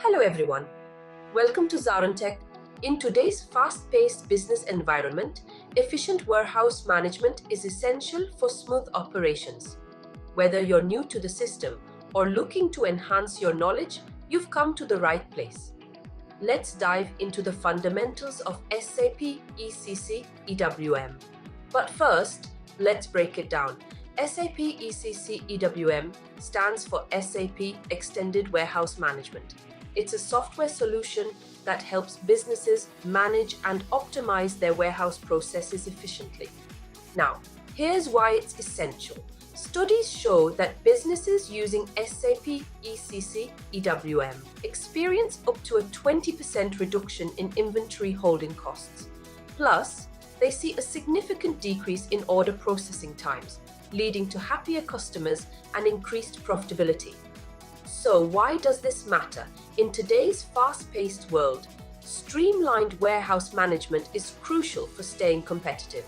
Hello everyone, welcome to ZaranTech. In today's fast-paced business environment, efficient warehouse management is essential for smooth operations. Whether you're new to the system or looking to enhance your knowledge, you've come to the right place. Let's dive into the fundamentals of SAP ECC EWM. But first, let's break it down. SAP ECC EWM stands for SAP Extended Warehouse Management. It's a software solution that helps businesses manage and optimize their warehouse processes efficiently. Now, here's why it's essential. Studies show that businesses using SAP ECC EWM experience up to a 20% reduction in inventory holding costs. Plus, they see a significant decrease in order processing times, leading to happier customers and increased profitability. So why does this matter? In today's fast-paced world, streamlined warehouse management is crucial for staying competitive.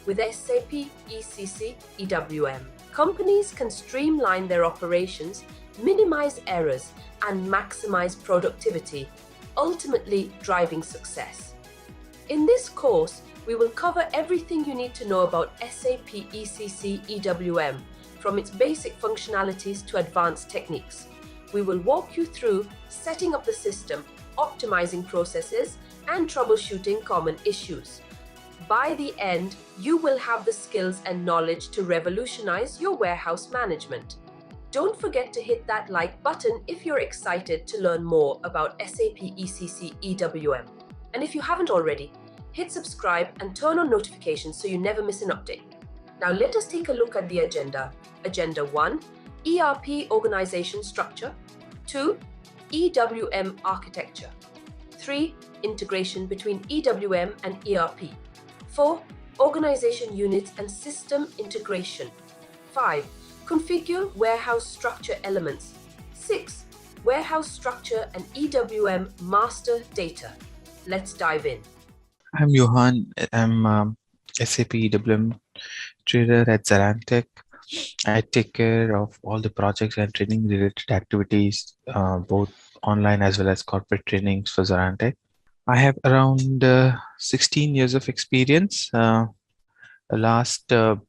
With SAP ECC EWM, companies can streamline their operations, minimize errors, and maximize productivity, ultimately driving success. In this course, we will cover everything you need to know about SAP ECC EWM, from its basic functionalities to advanced techniques. We will walk you through setting up the system, optimizing processes, and troubleshooting common issues. By the end, you will have the skills and knowledge to revolutionize your warehouse management. Don't forget to hit that like button if you're excited to learn more about SAP ECC EWM. And if you haven't already, hit subscribe and turn on notifications so you never miss an update. Now let us take a look at the agenda. Agenda 1. ERP organization structure. 2. EWM architecture. 3. Integration between EWM and ERP. 4. Organization units and system integration. 5. Configure warehouse structure elements. 6. Warehouse structure and EWM master data. Let's dive in. I'm Johan. I'm SAP EWM trader at ZaranTech. I take care of all the projects and training related activities, both online as well as corporate trainings for ZaranTech. I have around 16 years of experience. The last 9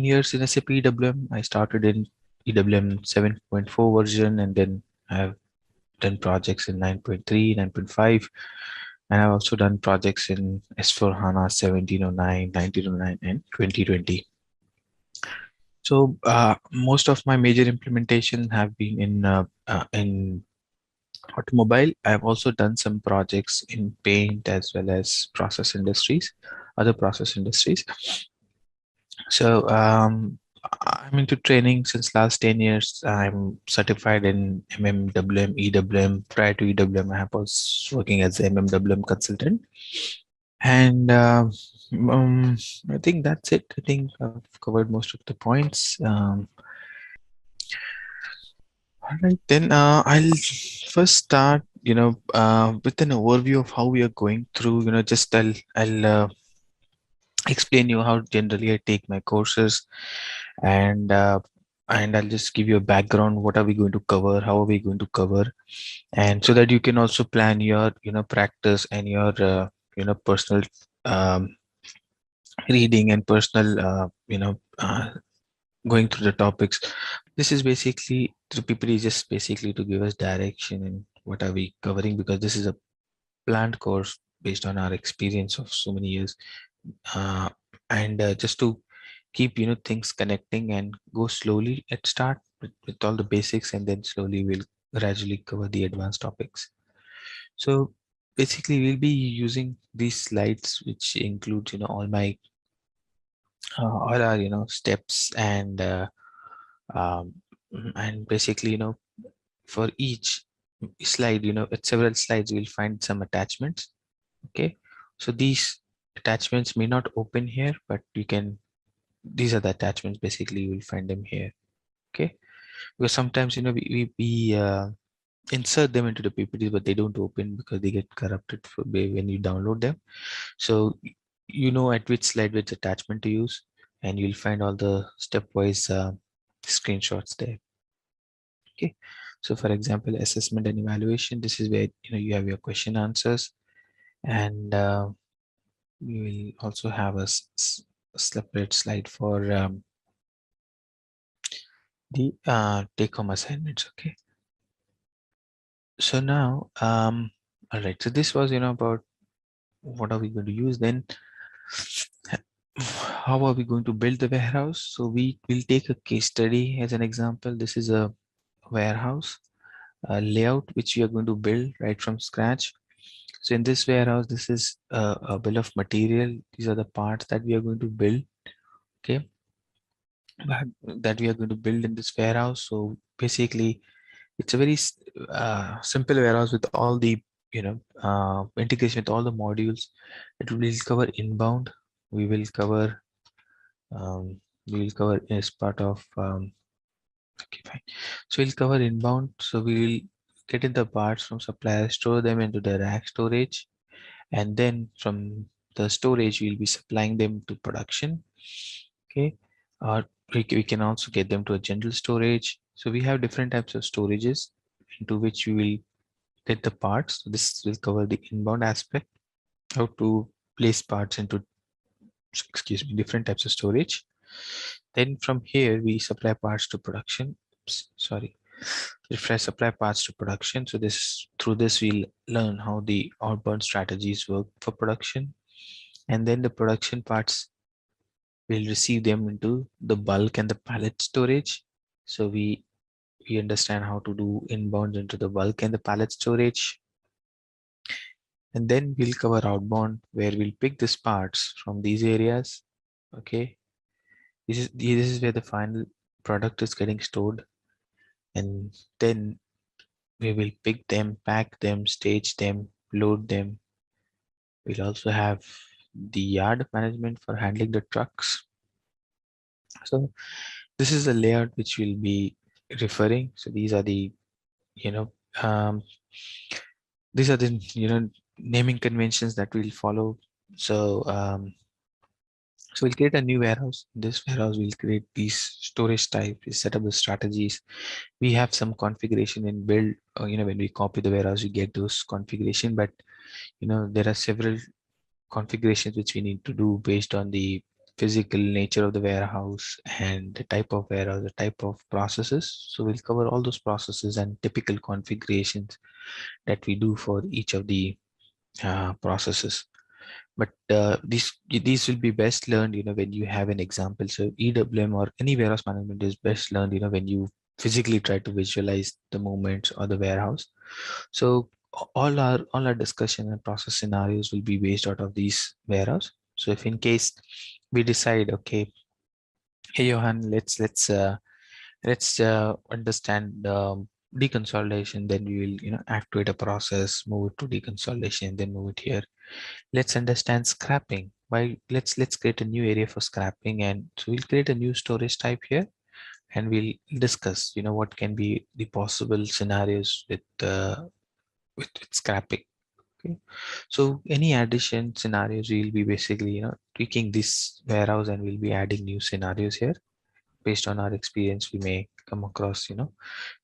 years in SAP EWM. I started in EWM 7.4 version, and then I've done projects in 9.3, 9.5. And I've also done projects in S/4HANA 1709, 1909, and 2020. So most of my major implementation have been in automobile. I've also done some projects in paint as well as other process industries. So I'm into training since last 10 years. I'm certified in MMWM, EWM. Prior to EWM, I was working as an MMWM consultant. And I think that's it. I think I've covered most of the points. All right, then I'll first start, with an overview of how we are going through. I'll explain you how generally I take my courses, and I'll just give you a background. What are we going to cover? How are we going to cover? And so that you can also plan your, practice and your, personal reading and personal, going through the topics. This is basically, the PPT is just basically to give us direction in what are we covering, because this is a planned course based on our experience of so many years. And just to keep things connecting and go slowly at start with all the basics, and then slowly we'll gradually cover the advanced topics. So basically we'll be using these slides, which includes all my all our steps, and basically for each slide, at several slides we'll find some attachments. Okay, so these attachments may not open here, but these are the attachments. Basically you will find them here. Okay, because sometimes we insert them into the PPTs, but they don't open because they get corrupted when you download them. So at which slide which attachment to use, and you'll find all the stepwise screenshots there. Okay, So for example, assessment and evaluation, this is where you have your question answers, and we will also have a separate slide for the take-home assignments. Okay. So now, all right. So this was about what are we going to use then. How are we going to build the warehouse? So we will take a case study as an example. This is a warehouse layout which we are going to build right from scratch. So in this warehouse, this is a bill of material. These are the parts that we are going to build. Okay, that we are going to build in this warehouse. So basically, it's a very simple warehouse with all the integration with all the modules. It will cover inbound. We will cover as part of okay, fine. So we'll cover inbound. So we will get in the parts from suppliers, store them into the rack storage, and then from the storage we'll be supplying them to production. Okay, or we can also get them to a general storage. So we have different types of storages into which we will get the parts. So this will cover the inbound aspect, how to place parts into, excuse me, different types of storage. Then from here we supply parts to production. Oops, sorry, if I supply parts to production. So this, through this we'll learn how the outbound strategies work for production, and then the production parts will receive them into the bulk and the pallet storage. So we understand how to do inbound into the bulk and the pallet storage. And then we'll cover outbound, where we'll pick these parts from these areas. Okay, this is where the final product is getting stored, and then we will pick them, pack them, stage them, load them. We'll also have the yard management for handling the trucks. So this is the layout which we'll be referring. So these are the you know um, these are the naming conventions that we'll follow. So so we'll create a new warehouse. In this warehouse, we'll create these storage type, we set up the strategies. We have some configuration in build. When we copy the warehouse, we get those configuration. But there are several configurations which we need to do based on the physical nature of the warehouse and the type of warehouse, the type of processes. So we'll cover all those processes and typical configurations that we do for each of the processes. But these will be best learned when you have an example. So EWM or any warehouse management is best learned when you physically try to visualize the movements or the warehouse. So all our discussion and process scenarios will be based out of these warehouse. So if in case we decide, okay, hey Johan, let's understand deconsolidation, then we will activate a process, move it to deconsolidation, then move it here. Let's understand scrapping. Why, let's create a new area for scrapping, and so we'll create a new storage type here, and we'll discuss what can be the possible scenarios with scrapping. Okay, so any addition scenarios, we'll be basically tweaking this warehouse, and we'll be adding new scenarios here. Based on our experience, we may come across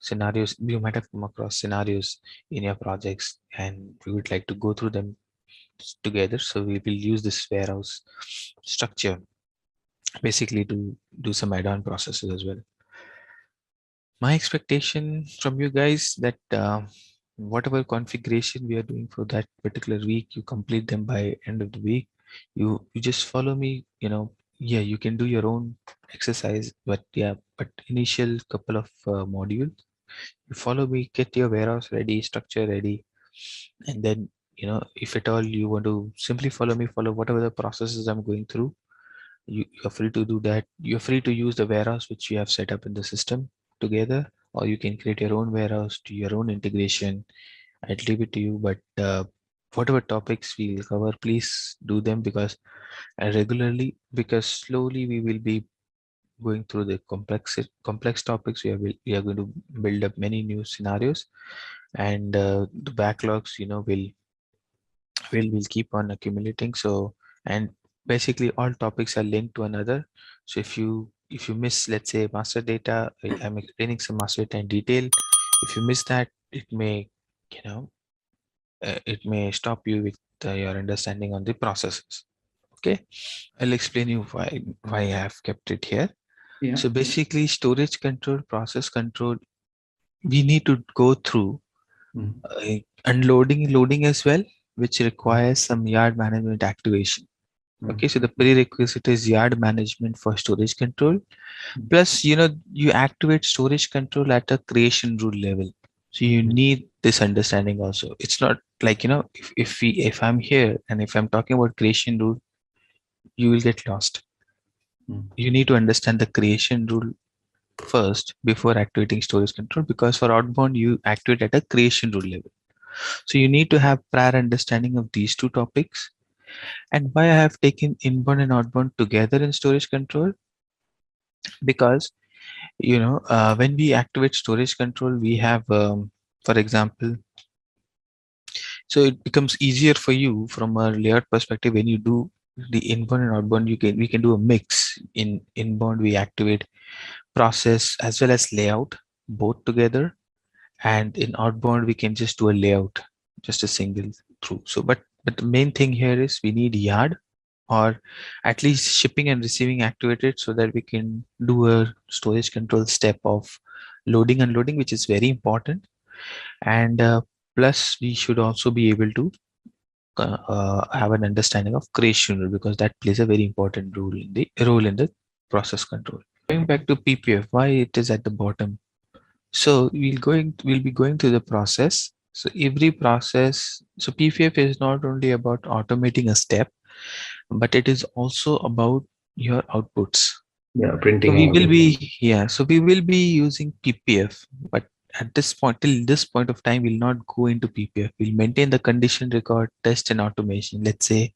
scenarios. You might have come across scenarios in your projects, and we would like to go through them together. So we will use this warehouse structure basically to do some add-on processes as well. My expectation from you guys that whatever configuration we are doing for that particular week, you complete them by end of the week. You just follow me. Yeah, you can do your own exercise, but yeah, but initial couple of modules, you follow me, get your warehouse ready, structure ready, and then if at all you want to simply follow me, follow whatever the processes I'm going through, you're free to do that. You're free to use the warehouse which you have set up in the system together, or you can create your own warehouse to your own integration. I'll leave it to you, but whatever topics we'll cover, please do them, because regularly, because slowly we will be going through the complex topics. We are going to build up many new scenarios, and the backlogs will keep on accumulating. So, and basically all topics are linked to another. So if you miss, let's say, master data, I'm explaining some master data in detail, If you miss that, it may, you know, it may stop you with your understanding on the processes. Okay, I'll explain you why I have kept it here. Yeah. So basically, storage control, process control, we need to go through unloading, loading as well, which requires some yard management activation. Okay, so the prerequisite is yard management for storage control. Plus, you activate storage control at a creation rule level. So you need this understanding also. It's not like, if I'm here and if I'm talking about creation rule, you will get lost. You need to understand the creation rule first before activating storage control, because for outbound, you activate at a creation rule level. So you need to have prior understanding of these two topics. And why I have taken inbound and outbound together in storage control, because when we activate storage control, we have, for example, so it becomes easier for you from a layout perspective. When you do the inbound and outbound, we can do a mix. In inbound, we activate process as well as layout both together, and in outbound we can just do a layout, just a single through. So but the main thing here is we need yard, or at least shipping and receiving activated, so that we can do a storage control step of loading, unloading, which is very important. And plus we should also be able to have an understanding of creation rule, because that plays a very important role in the process control. Going back to PPF, why it is at the bottom. So we'll be going through the process. So every process, so PPF is not only about automating a step, but it is also about your outputs. Yeah, So printing we out. will be, so we will be using PPF, but at this point, till this point of time, we'll not go into PPF. We'll maintain the condition record, test and automation. Let's say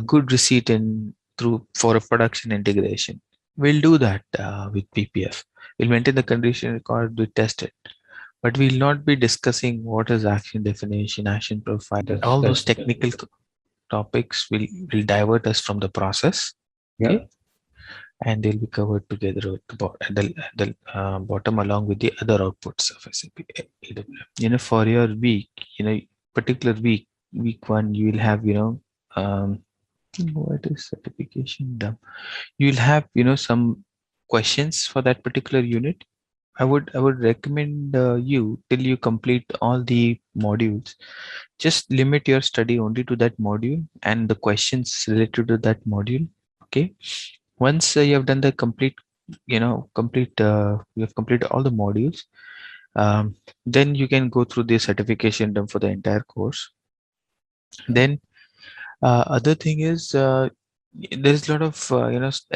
good receipt in through for a production integration. We'll do that with PPF. We'll maintain the condition record, we test it, but we'll not be discussing what is action definition, action profile. All those technical topics will divert us from the process. Yeah. Okay, and they'll be covered together at the bottom, along with the other outputs of SAP EWM. For your week, particular week one, you will have, what is certification done? You'll have, some questions for that particular unit. I would recommend you, till you complete all the modules, just limit your study only to that module and the questions related to that module. Okay, once you have done the you have completed all the modules, then you can go through the certification done for the entire course. Then other thing is, there is a lot of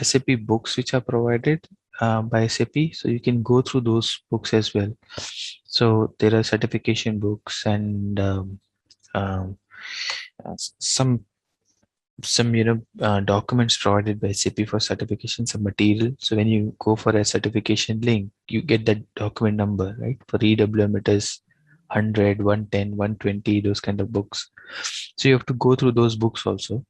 SAP books which are provided by SAP, so you can go through those books as well. So there are certification books and um, some documents provided by SAP for certification, some material. So when you go for a certification link, you get that document number, right? For EWM, it is 100, 110, 120, those kind of books. So you have to go through those books also.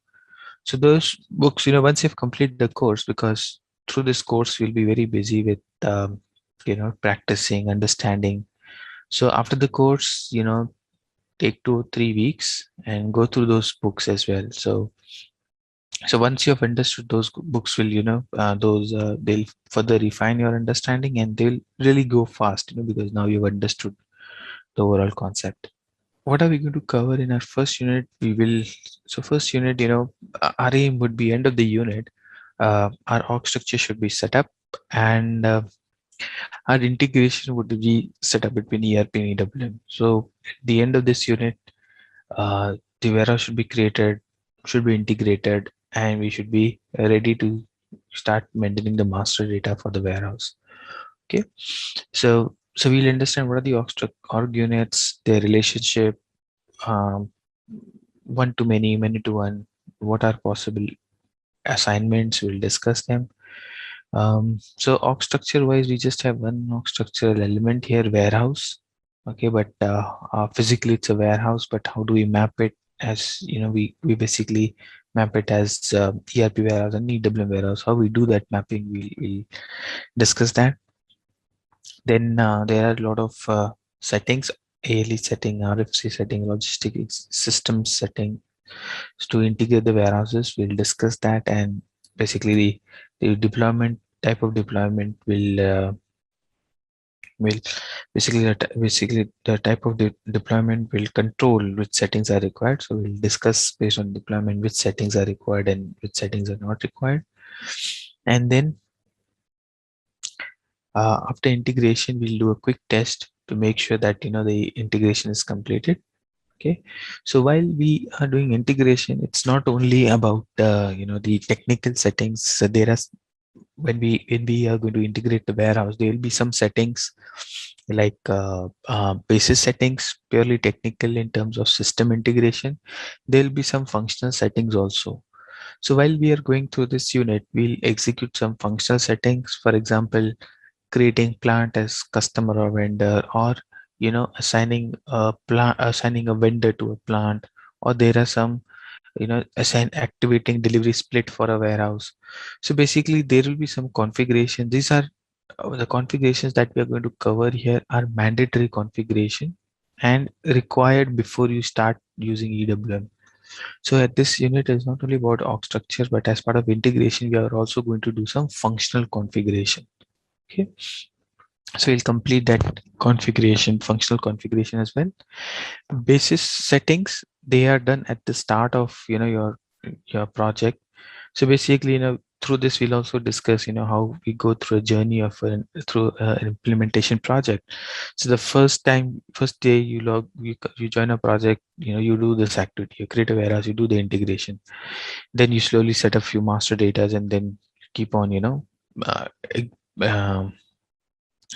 So those books, once you've completed the course, because through this course we'll be very busy with practicing, understanding. So after the course, take 2 or 3 weeks and go through those books as well. So once you have understood, those books will, they'll further refine your understanding, and they'll really go fast, because now you've understood the overall concept. What are we going to cover in our first unit? So first unit, our aim would be, end of the unit, our org structure should be set up, and our integration would be set up between ERP and EWM. So at the end of this unit, the warehouse should be created, should be integrated, and we should be ready to start maintaining the master data for the warehouse. Okay, so we'll understand what are the org units, their relationship, um, one to many, many to one, what are possible assignments, we'll discuss them. So org structure wise, we just have one org structural element here, warehouse. Okay, but physically it's a warehouse, but how do we map it? As we basically map it as ERP warehouse and EWM warehouse. How we do that mapping, we'll discuss that. Then there are a lot of settings, ALE setting, RFC setting, logistics systems setting to integrate the warehouses. We'll discuss that, and basically the deployment type of deployment will basically the type of deployment will control which settings are required. So we'll discuss based on deployment which settings are required and which settings are not required. And then after integration, we'll do a quick test to make sure that the integration is completed. Okay, so while we are doing integration, it's not only about the technical settings. So there are when we are going to integrate the warehouse, there will be some settings like basis settings, purely technical in terms of system integration. There will be some functional settings also. So while we are going through this unit, we'll execute some functional settings. For example, creating plant as customer or vendor, or assigning a vendor to a plant, or there are some activating delivery split for a warehouse. So basically there will be some configuration. These are the configurations that we are going to cover here are mandatory configuration and required before you start using EWM. So at this unit is not only about org structure, but as part of integration we are also going to do some functional configuration. Okay, so we'll complete that configuration, functional configuration as well. Basis settings, they are done at the start of your project. So basically, through this we'll also discuss how we go through a journey of through an implementation project. So the first day you join a project, you do this activity, you create a warehouse, you do the integration, then you slowly set a few master datas, and then keep on uh, um,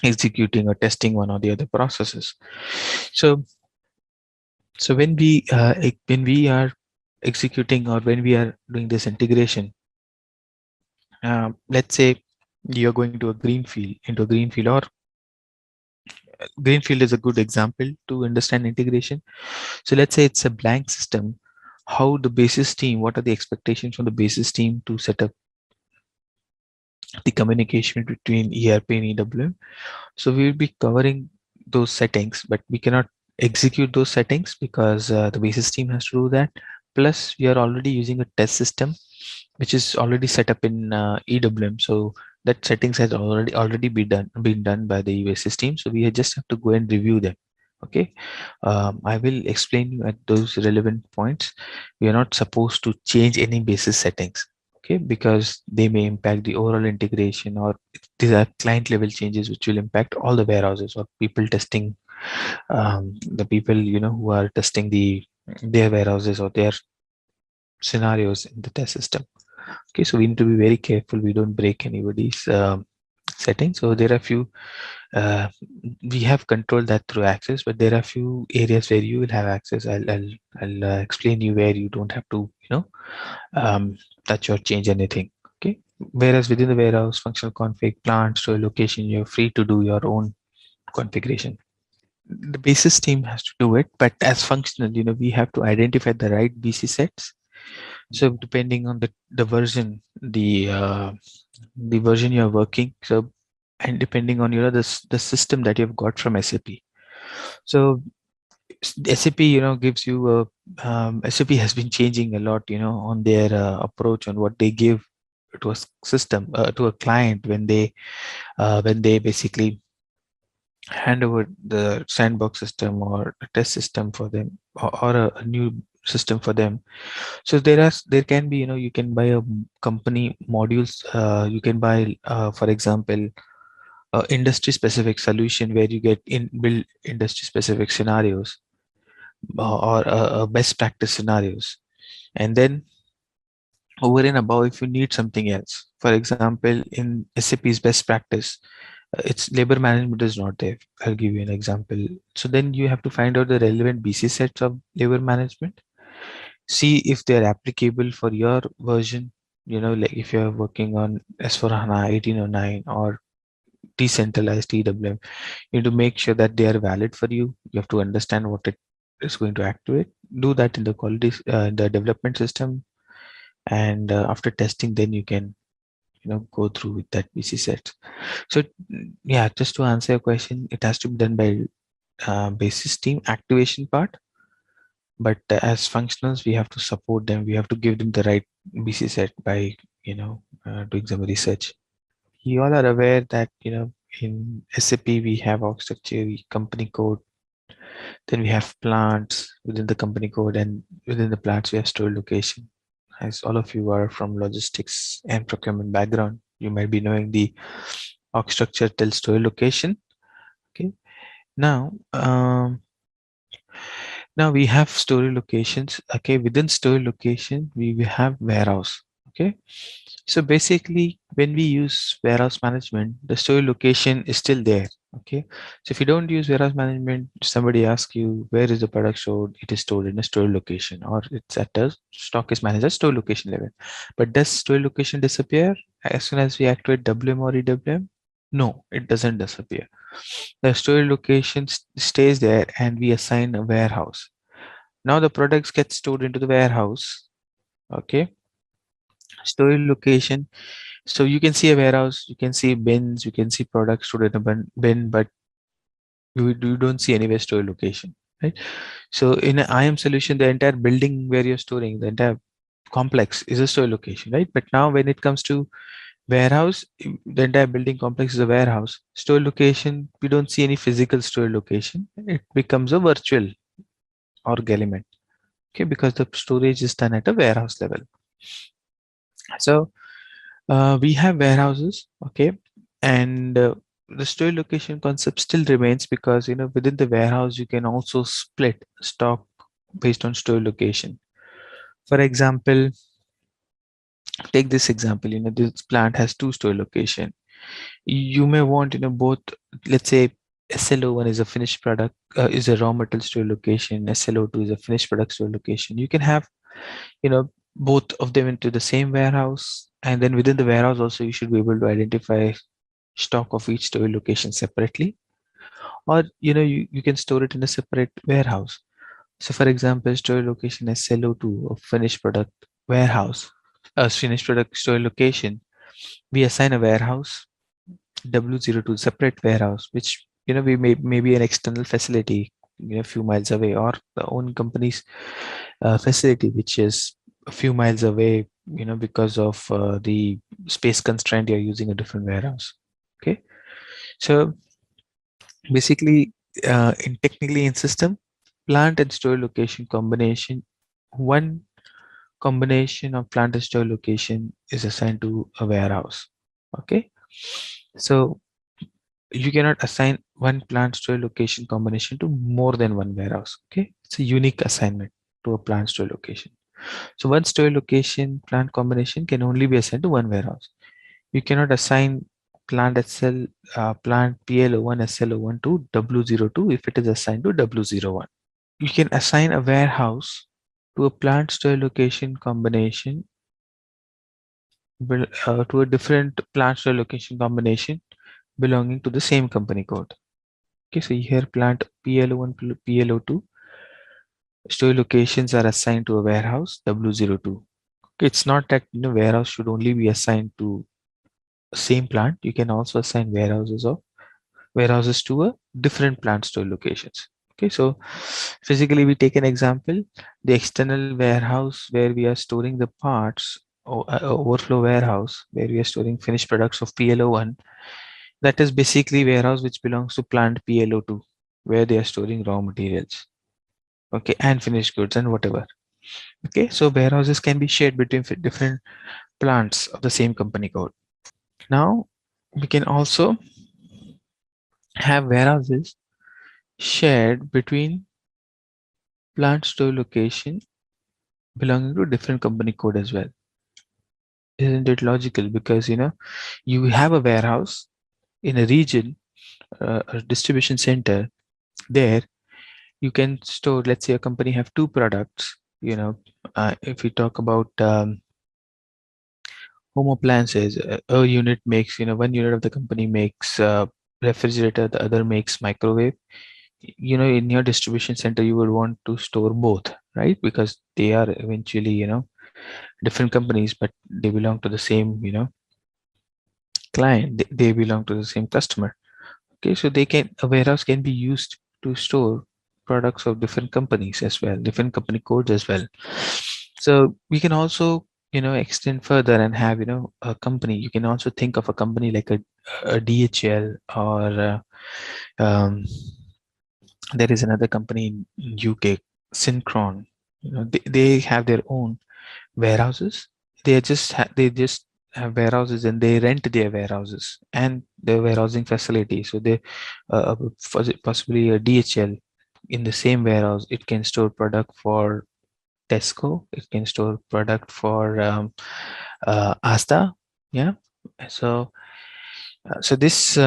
executing or testing one or the other processes. So when we are executing or when we are doing this integration, let's say you're going to a greenfield, or greenfield is a good example to understand integration. So let's say it's a blank system. How the basis team, what are the expectations from the basis team to set up the communication between ERP and EWM? So we will be covering those settings, but we cannot execute those settings because the basis team has to do that. Plus, we are already using a test system which is already set up in EWM. So that settings has already been done by the basis team. So we just have to go and review them. Okay, I will explain you at those relevant points. We are not supposed to change any basis settings. Okay, because they may impact the overall integration, or these are client level changes which will impact all the warehouses or people testing, the people who are testing their warehouses or their scenarios in the test system. Okay, so we need to be very careful we don't break anybody's settings. So there are few we have controlled that through access, but there are few areas where you will have access. I'll explain you where you don't have to touch or change anything. Okay, whereas within the warehouse, functional config, plant, store location, you're free to do your own configuration. The basis team has to do it, but as functional, we have to identify the right BC sets. So depending on the version, the version you're working, so and depending on the system that you've got from SAP. So SAP gives you SAP has been changing a lot on their approach on what they give to a system, to a client when they basically hand over the sandbox system or a test system for them, or a new system for them. So there can be you can buy a company modules. You can buy for example industry specific solution where you get in build industry specific scenarios, or best practice scenarios. And then over and above, if you need something else, for example in SAP's best practice, it's labor management is not there. I'll give you an example. So then you have to find out the relevant BC sets of labor management, see if they're applicable for your version. Like if you're working on S4HANA 1809 or decentralized EWM, you need to make sure that they are valid for you. You have to understand what it is going to activate. Do that in the quality, the development system, and after testing, then you can go through with that BC set. So yeah, just to answer your question, it has to be done by basis team activation part, but as functionals we have to support them, we have to give them the right BC set by doing some research. You all are aware that in SAP we have org structure, company code, then we have plants within the company code, and within the plants we have store location. As all of you are from logistics and procurement background, you might be knowing the org structure tells store location. Okay, now now we have story locations. Okay, within story location we have warehouse. Okay, so basically when we use warehouse management, the story location is still there. Okay, so if you don't use warehouse management, somebody asks you where is the product stored, it is stored in a store location, or it's at a stock is managed at store location level. But does store location disappear as soon as we activate WM or EWM? No, it doesn't disappear. The store location stays there, and we assign a warehouse. Now the products get stored into the warehouse. Okay, store location. So you can see a warehouse, you can see bins, you can see products stored in a bin, but you don't see anywhere store location, right? So in an IM solution, the entire building where you're storing, the entire complex is a store location, right? But now when it comes to warehouse, the entire building complex is a warehouse. Store location, we don't see any physical store location. It becomes a virtual org element, okay, because the storage is done at a warehouse level. So we have warehouses, okay, and the store location concept still remains, because within the warehouse you can also split stock based on store location. For example, take this example. This plant has two store location. You may want both. Let's say SLO1 is a finished product, is a raw material store location, SLO2 is a finished product store location. You can have both of them into the same warehouse, and then within the warehouse also you should be able to identify stock of each store location separately, or you can store it in a separate warehouse. So for example, store location SLO2 of finished product warehouse, finished product store location, we assign a warehouse W02 separate warehouse, which we may be an external facility a few miles away, or the own company's facility which is a few miles away, because of the space constraint, you're using a different warehouse. Okay, so basically in technically in system, plant and store location combination, one combination of plant and store location is assigned to a warehouse. Okay, so you cannot assign one plant store location combination to more than one warehouse. Okay, it's a unique assignment to a plant store location. So one store location plant combination can only be assigned to one warehouse. You cannot assign plant SL plant PL01 SL01 to W02 if it is assigned to W01. You can assign a warehouse to a plant store location combination to a different plant store location combination belonging to the same company code. Okay, so here plant PL01 PL02 store locations are assigned to a warehouse W02. Okay, it's not that warehouse should only be assigned to same plant. You can also assign warehouses to a different plant store locations. Okay, so physically we take an example, the external warehouse where we are storing the parts, or overflow warehouse where we are storing finished products of PLO1, that is basically warehouse which belongs to plant PLO2 where they are storing raw materials, okay, and finished goods and whatever. Okay, so warehouses can be shared between different plants of the same company code. Now we can also have warehouses shared between plant store location belonging to different company code as well. Isn't it logical? Because you have a warehouse in a region, a distribution center. There you can store, let's say a company have two products. If we talk about home appliances, a unit makes, one unit of the company makes refrigerator, the other makes microwave. In your distribution center you would want to store both, right? Because they are eventually different companies, but they belong to the same client, they belong to the same customer. Okay, so a warehouse can be used to store products of different companies as well, different company codes as well. So we can also, extend further and have, a company. You can also think of a company like a DHL, or um, there is another company in UK, Synchron. They have their own warehouses. They just have warehouses, and they rent their warehouses and their warehousing facility. So they possibly a DHL in the same warehouse, it can store product for Tesco. It can store product for Asta. Yeah. So this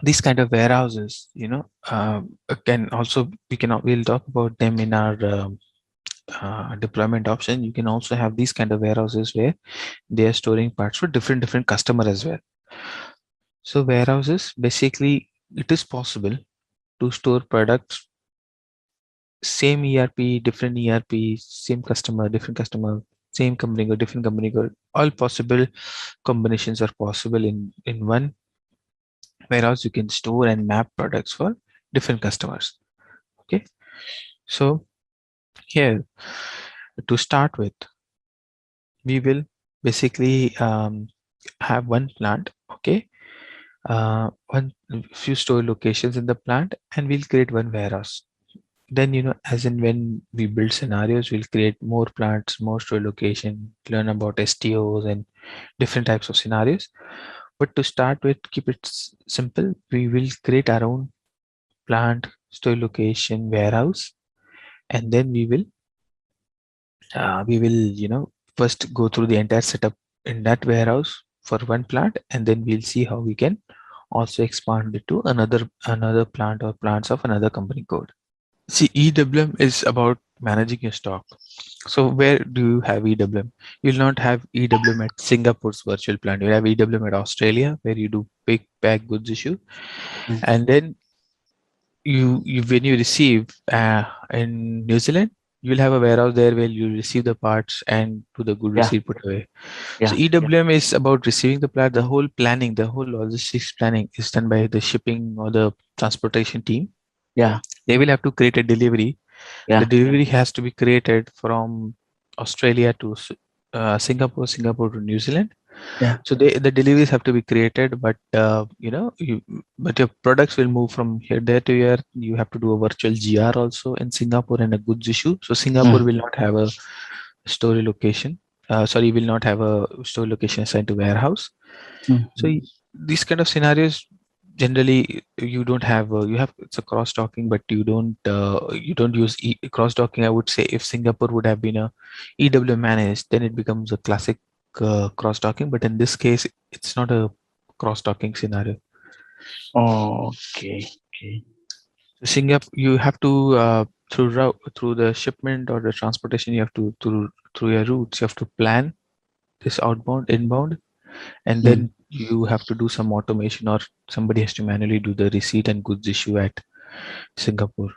these kind of warehouses, can also we'll talk about them in our deployment option. You can also have these kind of warehouses where they are storing parts for different customer as well. So warehouses, basically, it is possible to store products, same ERP, different ERP, same customer, different customer, same company or different company code. All possible combinations are possible in one warehouse. You can store and map products for different customers. Okay, so here, to start with, we will basically have one plant. Okay, one few store locations in the plant, and we'll create one warehouse. Then, as in when we build scenarios, we'll create more plants, more store location, learn about STOs and different types of scenarios. But to start with, keep it simple. We will create our own plant, store location, warehouse, and then we will first go through the entire setup in that warehouse for one plant, and then we'll see how we can also expand it to another plant or plants of another company code. See, EWM is about managing your stock. So where do you have EWM? You'll not have EWM at Singapore's virtual plant. You'll have EWM at Australia, where you do pick, pack, goods issue, and then you when you receive in New Zealand, you'll have a warehouse there where you receive the parts and do the good Yeah. receipt put away. So Yeah. EWM is about receiving the part. The whole planning, the whole logistics planning is done by the shipping or the transportation team. Yeah. They will have to create a delivery. The Yeah. delivery has to be created from Australia to Singapore to New Zealand. Yeah. So the deliveries have to be created, but but your products will move from here there to here. You have to do a virtual GR also in Singapore and a goods issue. So Singapore Mm. will not have a store location. Sorry, will not have a store location assigned to warehouse. Mm. So these kind of scenarios, generally you don't have you have it's a cross docking, but you don't use cross docking. I would say if Singapore would have been a EWM managed, then it becomes a classic cross docking. But in this case, it's not a cross docking scenario. Oh, okay. Okay. Singapore, you have to through the shipment or the transportation, you have to through your routes, you have to plan this outbound, inbound, and Mm. then you have to do some automation, or somebody has to manually do the receipt and goods issue at Singapore.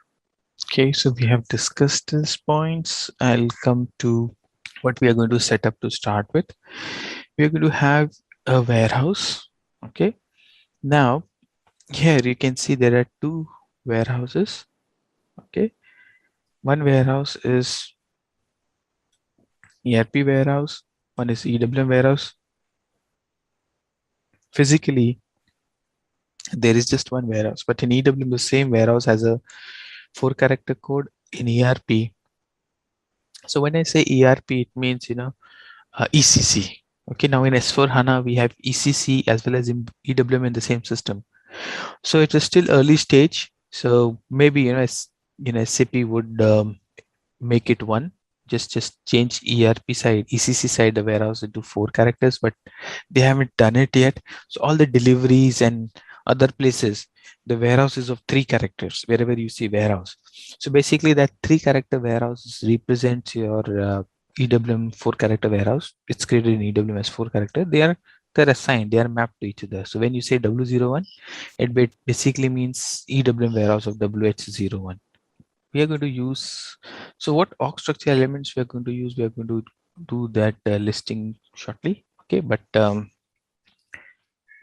Okay, so we have discussed these points. I'll come to what we are going to set up to start with. We are going to have a warehouse. Okay, now here you can see there are two warehouses. Okay, one warehouse is ERP warehouse, one is EWM warehouse. Physically, there is just one warehouse, but in EWM, the same warehouse has a 4-character code. In ERP, so when I say ERP, it means ECC. Okay, now in S4 HANA, we have ECC as well as in EWM in the same system. So it's a still early stage. So maybe SAP would make it one. Just change ERP side, ECC side, the warehouse into 4 characters, but they haven't done it yet. So all the deliveries and other places, the warehouse is of 3 characters wherever you see warehouse. So basically, that 3-character warehouse represents your EWM 4-character warehouse. It's created in EWM as 4 character. They're assigned, they are mapped to each other. So when you say W01, it basically means EWM warehouse of WH01. We are going to use, so what org structure elements we are going to use, we are going to do that listing shortly. Okay, but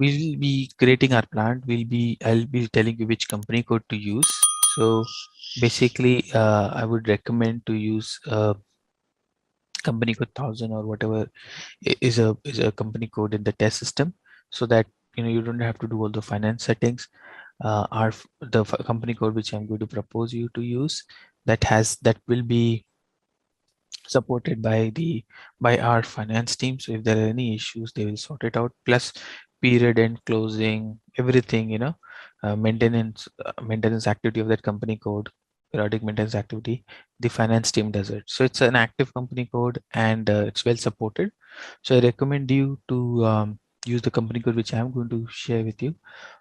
we'll be creating our plant. I'll be telling you which company code to use. So basically, I would recommend to use company code 1000 or whatever is a company code in the test system, so that you don't have to do all the finance settings. The company code which I'm going to propose you to use, that will be supported by our finance team. So if there are any issues, they will sort it out. Plus period and closing, everything, maintenance activity of that company code, periodic maintenance activity, the finance team does it. So it's an active company code, and it's well supported. So I recommend you to use the company code which I'm going to share with you,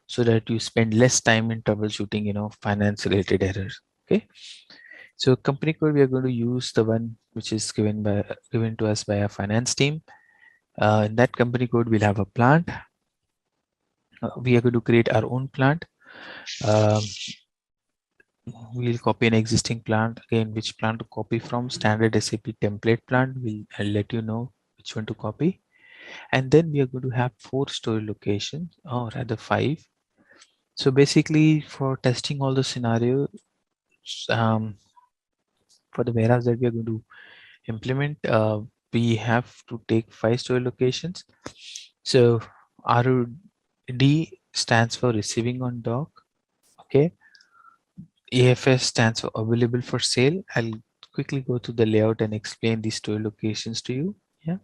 so that you spend less time in troubleshooting finance related errors. Okay. So company code, we are going to use the one which is given to us by our finance team. In that company code, we'll have a plant. We are going to create our own plant. We'll copy an existing plant. Again, which plant to copy from? Standard SAP template plant. I'll let you know which one to copy. And then we are going to have 4 store locations, or rather 5. So basically, for testing all the scenarios, um, for the warehouse that we are going to implement, we have to take 5 store locations. So ROD stands for receiving on dock. Okay. AFS stands for available for sale. I'll quickly go through the layout and explain these store locations to you. Yeah.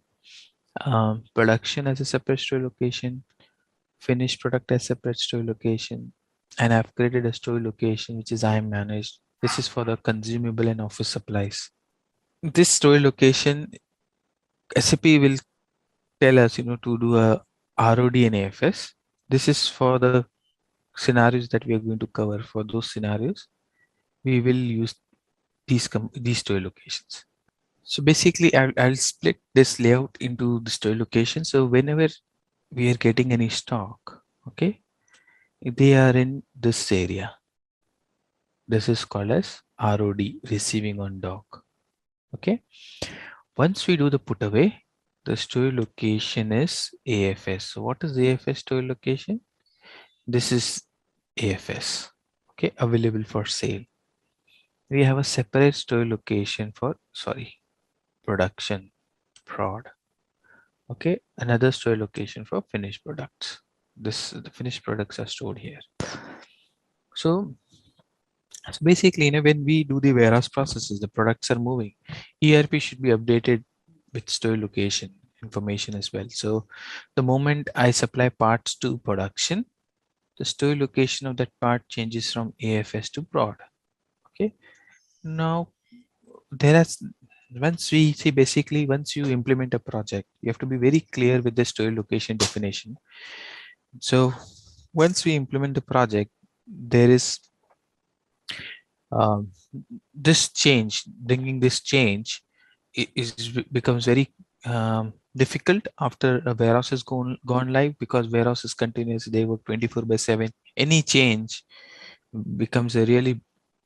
Production as a separate store location, finished product as separate store location, and I've created a store location which is IM managed. This is for the consumable and office supplies. This store location, SAP will tell us, to do a ROD and AFS. This is for the scenarios that we are going to cover. For those scenarios, we will use these store locations. So basically, I'll split this layout into the store location. So whenever we are getting any stock, okay, they are in this area. This is called as ROD, receiving on dock. Okay. Once we do the put away, the store location is AFS. So what is AFS store location? This is AFS. Okay, available for sale. We have a separate store location for, production, prod. Okay, another store location for finished products. The finished products are stored here. So basically, when we do the warehouse processes, the products are moving. ERP should be updated with store location information as well. So the moment I supply parts to production, the store location of that part changes from AFS to prod. Okay. Now once we see, basically, once you implement a project, you have to be very clear with the store location definition. So once we implement the project, there is this change, bringing this change becomes very difficult after a warehouse has gone live, because warehouse is continuous. They work 24/7. Any change becomes a really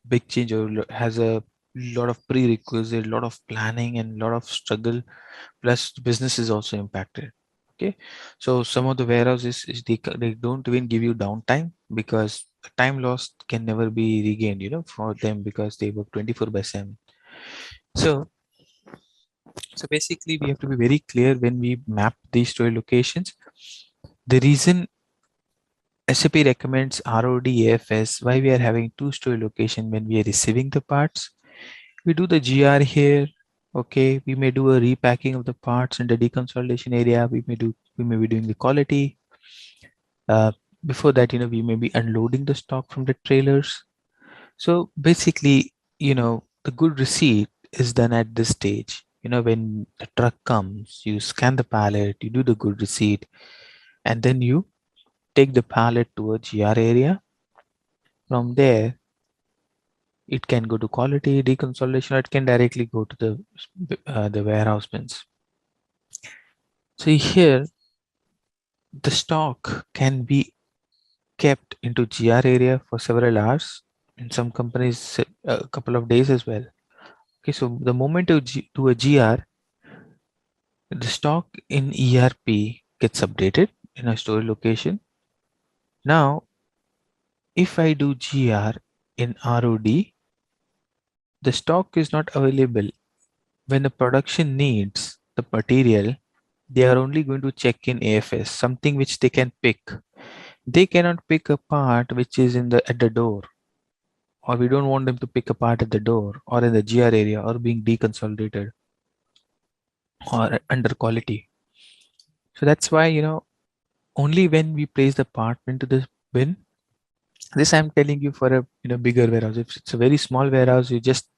big change, or has a lot of prerequisite, a lot of planning and a lot of struggle, plus the business is also impacted. Okay, so some of the warehouses they don't even give you downtime, because time lost can never be regained, for them, because they work 24/7. So basically, we have to be very clear when we map these store locations. The reason SAP recommends RODAFS, why we are having 2 store location when we are receiving the parts. We do the GR here. Okay, we may do a repacking of the parts in the deconsolidation area. We may be doing the quality. Before that, we may be unloading the stock from the trailers. So basically, the good receipt is done at this stage. When the truck comes, you scan the pallet, you do the good receipt, and then you take the pallet to a GR area. From there, it can go to quality, deconsolidation, or it can directly go to the warehouse bins. So here, the stock can be kept into GR area for several hours. In some companies, a couple of days as well. Okay, so the moment you do a GR, the stock in ERP gets updated. in a storage location. Now, if I do GR in ROD, the stock is not available. When the production needs the material, they are only going to check in AFS, something which they can pick. They cannot pick a part which is at the door, or we don't want them to pick a part at the door or in the GR area or being deconsolidated or under quality. So that's why, only when we place the part into the bin, this I'm telling you for a bigger warehouse. If it's a very small warehouse, you just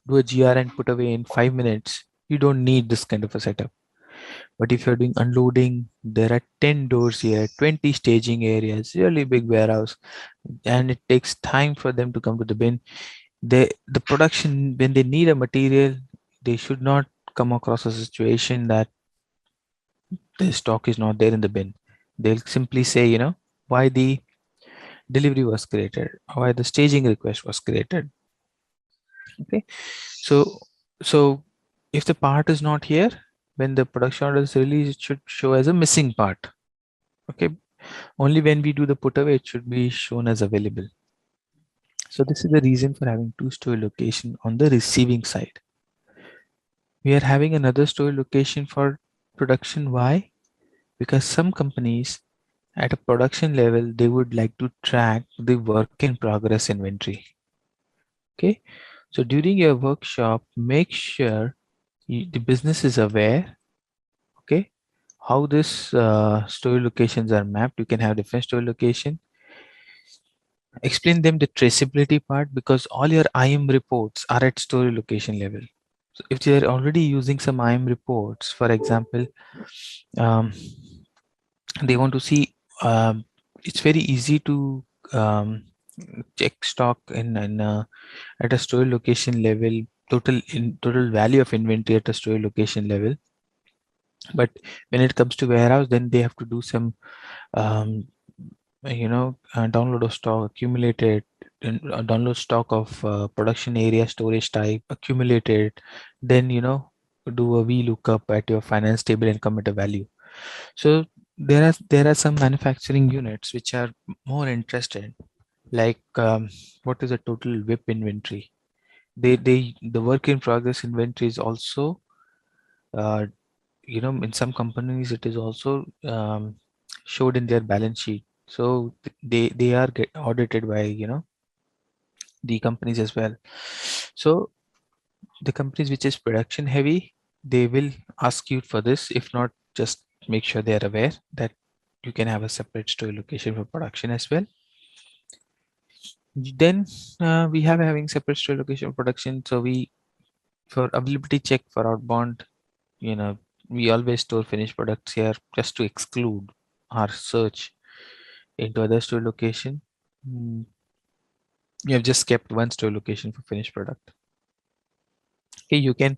do a GR and put away in 5 minutes. You don't need this kind of a setup. But if you're doing unloading, there are 10 doors here, 20 staging areas, really big warehouse, and it takes time for them to come to the bin. The production, when they need a material, they should not come across a situation that the stock is not there in the bin. They'll simply say, why the delivery was created, why the staging request was created. Okay, so if the part is not here, when the production order is released, it should show as a missing part. Okay, only when we do the put away, it should be shown as available. So this is the reason for having two storage location on the receiving side. We are having another storage location for production. Why? Because some companies at a production level, they would like to track the work in progress inventory. Okay, so during your workshop, make sure the business is aware, okay, how this storage locations are mapped. You can have different storage location. Explain them the traceability part, because all your IM reports are at storage location level. So if they are already using some IM reports, for example, they want to see, it's very easy to check stock at a storage location level, total value of inventory at a storage location level. But when it comes to warehouse, then they have to do some download of stock, accumulated, download stock of production area, storage type, accumulated, then do a VLOOKUP at your finance table and come at a value. So there are some manufacturing units which are more interested, like what is the total WIP inventory. The work in progress inventory is also in some companies it is also showed in their balance sheet. So they are get audited by the companies as well. So the companies which is production heavy, they will ask you for this. If not, just make sure they are aware that you can have a separate store location for production as well. Then we have having separate store location production. So we, for availability check for outbound, we always store finished products here just to exclude our search into other store location. We have just kept one store location for finished product. Okay, you can,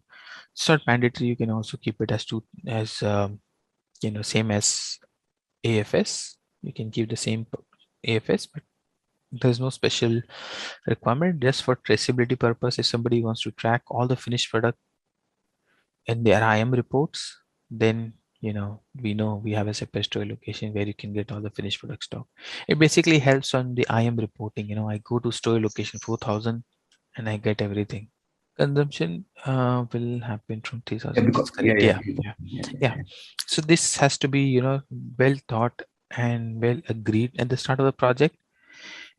it's not mandatory. You can also keep it as same as AFS. You can give the same AFS, but there's no special requirement. Just for traceability purpose, if somebody wants to track all the finished product in their IM reports, then we know we have a separate store location where you can get all the finished product stock. It basically helps on the IM reporting. I go to store location 4000 and I get everything. Consumption will happen from 3000. Yeah, because, That's correct. yeah. Yeah. So this has to be well thought and well agreed at the start of the project,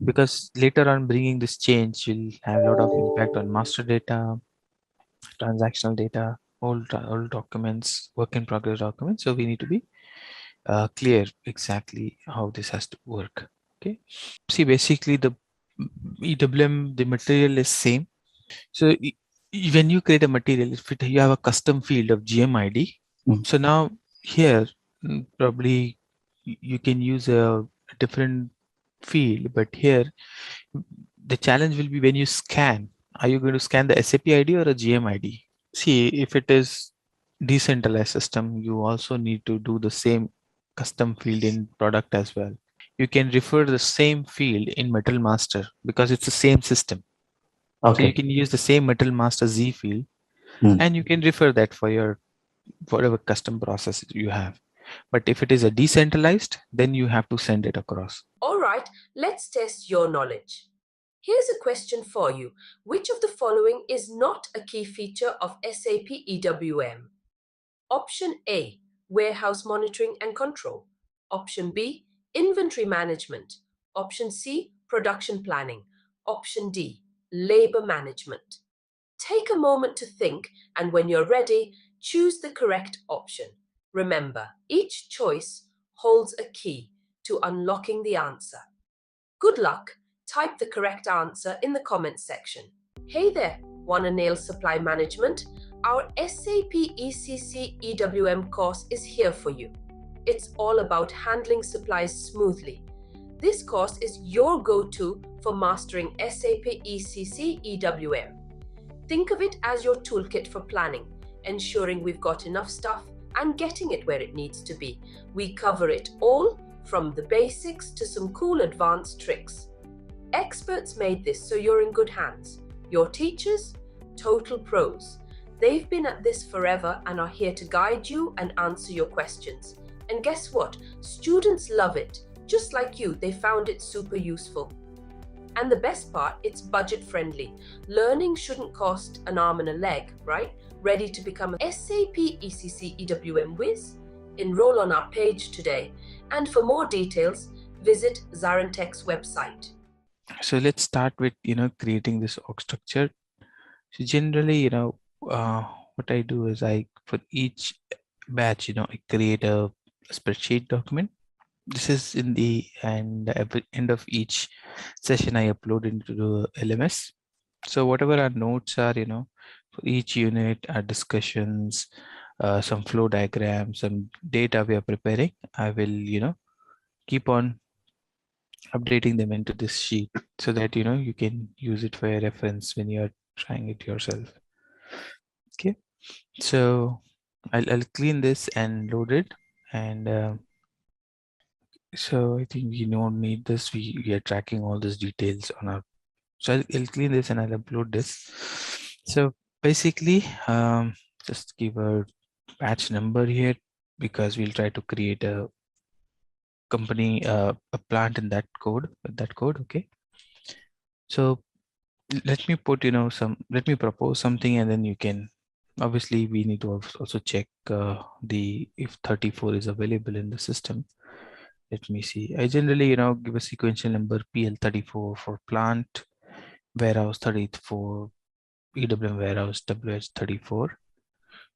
because later on bringing this change will have a lot of impact on master data, transactional data, all documents, work in progress documents. So we need to be clear exactly how this has to work. Okay. See, basically the EWM, the material is same. So when you create a material, if you have a custom field of GMID, so now here probably you can use a different field, but here the challenge will be when you scan. Are you going to scan the SAP ID or a GMID? See, if it is decentralized system, you also need to do the same custom field in product as well. You can refer the same field in Metal Master because it's the same system. Okay. So you can use the same Metal Master Z field and you can refer that for your whatever custom process you have. But if it is a decentralized, then you have to send it across. All right, let's test your knowledge. Here's a question for you. Which of the following is not a key feature of SAP EWM? Option A, warehouse monitoring and control. Option B, inventory management. Option C, production planning. Option D, labor management. Take a moment to think, and when you're ready, choose the correct option. Remember, each choice holds a key to unlocking the answer. Good luck. Type the correct answer in the comments section. Hey there, wanna nail supply management? Our SAP ECC EWM course is here for you. It's all about handling supplies smoothly. This course is your go-to for mastering SAP ECC EWM. Think of it as your toolkit for planning, ensuring we've got enough stuff and getting it where it needs to be. We cover it all, from the basics to some cool advanced tricks. Experts made this so you're in good hands. Your teachers? Total pros. They've been at this forever and are here to guide you and answer your questions. And guess what? Students love it. Just like you, they found it super useful. And the best part, it's budget friendly. Learning shouldn't cost an arm and a leg, right? Ready to become a SAP ECC EWM whiz? Enroll on our page today. And for more details, visit ZaranTech's website. So let's start with, creating this org structure. So generally, what I do is for each batch, I create a spreadsheet document. This is in the end of each session I upload into the LMS. So whatever our notes are, for each unit, our discussions, some flow diagrams, some data we are preparing, I will, keep on updating them into this sheet so that, you can use it for your reference when you're trying it yourself. Okay. So I'll clean this and load it. And so I think we don't need this. We are tracking all these details on our, so I'll clean this and I'll upload this. So basically, just give a batch number here because we'll try to create a company, a plant in that code, with that code. Okay. So let me put, let me propose something, and then you can, obviously we need to also check if 34 is available in the system. Let me see. I generally, give a sequential number PL34 for plant, warehouse 34, EWM warehouse WH34.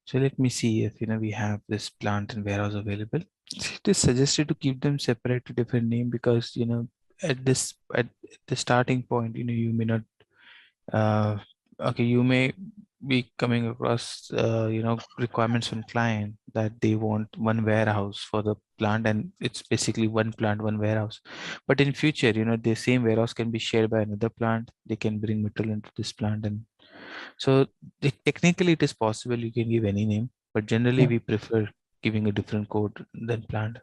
So let me see if, we have this plant and warehouse available. It is suggested to keep them separate to different name because, at the starting point, you may not, okay, you may be coming across, requirements from client that they want one warehouse for the plant, and it's basically one plant, one warehouse. But in future, the same warehouse can be shared by another plant. They can bring material into this plant, and so technically it is possible you can give any name, but generally we prefer giving a different code than plant.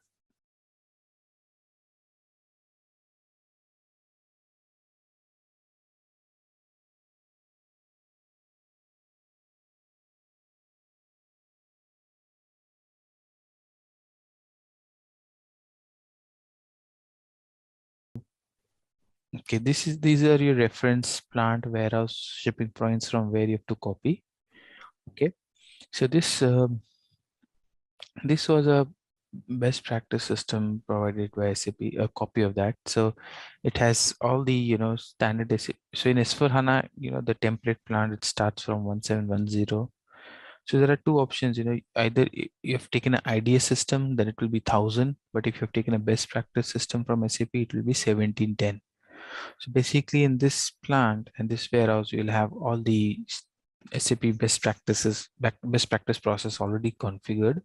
Okay, these are your reference plant, warehouse, shipping points from where you have to copy. Okay, so this was a best practice system provided by SAP, a copy of that. So it has all the, standard SAP. So in S/4HANA, the template plant, it starts from 1710. So there are two options, either you have taken an IDS system, then it will be 1000. But if you have taken a best practice system from SAP, it will be 1710. So basically in this plant and this warehouse, you'll have all the SAP best practice process already configured.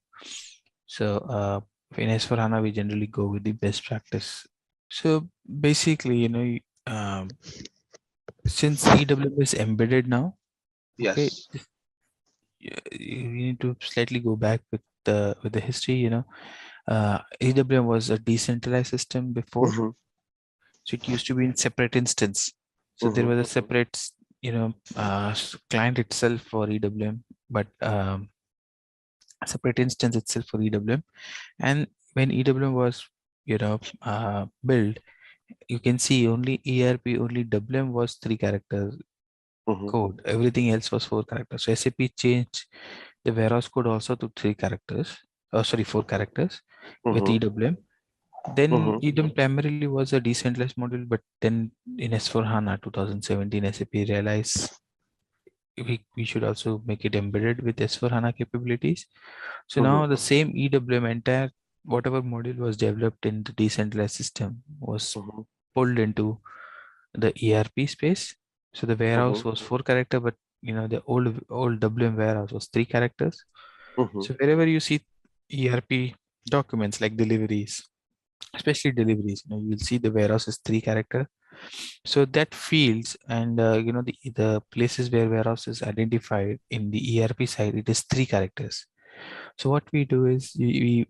So in S/4HANA, we generally go with the best practice. So basically, since EWM is embedded now, okay, Yes. you need to slightly go back with the history. EWM was a decentralized system before. Mhm. So it used to be in separate instance. So there was a separate, client itself for EWM, but separate instance itself for EWM. And when EWM was, built, you can see only ERP, only WM was 3 characters code. Everything else was 4 characters. So SAP changed the warehouse code also to 3 characters. Oh, sorry, 4 characters with EWM. Then EWM primarily was a decentralized model, but then in S4HANA 2017, SAP realized we should also make it embedded with S4HANA capabilities. So now the same EWM entire whatever module was developed in the decentralized system was pulled into the ERP space. So the warehouse was 4 character, but the old WM warehouse was 3 characters. So wherever you see ERP documents like deliveries, especially deliveries, you will see the warehouse is 3 character. So that fields and the places where warehouse is identified in the ERP side, it is 3 characters. So what we do is we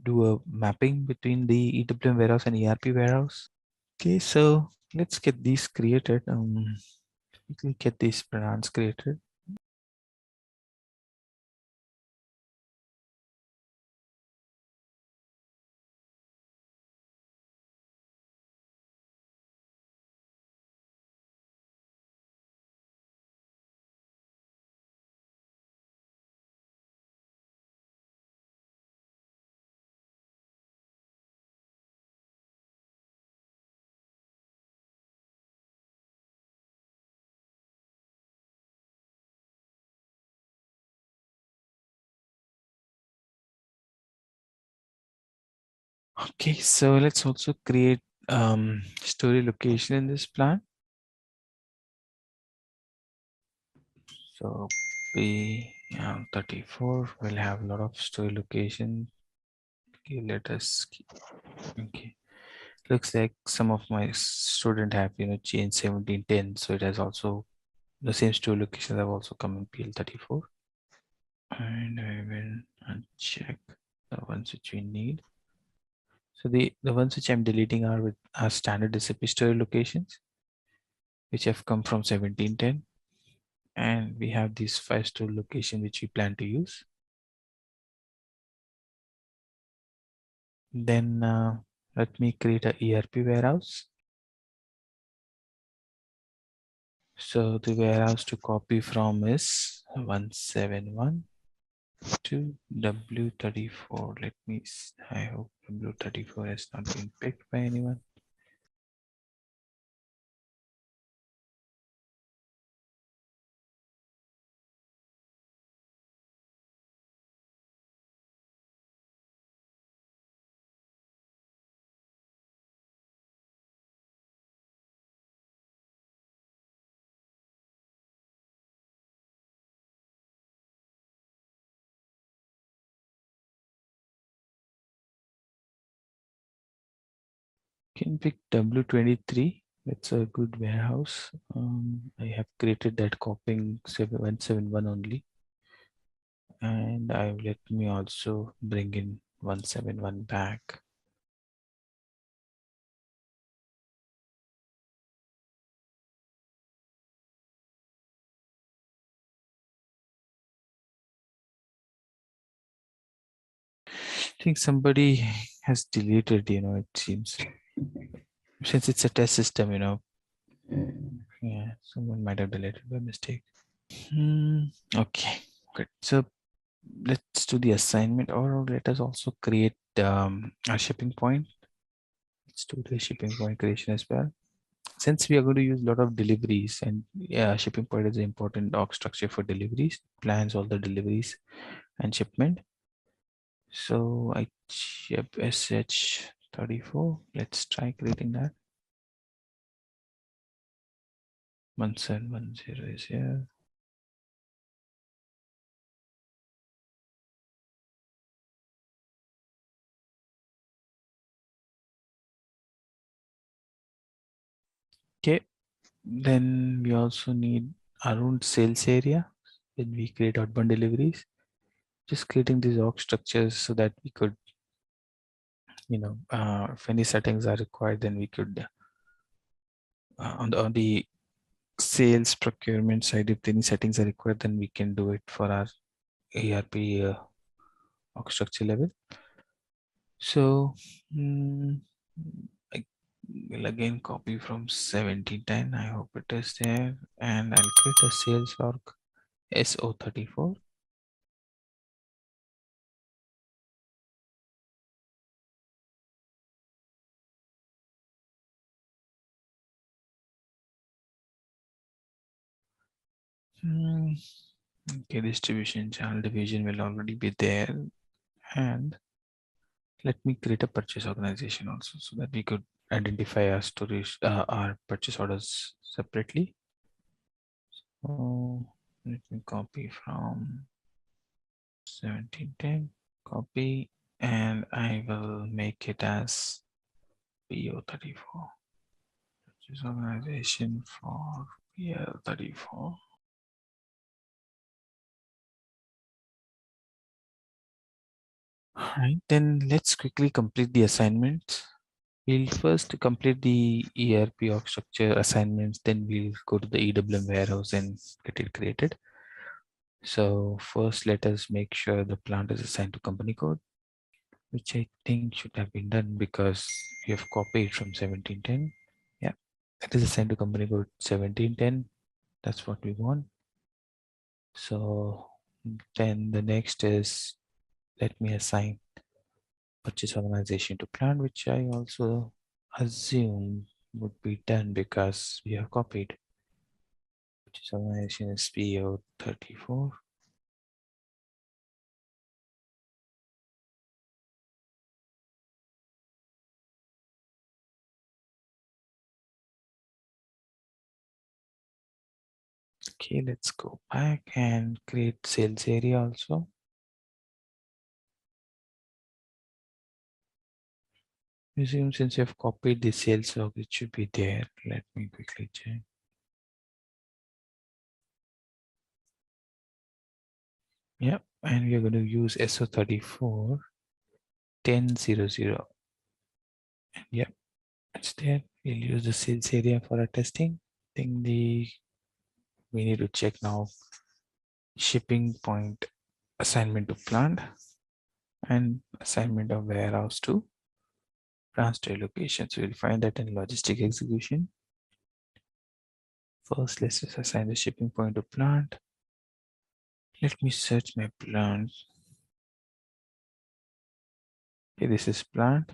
do a mapping between the EWM warehouse and ERP warehouse. Okay, so let's get these created. We can get these brands created. Okay, so let's also create story location in this plan. So we 34 will have a lot of story location. Okay, let us okay. Looks like some of my student have changed 1710, so it has also the same story locations have also come in PL34. And I will check the ones which we need. So the ones which I'm deleting are standard SAP story locations, which have come from 1710. And we have these 5 story location which we plan to use. Then let me create a ERP warehouse. So the warehouse to copy from is 171 to W34. I hope W34 has not been picked by anyone. Can pick W23. That's a good warehouse. I have created that copying 171 only. And let me also bring in 171 back. I think somebody has deleted, it seems. Since it's a test system, yeah, someone might have deleted by mistake. Okay, good. So let's do the assignment, or let us also create a shipping point. Let's do the shipping point creation as well. Since we are going to use a lot of deliveries, and yeah, shipping point is an important org structure for deliveries, plans all the deliveries and shipment. So I ship SH34. Let's try creating that. 1710 is here. Okay, then we also need around sales area when we create outbound deliveries. Just creating these org structures so that we could, if any settings are required, then we could on the sales procurement side, if any settings are required, then we can do it for our ERP org structure level. So I will again copy from 1710. I hope it is there, and I'll create a sales org SO34. Okay, distribution channel division will already be there, and let me create a purchase organization also so that we could identify our storage, our purchase orders separately. So let me copy from 1710, copy, and I will make it as PO34. Purchase organization for PL34. All right, then let's quickly complete the assignments. We'll first complete the ERP org structure assignments, then we'll go to the EWM warehouse and get it created. So first, let us make sure the plant is assigned to company code, which I think should have been done because we have copied from 1710. Yeah, it is assigned to company code 1710. That's what we want. So then the next is, let me assign purchase organization to plant, which I also assume would be done because we have copied. Purchase organization is PO34. Okay, let's go back and create sales area also. Assume since you have copied the sales log, it should be there. Let me quickly check. Yep, and we are going to use SO34 1000. Yep, it's there. We'll use the sales area for our testing. I think we need to check now shipping point assignment to plant and assignment of warehouse to transfer location. So we'll find that in logistic execution. First, let's just assign the shipping point to plant. Let me search my plant. Okay, this is plant.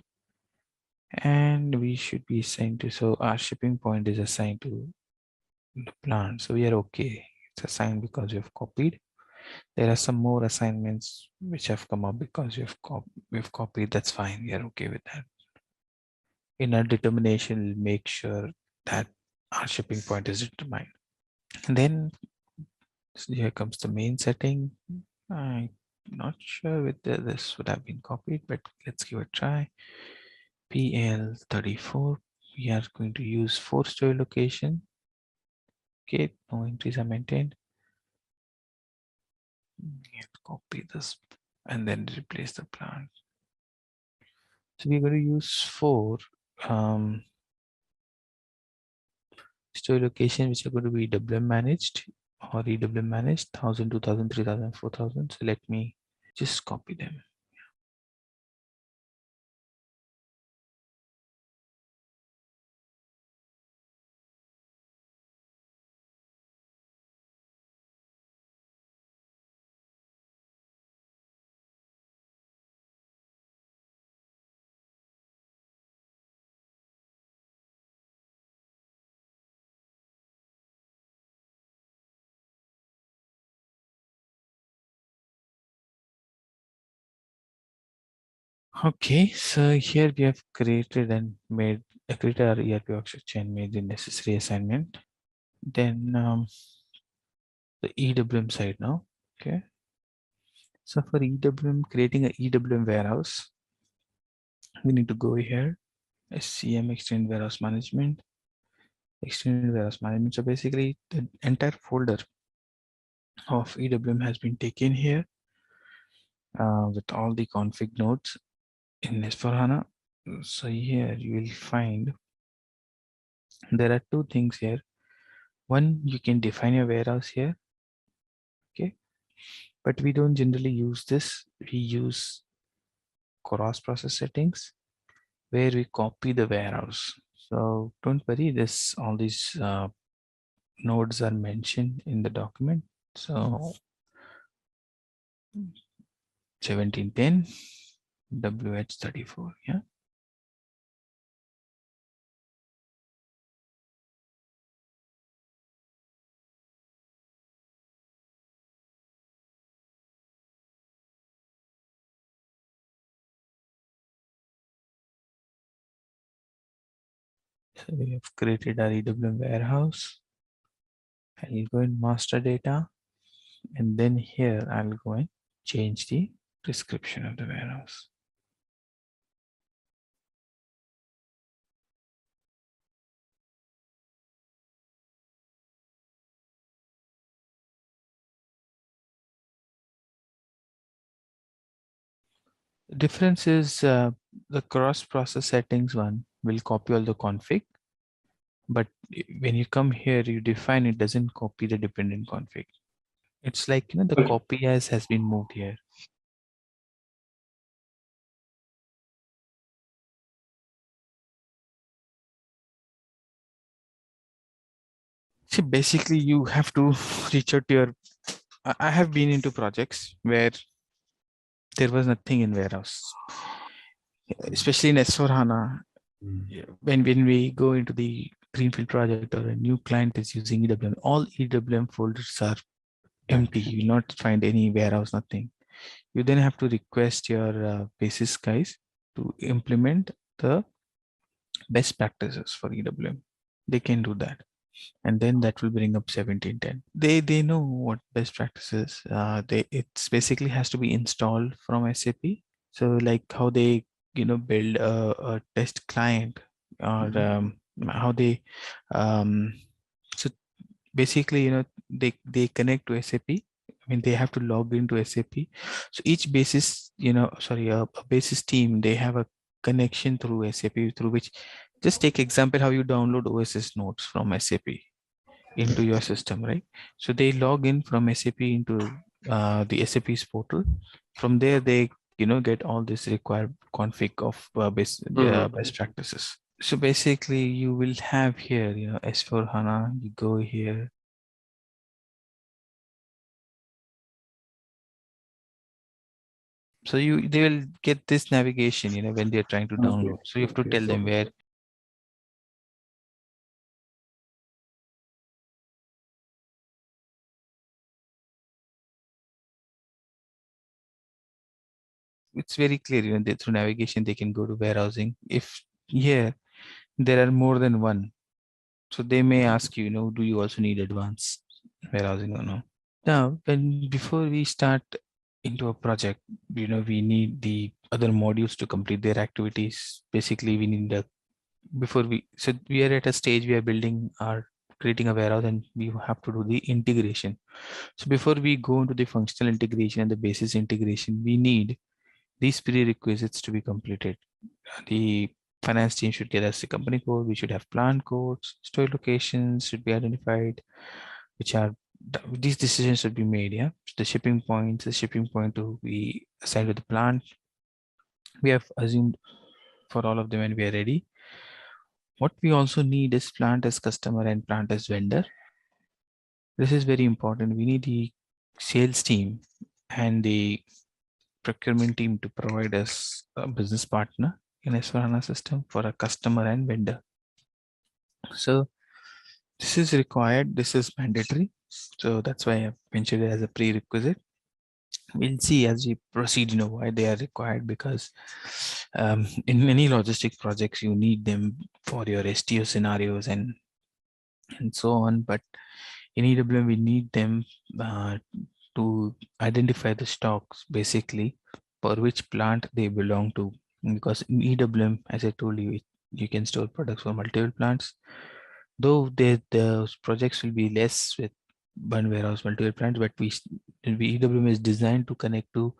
And we should be assigned to, so our shipping point is assigned to the plant. So we are okay. It's assigned because we have copied. There are some more assignments which have come up because we've copied. That's fine. We are okay with that. In our determination, we'll make sure that our shipping point is determined. And then so here comes the main setting. I'm not sure whether this would have been copied, but let's give it a try. PL34. We are going to use 4-story location. Okay, no entries are maintained. And copy this and then replace the plant. So we're going to use 4 story location which are going to be EWM managed or EWM managed 1000, 2000, 3000, 4000. So let me just copy them. Okay, so here we have created and made created our ERP architecture and made the necessary assignment. Then the EWM side now. Okay, so for EWM, creating an EWM warehouse, we need to go here, SCM extended warehouse management, extended warehouse management. So basically, the entire folder of EWM has been taken here with all the config nodes in S4HANA. So here you will find there are 2 things here. One, you can define your warehouse here. Okay, but we don't generally use this. We use cross-process settings where we copy the warehouse. So don't worry, all these nodes are mentioned in the document. So 1710 WH34, yeah. So we have created our EWM warehouse. I'll go in master data, and then here I'll go and change the description of the warehouse. The difference is the cross-process settings one will copy all the config, but when you come here, you define it doesn't copy the dependent config. It's like, the copy as has been moved here. See, basically you have to reach out to your, I have been into projects where there was nothing in warehouse, especially in S/4HANA. When we go into the greenfield project or a new client is using EWM, all EWM folders are empty. You will not find any warehouse, nothing. You then have to request your basis guys to implement the best practices for EWM. They can do that, and then that will bring up 1710. They know what best practices. It's basically has to be installed from SAP. So like how they build a test client, or how they so basically they connect to SAP. I mean, they have to log into SAP. So each basis, a basis team, they have a connection through SAP, through which, just take example how you download OSS nodes from SAP into your system, right? So they log in from SAP into the SAP's portal. From there, they get all this required config of best practices. So basically, you will have here, S/4HANA. You go here. So they will get this navigation, when they're trying to download. So you have to tell them where. It's very clear, through navigation, they can go to warehousing. If here there are more than one, so they may ask you, do you also need advanced warehousing or no? Now, before we start into a project, we need the other modules to complete their activities. Basically, we need so we are at a stage we are creating a warehouse, and we have to do the integration. So before we go into the functional integration and the basis integration, we need these prerequisites to be completed. The finance team should get us the company code. We should have plant codes. Store locations should be identified, which are these decisions should be made. Yeah, the shipping point to be assigned to the plant. We have assumed for all of them, and we are ready. What we also need is plant as customer and plant as vendor. This is very important. We need the sales team and the procurement team to provide us a business partner in S/4HANA system for a customer and vendor. So this is required. This is mandatory. So that's why I mentioned it as a prerequisite. We'll see as we proceed, why they are required, because in many logistic projects, you need them for your STO scenarios and so on. But in EWM, we need them to identify the stocks, basically, for which plant they belong to. Because in EWM, as I told you, you can store products for multiple plants. Though the projects will be less with one warehouse, multiple plants, but EWM is designed to connect to.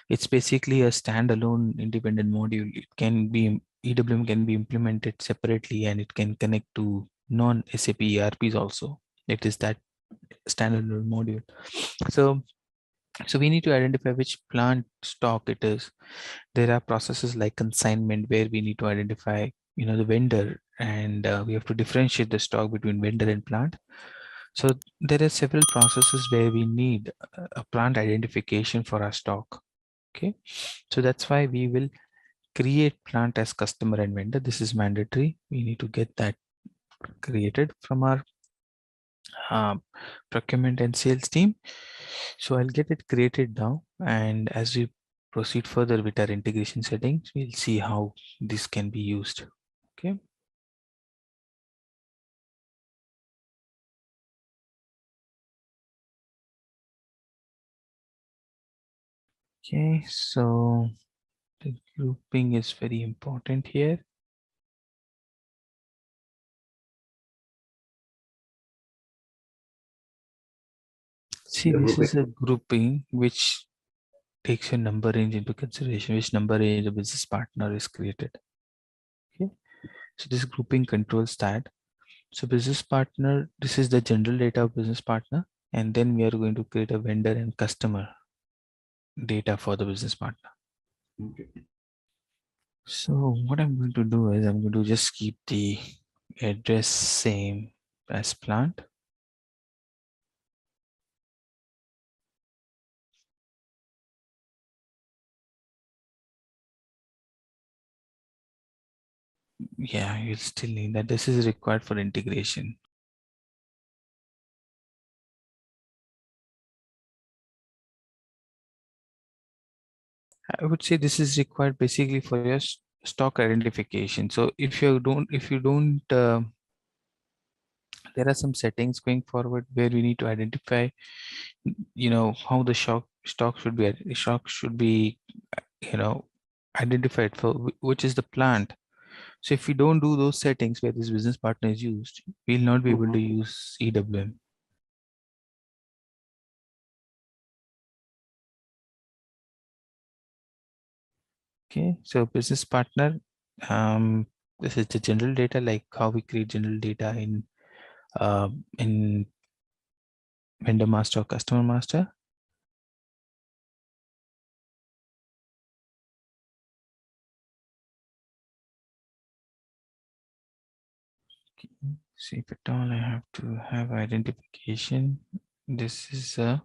It's basically a standalone independent module. EWM can be implemented separately, and it can connect to non-SAP ERPs also. It is that standalone module. So So we need to identify which plant stock it is. There are processes like consignment where we need to identify, the vendor, and we have to differentiate the stock between vendor and plant. So there are several processes where we need a plant identification for our stock. Okay, so that's why we will create plant as customer and vendor. This is mandatory. We need to get that created from our um, procurement and sales team. So I'll get it created now, and as we proceed further with our integration settings, we'll see how this can be used. Okay. Okay, so the grouping is very important here. See, this is a grouping which takes a number range into consideration, which number range a business partner is created. Okay, so this grouping controls that. So business partner, this is the general data of business partner, and then we are going to create a vendor and customer data for the business partner. Okay. So what I'm going to do is I'm going to just keep the address same as plant. Yeah, you'll still need that. This is required for integration. I would say this is required basically for your stock identification. So if you don't, there are some settings going forward where we need to identify, how the stock should be, identified for which is the plant. So if we don't do those settings where this business partner is used, we'll not be able to use EWM. Okay, so business partner, this is the general data, like how we create general data in vendor master or customer master. Okay. See if at all I have to have identification. This is a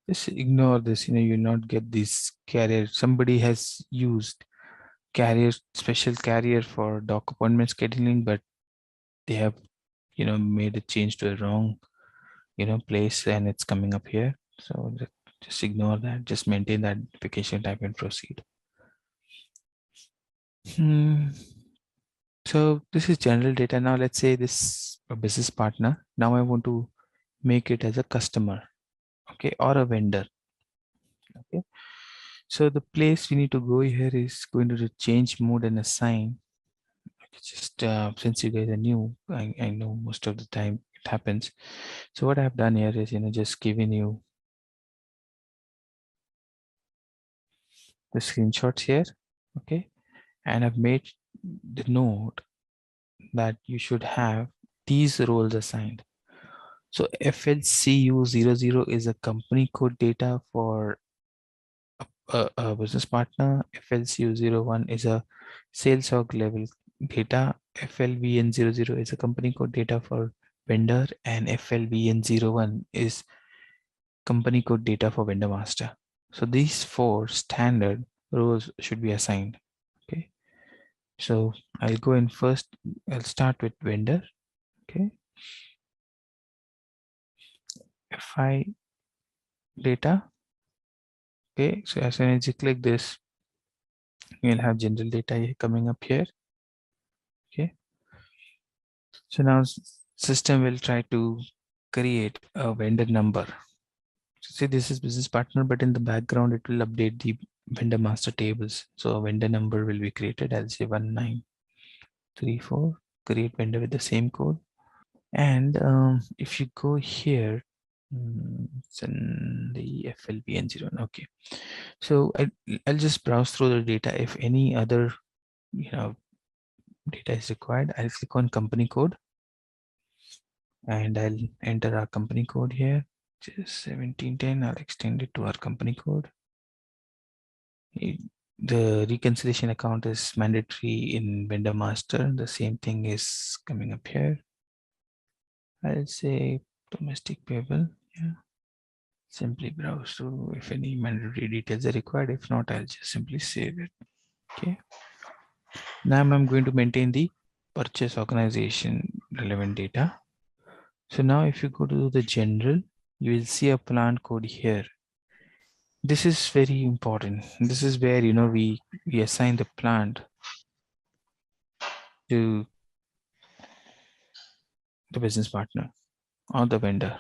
just ignore this. You not get this carrier. Somebody has used carrier, special carrier for doc appointment scheduling, but they have made a change to a wrong place, and it's coming up here. So just ignore that. Just maintain that identification type and proceed. So this is general data. Now let's say this a business partner. Now I want to make it as a customer, okay, or a vendor. Okay, so the place we need to go here is going to change mode and assign. Just since you guys are new, I know most of the time it happens. So what I've done here is just giving you the screenshots here, okay, and I've made the note that you should have these roles assigned. So FLCU00 is a company code data for a business partner. FLCU01 is a sales org level data. FLVN00 is a company code data for vendor, and FLVN01 is company code data for vendor master. So these four standard rows should be assigned. Okay. So I'll go in first. I'll start with vendor. Okay. FI data. Okay. So as soon as you click this, you'll have general data coming up here. Okay. So now system will try to create a vendor number. So see, this is business partner, but in the background, it will update the vendor master tables. So a vendor number will be created. I'll say 1934, create vendor with the same code. And if you go here, It's in the FLBN 01. Okay. So I'll just browse through the data. If any other, data is required, I'll click on company code and I'll enter our company code here. Just 1710. I'll extend it to our company code. The reconciliation account is mandatory in vendor master. The same thing is coming up here. I'll say domestic payable. Yeah. Simply browse through if any mandatory details are required. If not, I'll just simply save it. Okay. Now I'm going to maintain the purchase organization relevant data. So now if you go to the general, you will see a plant code here. This is very important. This is where, we assign the plant to the business partner or the vendor.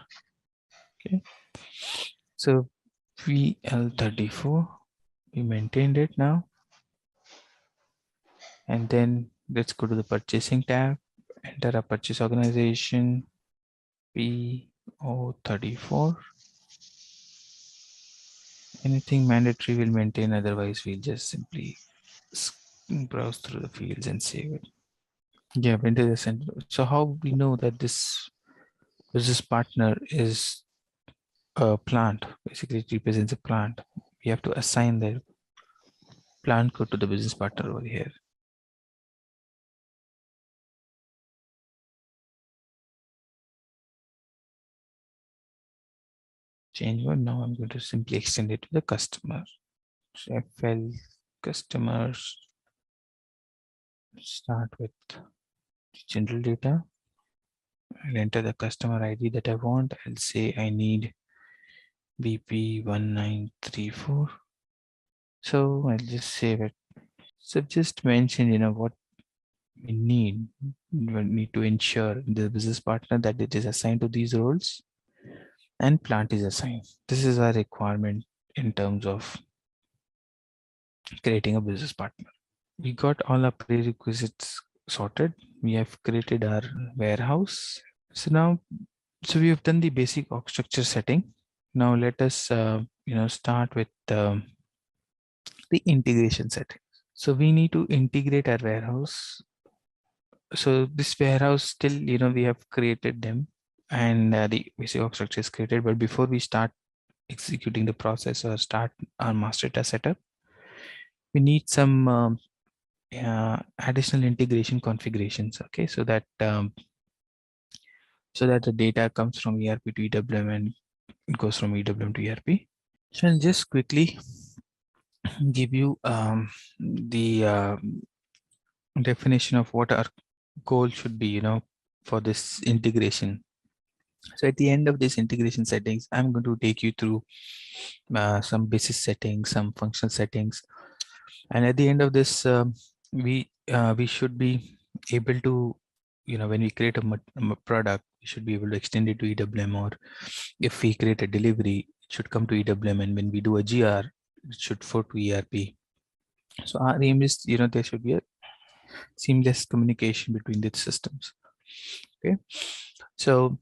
Okay. So VL34, we maintained it now. And then let's go to the purchasing tab, enter a purchase organization, PO34. Anything mandatory will maintain, otherwise we'll just simply browse through the fields and save it. Yeah, into the center. So how we know that this business partner is a plant? Basically, it represents a plant. We have to assign the plant code to the business partner over here. Change one. Now I'm going to simply extend it to the customer. So FL customers. Start with general data. I'll enter the customer ID that I want. I'll say I need BP1934. So I'll just save it. So just mention, what we need to ensure the business partner that it is assigned to these roles and plant is assigned. This is our requirement in terms of creating a business partner. We got all our prerequisites sorted. We have created our warehouse. So now, we have done the basic org structure setting. Now let us, start with the integration setting. So we need to integrate our warehouse. So this warehouse still, we have created them and the basic org structure is created. But before we start executing the process or start our master data setup, we need some additional integration configurations. Okay, so that the data comes from ERP to EWM and it goes from EWM to ERP. So I'll just quickly give you the definition of what our goal should be, for this integration. So at the end of this integration settings, I'm going to take you through some basis settings, some functional settings, and at the end of this, we should be able to, when we create a product, we should be able to extend it to EWM, or if we create a delivery, it should come to EWM, and when we do a GR, it should flow to ERP. So our aim is, there should be a seamless communication between the systems. Okay, so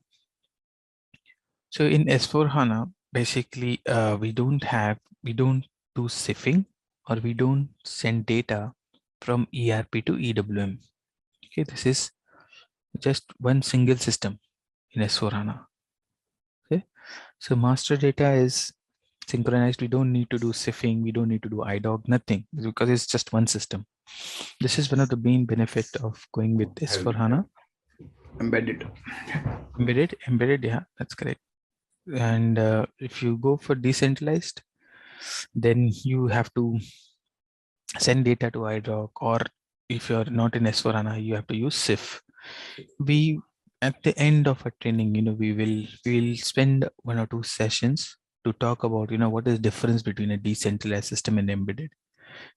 in S4HANA, basically, we don't do sifting, or we don't send data from ERP to EWM. Okay, this is just one single system in S4HANA. Okay, so master data is synchronized. We don't need to do sifting. We don't need to do IDOC, nothing, because it's just one system. This is one of the main benefit of going with S4HANA. Embedded, yeah, that's correct. And if you go for decentralized, then you have to send data to IDOC, or if you're not in S4HANA, you have to use SIF. We, at the end of a training, we'll spend 1 or 2 sessions to talk about, what is the difference between a decentralized system and embedded.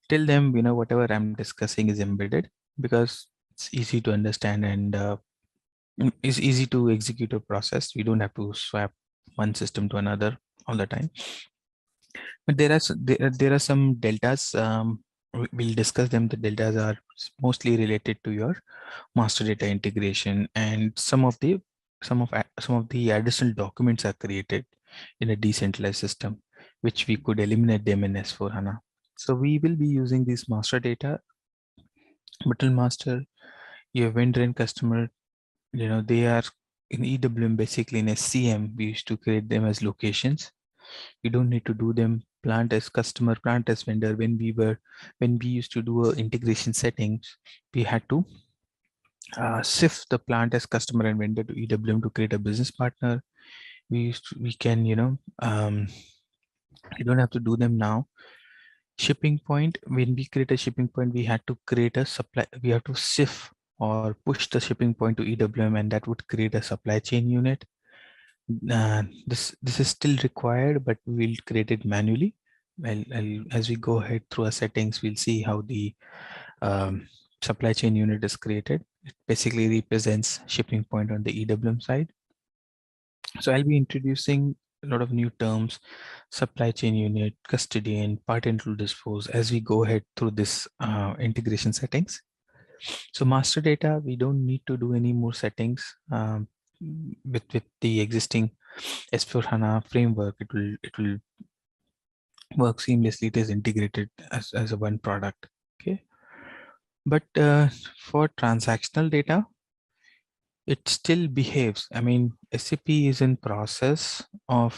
Till then, whatever I'm discussing is embedded, because it's easy to understand and it's easy to execute a process. We don't have to swap one system to another all the time. But there are some deltas. We'll discuss them. The deltas are mostly related to your master data integration and some of the some of the additional documents are created in a decentralized system, which we could eliminate them in S/4HANA. So we will be using this master data, button master, your vendor and customer, they are in EWM, basically in SCM, we used to create them as locations. We don't need to do them plant as customer, plant as vendor. When we used to do integration settings, we had to shift the plant as customer and vendor to EWM to create a business partner. We can, you don't have to do them now. Shipping point, when we create a shipping point, we had to create a supply, we have to shift or push the shipping point to EWM, and that would create a supply chain unit. This is still required, but we'll create it manually. As we go ahead through our settings, we'll see how the supply chain unit is created. It basically represents shipping point on the EWM side. So I'll be introducing a lot of new terms, supply chain unit, custodian, part and tool dispose, as we go ahead through this integration settings. So master data, we don't need to do any more settings with the existing S/4HANA framework. It will work seamlessly. It is integrated as a one product. Okay, but for transactional data, it still behaves. I mean, SAP is in process of,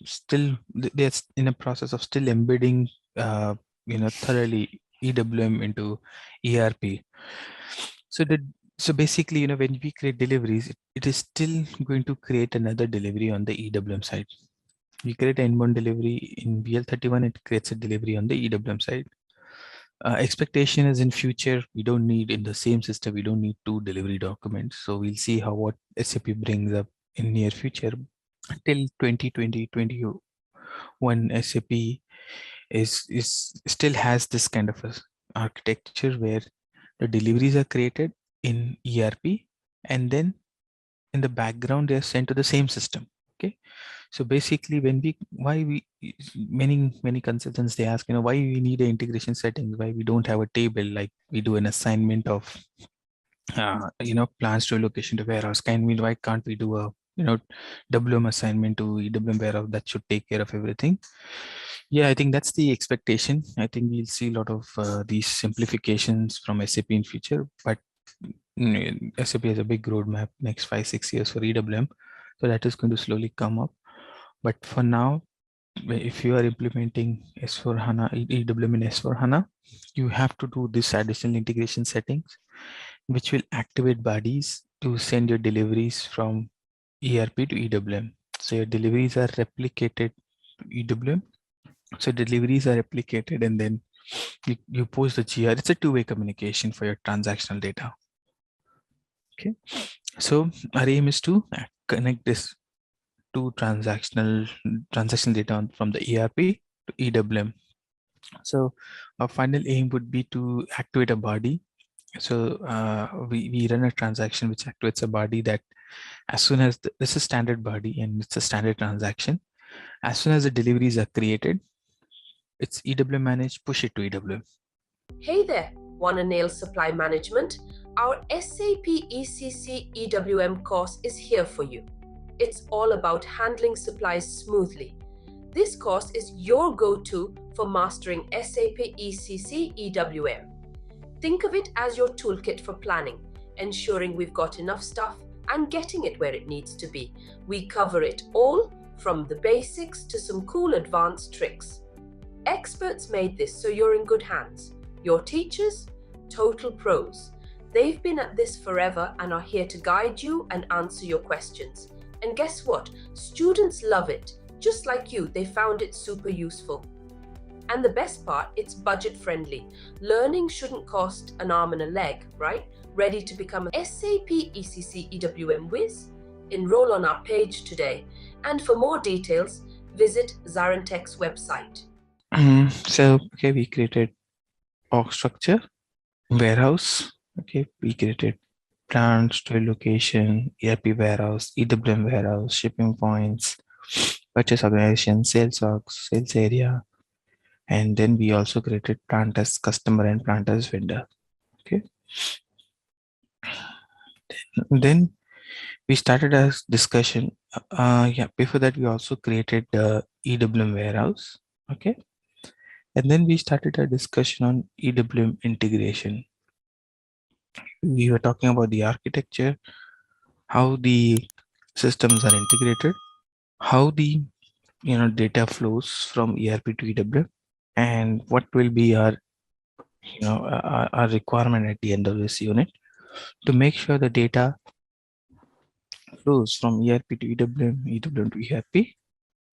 still they're in a process of still embedding, thoroughly EWM into ERP. So basically, when we create deliveries, it is still going to create another delivery on the EWM side. We create an inbound delivery in BL31, it creates a delivery on the EWM side. Expectation is in future, we don't need in the same system, we don't need two delivery documents. So we'll see what SAP brings up in near future. Till 2020, 21, SAP is still has this kind of a architecture where the deliveries are created in ERP, and then in the background they are sent to the same system. Okay, so basically many consultants, they ask, why we need an integration settings, why we don't have a table like we do an assignment of plans to allocation to warehouse. Why can't we do a WM assignment to EWM warehouse? That should take care of everything. Yeah, I think that's the expectation. I think we'll see a lot of these simplifications from SAP in future, but SAP has a big roadmap next 5-6 years for EWM, so that is going to slowly come up. But for now, if you are implementing S/4HANA, EWM in S/4HANA, you have to do this additional integration settings, which will activate bodies to send your deliveries from ERP to EWM. So your deliveries are replicated to EWM. So deliveries are replicated, and then you post the GR. It's a two-way communication for your transactional data. Okay, so our aim is to connect this to transactional data from the ERP to EWM. So our final aim would be to activate a body. So we run a transaction which activates a body that as soon as this is a standard body and it's a standard transaction, as soon as the deliveries are created, it's EWM managed, push it to EWM. Hey there, wanna nail supply management? Our SAP ECC EWM course is here for you. It's all about handling supplies smoothly. This course is your go-to for mastering SAP ECC EWM. Think of it as your toolkit for planning, ensuring we've got enough stuff and getting it where it needs to be. We cover it all, from the basics to some cool advanced tricks. Experts made this so you're in good hands. Your teachers, total pros. They've been at this forever and are here to guide you and answer your questions. And guess what? Students love it. Just like you, they found it super useful. And the best part, it's budget friendly. Learning shouldn't cost an arm and a leg, right? Ready to become a SAP ECC EWM whiz? Enroll on our page today. And for more details, visit ZaranTech's website. So, okay, we created org structure, warehouse. Okay, we created plants to location, ERP warehouse, EWM warehouse, shipping points, purchase organization, sales orgs, sales area, and then we also created plant as customer and plant as vendor. Okay, then we started a discussion. Yeah, before that we also created the EWM warehouse. Okay, and then we started a discussion on EWM integration. We were talking about the architecture, how the systems are integrated, how the data flows from ERP to EWM, and what will be our our requirement at the end of this unit to make sure the data flows from ERP to EWM, EWM to ERP.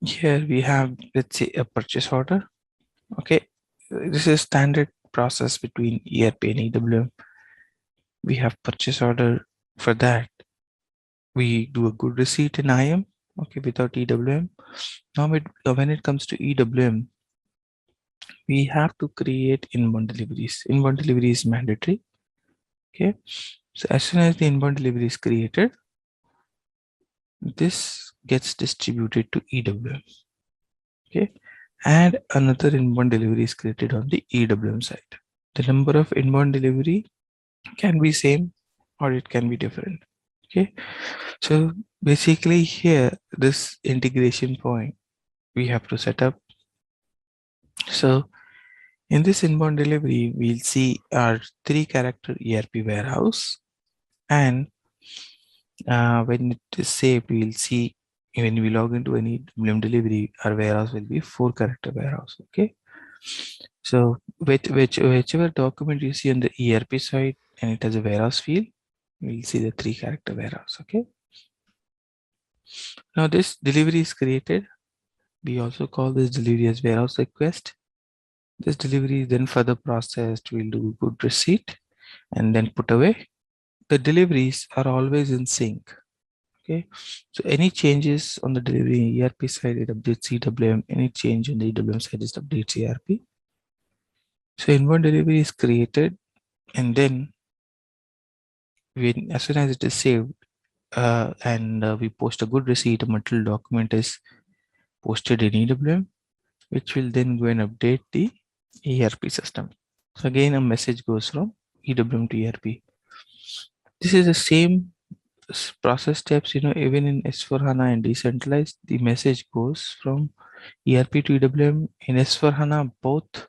Here we have, let's say, a purchase order. Okay, this is standard process between ERP and EWM. We have purchase order. For that, we do a good receipt in IM. Okay, without EWM. Now, when it comes to EWM, we have to create inbound deliveries. Inbound delivery is mandatory. Okay, so as soon as the inbound delivery is created, this gets distributed to EWM. Okay, and another inbound delivery is created on the EWM side. The number of inbound delivery can be same or it can be different. Okay, so basically here this integration point we have to set up. So in this inbound delivery, we'll see our 3-character ERP warehouse, and when it is saved, we'll see when we log into any EWM delivery, our warehouse will be 4-character warehouse. Okay, so whichever document you see on the ERP side and it has a warehouse field, we'll see the 3-character warehouse. Okay, now this delivery is created. We also call this delivery as warehouse request. This delivery is then further processed. We'll do good receipt and then put away. The deliveries are always in sync. Okay, so any changes on the delivery ERP side, it updates EWM. Any change on the EWM side, it updates ERP. So inbound delivery is created, and then as soon as it is saved, and we post a good receipt, a material document is posted in EWM, which will then go and update the ERP system. So again, a message goes from EWM to ERP. This is the same process steps, even in S4HANA and decentralized, the message goes from ERP to EWM. In S4HANA, both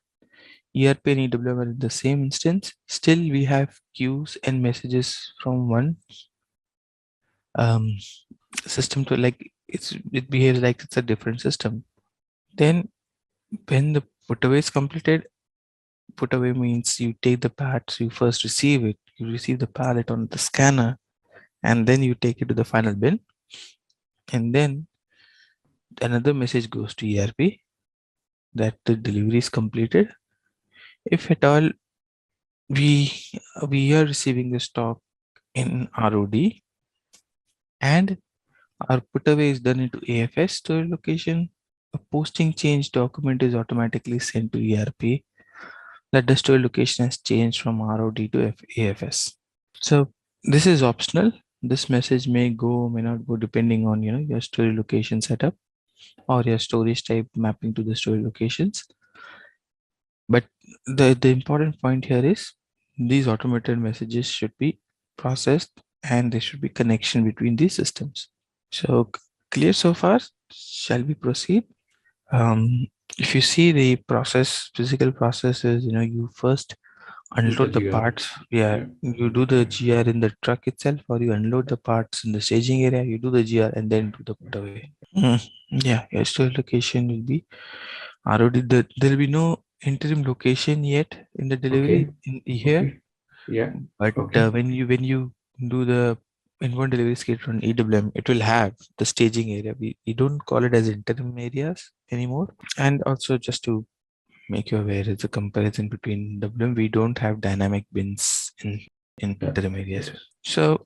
ERP and EWM are in the same instance. Still, we have queues and messages from one system to it behaves like it's a different system. Then when the putaway is completed, putaway means you take the parts, you first receive it, you receive the pallet on the scanner, and then you take it to the final bin, and then another message goes to ERP that the delivery is completed. If at all we are receiving the stock in ROD and our putaway is done into AFS storage location, a posting change document is automatically sent to ERP that the storage location has changed from ROD to AFS. So this is optional. This message may go, may not go, depending on your storage location setup or your storage type mapping to the storage locations. But the important point here is these automated messages should be processed and there should be connection between these systems. So clear so far? Shall we proceed? If you see the process, physical processes, you first unload the parts. Yeah, you do the GR in the truck itself, or you unload the parts in the staging area. You do the GR and then do the put away. Yeah, your storage location will be ROD. There will be no interim location yet in the delivery in here. Yeah. But when you do the inbound delivery schedule on EWM, it will have the staging area. We don't call it as interim areas anymore. And also, just to make you aware, it's a comparison between WM. We don't have dynamic bins in interim areas. So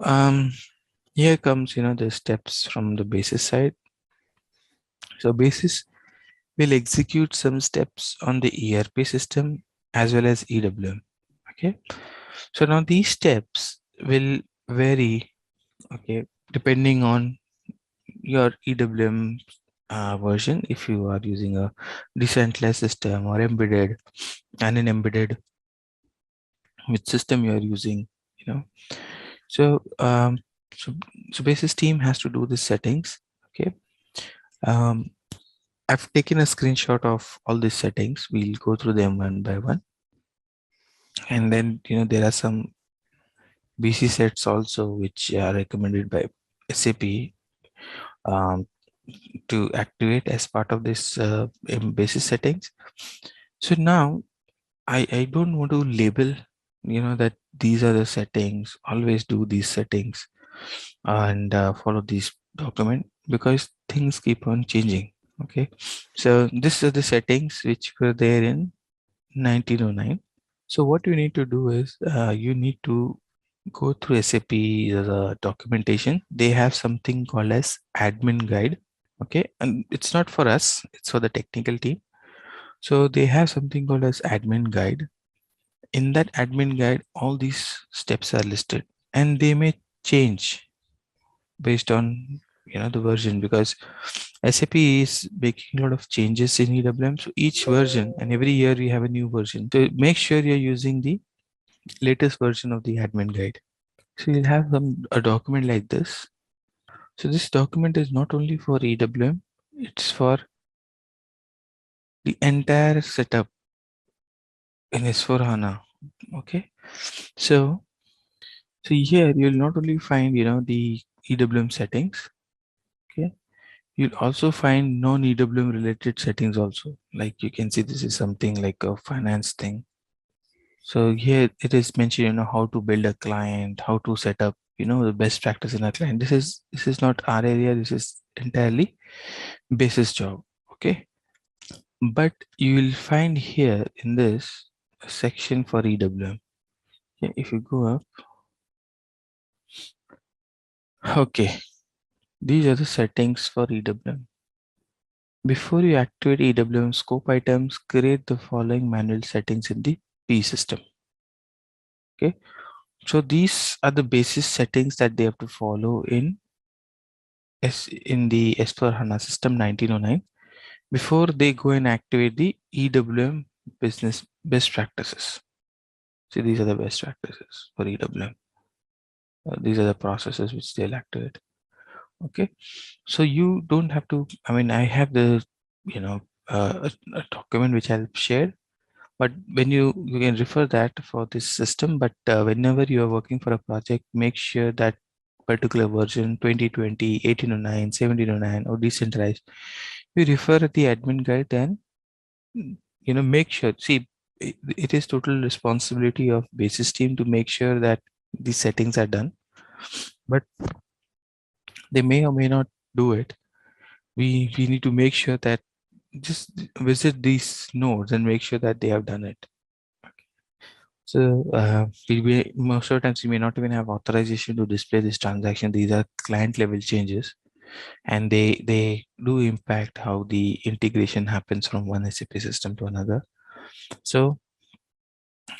here comes the steps from the basis side. So basis will execute some steps on the ERP system as well as EWM. Okay, so now these steps will vary, okay, depending on your EWM version. If you are using a decentralized system or embedded, and an embedded, which system you are using, so So basis team has to do the settings. Okay. I've taken a screenshot of all these settings. We'll go through them one by one. And then, there are some BC sets also, which are recommended by SAP um, to activate as part of this basis settings. So now I don't want to label, that these are the settings, always do these settings and follow this document, because things keep on changing. Okay. So these are the settings which were there in 1909. So what you need to do is you need to go through SAP documentation. They have something called as admin guide. Okay. And it's not for us, it's for the technical team. So they have something called as admin guide. In that admin guide, all these steps are listed, and they may change based on the version, because SAP is making a lot of changes in EWM. So each version, and every year we have a new version. So make sure you're using the latest version of the admin guide. So you'll have a document like this. So this document is not only for EWM, it's for the entire setup in S4HANA. Okay. So here you'll not only find, the EWM settings. Okay. You'll also find non-EWM related settings also. Like you can see, this is something like a finance thing. So here it is mentioned, how to build a client, how to set up, the best practice in a client. This is not our area. This is entirely basis job. Okay. But you will find here in this a section for EWM. Okay. If you go up, okay, these are the settings for EWM. Before you activate EWM scope items, create the following manual settings in the P system. Okay, so these are the basis settings that they have to follow in the S4HANA system 1909 before they go and activate the EWM business best practices. See, these are the best practices for EWM. These are the processes which they'll activate. Okay, so you don't have to. I mean, I have the a document which I'll share. But when you can refer that for this system, but whenever you are working for a project, make sure that particular version 2020, 1809, 1709 or decentralized, you refer at the admin guide, and make sure, see, it is total responsibility of basis team to make sure that these settings are done, but they may or may not do it. We need to make sure that just visit these nodes and make sure that they have done it. So most of the times you may not even have authorization to display this transaction. These are client level changes, and they do impact how the integration happens from one SAP system to another. So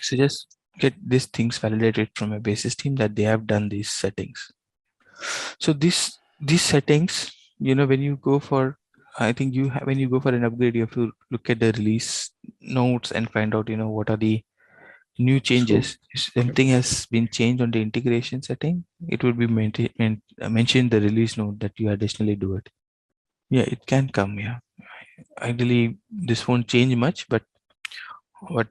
just get these things validated from a basis team that they have done these settings. So these settings, when you go for, I think when you go for an upgrade, you have to look at the release notes and find out, what are the new changes. If something has been changed on the integration setting, it would be mentioned in the release note that you additionally do it. Yeah, it can come. Yeah, ideally this won't change much, but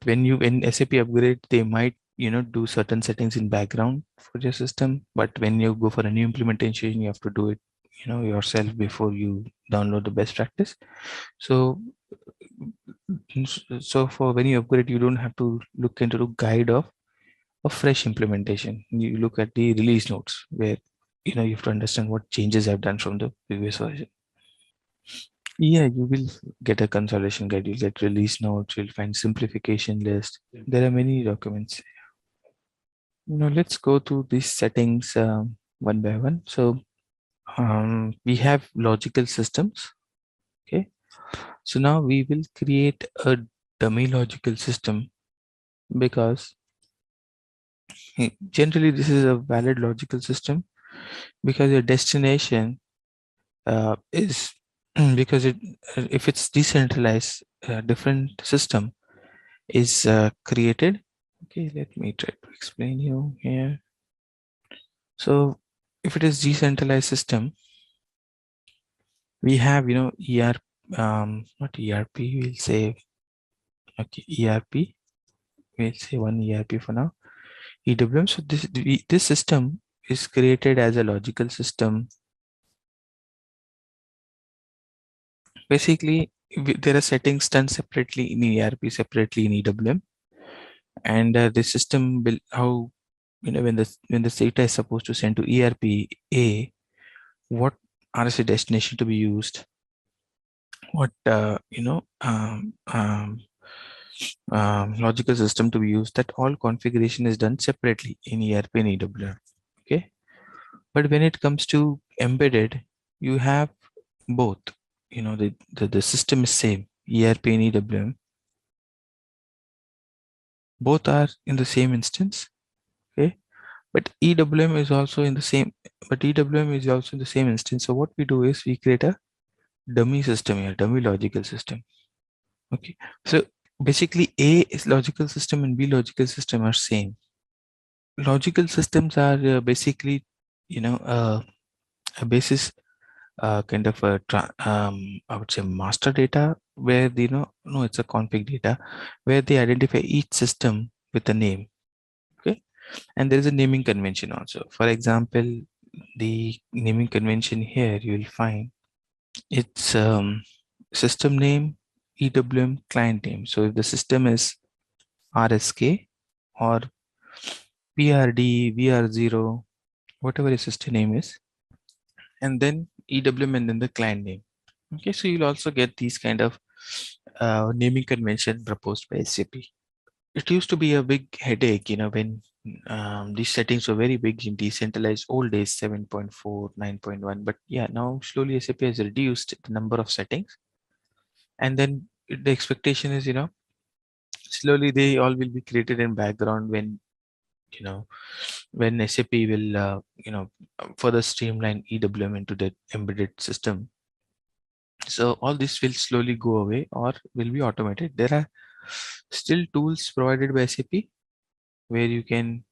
when SAP upgrade, they might do certain settings in background for your system. But when you go for a new implementation, you have to do it yourself before you download the best practice. So for when you upgrade, you don't have to look into the guide of a fresh implementation. You look at the release notes where you have to understand what changes I've done from the previous version. Yeah, you will get a consolidation guide, you'll get release notes, you'll find simplification list. There are many documents. Let's go through these settings one by one. So we have logical systems. Okay, so now we will create a dummy logical system, because generally this is a valid logical system, because your destination is because if it's decentralized, different system is created. Okay, let me try to explain you here. So if it is decentralized system, we have, ERP, not ERP, we'll say, okay, ERP, we'll say one ERP for now, EWM. So this system is created as a logical system. Basically, there are settings done separately in ERP, separately in EWM, and the system will, how, when the data is supposed to send to ERP A, what RSA destination to be used, what logical system to be used, that all configuration is done separately in ERP and EWM. Okay, but when it comes to embedded, you have both. The system is same, ERP and EWM, both are in the same instance. Okay, but EWM is also in the same, instance. So what we do is we create a dummy system here, dummy logical system. Okay, so basically A is logical system and B logical system are same. Logical systems are basically, a basis, kind of a I would say master data, where no, it's a config data where they identify each system with a name. Okay, and there is a naming convention also. For example, the naming convention here you will find it's system name, EWM client name. So if the system is RSK or PRD, VR0, whatever the system name is, and then EWM and then the client name. Okay, so you'll also get these kind of naming convention proposed by SAP. It used to be a big headache, when these settings were very big in decentralized old days, 7.4, 9.1. But yeah, now slowly SAP has reduced the number of settings. And then the expectation is, slowly they all will be created in background when, when SAP will, further streamline EWM into the embedded system. So all this will slowly go away or will be automated. There are still tools provided by SAP where you can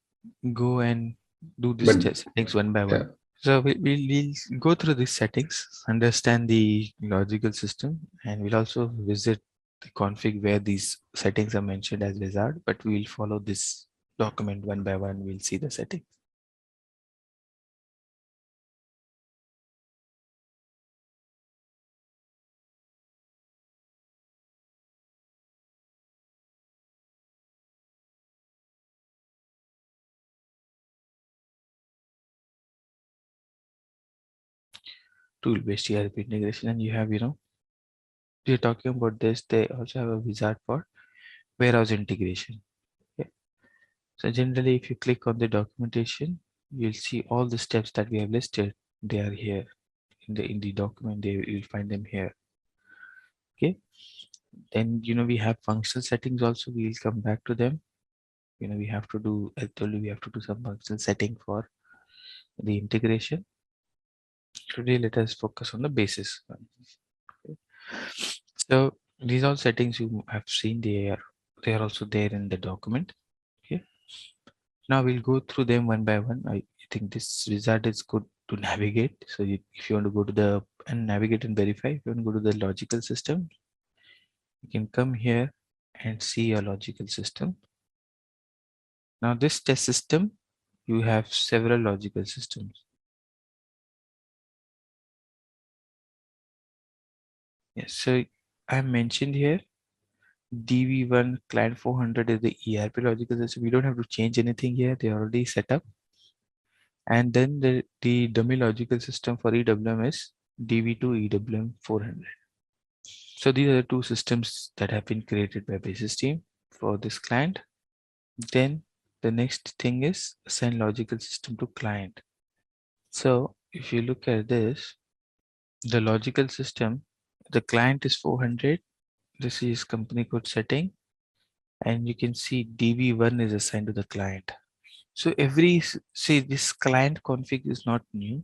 go and do these But settings one by one. yeah, So we'll go through these settings, understand the logical system, and we'll also visit the config where these settings are mentioned as wizard, but we'll follow this document one by one. We'll see the settings. Tool-based ERP integration, and you have, you're talking about this, they also have a wizard for warehouse integration. Okay. So generally, if you click on the documentation, you'll see all the steps that we have listed. They are here in the document. You'll find them here. Okay. Then we have functional settings also. We'll come back to them. We have to do. I told you we have to do some functional setting for the integration. Today, let us focus on the basis. Okay. So these all settings you have seen. They are also there in the document. Okay. Now we'll go through them one by one. I think this wizard is good to navigate. So if you want to go to the and navigate and verify, if you want to go to the logical system, you can come here and see your logical system. Now this test system, you have several logical systems. Yes, so I mentioned here DV1 client 400 is the ERP logical system. We don't have to change anything here. They are already set up. And then the dummy logical system for EWM is DV2 EWM 400. So these are the two systems that have been created by basis team for this client. Then the next thing is assign logical system to client. So if you look at this, the logical system, the client is 400. This is company code setting. And you can see DV1 is assigned to the client. So say this client config is not new.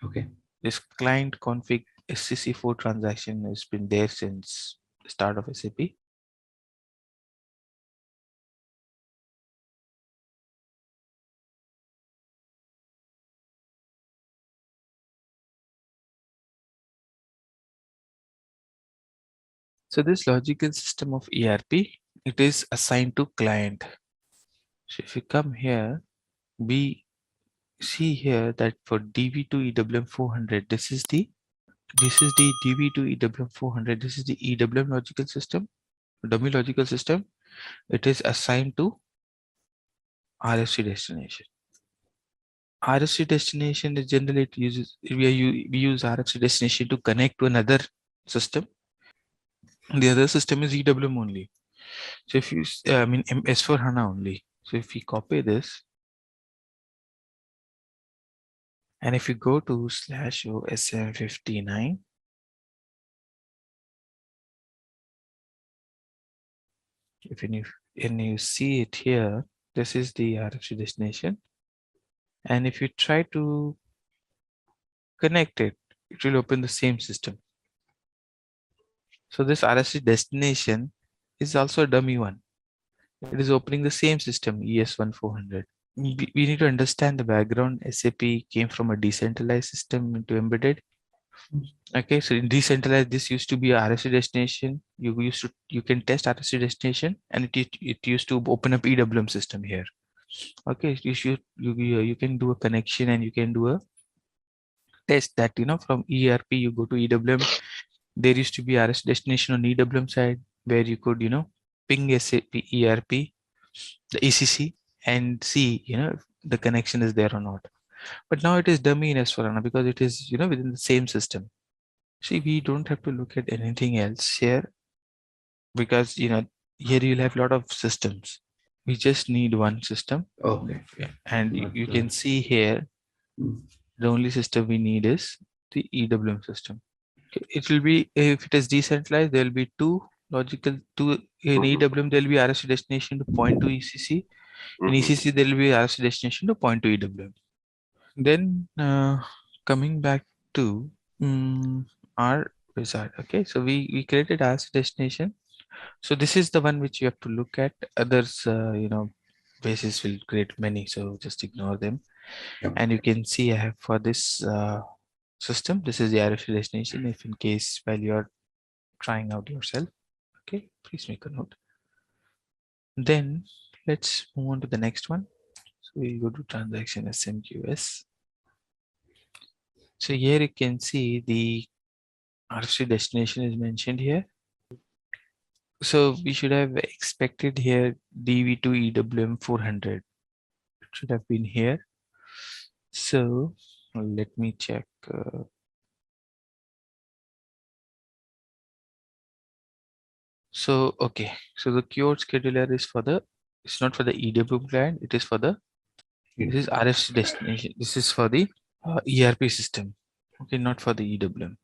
Okay. This client config SCC4 transaction has been there since the start of SAP. So this logical system of ERP, it is assigned to client. So if you come here, we see here that for DB2 EWM 400, this is the DB2 EWM 400. This is the EWM logical system, dummy logical system. It is assigned to RFC destination. RFC destination is generally it uses we use RFC destination to connect to another system. The other system is EWM only. So if you I mean S4 HANA only. So if we copy this and if you go to /OSM59, if you see it here, this is the RFC destination. And if you try to connect it, it will open the same system. So this RFC destination is also a dummy one. It is opening the same system, ES1400. We need to understand the background. SAP came from a decentralized system into embedded. Okay, so in decentralized, this used to be a RFC destination. You can test RFC destination, and it used to open up EWM system here. Okay, you can do a connection and you can do a test that from ERP you go to EWM. There used to be RFC destination on EWM side where you could ping SAP ERP, the ECC, and see if the connection is there or not. But now it is dummy in S4HANA because it is within the same system. See, we don't have to look at anything else here because here you'll have a lot of systems. We just need one system. Okay. And you can see here the only system we need is the EWM system. Okay. It will be, if it is decentralized, there will be two in EWM there will be RFC destination to point to ECC. In ECC there will be RFC destination to point to EWM. Then coming back to our wizard. Okay, so we created RFC destination. So this is the one which you have to look at. Others bases will create many, so just ignore them. Yep. And you can see I have for this system, this is the RFC destination. If in case while you're trying out yourself, okay, please make a note. Then let's move on to the next one. So we go to transaction SMQS. So here you can see the RFC destination is mentioned here. So we should have expected here DB2 EWM 400. It should have been here. So let me check. So okay, so the keyword scheduler is it's not for the EWM client, it is for this is RFC destination. This is for the ERP system. Okay, not for the EWM.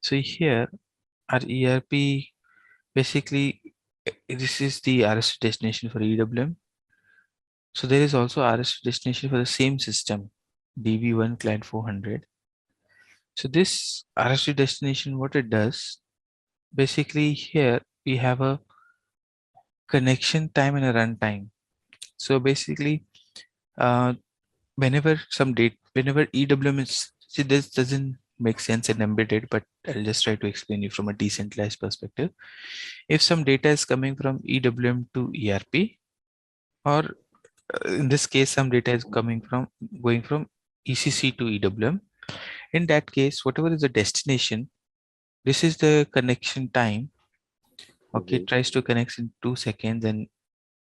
So here our ERP basically this is the RFC destination for EWM. So there is also RFC destination for the same system, DB1 client 400. So this RFC destination, what it does, basically here we have a connection time and a runtime. So basically, whenever EWM is, see, this doesn't make sense in embedded, but I'll just try to explain you from a decentralized perspective. If some data is coming from EWM to ERP, or in this case, some data is going from ECC to EWM. In that case, whatever is the destination, this is the connection time. Okay, it tries to connect in 2 seconds and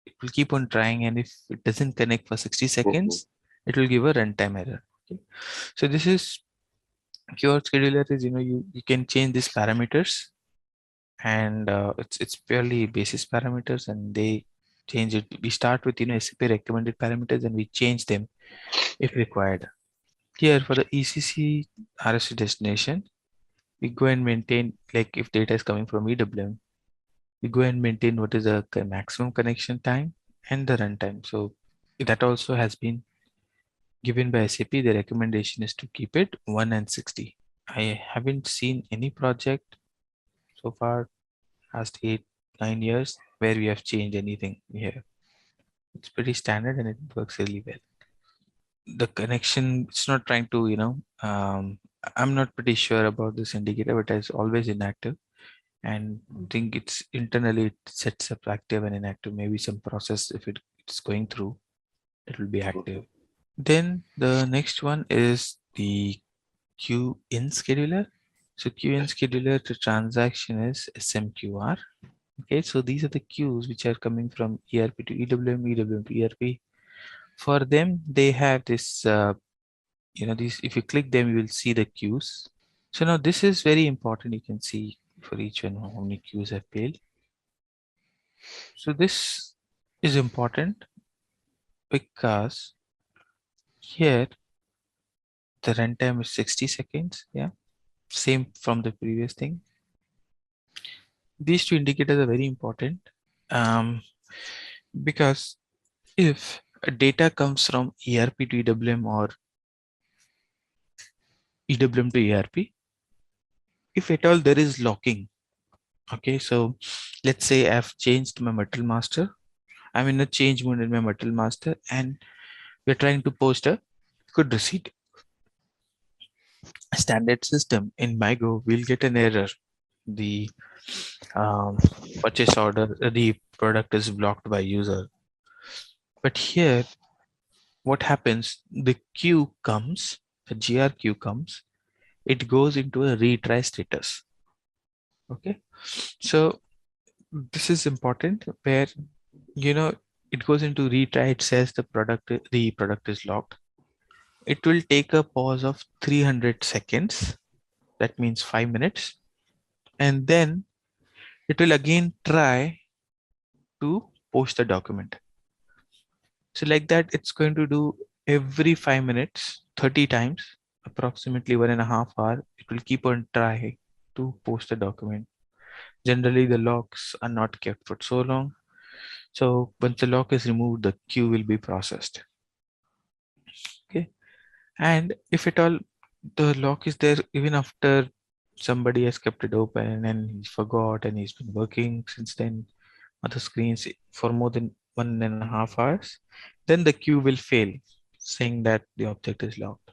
it will keep on trying. And if it doesn't connect for 60 seconds, it will give a runtime error. Okay. So this is keyword scheduler is, you can change these parameters and it's purely basis parameters and they change it. We start with, SAP recommended parameters and we change them if required. Here for the ECC RFC destination, we go and maintain, like if data is coming from EWM, we go and maintain what is the maximum connection time and the runtime. So that also has been given by SAP. The recommendation is to keep it 1 and 60. I haven't seen any project so far past 8-9 years where we have changed anything here. It's pretty standard and it works really well. The connection, it's not trying to, I'm not pretty sure about this indicator, but it's always inactive. and think it's internally it sets up active and inactive. Maybe some process, if it's going through, it will be active. Then the next one is the queue in scheduler. So queue in scheduler to transaction is SMQR. Okay, so these are the queues which are coming from ERP to EWM, EWM to ERP. For them, they have this, these, if you click them, you will see the queues. So now this is very important. You can see for each one how many queues have failed. So this is important because here the runtime is 60 seconds. Yeah, same from the previous thing. These two indicators are very important because if data comes from ERP to EWM or EWM to ERP, if at all there is locking. Okay, so let's say I've changed my metal master. I'm in a change mode in my metal master and we're trying to post a good receipt. Standard system in MyGo will get an error. The purchase order, the product is blocked by user. But here, what happens? The queue comes, the GR queue comes, it goes into a retry status. Okay, so this is important where it goes into retry. It says the product is locked. It will take a pause of 300 seconds. That means 5 minutes. And then it will again try to post the document. So like that, it's going to do every 5 minutes, 30 times, approximately 1.5 hours. It will keep on trying to post the document. Generally, the locks are not kept for so long. So once the lock is removed, the queue will be processed. Okay. And if at all the lock is there, even after somebody has kept it open and he forgot and he's been working since then on the screens for more than 1.5 hours, then the queue will fail, saying that the object is locked.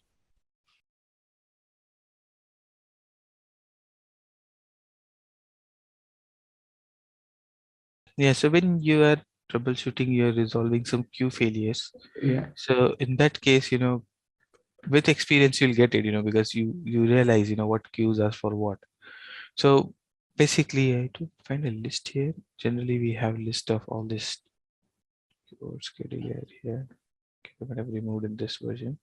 Yeah, so when you are troubleshooting, you're resolving some queue failures. Yeah. So in that case, with experience, you'll get it, because you realize, what queues are for what. So basically, I don't find a list here. Generally, we have a list of all this scheduler here. Okay, but I've removed in this version.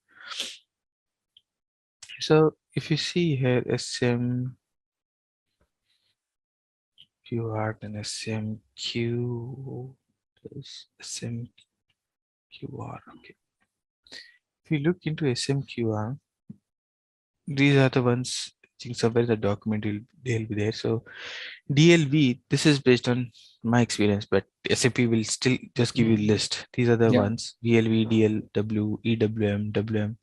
So if you see here, SMQR and SMQ, SMQR. Okay. If you look into SMQR, these are the ones. I think somewhere the document they'll be there. So DLV, this is based on my experience, but SAP will still just give you a list. These are the ones: DLV, DLW, EWM, WM.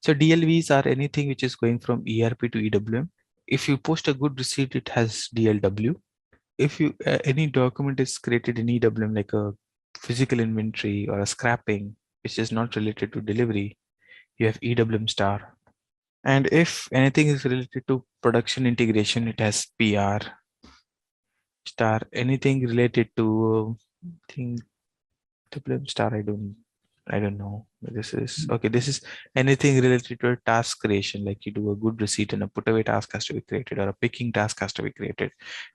So DLVs are anything which is going from ERP to EWM. If you post a good receipt, it has DLW. If you any document is created in EWM, like a physical inventory or a scrapping, which is not related to delivery, you have EWM star. And if anything is related to production integration, it has PR star. Anything related to thing WM star, I don't know. This is okay. This is anything related to a task creation, like you do a good receipt and a putaway task has to be created or a picking task has to be created.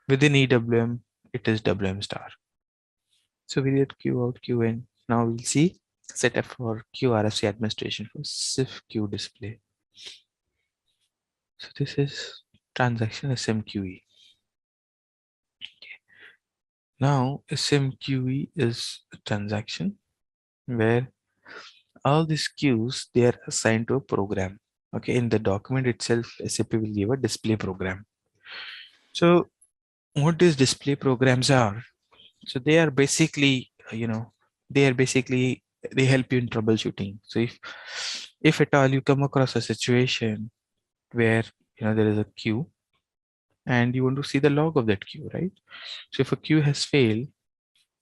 Within EWM, it is WM star. So we did Q out, Q in. Now we'll see setup for QRFC administration for SIF queue display. So this is transaction SMQE. Now SMQE is a transaction where all these queues, they are assigned to a program. Okay, in the document itself, SAP will give a display program. So what these display programs are, so they are basically, they help you in troubleshooting. So if at all you come across a situation where there is a queue and you want to see the log of that queue, right? So if a queue has failed,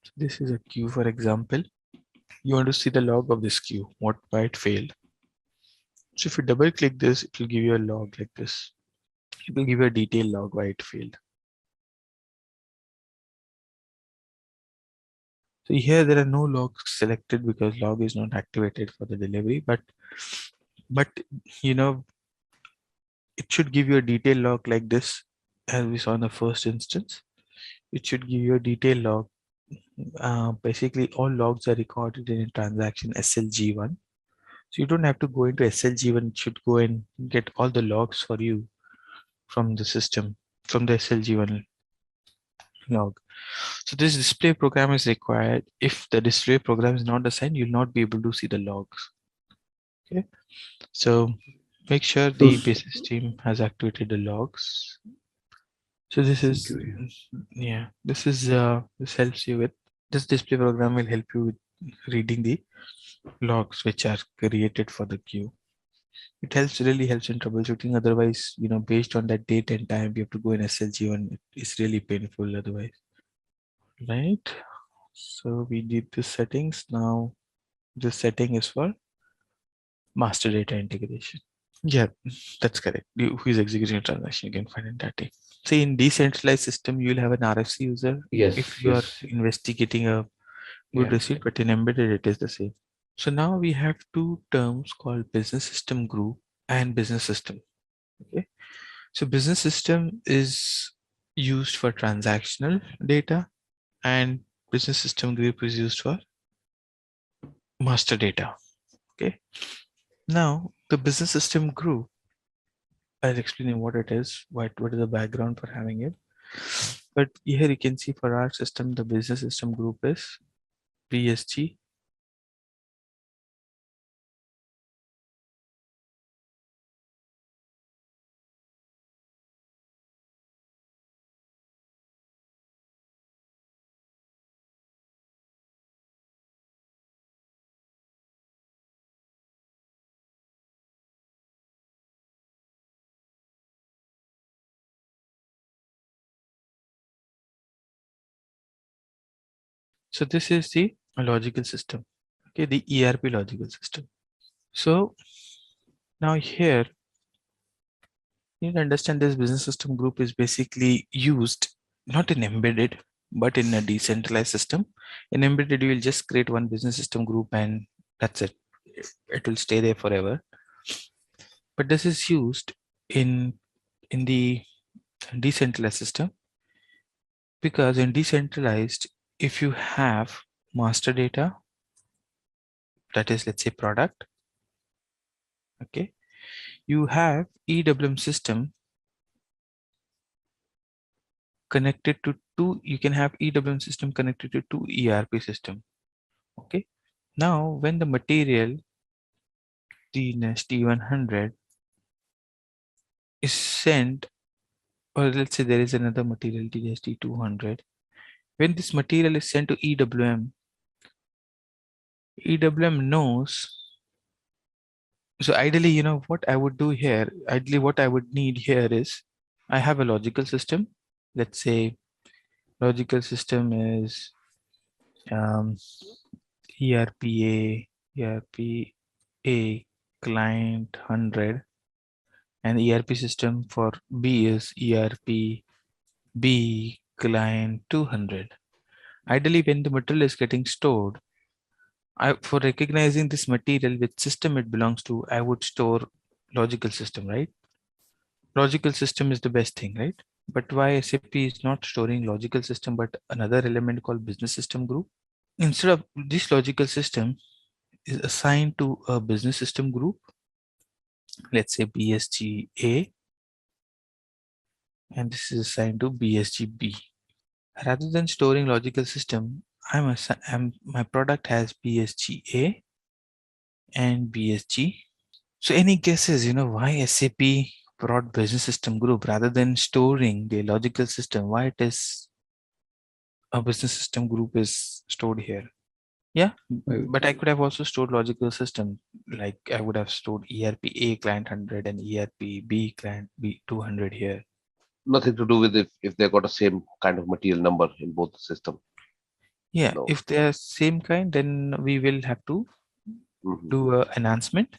so this is a queue, for example, you want to see the log of this queue, why it failed. So if you double click this, it will give you a log like this. It will give you a detailed log why it failed. So here there are no logs selected because log is not activated for the delivery, but you know, it should give you a detailed log like this, as we saw in the first instance. It should give you a detailed log. Basically, all logs are recorded in a transaction SLG1. So you don't have to go into SLG1. It should go and get all the logs for you from the system, from the SLG1 log. So this display program is required. If the display program is not assigned, you'll not be able to see the logs. Okay. So make sure the business team has activated the logs. So this is, yeah, this helps you with, this display program will help you with reading the logs which are created for the queue. It really helps in troubleshooting. Otherwise, you know, based on that date and time, you have to go in SLG1. It's really painful otherwise. Right. So we did the settings. Now this setting is for master data integration. Yeah, that's correct. Who is executing a transaction, you can find in that day. See, in decentralized system, you'll have an RFC user if you are investigating a good receipt, but in embedded, it is the same. So now we have two terms called business system group and business system. Okay. So business system is used for transactional data and business system group is used for master data. Okay. Now the business system group, I'll explain you what it is, what is the background for having it. But here you can see for our system, the business system group is BSG. So this is the logical system, okay, the ERP logical system. So now here, you need to understand this business system group is basically used not in embedded, but in a decentralized system. In embedded, you will just create one business system group and that's it. It will stay there forever. But this is used in the decentralized system, because in decentralized, if you have master data, that is, let's say, product, okay, you have EWM system connected to two, you can have EWM system connected to two ERP system. Okay. Now when the material T100 is sent, or let's say there is another material T200, when this material is sent to EWM, EWM knows. So ideally, you know what I would do here, ideally what I would need here is, I have a logical system. Let's say logical system is ERPA client 100, and ERP system for B is ERP B client 200. Ideally, when the material is getting stored, for recognizing this material which system it belongs to, I would store logical system, right? Logical system is the best thing, right? But why SAP is not storing logical system, but another element called business system group? Instead of this logical system is assigned to a business system group, let's say BSGA, and this is assigned to BSGB. Rather than storing logical system, my product has BSGA and BSG. So any guesses, you know, why SAP brought business system group rather than storing the logical system? Why it is a business system group is stored here? Yeah, but I could have also stored logical system. Like I would have stored ERP A client 100 and ERP B client B 200 here. Nothing to do with if they got the same kind of material number in both the system. Yeah, No. if they're same kind, then we will have to do an enhancement,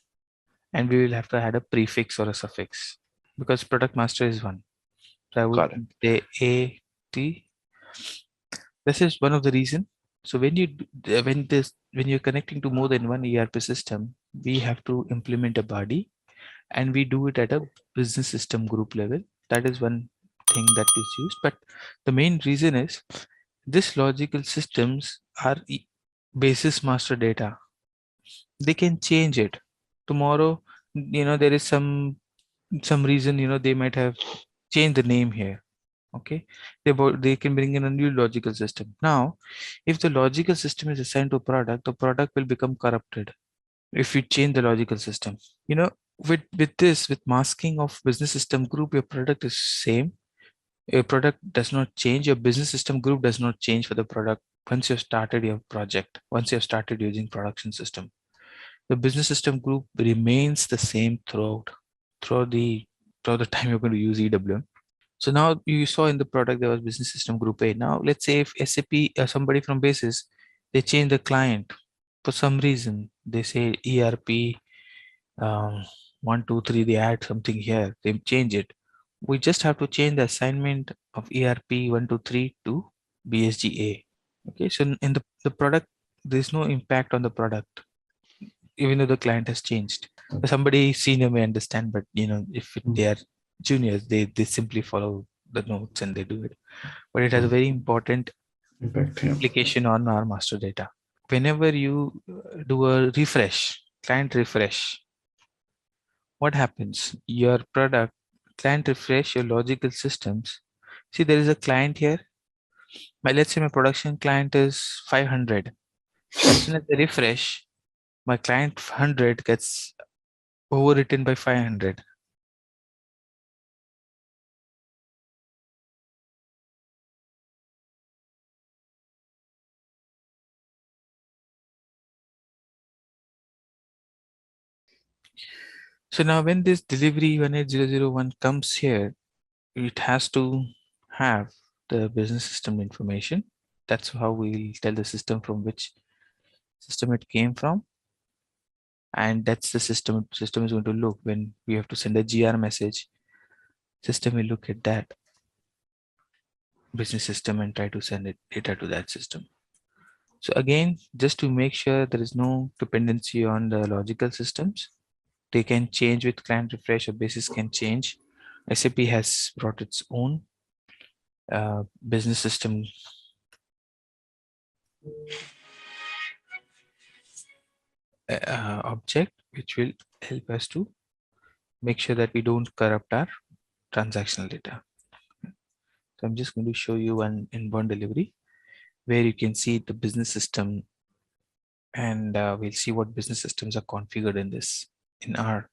and we will have to add a prefix or a suffix, because product master is one. So I would say AT. This is one of the reason So when when you're connecting to more than one ERP system, we have to implement a body, and we do it at a business system group level. That is one thing that is used. But the main reason is this logical systems are basis master data. They can change it tomorrow. There is some reason, they might have changed the name here. Okay, they can bring in a new logical system. Now if the logical system is assigned to a product, the product will become corrupted if you change the logical system. With masking of business system group, your product is same. Your product does not change. Your business system group does not change for the product once you've started your project, once you've started using production system. The business system group remains the same throughout the time you're going to use EWM. So now you saw in the product there was business system group A. Now let's say if SAP, somebody from basis, they change the client for some reason. They say ERP 123, they add something here, they change it. We just have to change the assignment of ERP 123 to BSGA. Okay, so in the product, there's no impact on the product, even though the client has changed. Somebody senior may understand, but if they are juniors, they simply follow the notes and they do it. But it has a very important Impact. implication on our master data. Whenever you do a refresh, client refresh, what happens? Your product client refresh your logical systems. See, there is a client here. Let's say my production client is 500. As soon as I refresh, my client 100 gets overwritten by 500. So now when this delivery 18001 comes here, it has to have the business system information. That's how we'll tell the system from which system it came from. And that's the system is going to look when we have to send a GR message. System will look at that business system and try to send it data to that system. So again, just to make sure there is no dependency on the logical systems, they can change with client refresh, or basis can change. SAP has brought its own business system object, which will help us to make sure that we don't corrupt our transactional data. So I'm just going to show you an inbound delivery where you can see the business system, and we'll see what business systems are configured in this, in our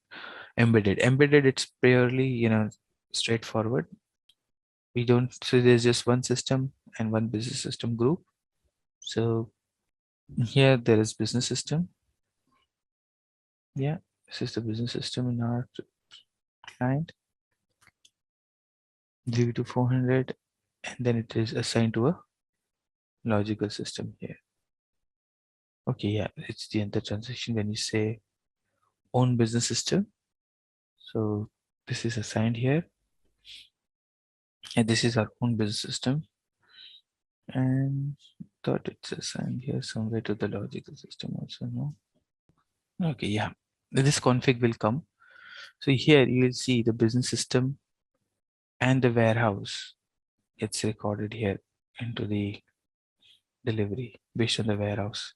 embedded. It's purely, straightforward. We don't, so there's just one system and one business system group. So here there is business system. Yeah, this is the business system in our client. 0 to 400, and then it is assigned to a logical system here. Okay, yeah, it's the enter transaction when you say own business system. So this is assigned here, and this is our own business system, and thought it's assigned here somewhere to the logical system also. No. Okay, yeah, this config will come. So here you will see the business system and the warehouse. It's recorded here into the delivery based on the warehouse.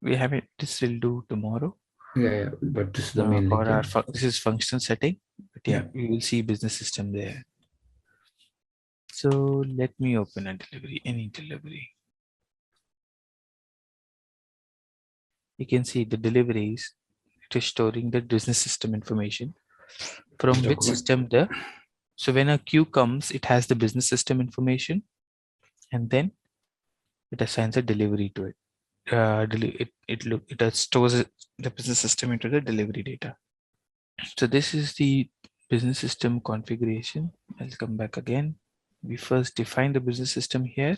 We have it. This will do tomorrow. Yeah, but this is the main For link. our this is function setting. But yeah, we will see business system there. So let me open a delivery, any delivery. You can see the deliveries. It is storing the business system information from which system the. So when a queue comes, it has the business system information, and then it assigns a delivery to it. It stores the business system into the delivery data. So this is the business system configuration. I'll come back again. We first define the business system here.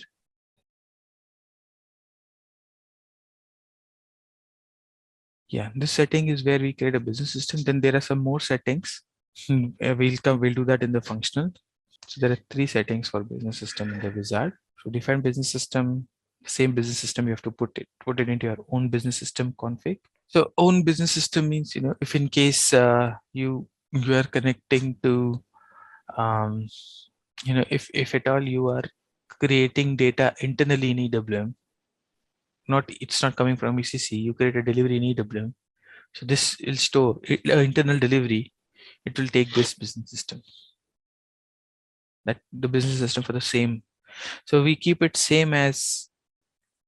Yeah, this setting is where we create a business system. Then there are some more settings. We'll do that in the functional. So there are 3 settings for business system in the wizard. So define business system, Same business system, you have to put it into your own business system config. So own business system means, if in case you are connecting to, if at all you are creating data internally in EWM, it's not coming from ECC, you create a delivery in EWM. So this will store internal delivery. It will take this business system, that the business system for the same. So we keep it same as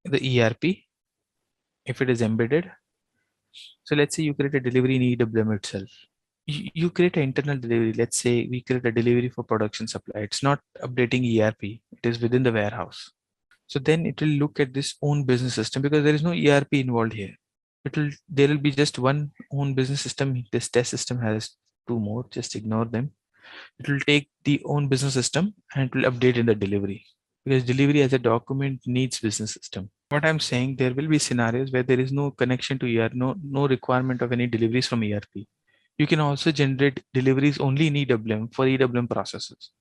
the ERP if it is embedded. So let's say you create a delivery in EWM itself. You create an internal delivery. Let's say we create a delivery for production supply. It's not updating ERP. It is within the warehouse. So then it will look at this own business system because there is no ERP involved here. There will be just one own business system. This test system has two more. Just ignore them. It will take the own business system and it will update in the delivery, because delivery as a document needs business system. What I'm saying, there will be scenarios where there is no connection to ERP, no requirement of any deliveries from ERP. You can also generate deliveries only in EWM for EWM processes.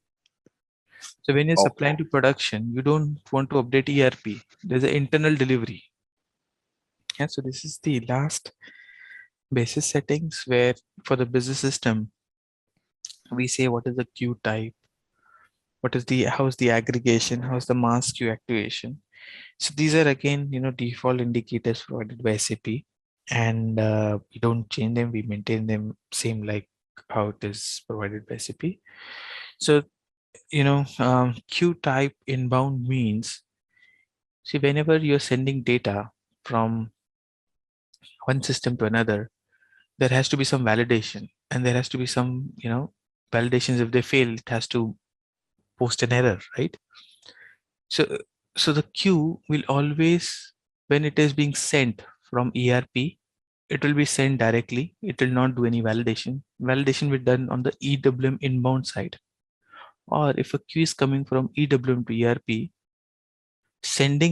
So when you're supplying to production, you don't want to update ERP. There's an internal delivery. Yeah, so this is the last basis settings where for the business system, we say what is the queue type, how's the aggregation, how's the mass queue activation. So these are again, default indicators provided by SAP, and we don't change them. We maintain them same like how it is provided by SAP. So, queue type inbound means, see, whenever you're sending data from one system to another, there has to be some validation, and there has to be some, validations. If they fail, it has to post an error, right? So the queue will always, when it is being sent from ERP, it will be sent directly. It will not do any validation. Validation will be done on the EWM inbound side. Or if a queue is coming from EWM to ERP,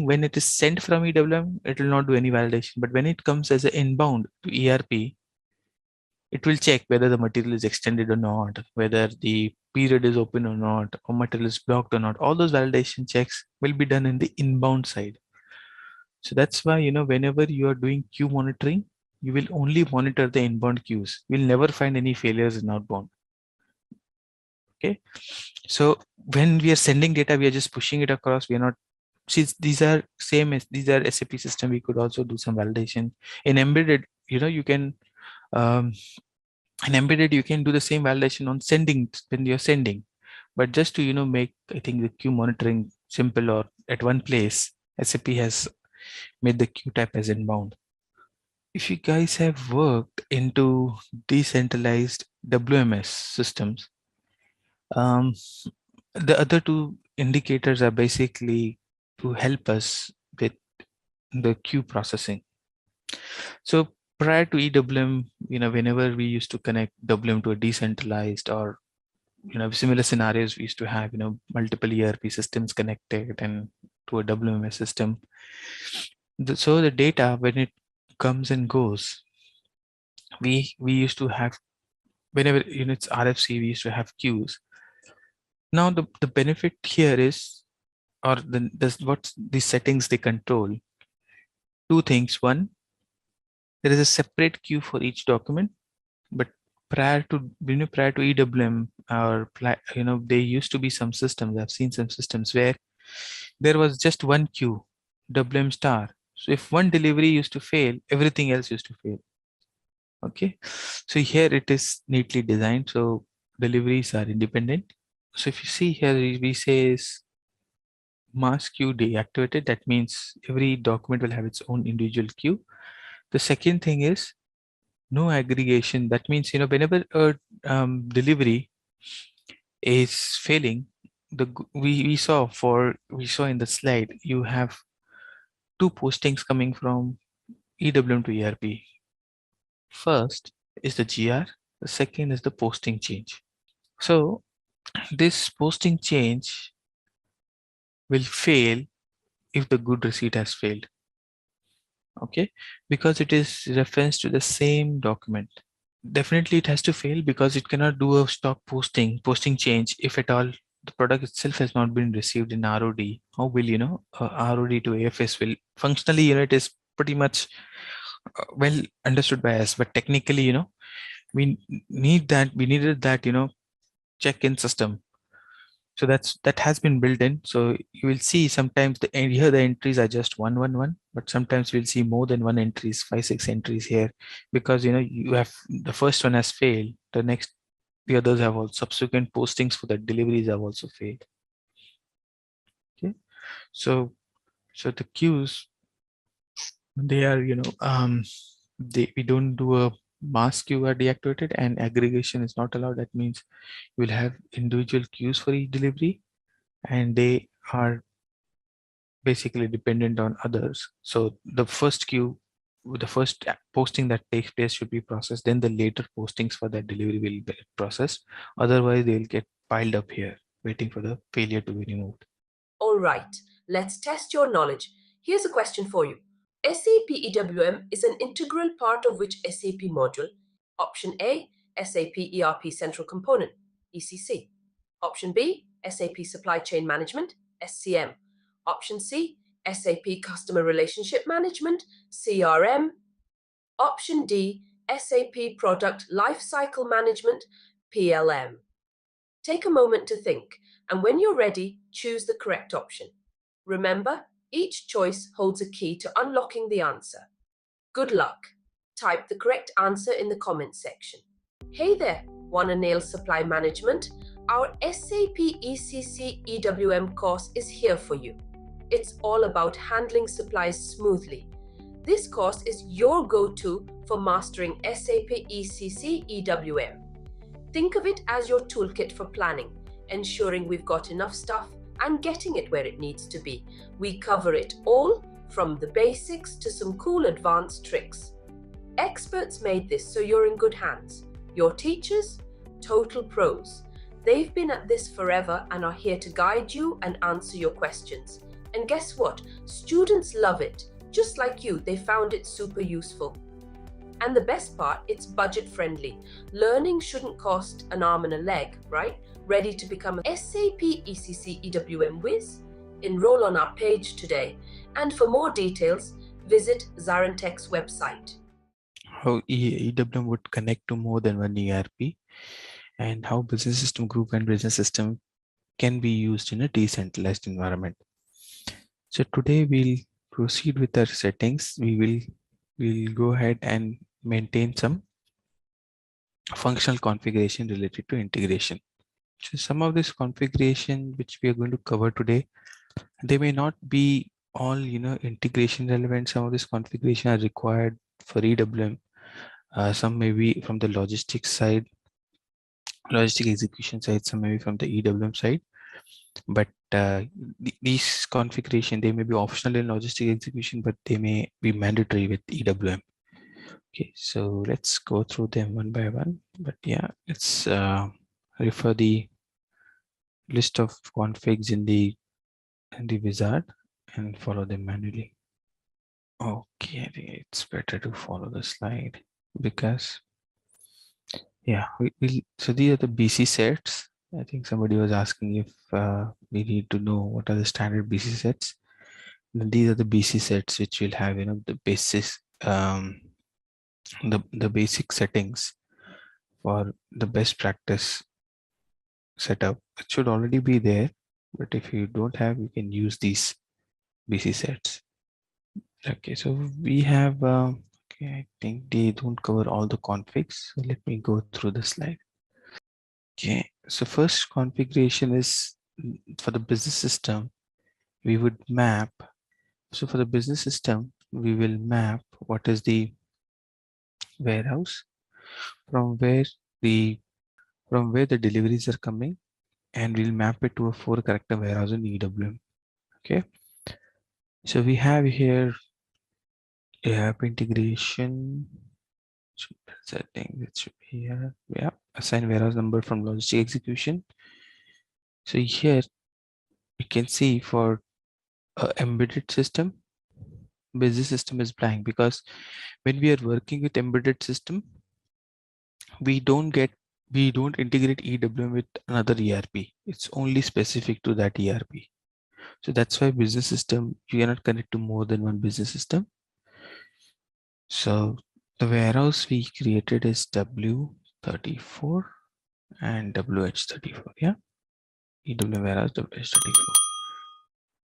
when it is sent from EWM, it will not do any validation. But when it comes as an inbound to ERP, it will check whether the material is extended or not, whether the period is open or not, or material is blocked or not. All those validation checks will be done in the inbound side. So that's why, whenever you are doing queue monitoring, you will only monitor the inbound queues. You'll never find any failures in outbound. Okay. So when we are sending data, we are just pushing it across. We are not, since these are SAP system, we could also do some validation. In embedded, you can, in embedded, you can do the same validation on sending when you're sending. But just to, make, I think, the queue monitoring simple or at one place, SAP has made the queue type as inbound. If you guys have worked into decentralized WMS systems, the other two indicators are basically to help us with the queue processing. So prior to EWM, whenever we used to connect WM to a decentralized or, similar scenarios, we used to have, multiple ERP systems connected and to a WMS system. So the data, when it comes and goes, we used to have, whenever it's RFC, we used to have queues. Now the benefit here is, or what the settings they control, two things. One, there is a separate queue for each document, but prior to EWM, or there used to be some systems, I've seen some systems where there was just one queue, WM star. So if one delivery used to fail, everything else used to fail. Okay, so here it is neatly designed, so deliveries are independent. So if you see here, we say is mass queue deactivated. That means every document will have its own individual queue. The second thing is no aggregation. That means, whenever a delivery is failing, we saw in the slide, you have two postings coming from EWM to ERP. First is the GR, the second is the posting change. So this posting change will fail if the good receipt has failed. Okay, because it is reference to the same document. Definitely it has to fail because it cannot do a stock posting change if at all the product itself has not been received in ROD, how will ROD to AFS will functionally, it is pretty much well understood by us, but technically, we needed that, check-in system. So that has been built in. So you will see sometimes here the entries are just 111, but sometimes we'll see more than one entries, 5-6 entries here, because you have the first one has failed, the others have all subsequent postings for the deliveries have also failed. Okay, so the queues, they are we don't do a mass queue are deactivated, and aggregation is not allowed. That means we'll have individual queues for each delivery, and they are basically dependent on others. So the first queue, the first posting that takes place should be processed, then the later postings for that delivery will be processed. Otherwise they'll get piled up here waiting for the failure to be removed. All right, let's test your knowledge. Here's a question for you. SAP EWM is an integral part of which SAP module? Option A, SAP ERP Central Component, ECC. Option B, SAP Supply Chain Management, SCM. Option C, SAP Customer Relationship Management, CRM. Option D, SAP Product Lifecycle Management, PLM. Take a moment to think, and when you're ready, choose the correct option. Remember, each choice holds a key to unlocking the answer. Good luck. Type the correct answer in the comments section. Hey there, wanna nail supply management? Our SAP ECC EWM course is here for you. It's all about handling supplies smoothly. This course is your go-to for mastering SAP ECC EWM. Think of it as your toolkit for planning, ensuring we've got enough stuff and getting it where it needs to be. We cover it all, from the basics to some cool advanced tricks. Experts made this so you're in good hands. Your teachers? Total pros. They've been at this forever and are here to guide you and answer your questions. And guess what? Students love it. Just like you, they found it super useful. And the best part, it's budget friendly. Learning shouldn't cost an arm and a leg, right? Ready to become a SAP ECC EWM whiz? Enroll on our page today. And for more details, visit ZaranTech's website. How EWM would connect to more than one ERP, and how business system group and business system can be used in a decentralized environment. So today we'll proceed with our settings. We'll go ahead and maintain some functional configuration related to integration. So some of this configuration which we are going to cover today, they may not be all integration relevant. Some of this configuration are required for EWM. Some may be from the logistics side, logistic execution side, some maybe from the EWM side. But these configuration, they may be optional in logistic execution, but they may be mandatory with EWM. Okay, so let's go through them one by one. But yeah, let's refer the list of configs in the wizard and follow them manually. Okay, I think it's better to follow the slide because yeah, so these are the BC sets. I think somebody was asking if we need to know what are the standard BC sets. And these are the BC sets which will have the basis, the basic settings for the best practice setup. It should already be there, but if you don't have, you can use these BC sets. Okay, so we have okay, I think they don't cover all the configs, so let me go through the slide. Okay, so first configuration is for the business system. We would map. So for the business system, we will map what is the warehouse, from where the deliveries are coming, and we'll map it to a 4-character warehouse in EWM. Okay, so we have here ERP integration. I think it should be here. Yeah, assign warehouse number from logistic execution. So here you can see for embedded system, business system is blank, because when we are working with embedded system, we don't get we don't integrate EWM with another ERP. It's only specific to that ERP. So that's why business system, you cannot connect to more than one business system. So the warehouse we created is W34 and WH34. Yeah. EWM warehouse WH34.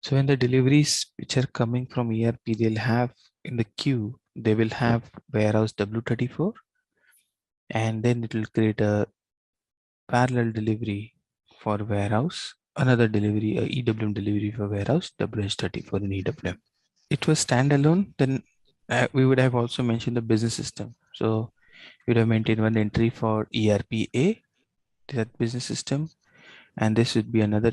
So when the deliveries which are coming from ERP, they'll have in the queue, they will have warehouse W34, and then it will create a parallel delivery for warehouse, another delivery, a EWM delivery for warehouse WH34 in EWM. It was standalone, then we would have also mentioned the business system. So we would have maintained one entry for ERPA, that business system, and this would be another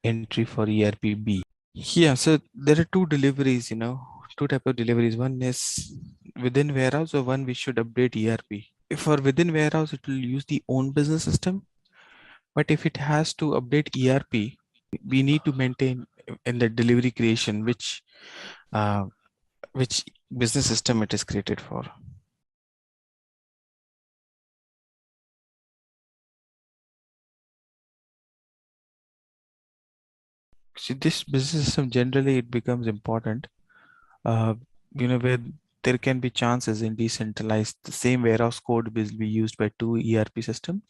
entry for ERPB. Yeah, so there are two deliveries, two type of deliveries. One is within warehouse, or one we should update ERP. If for within warehouse, it will use the own business system. But if it has to update ERP, we need to maintain in the delivery creation which business system it is created for. See, this business system generally it becomes important, where there can be chances in decentralized, the same warehouse code will be used by two ERP systems.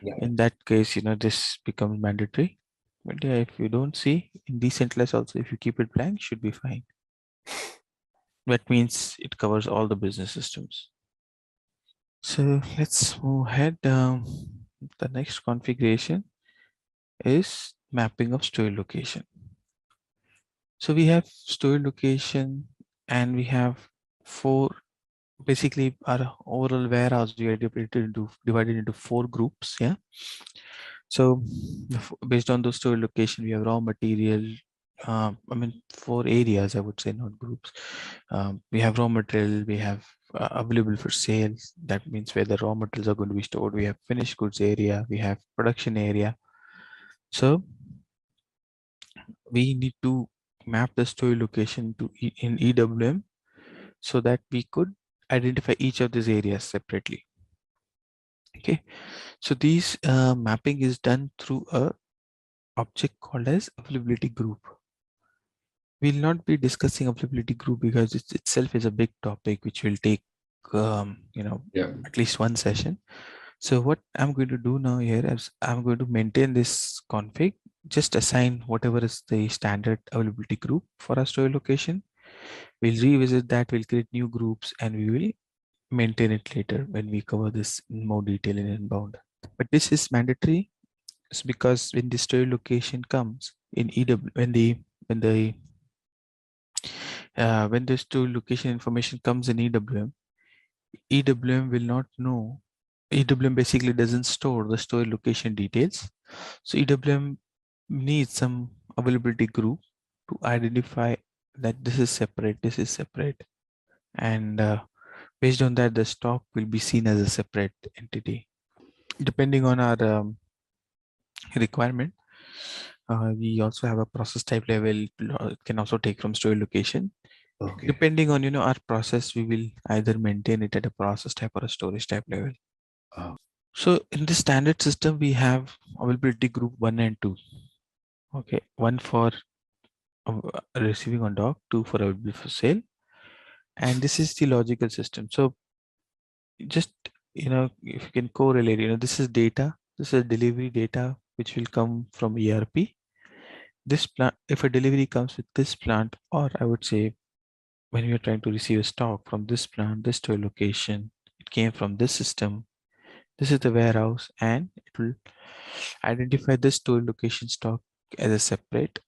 Yeah. In that case, this becomes mandatory. But yeah, if you don't see in decentralized also, if you keep it blank, should be fine. That means it covers all the business systems. So let's move ahead. The next configuration is mapping of store location. So we have store location and we have four, basically our overall warehouse we are divided into four groups. Yeah. So based on the store location, we have raw material. Four areas, I would say, not groups. We have raw material, we have available for sale. That means where the raw materials are going to be stored. We have finished goods area, we have production area. So we need to map the store location to in EWM so that we could identify each of these areas separately. Okay, so these mapping is done through a object called as availability group. We'll not be discussing availability group because it itself is a big topic which will take at least one session. So what I'm going to do now here is I'm going to maintain this config, just assign whatever is the standard availability group for our store location. We'll revisit that, we'll create new groups, and we will maintain it later when we cover this in more detail in inbound. But this is mandatory because when the store location comes in EW, when the store location information comes in EWM, EWM will not know. EWM basically doesn't store the store location details. So EWM needs some availability group to identify that this is separate. And based on that, the stock will be seen as a separate entity. Depending on our requirement, we also have a process type level. It can also take from store location. Okay. Depending on our process, we will either maintain it at a process type or a storage type level. So in the standard system, we have availability group 1 and 2. Okay, 1 for receiving on dock, 2 for available for sale. And this is the logical system. So just, if you can correlate, this is data, this is delivery data, which will come from ERP. This plant, if a delivery comes with this plant, or I would say when we are trying to receive a stock from this plant, this store location, it came from this system. This is the warehouse, and it will identify this store location stock as a separate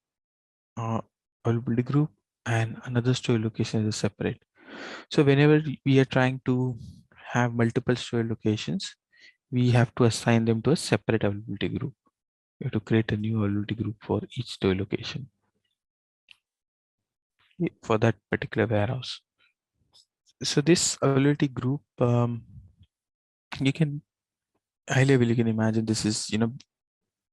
availability group and another store location as a separate. So whenever we are trying to have multiple store locations, we have to assign them to a separate availability group. We have to create a new availability group for each store location for that particular warehouse. So this availability group, you can high level, you can imagine this is,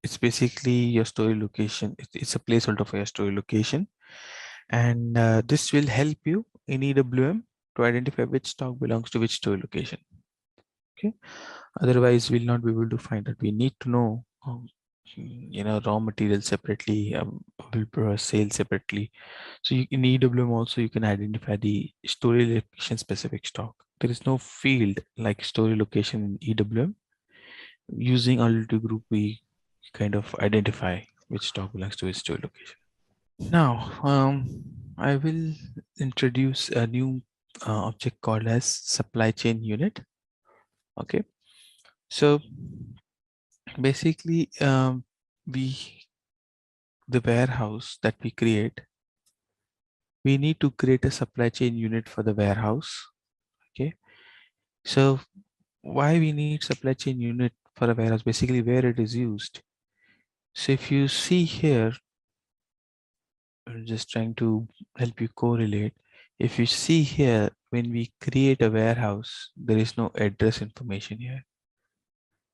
it's basically your store location. It's a placeholder for your store location. And this will help you in EWM to identify which stock belongs to which store location. Okay, otherwise we'll not be able to find it. We need to know raw materials separately, sales separately. So in EWM also you can identify the storage location specific stock. There is no field like storage location in EWM. Using alternative group, we kind of identify which stock belongs to which storage location. Now, I will introduce a new object called as supply chain unit. Okay, so basically, the warehouse that we create, we need to create a supply chain unit for the warehouse. Okay, so why we need supply chain unit for a warehouse? Basically, where it is used. So if you see here, I'm just trying to help you correlate. If you see here, when we create a warehouse, there is no address information here.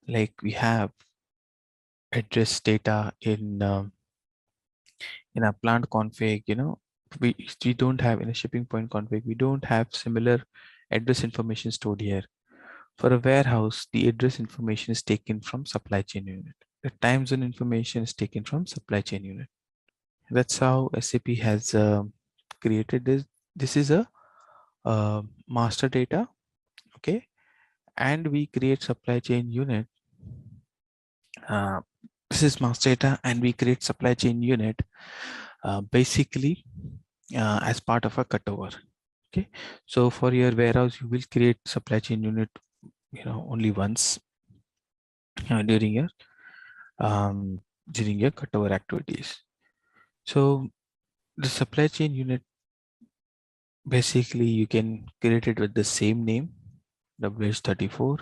Like we have address data in a plant config, we don't have in a shipping point config, we don't have similar address information stored here. For a warehouse, the address information is taken from supply chain unit. The time zone information is taken from supply chain unit. That's how SAP has created this. This is a master data, okay, and we create supply chain unit. This is master data, and we create supply chain unit basically as part of a cutover. Okay, so for your warehouse, you will create supply chain unit, only once during your cutover activities. So the supply chain unit, basically you can create it with the same name, WH34,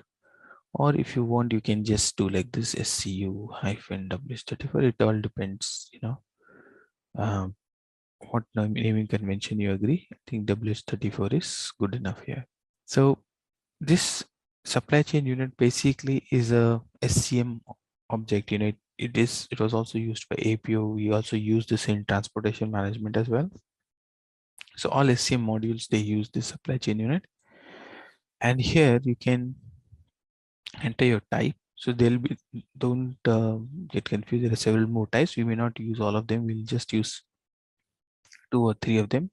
or if you want, you can just do like this, SCU-WH34. It all depends, um, what naming convention you agree. I think WH34 is good enough here. So this supply chain unit basically is a SCM object. It was also used for APO. We also use this in transportation management as well. So all SCM modules, they use this supply chain unit. And here you can enter your type. So don't get confused. There are several more types. We may not use all of them. We'll just use 2 or 3 of them.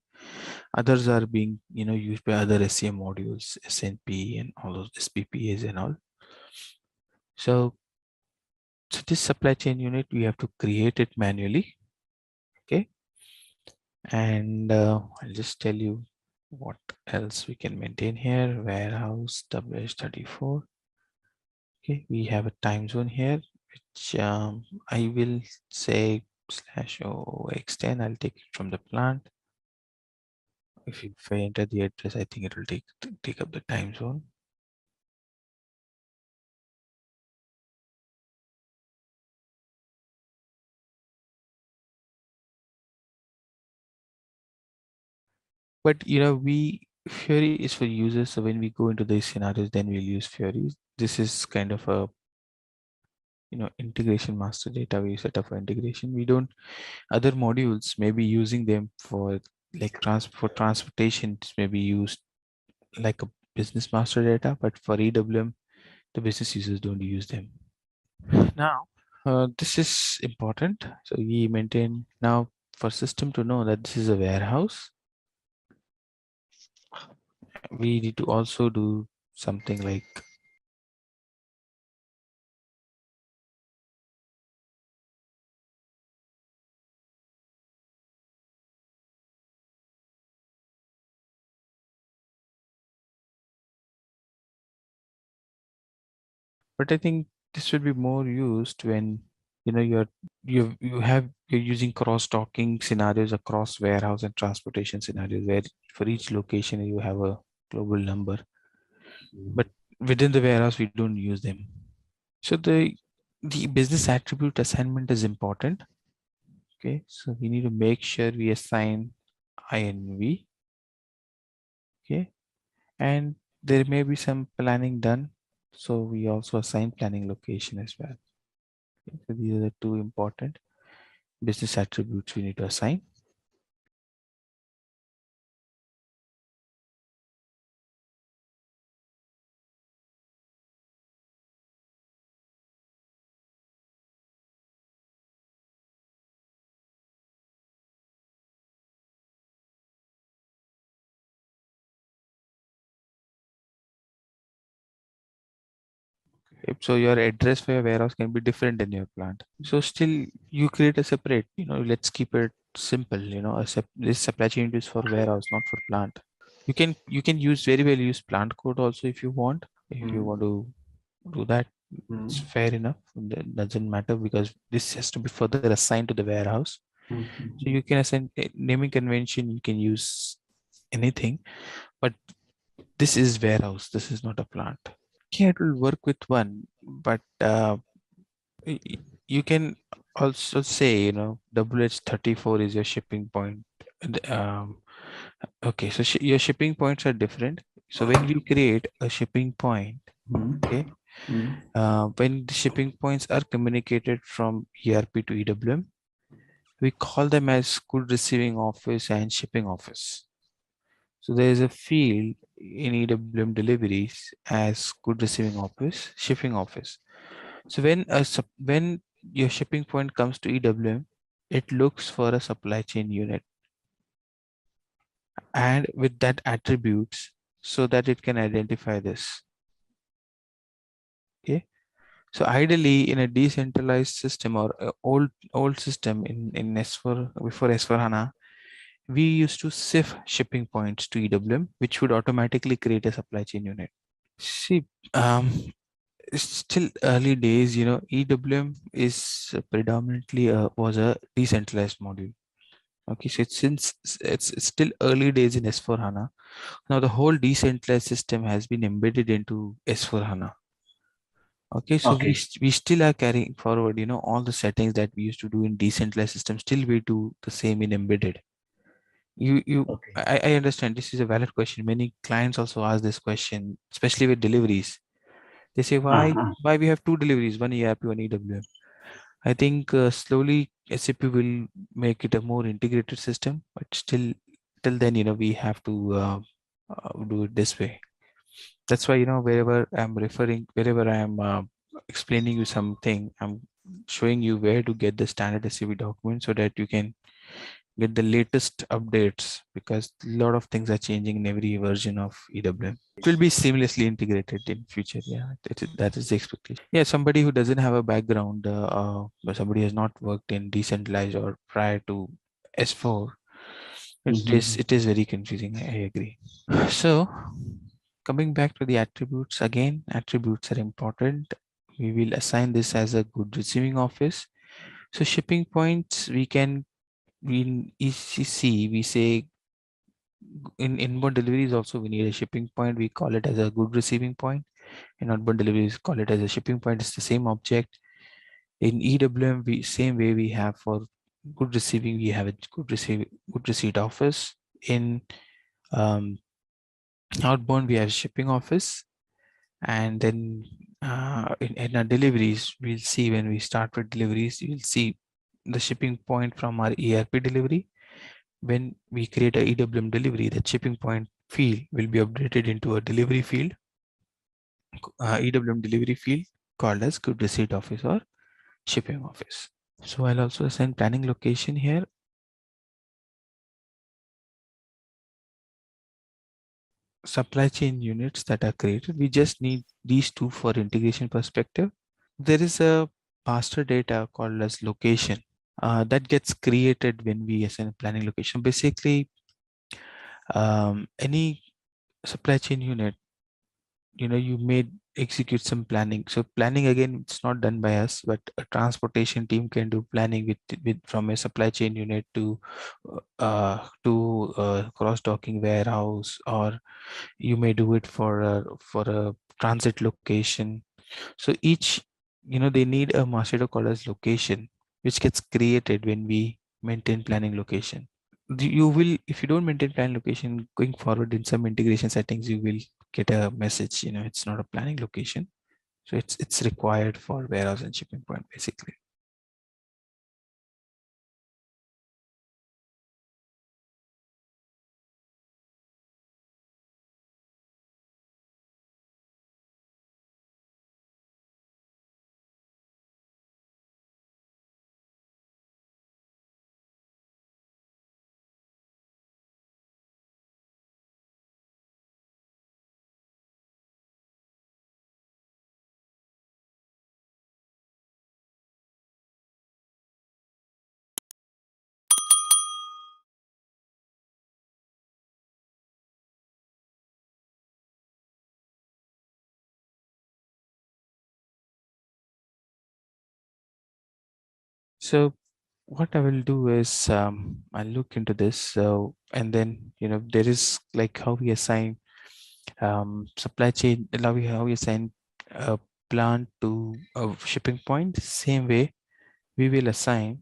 Others are being, used by other SCM modules, SNP and all those SPPAs and all. So this supply chain unit, we have to create it manually. Okay. And I'll just tell you what else we can maintain here. Warehouse WH34. Okay, we have a time zone here, which I will say /o extend. I'll take it from the plant. If I enter the address, I think it will take up the time zone. But Fury is for users. So when we go into these scenarios, then we'll use Fury. This is kind of a integration master data we set up for integration. We don't, other modules may be using them for like transportation, may be used like a business master data, but for EWM, the business users don't use them. Now, this is important. So we maintain now for system to know that this is a warehouse. We need to also do something like but I think this should be more used when you're using cross-docking scenarios across warehouse and transportation scenarios, where for each location you have a global number, but within the warehouse we don't use them. So the business attribute assignment is important. Okay, so we need to make sure we assign INV. Okay, and there may be some planning done, so we also assign planning location as well. Okay, so these are the 2 important business attributes we need to assign. So your address for your warehouse can be different than your plant. So still you create a separate, let's keep it simple, this supply chain is for warehouse, not for plant. You can use very well use plant code also if you want. If you want to do that, it's fair enough. That doesn't matter because this has to be further assigned to the warehouse. So you can assign naming convention, you can use anything, but this is warehouse, this is not a plant. Yeah, it will work with one, but you can also say, WH34 is your shipping point. Okay, so your shipping points are different. So when we create a shipping point, okay, when the shipping points are communicated from ERP to EWM, we call them as good receiving office and shipping office. So there is a field in EWM deliveries as good receiving office, shipping office. So when your shipping point comes to EWM, it looks for a supply chain unit and with that attributes so that it can identify this. Okay. So ideally in a decentralized system or a old system in S4 before S4 HANA, we used to sift shipping points to EWM, which would automatically create a supply chain unit. See, it's still early days, EWM is predominantly was a decentralized module. Okay, so it's still early days in S4 HANA. Now the whole decentralized system has been embedded into S4 HANA. Okay, so we still are carrying forward, all the settings that we used to do in decentralized system, still we do the same in embedded. I understand this is a valid question. Many clients also ask this question, especially with deliveries. They say, why we have two deliveries, one ERP, one EWM. I think slowly SAP will make it a more integrated system, but still till then, we have to do it this way. That's why, wherever I'm explaining you something, I'm showing you where to get the standard SAP document so that you can get the latest updates, because a lot of things are changing in every version of EWM. It will be seamlessly integrated in future. Yeah, that is the expectation. Yeah, somebody who doesn't have a background, but somebody has not worked in decentralized or prior to S4, it is very confusing. I agree. So coming back to the attributes again, attributes are important. We will assign this as a good receiving office. So shipping points, in ECC, we say in inbound deliveries also we need a shipping point. We call it as a good receiving point. In outbound deliveries, call it as a shipping point. It's the same object. In EWM, same way we have for good receiving, we have a good receipt office. In outbound, we have shipping office, and then in our deliveries, we'll see when we start with deliveries, you'll see the shipping point from our ERP delivery. When we create a EWM delivery, the shipping point field will be updated into a delivery field, EWM delivery field called as good receipt office or shipping office. So I'll also assign planning location here. Supply chain units that are created, we just need these two for integration perspective. There is a master data called as location that gets created when we assign a planning location. Basically, any supply chain unit, you may execute some planning. So planning, again, it's not done by us, but a transportation team can do planning with from a supply chain unit to cross docking warehouse, or you may do it for a transit location. So each, they need a master data called as location, which gets created when we maintain planning location. You will, if you don't maintain plan location going forward in some integration settings, you will get a message, it's not a planning location. So it's required for warehouse and shipping point basically. So what I will do is I'll look into this. So, and then, there is like how we assign supply chain, how we assign a plant to a shipping point. Same way, we will assign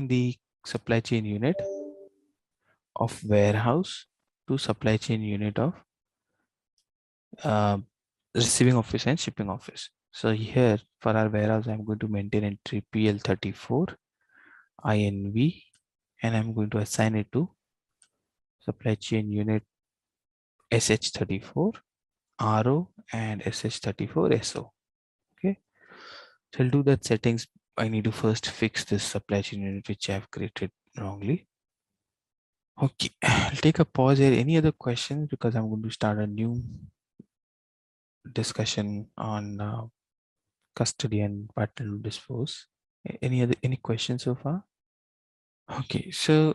the supply chain unit of warehouse to supply chain unit of uh, receiving office and shipping office. So here for our warehouse, I'm going to maintain entry PL34 INV, and I'm going to assign it to supply chain unit SH34 RO and SH34 SO. Okay, so I'll do that settings. I need to first fix this supply chain unit which I've created wrongly. Okay, I'll take a pause here. Any other questions? Because I'm going to start a new discussion on custody and pattern dispose. Any questions so far? Okay, so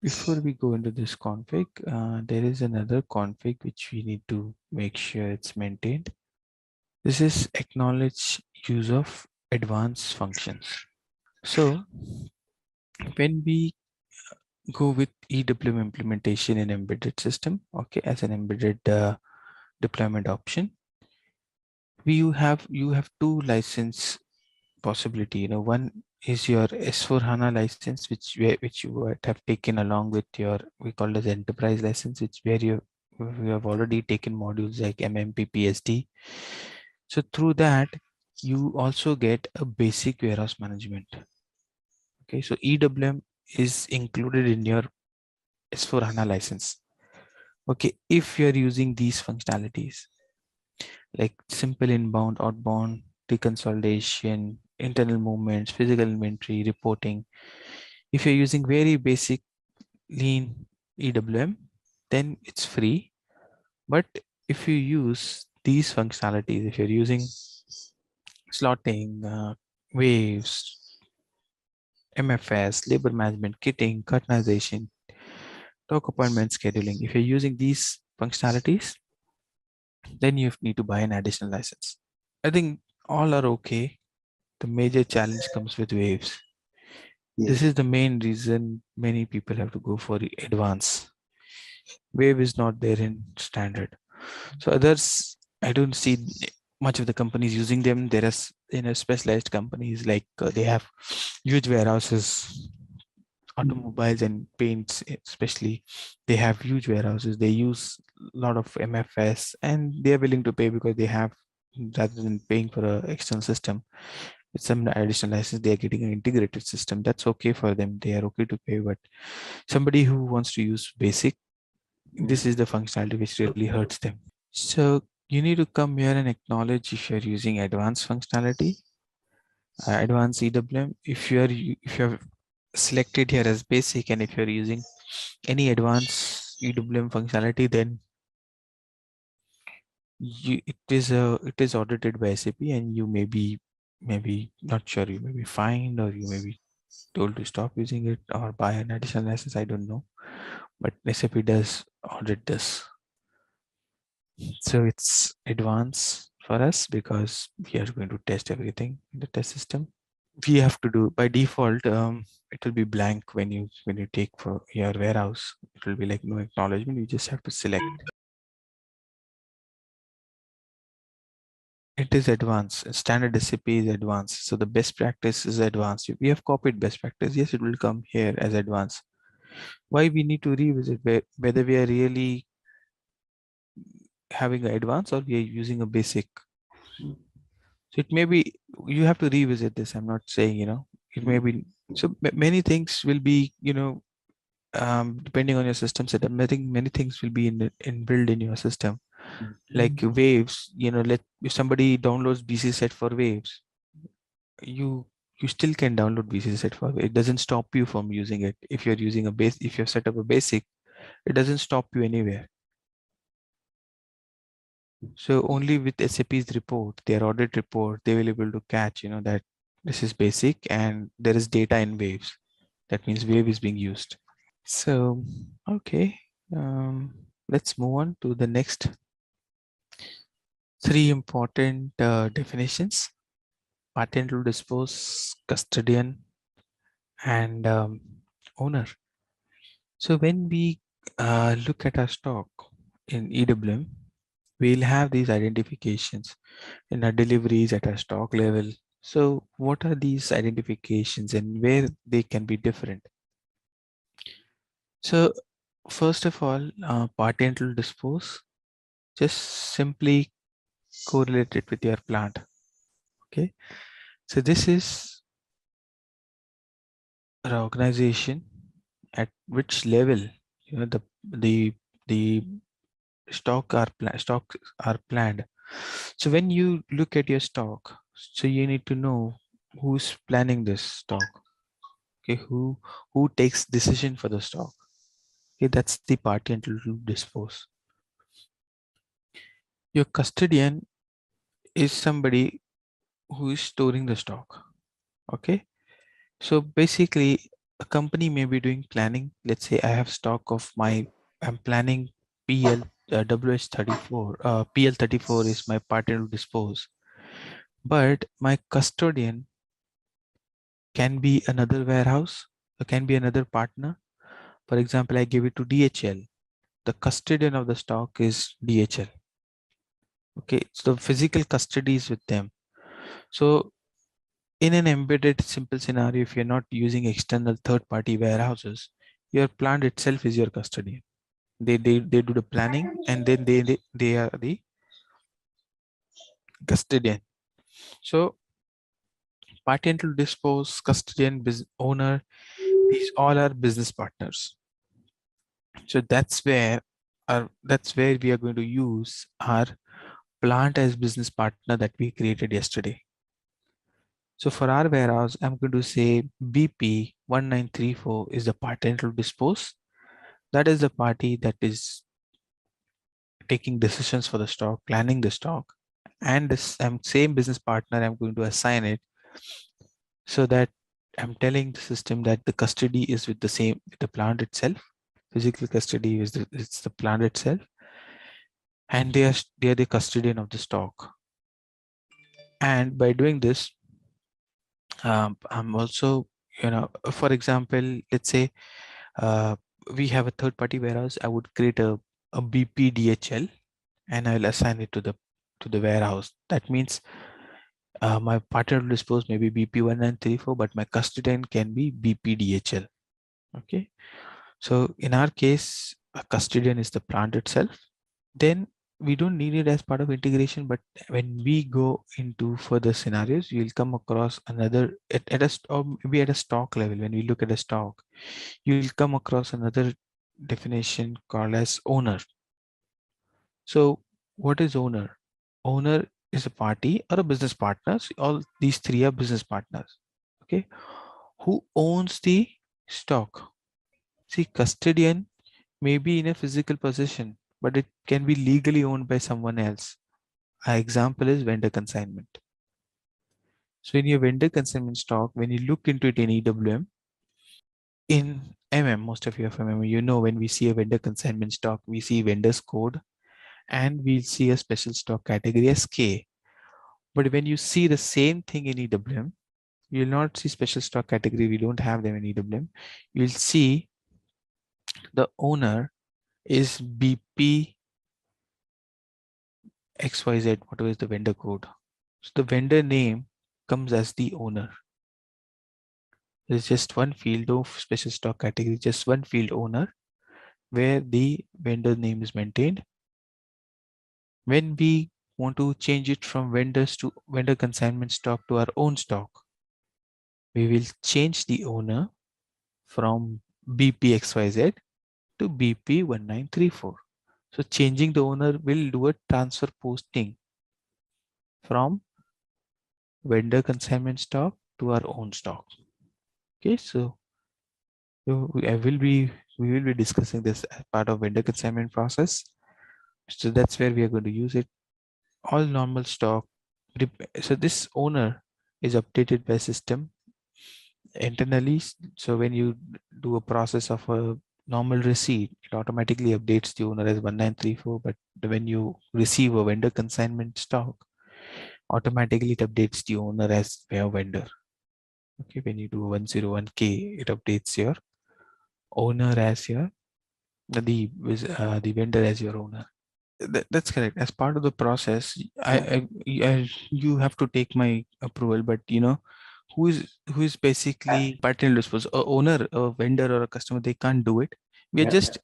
before we go into this config, there is another config which we need to make sure it's maintained. This is acknowledge use of advanced functions. So when we go with EWM implementation in embedded system, okay, as an embedded deployment option, you have two license possibility. One is your S4HANA license, which you would have taken along with your, we call it as enterprise license, which where you have already taken modules like MMP, PSD. So through that, you also get a basic warehouse management. Okay, so EWM is included in your S4HANA license. Okay, if you're using these functionalities like simple inbound, outbound, deconsolidation, internal movements, physical inventory, reporting. If you're using very basic lean EWM, then it's free. But if you use these functionalities, if you're using slotting, waves, MFS, labor management, kitting, customization, talk appointment scheduling, if you're using these functionalities, then you need to buy an additional license. I think all are okay. The major challenge comes with waves. This is the main reason many people have to go for the advanced. Wave is not there in standard. So others, I don't see much of the companies using them. There are specialized companies like they have huge warehouses, automobiles and paints especially. They have huge warehouses. They use a lot of MFS and they're willing to pay because they have, rather than paying for an external system, with some additional license, they are getting an integrated system. That's okay for them. They are okay to pay. But somebody who wants to use basic, this is the functionality which really hurts them. So you need to come here and acknowledge if you're using advanced functionality, advanced EWM. If you're selected here as basic, and if you're using any advanced EWM functionality, then it is audited by SAP, and you may be maybe not sure. You may be fined, or you may be told to stop using it or buy an additional license. I don't know, but SAP does audit this. So it's advanced for us because we are going to test everything in the test system. We have to do by default. It will be blank when you take for your warehouse. It will be like no acknowledgement. You just have to select. It is advanced. Standard SAP is advanced. So the best practice is advanced. We have copied best practice. Yes, it will come here as advanced. Why we need to revisit whether we are really having an advanced or we are using a basic. So it may be you have to revisit this. I'm not saying, it may be. So many things will be, depending on your system setup. I think many things will be in built in your system, like waves. If somebody downloads BC set for waves, you still can download BC set for waves. It doesn't stop you from using it. If you're using a base, if you've set up a basic, it doesn't stop you anywhere. So only with SAP's report, their audit report, they will be able to catch, that this is basic and there is data in waves. That means wave is being used. So, okay, let's move on to the next three important definitions: patent to dispose, custodian, and owner. So when we look at our stock in EWM, we'll have these identifications in our deliveries at our stock level. So what are these identifications and where they can be different? So first of all, patent to dispose, just simply correlate it with your plant. Okay, so this is an organization at which level the stocks are planned. So when you look at your stock, so you need to know who's planning this stock. Okay, who takes decision for the stock. Okay, that's the party until to dispose. Your custodian is somebody who is storing the stock. Okay, so basically a company may be doing planning. Let's say I have stock of I'm planning PL WH34. PL34 is my partner to dispose, but my custodian can be another warehouse, or can be another partner. For example, I give it to DHL. The custodian of the stock is DHL. Okay, so the physical custody is with them. So in an embedded simple scenario, if you're not using external third-party warehouses, your plant itself is your custodian. They do the planning, and then they are the custodian. So party to dispose, custodian, owner, these all are business partners. So that's where we are going to use our plant as business partner that we created yesterday. So for our warehouse, I'm going to say BP 1934 is the party to dispose. That is the party that is taking decisions for the stock, planning the stock, and this same business partner, I'm going to assign it so that I'm telling the system that the custody is with the plant itself. Physical custody is it's the plant itself, and they are the custodian of the stock. And by doing this, I'm also, for example, let's say we have a third-party warehouse. I would create a BPDHL, and I'll assign it to the warehouse. That means my partner to dispose may be BP1934, but my custodian can be BPDHL. Okay, so in our case, a custodian is the plant itself. Then we don't need it as part of integration, but when we go into further scenarios, you'll come across another or maybe at a stock level. When we look at a stock, you'll come across another definition called as owner. So what is owner? Owner is a party or a business partner. So all these three are business partners. Okay, who owns the stock? See, custodian may be in a physical possession, but it can be legally owned by someone else. An example is vendor consignment. So in your vendor consignment stock, when you look into it in EWM, in most of you are familiar, when we see a vendor consignment stock, we see vendor's code and we'll see a special stock category as K. But when you see the same thing in EWM, you'll not see special stock category. We don't have them in EWM. You'll see the owner is BP XYZ, whatever is the vendor code. So the vendor name comes as the owner. There's just one field of special stock category, just one field owner, where the vendor name is maintained. When we want to change it from vendors to vendor consignment stock to our own stock, we will change the owner from BPXYZ to BP1934. So changing the owner will do a transfer posting from vendor consignment stock to our own stock. Okay, so we will be discussing this as part of vendor consignment process. So that's where we are going to use it. All normal stock. So this owner is updated by system internally. So when you do a process of a normal receipt, it automatically updates the owner as 1934. But when you receive a vendor consignment stock, automatically it updates the owner as a vendor. Okay, when you do 101K, it updates your owner as your the vendor as your owner. That's correct. As part of the process, you have to take my approval, but who is basically party responsible, a owner, a vendor, or a customer, they can't do it. We are just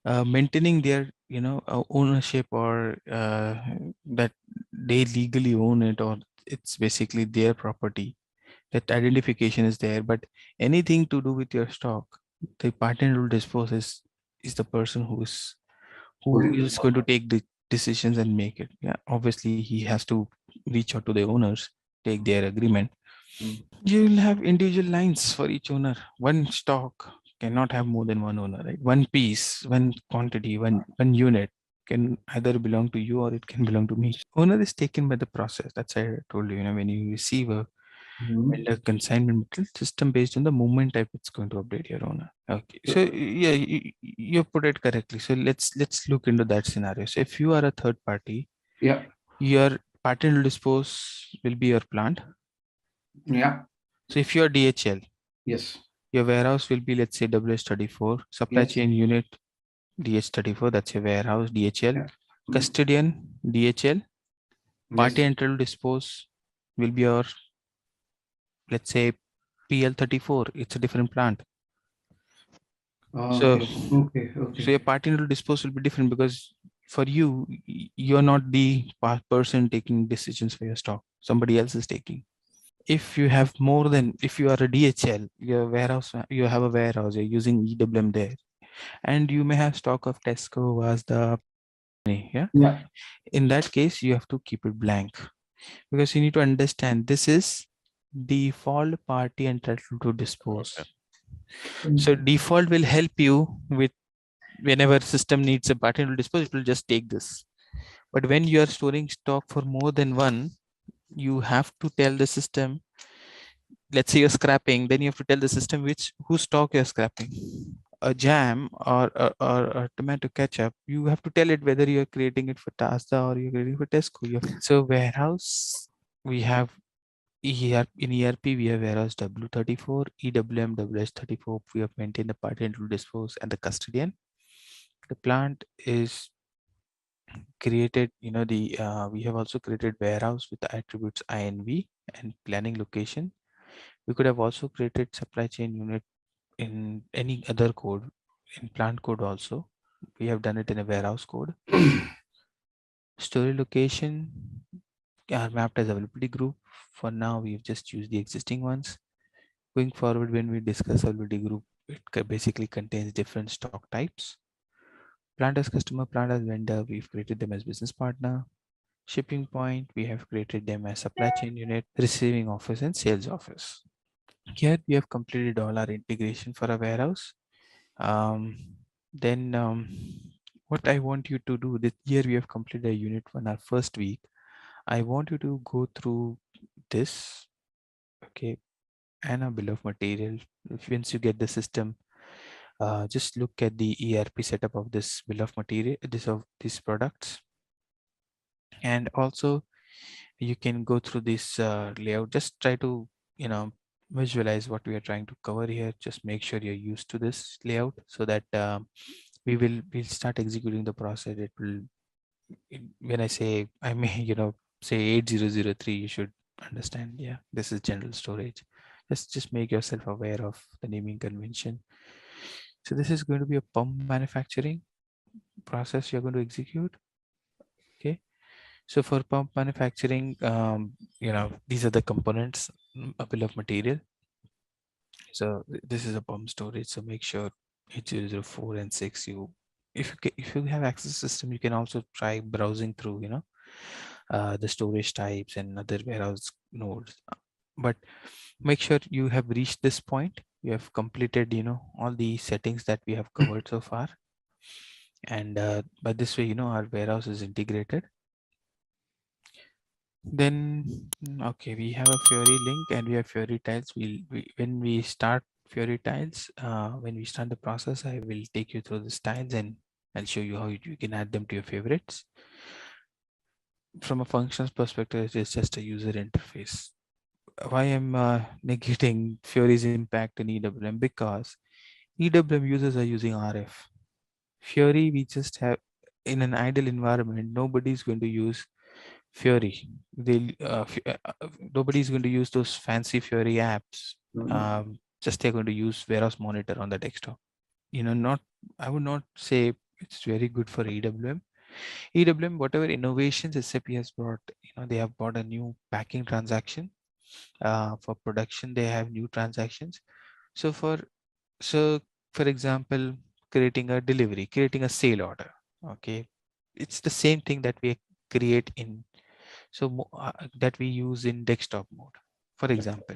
maintaining their ownership, or that they legally own it, or it's basically their property. That identification is there, but anything to do with your stock, the partner will dispose is the person who is going to take the decisions and make it. Yeah, obviously he has to reach out to the owners, take their agreement. You will have individual lines for each owner. One stock cannot have more than one owner, right? One piece, one quantity, one unit can either belong to you or it can belong to me. Owner is taken by the process. That's why I told you, when you receive a vendor consignment material system, based on the movement type, it's going to update your owner. Okay, so yeah, you put it correctly. So let's look into that scenario. So if you are a third party, your partner will dispose will be your plant. So if you are DHL, your warehouse will be, let's say, WS34, supply chain unit DH34, that's your warehouse, DHL. Custodian, DHL. Party and dispose will be your, let's say, PL34. It's a different plant. So your party and dispose will be different, because for you, you're not the person taking decisions for your stock. Somebody else is taking. If you have more than, if you are a DHL, your warehouse, you have a warehouse, you're using EWM there, and you may have stock of Tesco, Wasda, yeah. In that case, you have to keep it blank, because you need to understand this is default party entitled to dispose. So default will help you with whenever system needs a party to dispose, it will just take this. But when you are storing stock for more than one, you have to tell the system, let's say you're scrapping, then you have to tell the system whose stock you're scrapping. A jam or a tomato ketchup, you have to tell it whether you're creating it for Tazda or you're creating it for Tesco. So warehouse, we have in ERP, we have warehouse W34, EWM, WS34. We have maintained the party and to dispose and the custodian. The plant is created, we have also created warehouse with the attributes INV and planning location. We could have also created supply chain unit in any other code, in plant code also. We have done it in a warehouse code. Story location are mapped as availability group. For now, we've just used the existing ones. Going forward, when we discuss availability group, it basically contains different stock types. Plant as customer, plant as vendor, we've created them as business partner. Shipping point, we have created them as supply chain unit, receiving office, and sales office. Here we have completed all our integration for a warehouse. Then what I want you to do, this year we have completed a unit 1, our first week. I want you to go through this, okay, and a bill of material. Once you get the system, just look at the ERP setup of this bill of material, of these products. And also you can go through this layout. Just try to, visualize what we are trying to cover here. Just make sure you're used to this layout, so that we'll start executing the process. It will, when I say, I may, say 8003, you should understand, yeah, this is general storage. Just make yourself aware of the naming convention. So this is going to be a pump manufacturing process you're going to execute. Okay, so for pump manufacturing, these are the components, a bill of material. So this is a pump storage. So make sure 8004 and 6, if you have access system, you can also try browsing through, the storage types and other warehouse nodes. But make sure you have reached this point. You have completed, all the settings that we have covered so far. And by this way, our warehouse is integrated. Then, okay, we have a Fiori link and we have Fiori tiles. When we start Fiori tiles. When we start the process, I will take you through the styles and I'll show you how you can add them to your favorites. From a functions perspective, it is just a user interface. Why I'm negating Fiori's impact in EWM? Because EWM users are using RF. Fiori, we just have in an ideal environment, nobody's going to use Fiori. Nobody's going to use those fancy Fiori apps. Just they're going to use warehouse monitor on the desktop. Not, I would not say it's very good for EWM. EWM, whatever innovations SAP has brought, they have brought a new packing transaction. For production, they have new transactions. So for example, creating a delivery, creating a sale order. Okay, it's the same thing that we create in that we use in desktop mode, for example.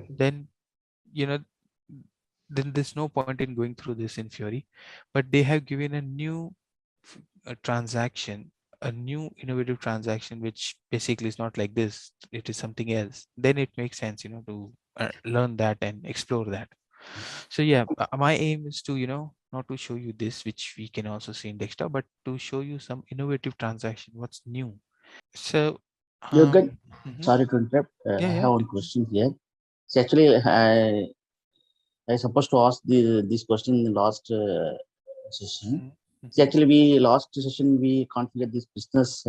Then you know then there's no point in going through this in Fiori, but they have given a new transaction, a new innovative transaction, which basically is not like this, it is something else. Then it makes sense, to learn that and explore that. So yeah, my aim is to, not to show you this, which we can also see in desktop, but to show you some innovative transaction, what's new. So, You get, mhm. sorry to interrupt. Yeah, I yeah. have one question here. So actually, I supposed to ask this question in the last session. So Mhm. actually, we last session we configured this business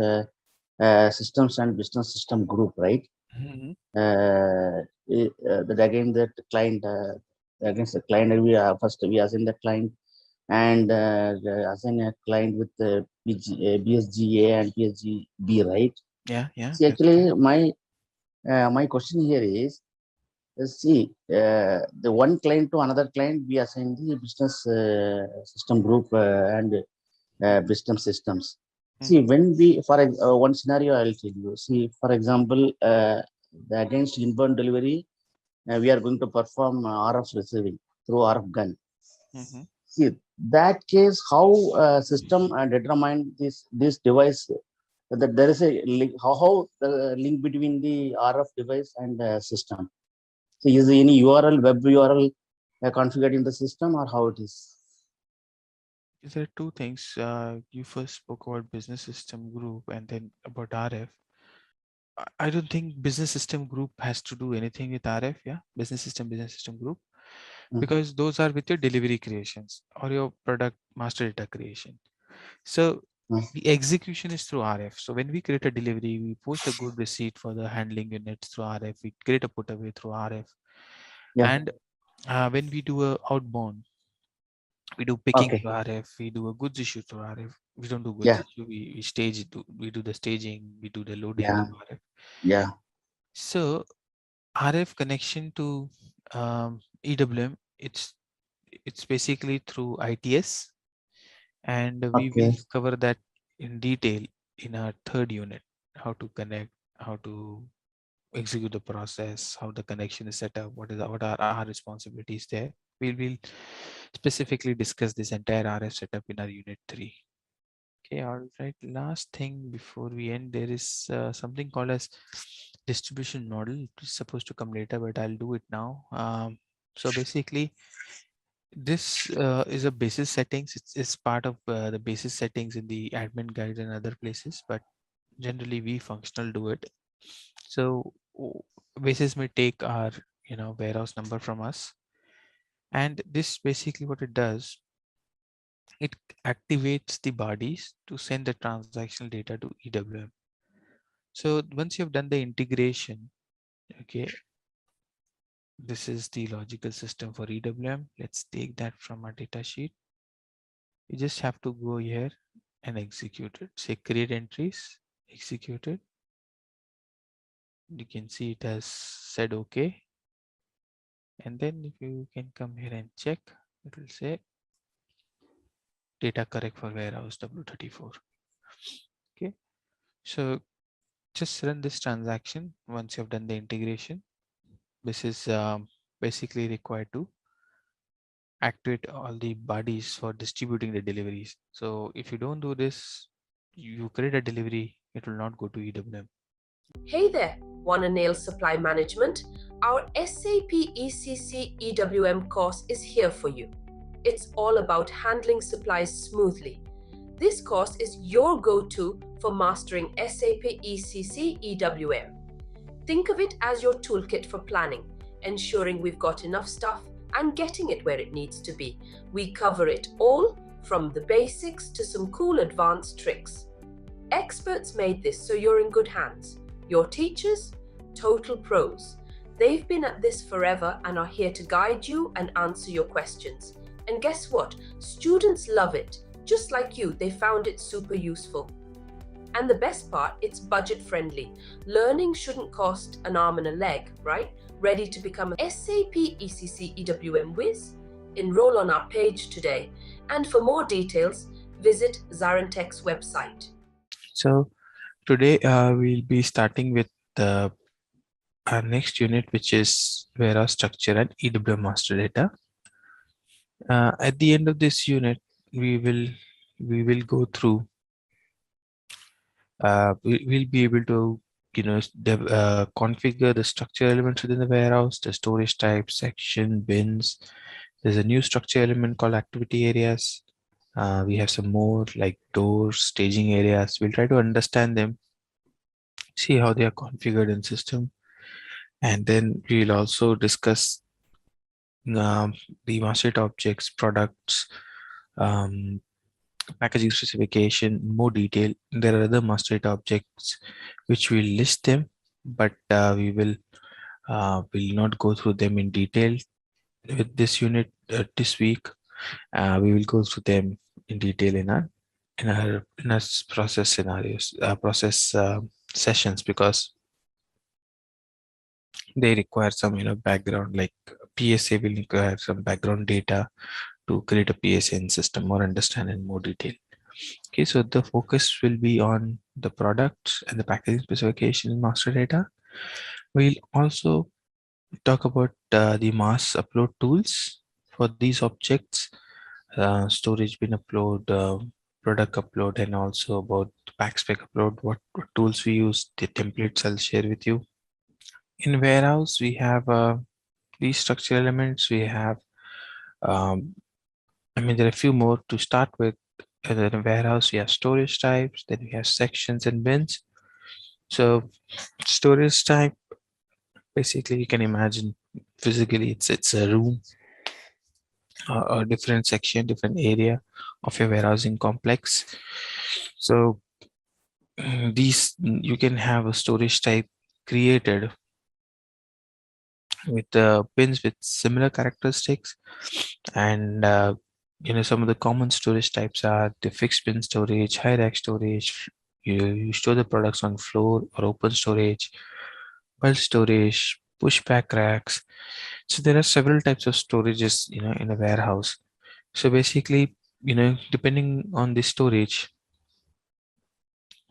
systems and business system group, right? Mhm. That again, that client against the client, we first we assign the client and assign a client with BSGA and BSGB, right? Yeah, yeah. See, That's right. actually, my question here is, see, the one client to another client, we assign the business system group and business systems. See, Mhm. when we, one scenario, I'll tell you. See, for example, against inbound delivery, we are going to perform RF receiving through RF gun. Mhm. See, that case, how system determine this device, that there is a link, how the link between the RF device and system. So is any URL, web URL configured in the system, or how it is? There are two things. You first spoke about business system group and then about RF. I don't think business system group has to do anything with RF. Yeah, business system group, because those are with your delivery creations or your product master data creation. So the execution is through RF. So when we create a delivery, we post a good receipt for the handling units through RF. We create a putaway through RF. Yeah. And when we do a outbound, we do picking Okay. through RF. We do a goods issue through RF. We don't do goods Yeah. issue. We stage it. We do the staging. We do the loading Yeah. through RF. Yeah. So RF connection to EWM, it's basically through ITS, and we will Okay. cover that in detail in our third unit. How to connect, how to execute the process, how the connection is set up, what are our responsibilities there. We will specifically discuss this entire RF setup in our unit 3. Okay, all right. Last thing before we end, there is something called as distribution model. It's supposed to come later, but I'll do it now. So basically, this is a basis settings. It's part of the basis settings in the admin guides and other places, but generally we functional do it. So basis may take our warehouse number from us, and this basically what it does, it activates the bodies to send the transactional data to EWM. So once you've done the integration, okay, this is the logical system for EWM. Let's take that from our data sheet. You just have to go here and execute it. Say create entries, execute it. You can see it has said okay. And then if you can come here and check, it will say data correct for warehouse W34. Okay, so just run this transaction once you've done the integration. This is basically required to activate all the bodies for distributing the deliveries. So if you don't do this, you create a delivery, it will not go to EWM. Hey there, wanna nail supply management? Our SAP ECC EWM course is here for you. It's all about handling supplies smoothly. This course is your go-to for mastering SAP ECC EWM. Think of it as your toolkit for planning, ensuring we've got enough stuff and getting it where it needs to be. We cover it all, from the basics to some cool advanced tricks. Experts made this so you're in good hands. Your teachers, total pros. They've been at this forever and are here to guide you and answer your questions. And guess what? Students love it. Just like you, they found it super useful. And the best part, it's budget friendly. Learning shouldn't cost an arm and a leg, right? Ready to become a SAP ECC EWM whiz? Enroll on our page today. And for more details, visit ZaranTech's website. So today we'll be starting with our next unit, which is warehouse structure and EWM master data. At the end of this unit, we will go through. We'll be able to configure the structure elements within the warehouse, the storage type, section, bins. There's a new structure element called activity areas. We have some more like doors, staging areas. We'll try to understand them, see how they are configured in system, and then we'll also discuss the master data objects, products, packaging specification in more detail. There are other master data objects which will list them, but we will not go through them in detail with this unit this week. We will go through them in detail in our process scenarios, process sessions, because they require some background, like PSA will require some background data to create a PSA in system or understand in more detail. Okay, so the focus will be on the products and the packaging specification in master data. We'll also talk about the mass upload tools for these objects, storage bin upload, product upload, and also about pack spec upload, what tools we use, the templates I'll share with you. In warehouse, we have these structure elements. We have, there are a few more to start with. And then in warehouse, we have storage types, then we have sections and bins. So storage type, basically you can imagine physically it's a room, a different section, different area of your warehousing complex. So these, you can have a storage type created with bins with similar characteristics, and some of the common storage types are the fixed bin storage, high rack storage. You store the products on floor or open storage, bulk storage, pushback racks. So there are several types of storages in a warehouse. So basically, depending on the storage,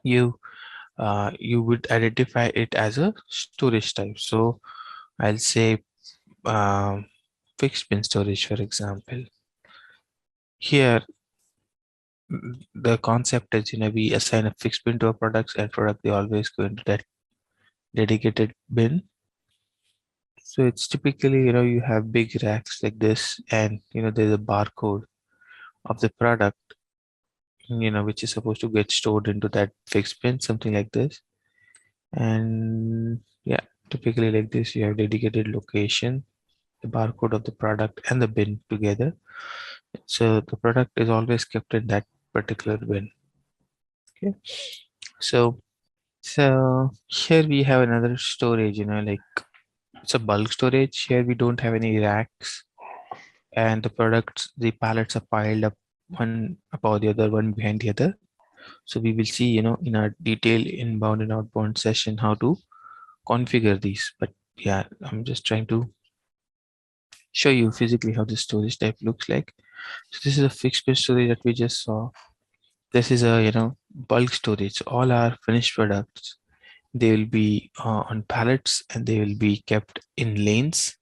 you would identify it as a storage type. So I'll say fixed bin storage, for example. Here the concept is, we assign a fixed bin to a product, and product, they always go into that dedicated bin. So it's typically, you have big racks like this, and there's a barcode of the product, which is supposed to get stored into that fixed bin, something like this. And yeah, typically like this, you have dedicated location, the barcode of the product and the bin together. So the product is always kept in that particular bin. Okay, so here we have another storage, like it's a bulk storage. Here we don't have any racks, and the products, the pallets are piled up one above the other, one behind the other. So we will see, in our detailed inbound and outbound session, how to configure these. But yeah, I'm just trying to show you physically how the storage type looks like. So this is a fixed bin storage that we just saw. This is a bulk storage. All our finished products, they will be on pallets, and they will be kept in lanes,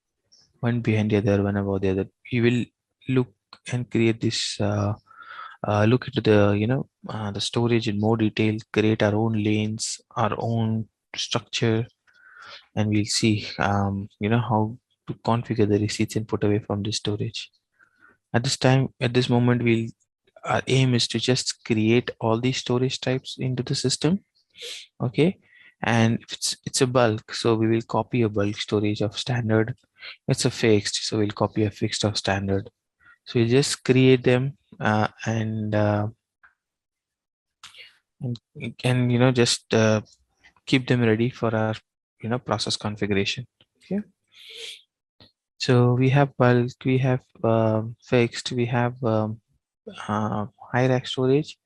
one behind the other, one above the other. We will look and create this look into the the storage in more detail, create our own lanes, our own structure, and we'll see how to configure the receipts and put away from the storage. At this moment, our aim is to just create all these storage types into the system. Okay, and if it's a bulk, so we will copy a bulk storage of standard. It's a fixed, so we'll copy a fixed of standard. So we'll just create them and just keep them ready for our process configuration. Okay, so we have bulk, we have fixed, we have high rack storage.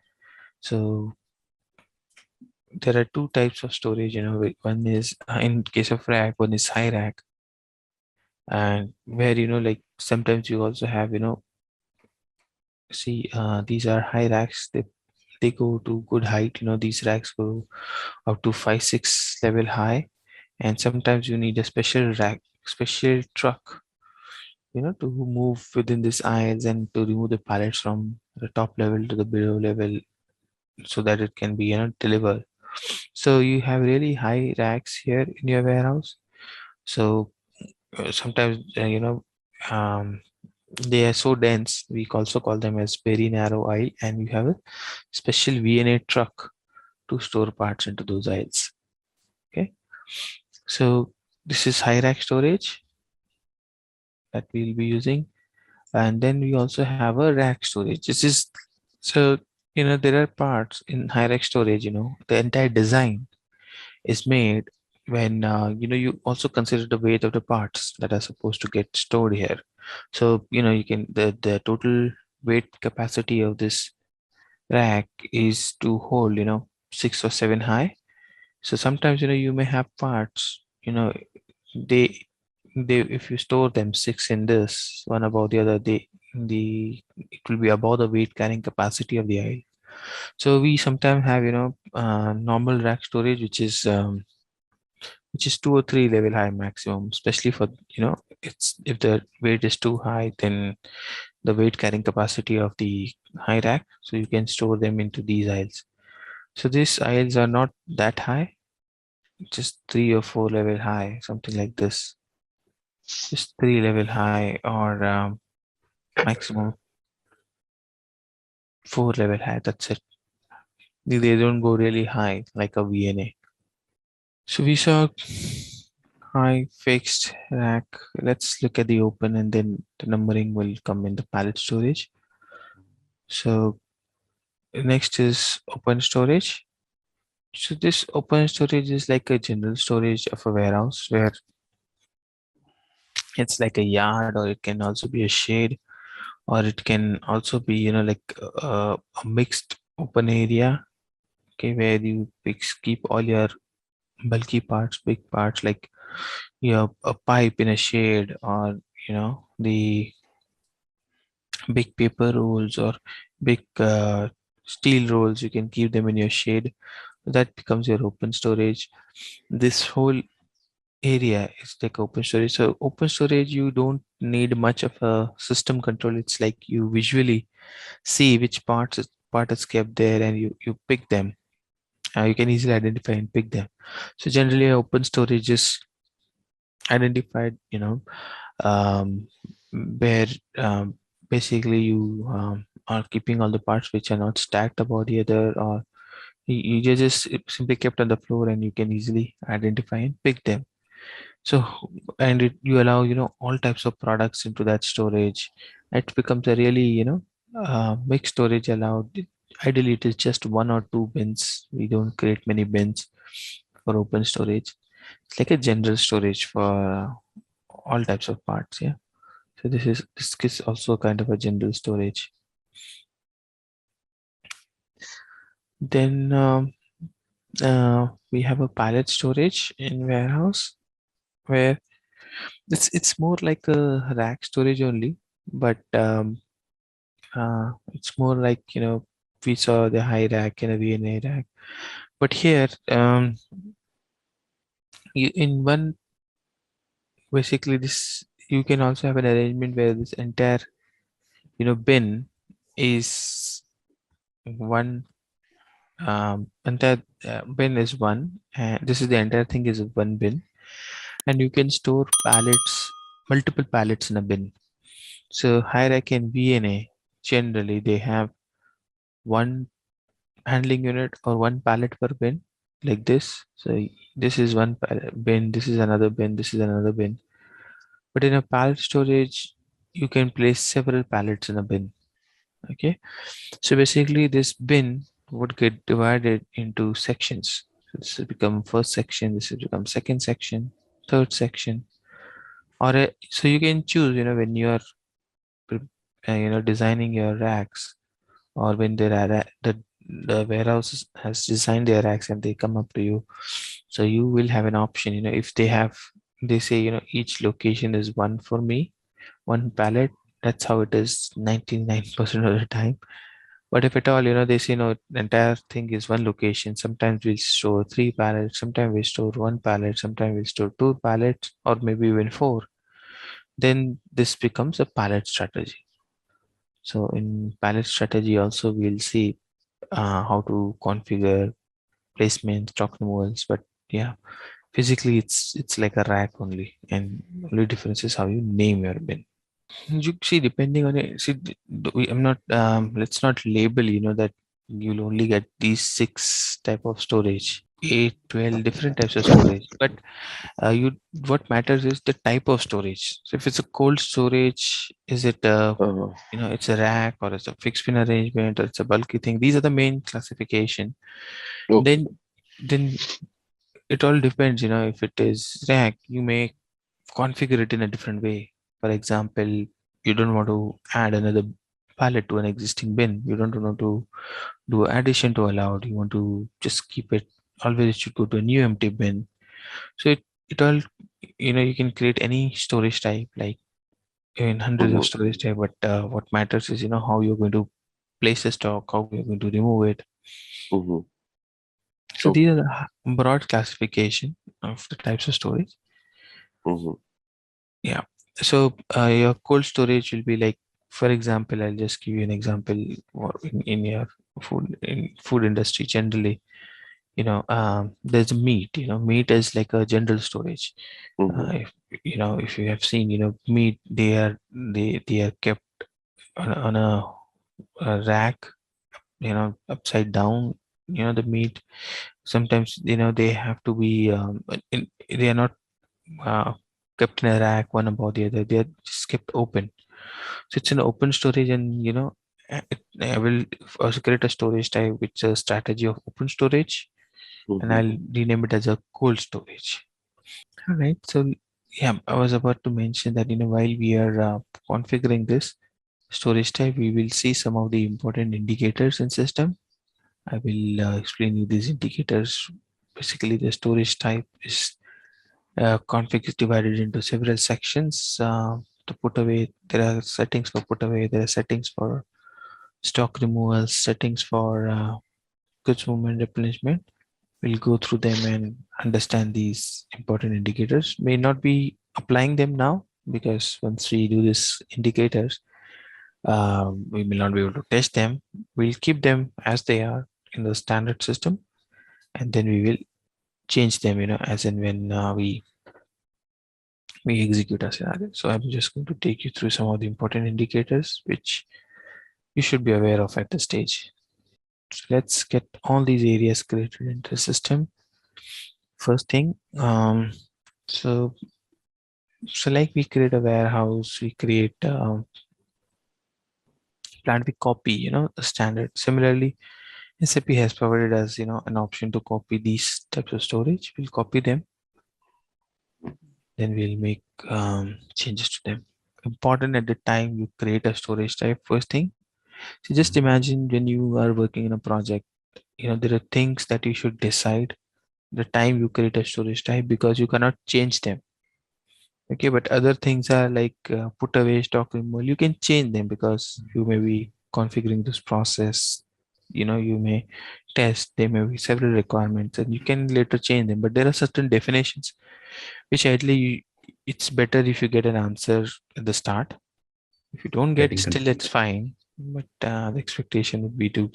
So there are two types of storage. One is in case of rack, one is high rack, and where like sometimes you also have see these are high racks. They go to good height. These racks go up to 5-6 level high, and sometimes you need a special rack, special truck to move within these aisles and to remove the pallets from the top level to the below level, so that it can be delivered. So you have really high racks here in your warehouse. So sometimes they are so dense, we also call them as very narrow aisle, and you have a special VNA truck to store parts into those aisles. Okay, so this is high rack storage that we'll be using, and then we also have a rack storage. This is so there are parts in high rack storage. The entire design is made when you also consider the weight of the parts that are supposed to get stored here. So you can the total weight capacity of this rack is to hold 6 or 7 high. So sometimes you may have parts they if you store them 6 in this one above the other, it will be above the weight carrying capacity of the aisle. So we sometimes have normal rack storage, which is 2 or 3 level high maximum, especially for it's if the weight is too high, then the weight carrying capacity of the high rack, so you can store them into these aisles. So these aisles are not that high, just 3 or 4 level high, something like this, just 3 level high, or maximum 4 level high. That's it. They don't go really high like a VNA. So we saw high fixed rack. Let's look at the open, and then the numbering will come in the pallet storage. So next is open storage. So this open storage is like a general storage of a warehouse, where it's like a yard, or it can also be a shade, or it can also be like a mixed open area. Okay, where you keep all your bulky parts, big parts, like a pipe in a shade, or the big paper rolls, or big steel rolls. You can keep them in your shade. That becomes your open storage. This whole area is like open storage. So open storage, you don't need much of a system control. It's like you visually see which part is kept there, and you pick them. You can easily identify and pick them. So generally open storage is identified um, where basically you are keeping all the parts which are not stacked above the other, or you just simply kept on the floor, and you can easily identify and pick them. So, and you allow all types of products into that storage. It becomes a really mixed storage allowed. Ideally it is just 1 or 2 bins. We don't create many bins for open storage. It's like a general storage for all types of parts. Yeah, so this is also kind of a general storage. Then we have a pallet storage in warehouse, where it's more like a rack storage only, but it's more like we saw the high rack and a VNA rack, but here in one, basically this, you can also have an arrangement where this entire bin is one entire bin is one, and this is the entire thing is one bin, and you can store pallets, multiple pallets in a bin. So hierarchy and VNA, generally they have one handling unit or one pallet per bin, like this. So this is one bin, this is another bin, this is another bin. But in a pallet storage, you can place several pallets in a bin. Okay, so basically this bin would get divided into sections. So this will become first section, this will become second section, third section, or so you can choose, when you are designing your racks, or when there are the warehouse has designed their racks and they come up to you, so you will have an option, if they say, each location is one for me, one pallet. That's how it is 99% of the time. But if at all, they say, no, the entire thing is one location. Sometimes we'll store three pallets, sometimes we store one pallet, sometimes we'll store two pallets, or maybe even four. Then this becomes a pallet strategy. So in pallet strategy also, we'll see how to configure placement, stock removals. But yeah, physically it's like a rack only, and only difference is how you name your bin. You see, depending on it, see, I'm not, let's not label, that you'll only get these 6 type of storage, 8, 12 different types of storage. But you, what matters is the type of storage. So if it's a cold storage, is it it's a rack, or it's a fixed bin arrangement, or it's a bulky thing? These are the main classification. Okay. Then it all depends, if it is rack, you may configure it in a different way. For example, you don't want to add another pallet to an existing bin. You don't want to do addition to allowed. You want to just keep it, always it should go to a new empty bin. So it all, you can create any storage type, like in hundreds of Mhm, storage type, but what matters is, how you're going to place the stock, how you're going to remove it. mhm. So these are the broad classification of the types of storage. Mhm, Yeah. So your cold storage will be like, for example, I'll just give you an example. In your food industry generally, there's meat. Meat is like a general storage. mhm, If if you have seen, meat, they are kept on a rack, upside down. The meat, sometimes, they have to be they are not uh, kept in a rack one above the other. They are just kept open. So it's an open storage, and I will also create a storage type which is a strategy of open storage, and mhm. I'll rename it as a cold storage. All right. So yeah, I was about to mention that, while we are configuring this storage type, we will see some of the important indicators in system. I will explain you these indicators. Basically, the storage type is config is divided into several sections. To put away, there are settings for put away, there are settings for stock removals, settings for goods movement replenishment. We'll go through them and understand these important indicators. May not be applying them now, because once we do these indicators, we may not be able to test them. We'll keep them as they are in the standard system, and then we will change them, as and when we execute a scenario. So I'm just going to take you through some of the important indicators which you should be aware of at this stage. So let's get all these areas created into the system. First thing, so like we create a warehouse, we create plan, we copy, the standard. Similarly, SAP has provided us, an option to copy these types of storage. We'll copy them, then we'll make changes to them. Important at the time you create a storage type, first thing. So just imagine when you are working in a project, there are things that you should decide the time you create a storage type, because you cannot change them. Okay, but other things are like put away, stock removal. You can change them because you may be configuring this process. You may test. There may be several requirements, and you can later change them. But there are certain definitions which ideally it's better if you get an answer at the start. If you don't get, Getting still it's fine. But the expectation would be to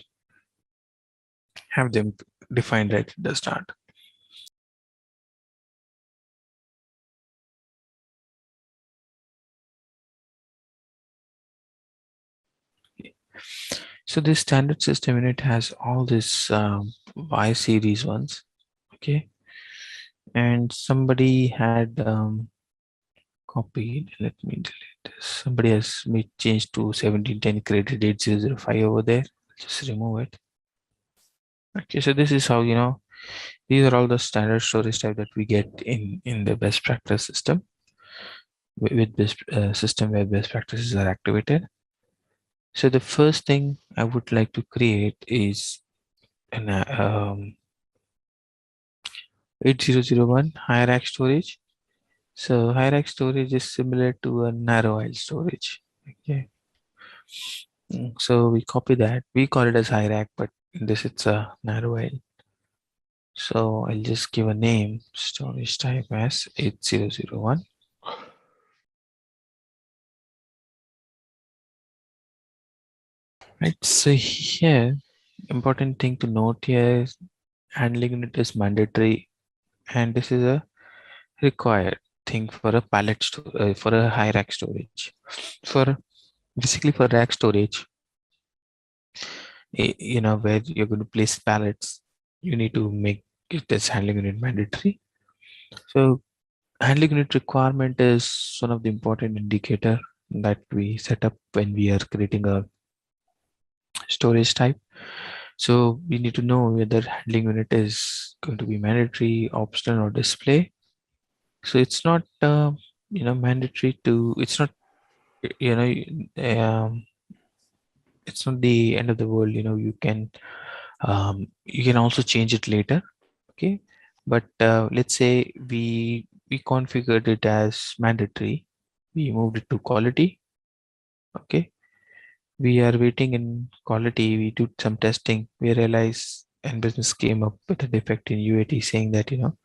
have them defined right at the start. So this standard system unit has all this Y series ones, okay, and somebody had copied. Let me delete this. Somebody has made change to 1710 created 8005 over there. Just remove it. Okay, so this is how, you know, these are all the standard storage type that we get in the best practice system with best system where best practices are activated. So the first thing I would like to create is an 8001 high rack storage. So high rack storage is similar to a narrow aisle storage. Okay. So we copy that. We call it as high rack, but in this it's a narrow aisle. So I'll just give a name, storage type as 8001. Right. So here, important thing to note here is handling unit is mandatory, and this is a required thing for a for a high rack storage. For basically for rack storage, you know, where you're going to place pallets, you need to make it as handling unit mandatory. So handling unit requirement is one of the important indicator that we set up when we are creating a storage type. So we need to know whether handling unit is going to be mandatory, optional, or display. So it's not you know, mandatory to, it's not, you know, it's not the end of the world. You know, you can also change it later. Okay, but let's say we configured it as mandatory, we moved it to quality. Okay, we are waiting in quality, we do some testing, we realize, and business came up with a defect in UAT saying that, you know,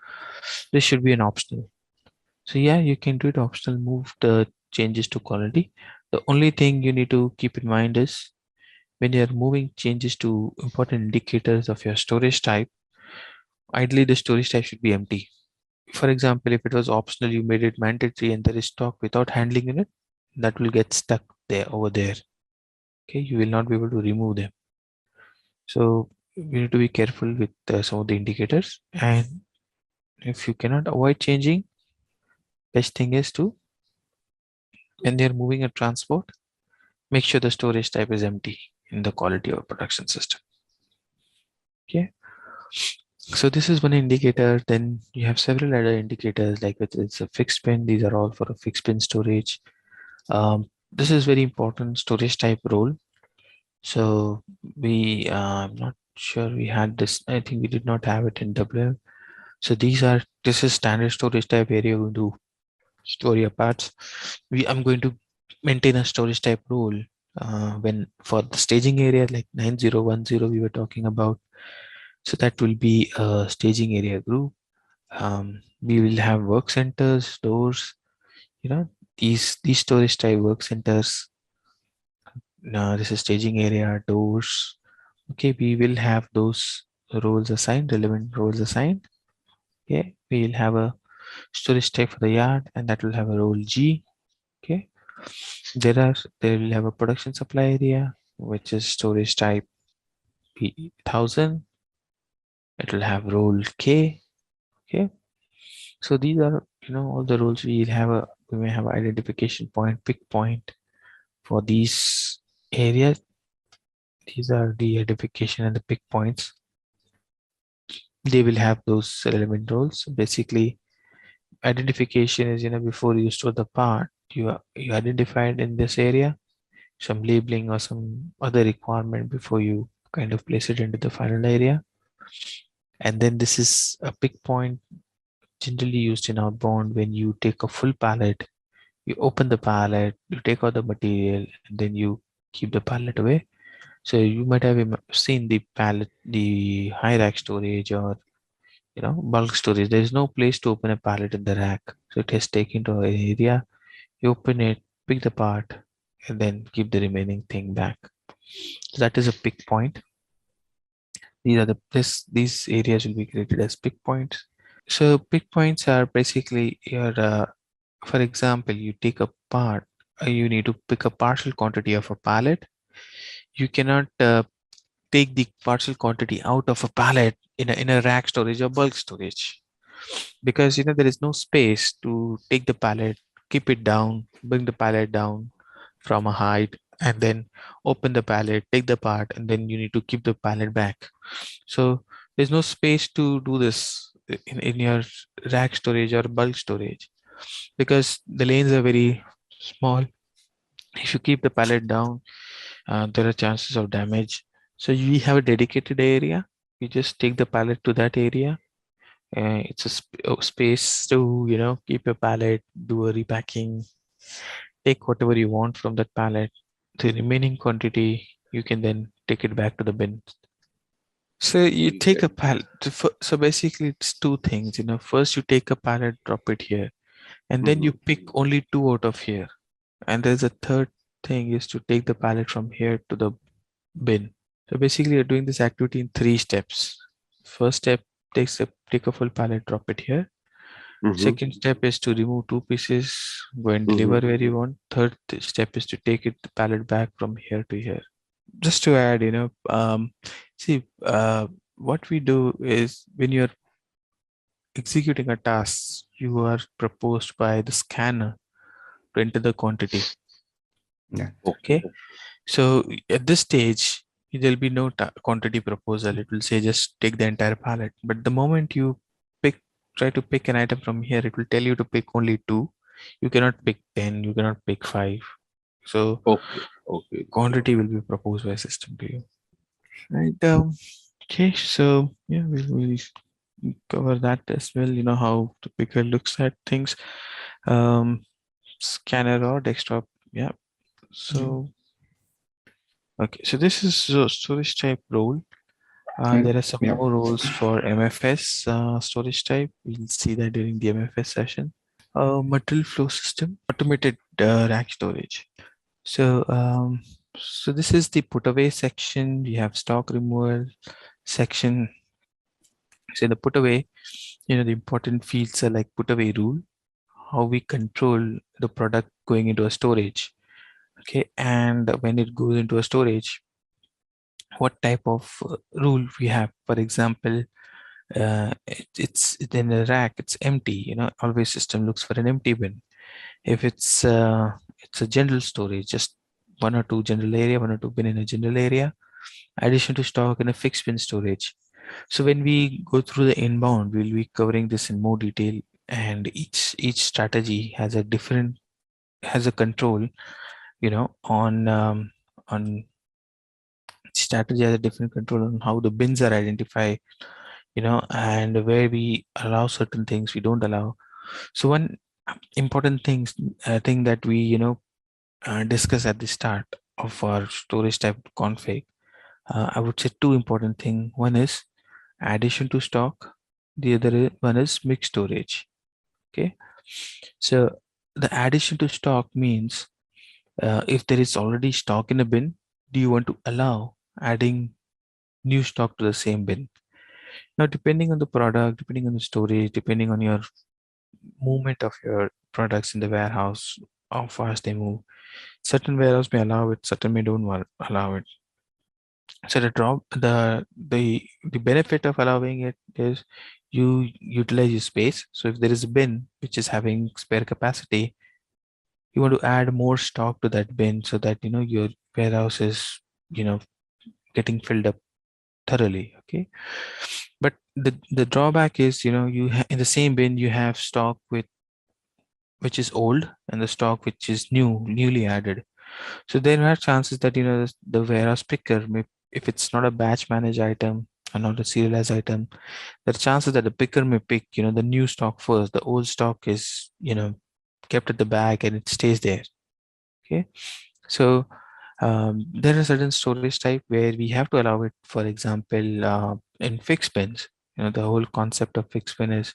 this should be an optional. So yeah, you can do it optional, move the changes to quality. The only thing you need to keep in mind is when you're moving changes to important indicators of your storage type, ideally the storage type should be empty. For example, if it was optional, you made it mandatory and there is stock without handling in it, that will get stuck there over there. Okay, you will not be able to remove them. So you need to be careful with some of the indicators, and if you cannot avoid changing, best thing is to, when they're moving a transport, make sure the storage type is empty in the quality of production system. Okay, so this is one indicator. Then you have several other indicators, like it's a fixed pin. These are all for a fixed pin storage. This is very important, storage type role. So we, I'm not sure we had this. I think we did not have it in WM. So this is standard storage type where you're going to store your parts. I'm going to maintain a storage type rule when for the staging area like 9010 we were talking about. So that will be a staging area group. We will have work centers, doors, you know, these storage type work centers. Now this is staging area, doors. Okay, we will have those roles assigned, relevant roles assigned. Okay, we will have a storage type for the yard, and that will have a role G. Okay, there will have a production supply area, which is storage type P1000. It will have role K. Okay, so these are, you know, all the roles. We may have identification point, pick point for these areas. These are the identification and the pick points. They will have those relevant roles. Basically, identification is, you know, before you store the part, you identified in this area some labeling or some other requirement before you kind of place it into the final area. And then this is a pick point, generally used in outbound. When you take a full pallet, you open the pallet, you take out the material, and then you keep the pallet away. So you might have seen the pallet, the high rack storage, or, you know, bulk storage. There is no place to open a pallet in the rack, so it has taken to an area. You open it, pick the part, and then keep the remaining thing back. So that is a pick point. These areas will be created as pick points. So pick points are basically your, for example, you take a part, you need to pick a partial quantity of a pallet. You cannot take the partial quantity out of a pallet in a rack storage or bulk storage, because there is no space to take the pallet, keep it down, bring the pallet down from a height, and then open the pallet, take the part, and then you need to keep the pallet back. So there's no space to do this in your rack storage or bulk storage, because the lanes are very small. If you keep the pallet down, there are chances of damage. So we have a dedicated area. You just take the pallet to that area. It's a space to keep your pallet, do a repacking, take whatever you want from that pallet. The remaining quantity you can then take it back to the bin. So you take a pallet. So basically, it's two things. First you take a pallet, drop it here, and then you pick only two out of here. And there's a third thing is to take the pallet from here to the bin. So basically, you're doing this activity in 3 steps. First step, take a full pallet, drop it here. Second step is to remove 2 pieces, go and deliver where you want. Third step is to take the pallet back from here to here. Just to add, what we do is when you're executing a task, you are proposed by the scanner to enter the quantity. Yeah. Okay. So at this stage, there'll be no quantity proposal. It will say just take the entire pallet. But the moment you try to pick an item from here, it will tell you to pick only 2. You cannot pick 10. You cannot pick 5. So quantity will be proposed by system to you. Right. Okay. So yeah, we'll cover that as well. How the picker looks at things. Scanner or desktop. Yeah. So okay. So this is storage type role. There are some more roles for MFS storage type. We'll see that during the MFS session. Material flow system, automated rack storage. So, so this is the putaway section. We have stock removal section. So the putaway, the important fields are like putaway rule, how we control the product going into a storage. Okay, and when it goes into a storage, what type of rule we have. For example, it's in a rack, it's empty. Always system looks for an empty bin. If it's a general storage, just 1 or 2 general area, 1 or 2 bin in a general area, addition to stock in a fixed bin storage. So when we go through the inbound, we'll be covering this in more detail, and each strategy has a control, on strategy has a different control on how the bins are identified, and where we allow certain things, we don't allow. So one important thing that we discuss at the start of our storage type config, I would say 2 important things. One is addition to stock, the other one is mixed storage. Okay, so the addition to stock means if there is already stock in a bin, do you want to allow adding new stock to the same bin? Now, depending on the product, depending on the storage, depending on your movement of your products in the warehouse, how fast they move, certain warehouse may allow it, certain may don't allow it. So the benefit of allowing it is you utilize your space. So if there is a bin which is having spare capacity, you want to add more stock to that bin so that your warehouse is getting filled up thoroughly. Okay, but the drawback is in the same bin you have stock which is old and the stock which is newly added. So there are chances that the warehouse picker may, if it's not a batch managed item and not a serialized item, there are chances that the picker may pick the new stock first. The old stock is kept at the back and it stays there. Okay, so there are certain storage type where we have to allow it. For example, in fixed bins, the whole concept of fixed bin is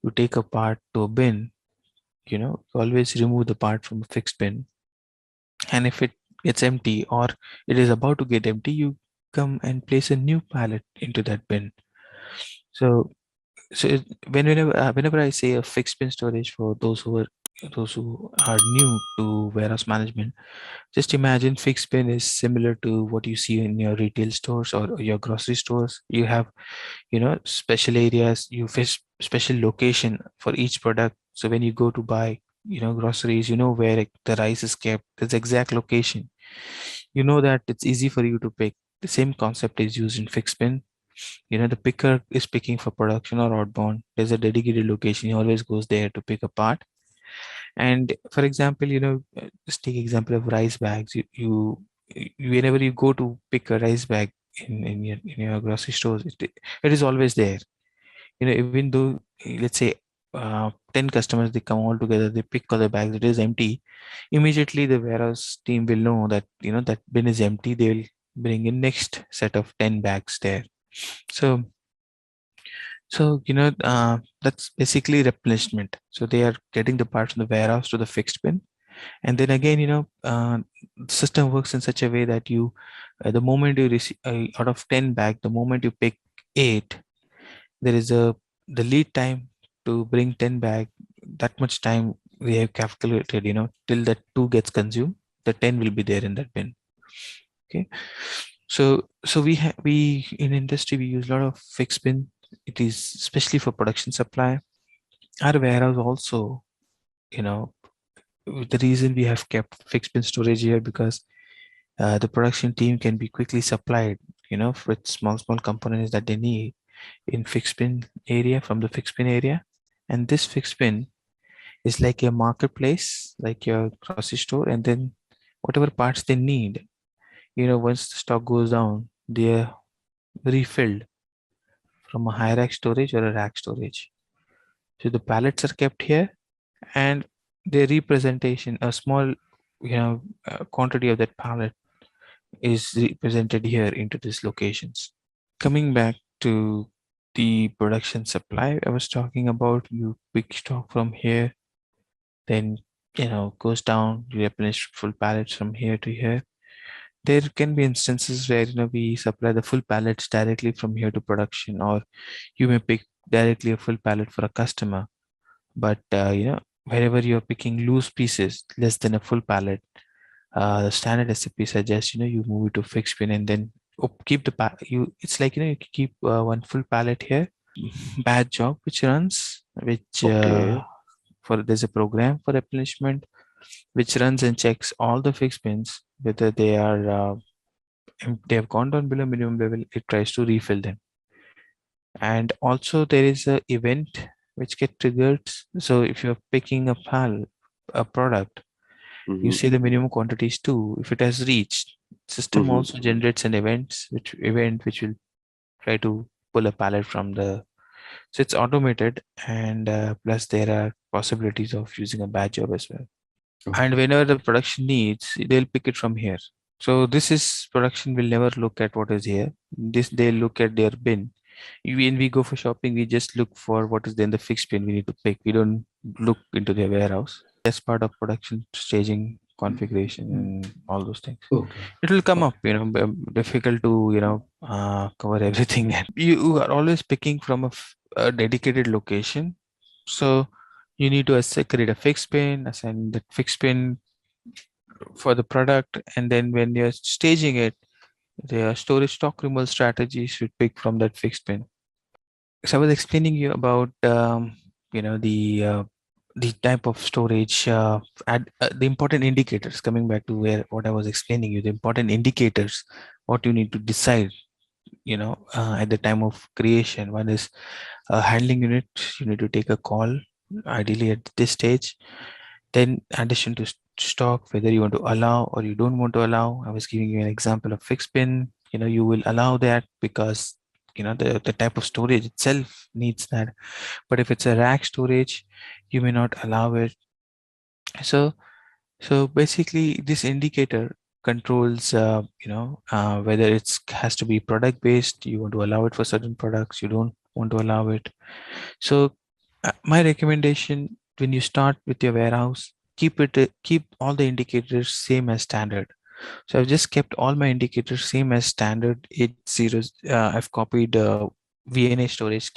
you take a part to a bin, always remove the part from a fixed bin, and if it gets empty or it is about to get empty, you come and place a new pallet into that bin. So whenever I say a fixed bin storage, for those who are new to warehouse management, just imagine fixed bin is similar to what you see in your retail stores or your grocery stores. You have, special areas, you fish special location for each product. So when you go to buy, groceries, where the rice is kept, there's exact location. You know that it's easy for you to pick. The same concept is used in fixed bin. The picker is picking for production or outbound. There's a dedicated location. He always goes there to pick a part. And for example, just take example of rice bags. Whenever you go to pick a rice bag in your grocery stores, it is always there. Even though, let's say, 10 customers, they come all together, they pick all the bags, it is empty. Immediately the warehouse team will know that that bin is empty. They will bring in next set of 10 bags there. So that's basically replenishment. So they are getting the parts from the warehouse to the fixed bin. And then again, the system works in such a way that the moment you receive out of 10 bag, the moment you pick 8, there is the lead time to bring 10 bag. That much time we have calculated, till that 2 gets consumed, the 10 will be there in that bin. Okay. So we in industry, we use a lot of fixed bin. It is especially for production supply. Our warehouse also, the reason we have kept fixed bin storage here, because the production team can be quickly supplied, with small components that they need in fixed bin area, from the fixed bin area. And this fixed bin is like a marketplace, like your grocery store. And then whatever parts they need, once the stock goes down, they are refilled from a high rack storage or a rack storage. So the pallets are kept here, and their representation, a small quantity of that pallet is represented here into these locations. Coming back to the production supply, I was talking about, you pick stock from here, then goes down, you replenish full pallets from here to here. There can be instances where we supply the full pallets directly from here to production, or you may pick directly a full pallet for a customer. But wherever you're picking loose pieces less than a full pallet, the standard SAP suggests you move it to fixed bin, and then keep the it's like you keep one full pallet here. Batch job which runs, which Okay. for there's a program for replenishment which runs and checks all the fixed bins whether they are they have gone down below minimum level. It tries to refill them. And also there is a event which get triggered. So if you're picking a product, you Mhm. say the minimum quantity is 2. If it has reached, system Mhm. also generates an event which will try to pull a pallet from the. So it's automated, and plus there are possibilities of using a batch job as well. Okay. And whenever the production needs, they'll pick it from here. So this is production will never look at what is here. They'll look at their bin. When we go for shopping, we just look for what is there in the fixed bin we need to pick. We don't look into their warehouse. That's part of production staging, configuration, and all those things. Okay. It will come up, Okay. difficult to cover everything. You are always picking from a dedicated location. So you need to create a fixed bin, assign that fixed bin for the product, and then when you're staging it, the storage stock removal strategy should pick from that fixed bin. So I was explaining you about the type of storage, the important indicators. Coming back to what I was explaining you, the important indicators, what you need to decide, at the time of creation. One is handling unit. You need to take a call, ideally at this stage. Then addition to stock, whether you want to allow or you don't want to allow. I was giving you an example of fixed bin. You will allow that because the type of storage itself needs that. But if it's a rack storage, you may not allow it. So basically this indicator controls whether it's has to be product based. You want to allow it for certain products, you don't want to allow it. So my recommendation, when you start with your warehouse, keep all the indicators same as standard. So I've just kept all my indicators same as standard 80. I've copied VNA storage,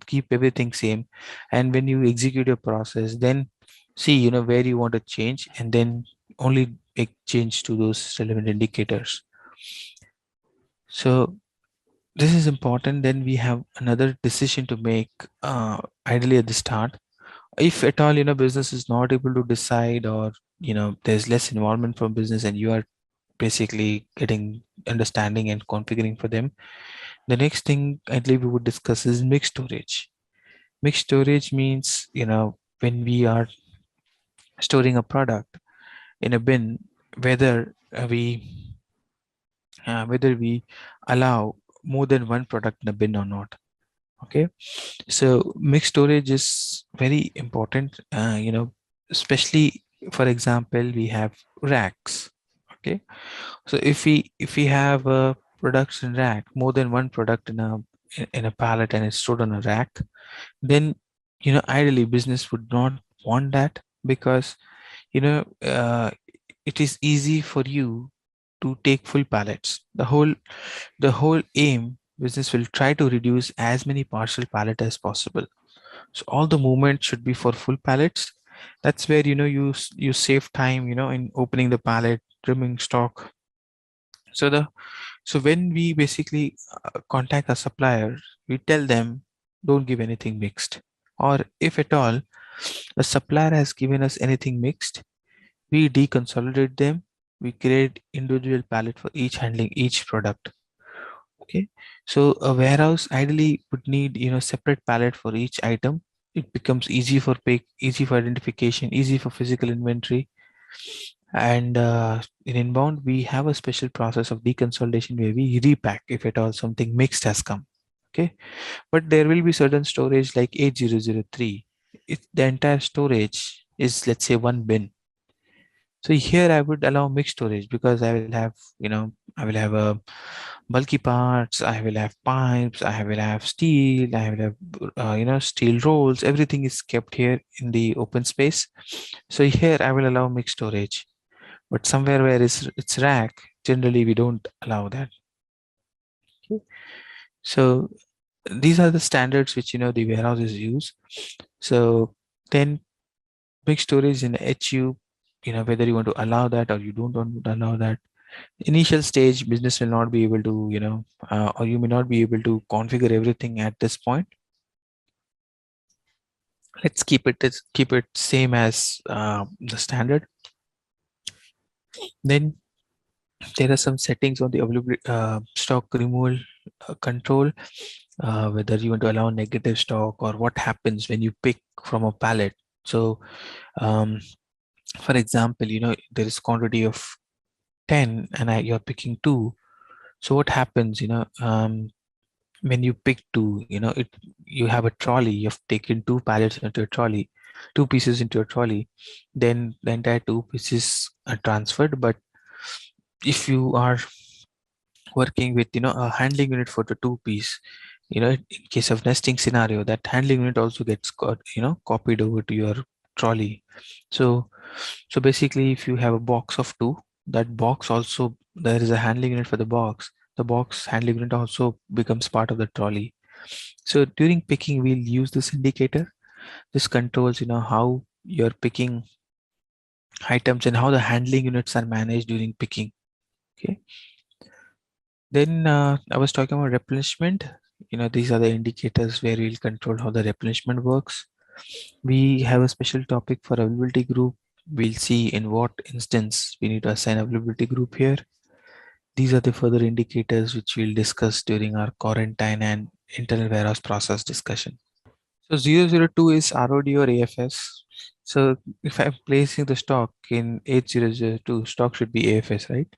keep everything same. And when you execute your process, then see, where you want to change, and then only make change to those relevant indicators. So this is important. Then we have another decision to make, ideally at the start. If at all, business is not able to decide, or, there's less involvement from business and you are basically getting understanding and configuring for them. The next thing I believe we would discuss is mixed storage. Mixed storage means, when we are storing a product in a bin, whether we allow more than one product in a bin or not. Okay, so mixed storage is very important, especially, for example, we have racks. Okay, so if we have a production rack, more than one product in a pallet, and it's stored on a rack, then ideally business would not want that, because it is easy for you to take full pallets. The whole aim, business will try to reduce as many partial pallet as possible. So all the movement should be for full pallets. That's where you save time in opening the pallet, trimming stock. So when we basically contact a supplier, we tell them don't give anything mixed. Or if at all the supplier has given us anything mixed, we deconsolidate them. We create individual pallet for each handling each product. Okay, so a warehouse ideally would need separate pallet for each item. It becomes easy for pick, easy for identification, easy for physical inventory. And in inbound, we have a special process of deconsolidation where we repack if at all something mixed has come. Okay, but there will be certain storage like 8003. If the entire storage is, let's say, one bin, so here I would allow mixed storage, because I will have a bulky parts, I will have pipes, I will have steel, I will have steel rolls. Everything is kept here in the open space. So here I will allow mixed storage. But somewhere where it's rack, generally we don't allow that. Okay. So these are the standards which the warehouses use. So then mixed storage in HU, whether you want to allow that or you don't want to allow that. Initial stage, business will not be able to, or you may not be able to configure everything at this point. Let's keep it same as the standard. Then there are some settings on the availability, stock removal control, whether you want to allow negative stock, or what happens when you pick from a pallet. So for example, there is quantity of 10 and you're picking 2. So what happens, when you pick 2, you have a trolley, you've taken 2 pallets into a trolley, 2 pieces into a trolley, then the entire 2 pieces are transferred. But if you are working with a handling unit for the 2 piece, in case of nesting scenario, that handling unit also gets copied over to your trolley. So basically, if you have a box of 2, that box also, there is a handling unit for the box handling unit also becomes part of the trolley. So during picking, we'll use this indicator. This controls how you're picking items and how the handling units are managed during picking. Okay, then I was talking about replenishment. These are the indicators where we'll control how the replenishment works. We have a special topic for availability group. We'll see in what instance we need to assign availability group here. These are the further indicators which we'll discuss during our quarantine and internal warehouse process discussion. So 002 is ROD or AFS. So if I'm placing the stock in 8002, stock should be AFS, right?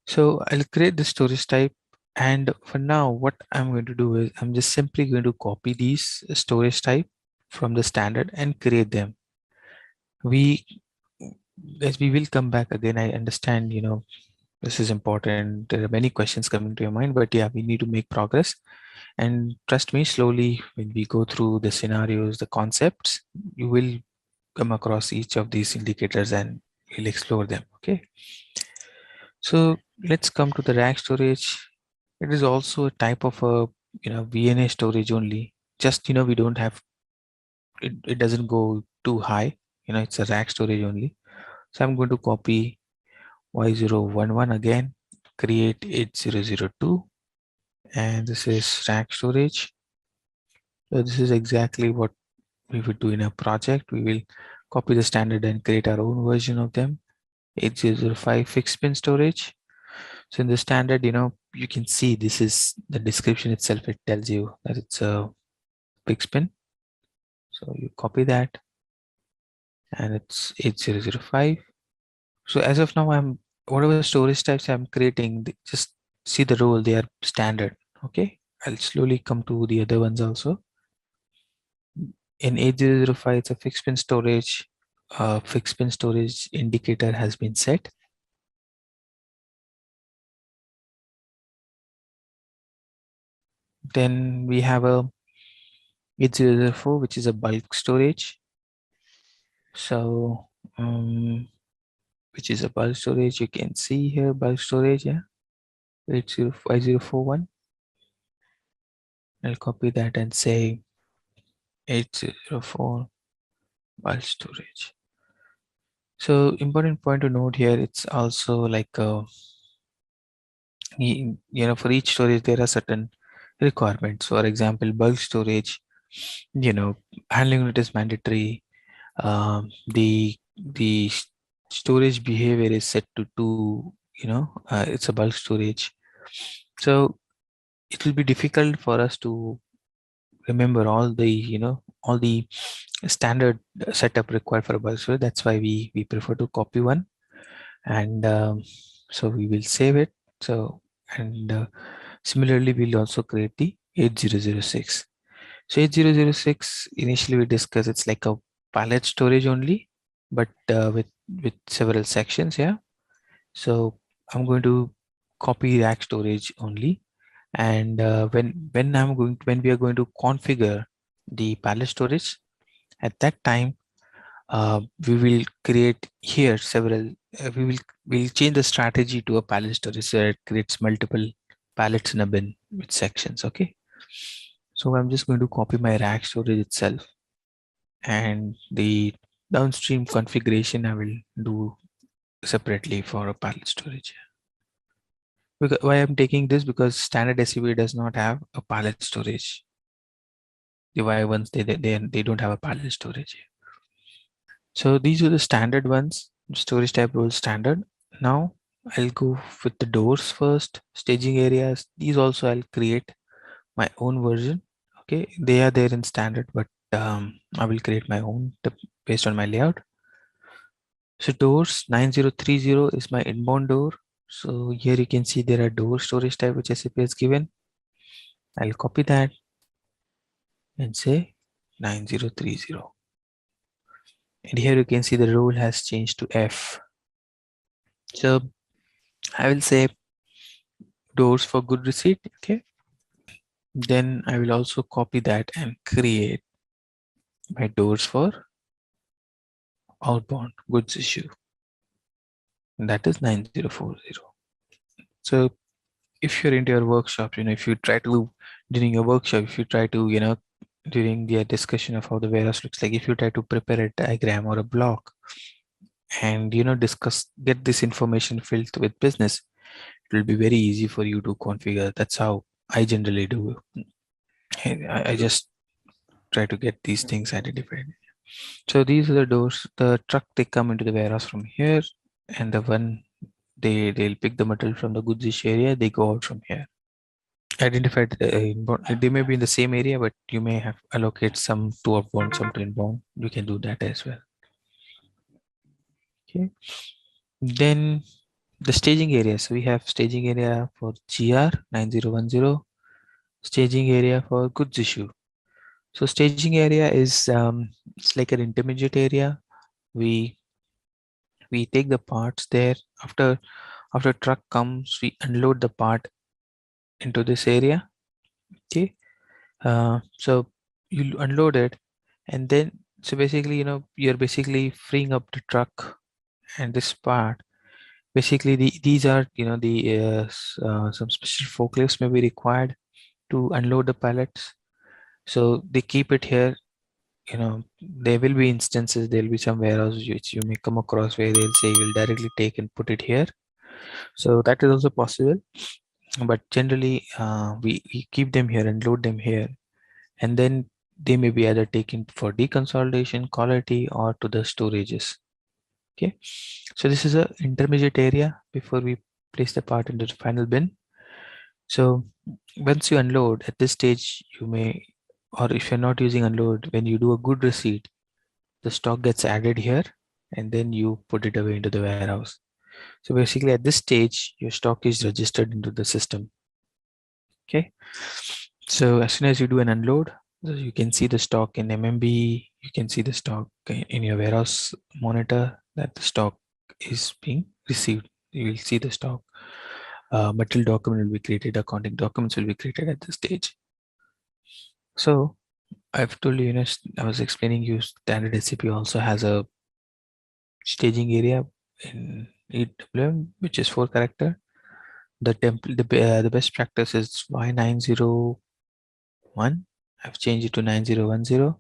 So I'll create the storage type. And for now, what I'm going to do is I'm just simply going to copy these storage type from the standard and create them. As we will come back again, I understand, this is important. There are many questions coming to your mind, but yeah, we need to make progress. And trust me, slowly, when we go through the scenarios, the concepts, you will come across each of these indicators and we'll explore them. Okay. So let's come to the rack storage. It is also a type of a VNA storage only. Just we don't have it doesn't go too high. It's a rack storage only. So I'm going to copy Y011 again, create 8002, and this is rack storage. So this is exactly what we would do in a project. We will copy the standard and create our own version of them. 8005 fixed pin storage. So in the standard, you can see this is the description itself. It tells you that it's a fixed pin. So you copy that and it's 8005. So as of now, whatever storage types I'm creating, just see the role, they are standard. Okay. I'll slowly come to the other ones also. In 8005, it's a fixed pin storage. Fixed pin storage indicator has been set. Then we have a 8004, which is a bulk storage. So, which is a bulk storage. You can see here bulk storage, yeah, 805041. I'll copy that and say 804 bulk storage. So important point to note here, it's also like for each storage there are certain requirements. For example, bulk storage, handling unit is mandatory. The storage behavior is set to 2. It's a bulk storage, so it will be difficult for us to remember all the standard setup required for a bulk storage. That's why we prefer to copy one, and so we will save it. So and similarly we'll also create the 8006. So 8006, initially we discussed, it's like a pallet storage only, but with several sections here. So I'm going to copy rack storage only, and when we are going to configure the pallet storage, at that time we will create here several. We'll change the strategy to a pallet storage, so it creates multiple pallets in a bin with sections. Okay. So I'm just going to copy my rack storage itself, and the downstream configuration I will do separately for a pallet storage. Because why I'm taking this, because standard SUV does not have a pallet storage. The Y ones, they don't have a pallet storage. So these are the standard ones, storage type role standard. Now I'll go with the doors first, staging areas. These also I'll create my own version. Okay, they are there in standard, but I will create my own based on my layout. So doors 9030 is my inbound door. So here you can see there are door storage type which SAP has given. I'll copy that and say 9030. And here you can see the role has changed to F. So I will say doors for good receipt. Okay. Then I will also copy that and create my doors for outbound goods issue. And that is 9040. So if you're into your workshop, if you try to, during your workshop, if you try to, during the discussion of how the warehouse looks like, if you try to prepare a diagram or a block and, get this information filled with business, it will be very easy for you to configure. That's how I generally do. I just try to get these things identified. So these are the doors. The truck, they come into the warehouse from here, and the one they'll pick the material from the goods issue area, they go out from here. Identified they may be in the same area, but you may have allocate some to outbound, some to inbound. You can do that as well. Okay. Then the staging area. So we have staging area for GR 9010, staging area for goods issue. So staging area is it's like an intermediate area. We take the parts there. After truck comes, we unload the part into this area. Okay. So you unload it, and then so basically you're basically freeing up the truck and this part, Basically, these are, some special forklifts may be required to unload the pallets. So they keep it here. There will be instances, there will be some warehouse which you may come across where they'll say you'll directly take and put it here. So that is also possible. But generally, we keep them here and load them here. And then they may be either taken for deconsolidation, quality, or to the storages. Okay. So this is a intermediate area before we place the part into the final bin. So once you unload at this stage, you may, or if you're not using unload, when you do a good receipt, the stock gets added here and then you put it away into the warehouse. So basically at this stage, your stock is registered into the system. Okay. So as soon as you do an unload, you can see the stock in MMB, you can see the stock in your warehouse monitor that the stock is being received. You will see the stock. Material document will be created, accounting documents will be created at this stage. So I've told you, I was explaining you standard SAP also has a staging area in EWM, which is 4 character. The template, the best practice is Y901. I've changed it to 9010.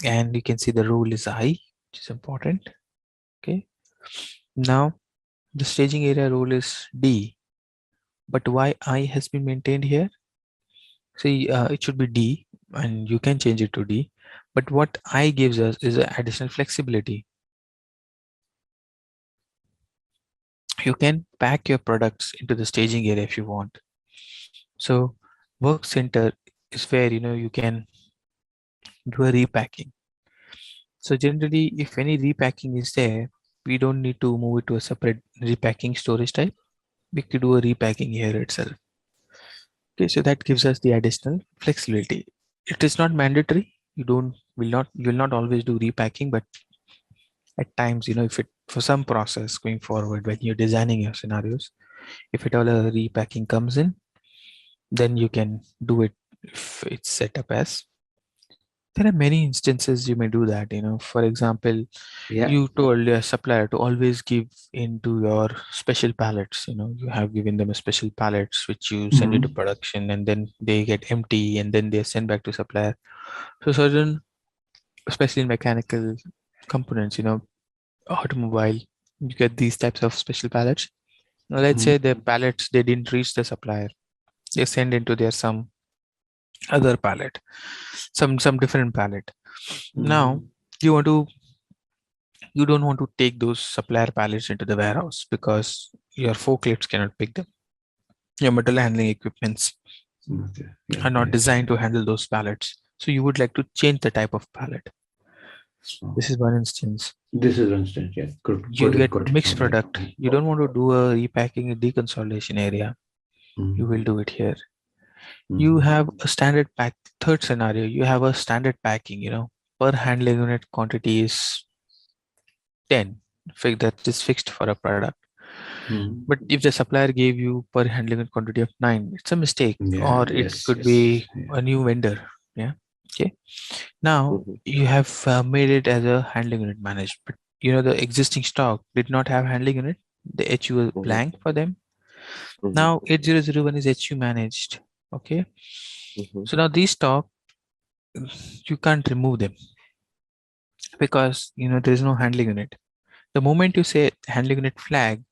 And you can see the rule is I, which is important. Okay. Now the staging area rule is D, but why I has been maintained here? See, it should be D, and you can change it to D. But what I gives us is additional flexibility. You can pack your products into the staging area if you want. So work center is where you can do a repacking. So generally, if any repacking is there, we don't need to move it to a separate repacking storage type. We could do a repacking here itself. Okay, so that gives us the additional flexibility. It is not mandatory. You will not always do repacking, but at times, if it for some process going forward when you're designing your scenarios, if at all a repacking comes in, then you can do it if it's set up as. There are many instances you may do that. For example, you told your supplier to always give into your special pallets. You have given them a special pallets which you send into production, and then they get empty and then they're sent back to supplier. So certain, especially in mechanical components, automobile, you get these types of special pallets. Now let's say the pallets, they didn't reach the supplier, they send into their some other pallet, some different pallet. Now you don't want to take those supplier pallets into the warehouse because your forklifts cannot pick them. Your material handling equipments are not designed to handle those pallets. So you would like to change the type of pallet. This is one instance. Yeah. You get mixed product. You don't want to do a repacking and deconsolidation area. You will do it here. You have a standard pack. Third scenario, you have a standard packing, per handling unit quantity is 10. That is fixed for a product. But if the supplier gave you per handling unit quantity of 9, it's a mistake, or it could be a new vendor. Yeah. Okay. Now you have made it as a handling unit managed, but the existing stock did not have handling unit. The HU was blank for them. Now 8001 is HU managed. Okay. So now these stock, you can't remove them because there is no handling unit. The moment you say handling unit flag,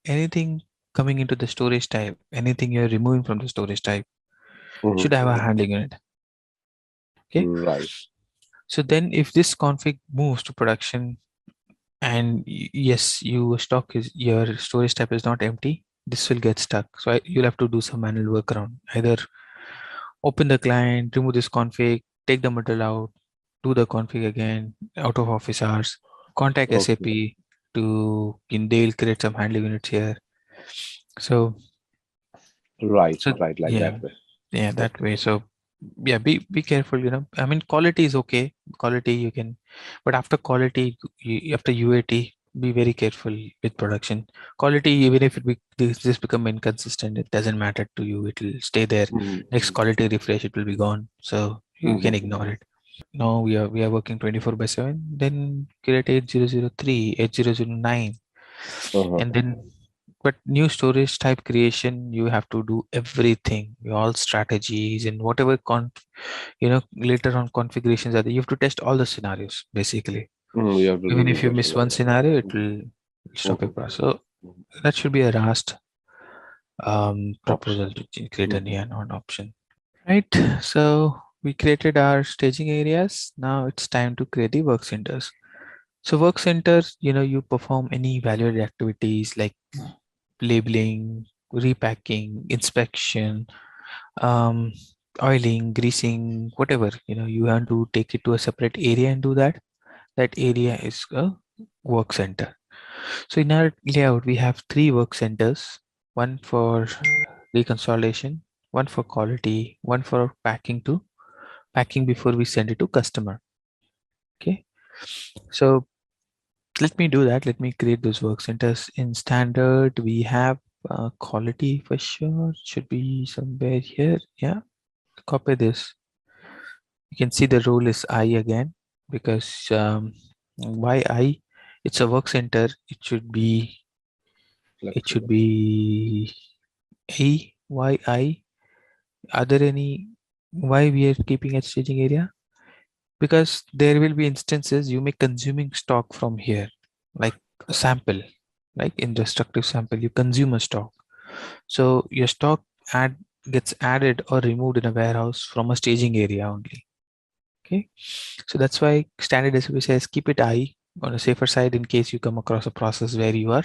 anything coming into the storage type, anything you're removing from the storage type should have a handling unit. Okay. Right. So then if this config moves to production and yes, your storage type is not empty, this will get stuck. So you'll have to do some manual workaround. Either open the client, remove this config, take the material out, do the config again out of office hours, contact SAP to, they'll create some handling units here. So right, that way. Yeah, that way. So yeah, be careful. I mean, quality is okay. Quality you can, but after quality, after UAT, be very careful with production. Quality, even if this become inconsistent, it doesn't matter to you. It will stay there. Next quality refresh, it will be gone. So you can ignore it. Now we are working 24/7. Then create 8003, 8009. And then, but new storage type creation, you have to do everything, all strategies and whatever later on configurations are there. You have to test all the scenarios basically. You have to Even really if you test miss a one lot. scenario, it will stop your process. So that should be a RAST proposal to create a non-option. Right. So we created our staging areas. Now it's time to create the work centers. So work centers, you perform any value-added activities like labeling, repacking, inspection, um, oiling, greasing, whatever. You want to take it to a separate area and do that. That area is a work center. So in our layout, we have 3 work centers, one for reconsolidation, one for quality, one for packing before we send it to customer. Okay. So let me do that. Let me create those work centers. In standard, we have quality for sure. Should be somewhere here. Yeah. Copy this. You can see the role is I again, because why I? It's a work center. It should be A, why I? Are there any why we are keeping a staging area? Because there will be instances you may consuming stock from here, like a sample, like in destructive sample, you consume a stock. So your stock gets added or removed in a warehouse from a staging area only. Okay, so that's why standard SOP says keep it I on a safer side in case you come across a process where you are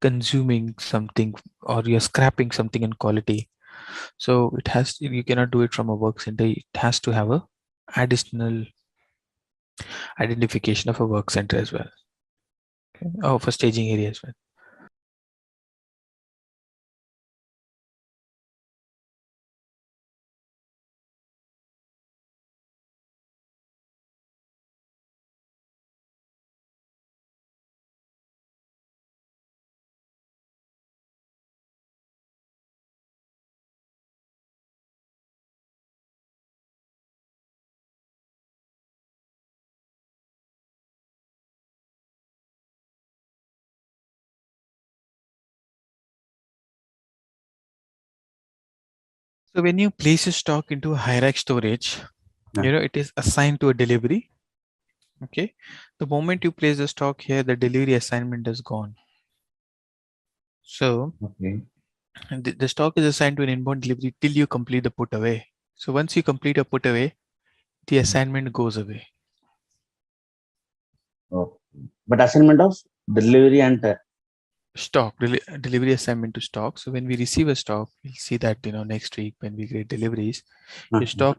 consuming something or you're scrapping something in quality. So you cannot do it from a work center. It has to have a additional identification of a work center as well. Okay. Oh, for staging area as well. So when you place a stock into a hierarchy storage, it is assigned to a delivery. Okay. The moment you place the stock here, the delivery assignment is gone. So the stock is assigned to an inbound delivery till you complete the put away. So once you complete a put away, the assignment goes away. But assignment of delivery and stock delivery assignment to stock. So when we receive a stock, we'll see that next week when we get deliveries, your stock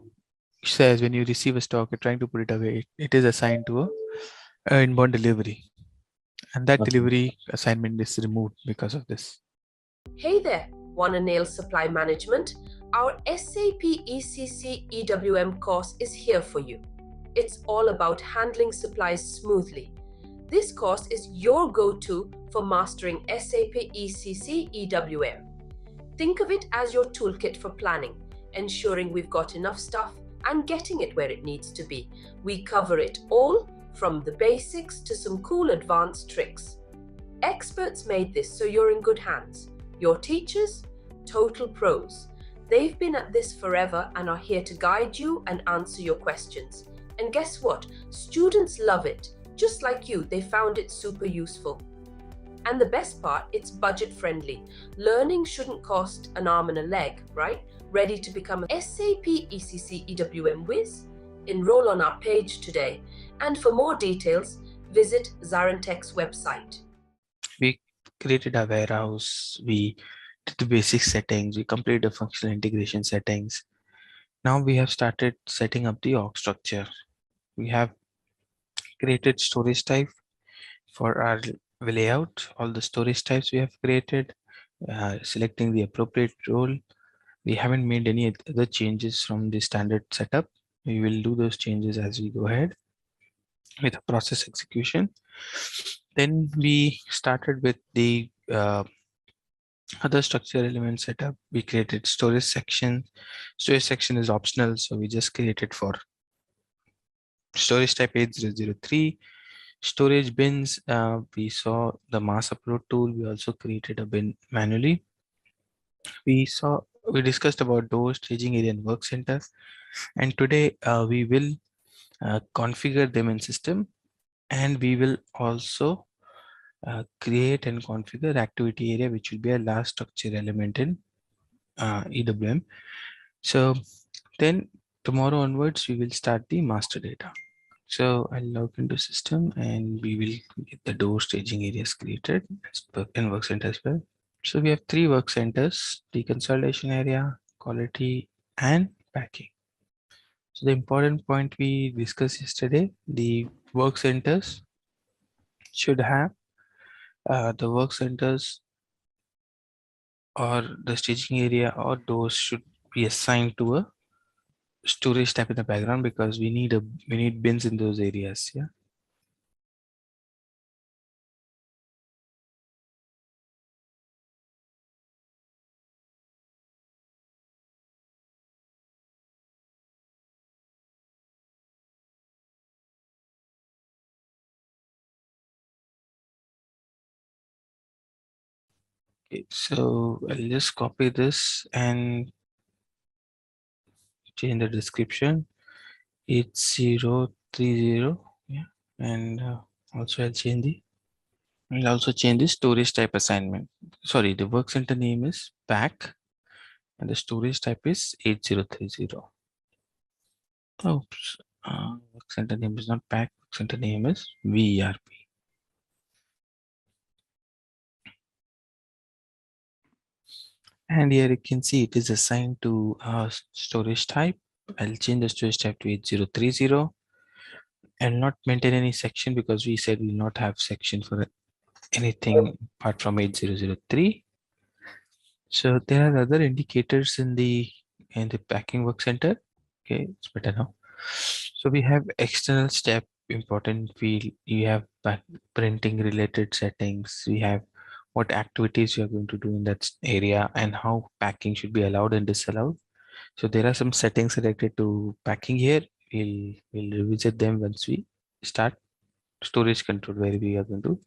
says when you receive a stock, you're trying to put it away, it is assigned to a inbound delivery, and that delivery assignment is removed because of this. Hey there, wanna nail supply management? Our SAP ECC EWM course is here for you. It's all about handling supplies smoothly. This course is your go-to for mastering SAP ECC EWM. Think of it as your toolkit for planning, ensuring we've got enough stuff and getting it where it needs to be. We cover it all, from the basics to some cool advanced tricks. Experts made this so you're in good hands. Your teachers, total pros. They've been at this forever and are here to guide you and answer your questions. And guess what? Students love it. Just like you, they found it super useful. And the best part, it's budget friendly. Learning shouldn't cost an arm and a leg, right? Ready to become a SAP ECC EWM whiz? Enroll on our page today. And for more details, visit ZaranTech's website. We created a warehouse, we did the basic settings, we completed the functional integration settings. Now we have started setting up the org structure. We have created storage type for our layout. All the storage types we have created, selecting the appropriate role. We haven't made any other changes from the standard setup. We will do those changes as we go ahead with the process execution. Then we started with the other structure element setup. We created storage section. Storage section is optional, so we just created for storage type 8003. Storage bins, we saw the mass upload tool. We also created a bin manually. We discussed about doors, staging area, and work center. And today we will configure them in system, and we will also create and configure activity area, which will be a last structure element in EWM. So then tomorrow onwards, we will start the master data. So I'll log into system and we will get the door staging areas created in work center as well. So we have 3 work centers: the consolidation area, quality, and packing. So the important point we discussed yesterday, the work centers should have the work centers or the staging area or doors should be assigned to a storage tab in the background, because we need bins in those areas. Yeah. Okay, so I'll just copy this and change the description. It's 030. Yeah, and also I'll also change the storage type assignment. Sorry, the work center name is pack and the storage type is 8030. Oops, work center name is not pack. Work center name is VERP. And here you can see it is assigned to storage type. I'll change the storage type to 8030 and not maintain any section, because we said we will not have section for anything apart from 8003. So there are other indicators in the packing work center. Okay, it's better now. So we have external step important field. You have printing related settings. We have what activities you are going to do in that area and how packing should be allowed and disallowed. So there are some settings related to packing here. We'll revisit them once we start storage control, where we are going to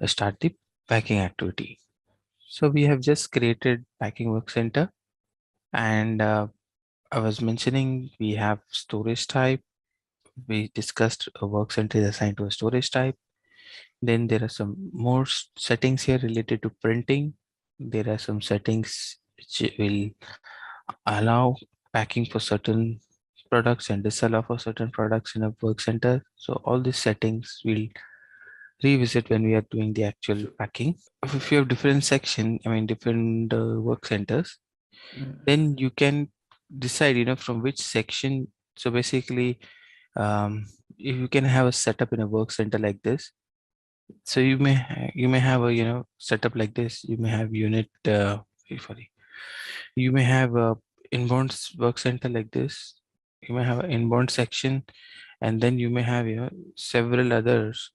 start the packing activity. So we have just created packing work center, and I was mentioning we have storage type. We discussed a work center is assigned to a storage type. Then there are some more settings here related to printing. There are some settings which will allow packing for certain products and disallow for certain products in a work center. So all these settings will revisit when we are doing the actual packing. If you have different section, I mean different work centers, then you can decide, from which section. So basically, if you can have a setup in a work center like this, so you may have a setup like this. You may have unit sorry, you may have a inbound work center like this. You may have an inbound section, and then you may have several others.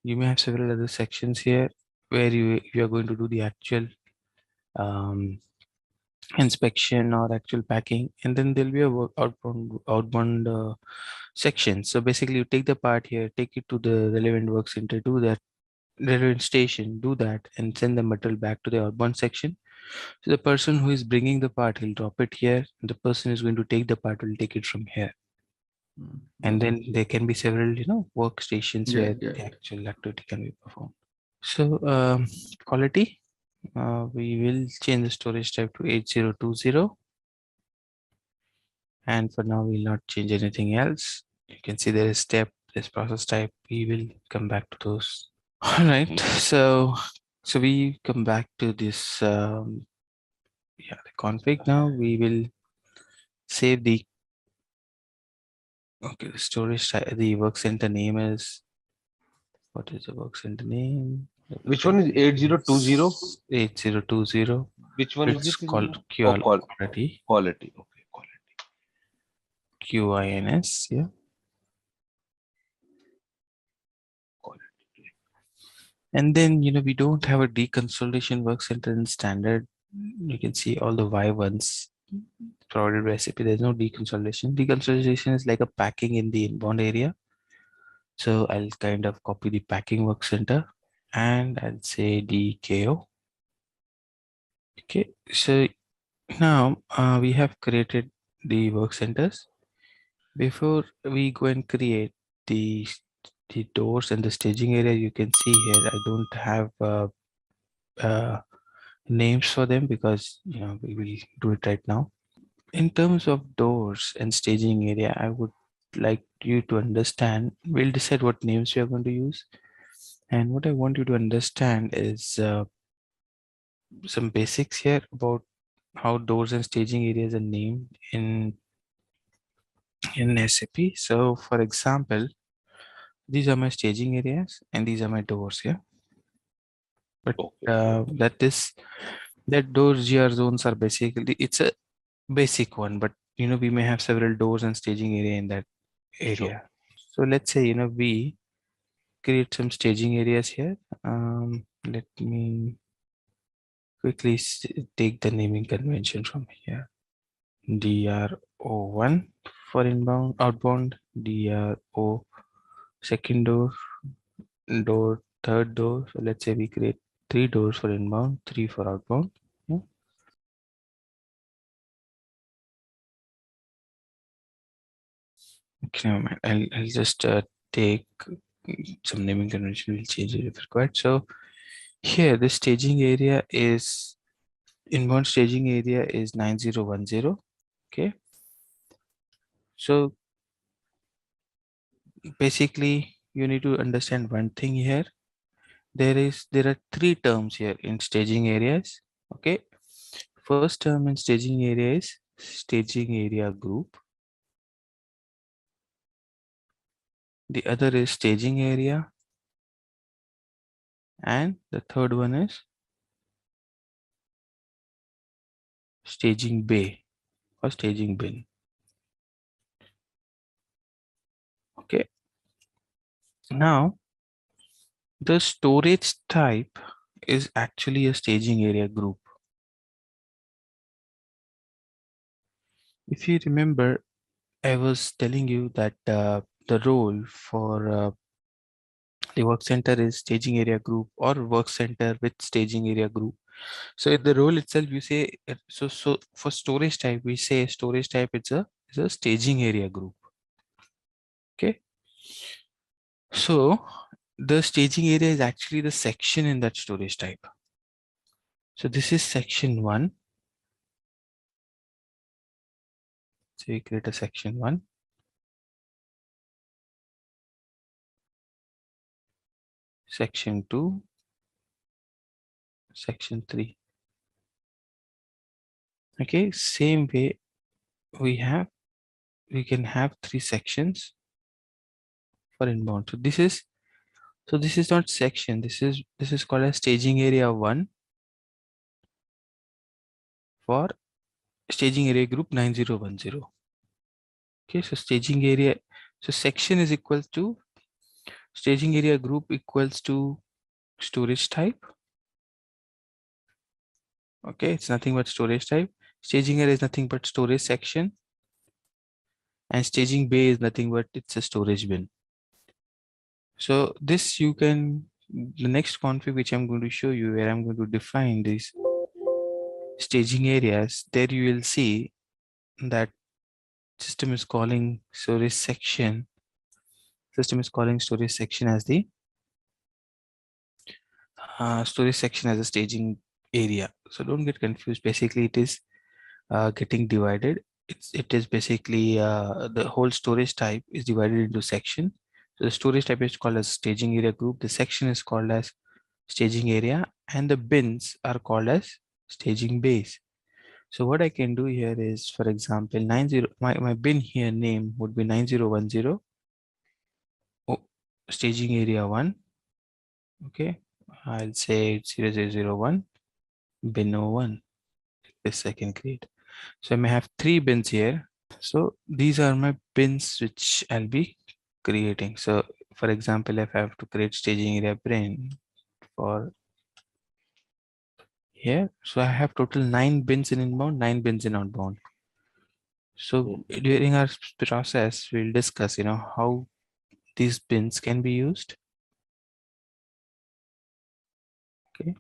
You may have several other sections here where you are going to do the actual inspection or actual packing, and then there'll be a outbound section. So basically, you take the part here, take it to the relevant work center, do that relevant station, do that, and send the material back to the outbound section. So the person who is bringing the part, he'll drop it here. The person is going to take the part, will take it from here. And then there can be several, workstations where the actual activity can be performed. So quality, we will change the storage type to 8020. And for now, we'll not change anything else. You can see there is step, there's process type. We will come back to those. All right. So we come back to this. The config now. We will save the the storage type. The work center name is, what is the work center name? Which one is 8020? 8020. Which one is It's this? called Quality. Quality. Okay, quality. QINS. Yeah. Quality. And then we don't have a deconsolidation work center in standard. You can see all the Y1s provided by SAP. There's no deconsolidation. Deconsolidation is like a packing in the inbound area. So I'll kind of copy the packing work center and I'll say DKO. Okay, so now we have created the work centers. Before we go and create the doors and the staging area, you can see here I don't have names for them because we will do it right now. In terms of doors and staging area, I would like you to understand. We'll decide what names we are going to use, and what I want you to understand is some basics here about how doors and staging areas are named in SAP. So, for example, these are my staging areas and these are my doors here. But that doors GR zones are basically, it's a basic one, but we may have several doors and staging area in that area. Sure. So let's say we create some staging areas here. Let me quickly take the naming convention from here. DRO1 for inbound, outbound, DRO second door, third door. So let's say we create 3 doors for inbound, 3 for outbound. Yeah. Okay, never mind. I'll just take some naming convention. We'll change it if required. So here the staging area is inbound staging area is 9010. Okay. So basically you need to understand one thing here. There are 3 terms here in staging areas. Okay. First term in staging area is staging area group. The other is staging area. And the third one is staging bay or staging bin. Okay. Now, the storage type is actually a staging area group. If you remember, I was telling you that the role for the work center is staging area group or work center with staging area group. So the role itself, you say, so for storage type, we say storage type it's a staging area group. Okay. So the staging area is actually the section in that storage type. So this is section 1. So we create a section 1. Section 2. Section 3. Okay, same way we can have 3 sections for inbound. So this is not section. This is called as staging area 1 for staging area group 9010. Okay, so staging area, so section is equal to staging area group equals to storage type. Okay, it's nothing but storage type. Staging area is nothing but storage section, and staging bay is nothing but it's a storage bin. So this you can, the next config which I'm going to show you, where I'm going to define these staging areas, there you will see that system is calling storage section. System is calling storage section as the storage section as a staging area. So don't get confused. Basically, it is getting divided. It is basically the whole storage type is divided into section. So the storage type is called as staging area group. The section is called as staging area, and the bins are called as staging bays. So what I can do here is, for example, my bin here name would be 9010 staging area 1. Okay, I'll say it's 0001 bin 01. This I can create. So I may have 3 bins here. So these are my bins which I'll be creating. So for example, if I have to create staging area bin for here, so I have total 9 bins in inbound, 9 bins in outbound. So during our process, we'll discuss, how these bins can be used. Okay.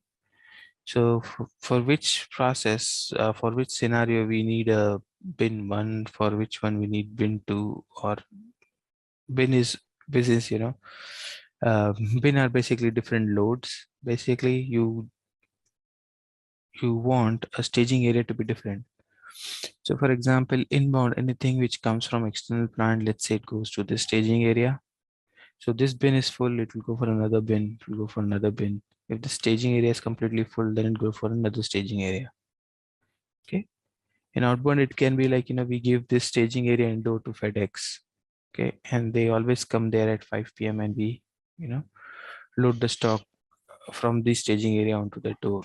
So for which process, for which scenario we need a bin 1, for which one we need bin 2, or bin is business, bin are basically different loads. Basically, you want a staging area to be different. So for example, inbound, anything which comes from external plant, let's say it goes to the staging area. So this bin is full, it will go for another bin, it will go for another bin. If the staging area is completely full, then it will go for another staging area. Okay. In outbound, it can be like, we give this staging area indoor to FedEx. Okay. And they always come there at 5 p.m. and we, load the stock from the staging area onto the door.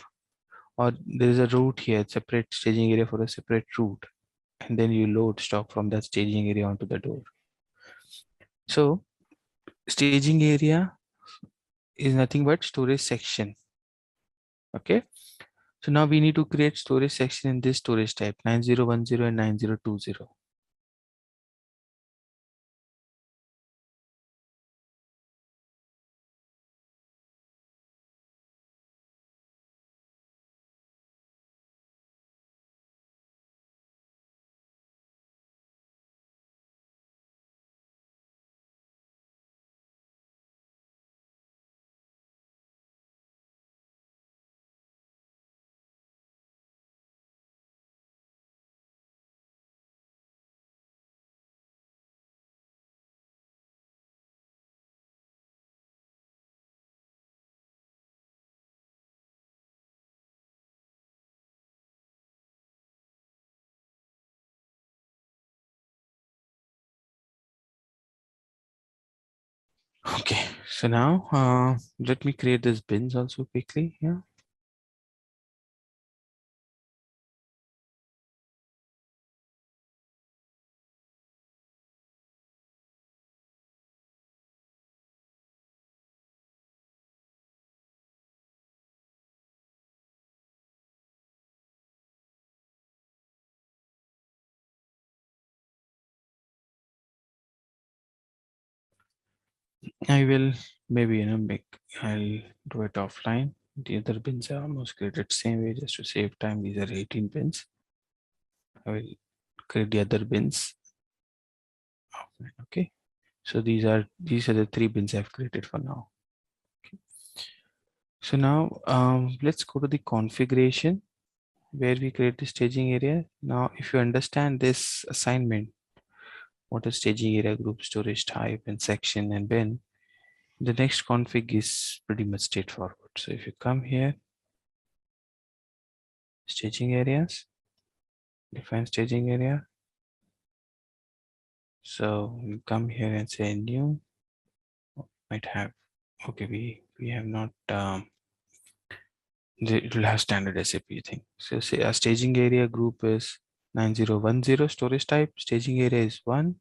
Or there is a route here, separate staging area for a separate route. And then you load stock from that staging area onto the door. So staging area is nothing but storage section. Okay. So now we need to create storage section in this storage type 9010 and 9020. Okay, so now let me create this bins also quickly here. I will maybe I'll do it offline. The other bins are almost created same way just to save time. These are 18 bins. I will create the other bins offline. Okay. So these are the 3 bins I've created for now. Okay. So now let's go to the configuration where we create the staging area. Now, if you understand this assignment, what is staging area, group, storage type, and section and bin, the next config is pretty much straightforward. So if you come here, staging areas, define staging area. So you come here and say new, might have, okay, we have not, it will have standard SAP thing. So say a staging area group is 9010, storage type, staging area is 1.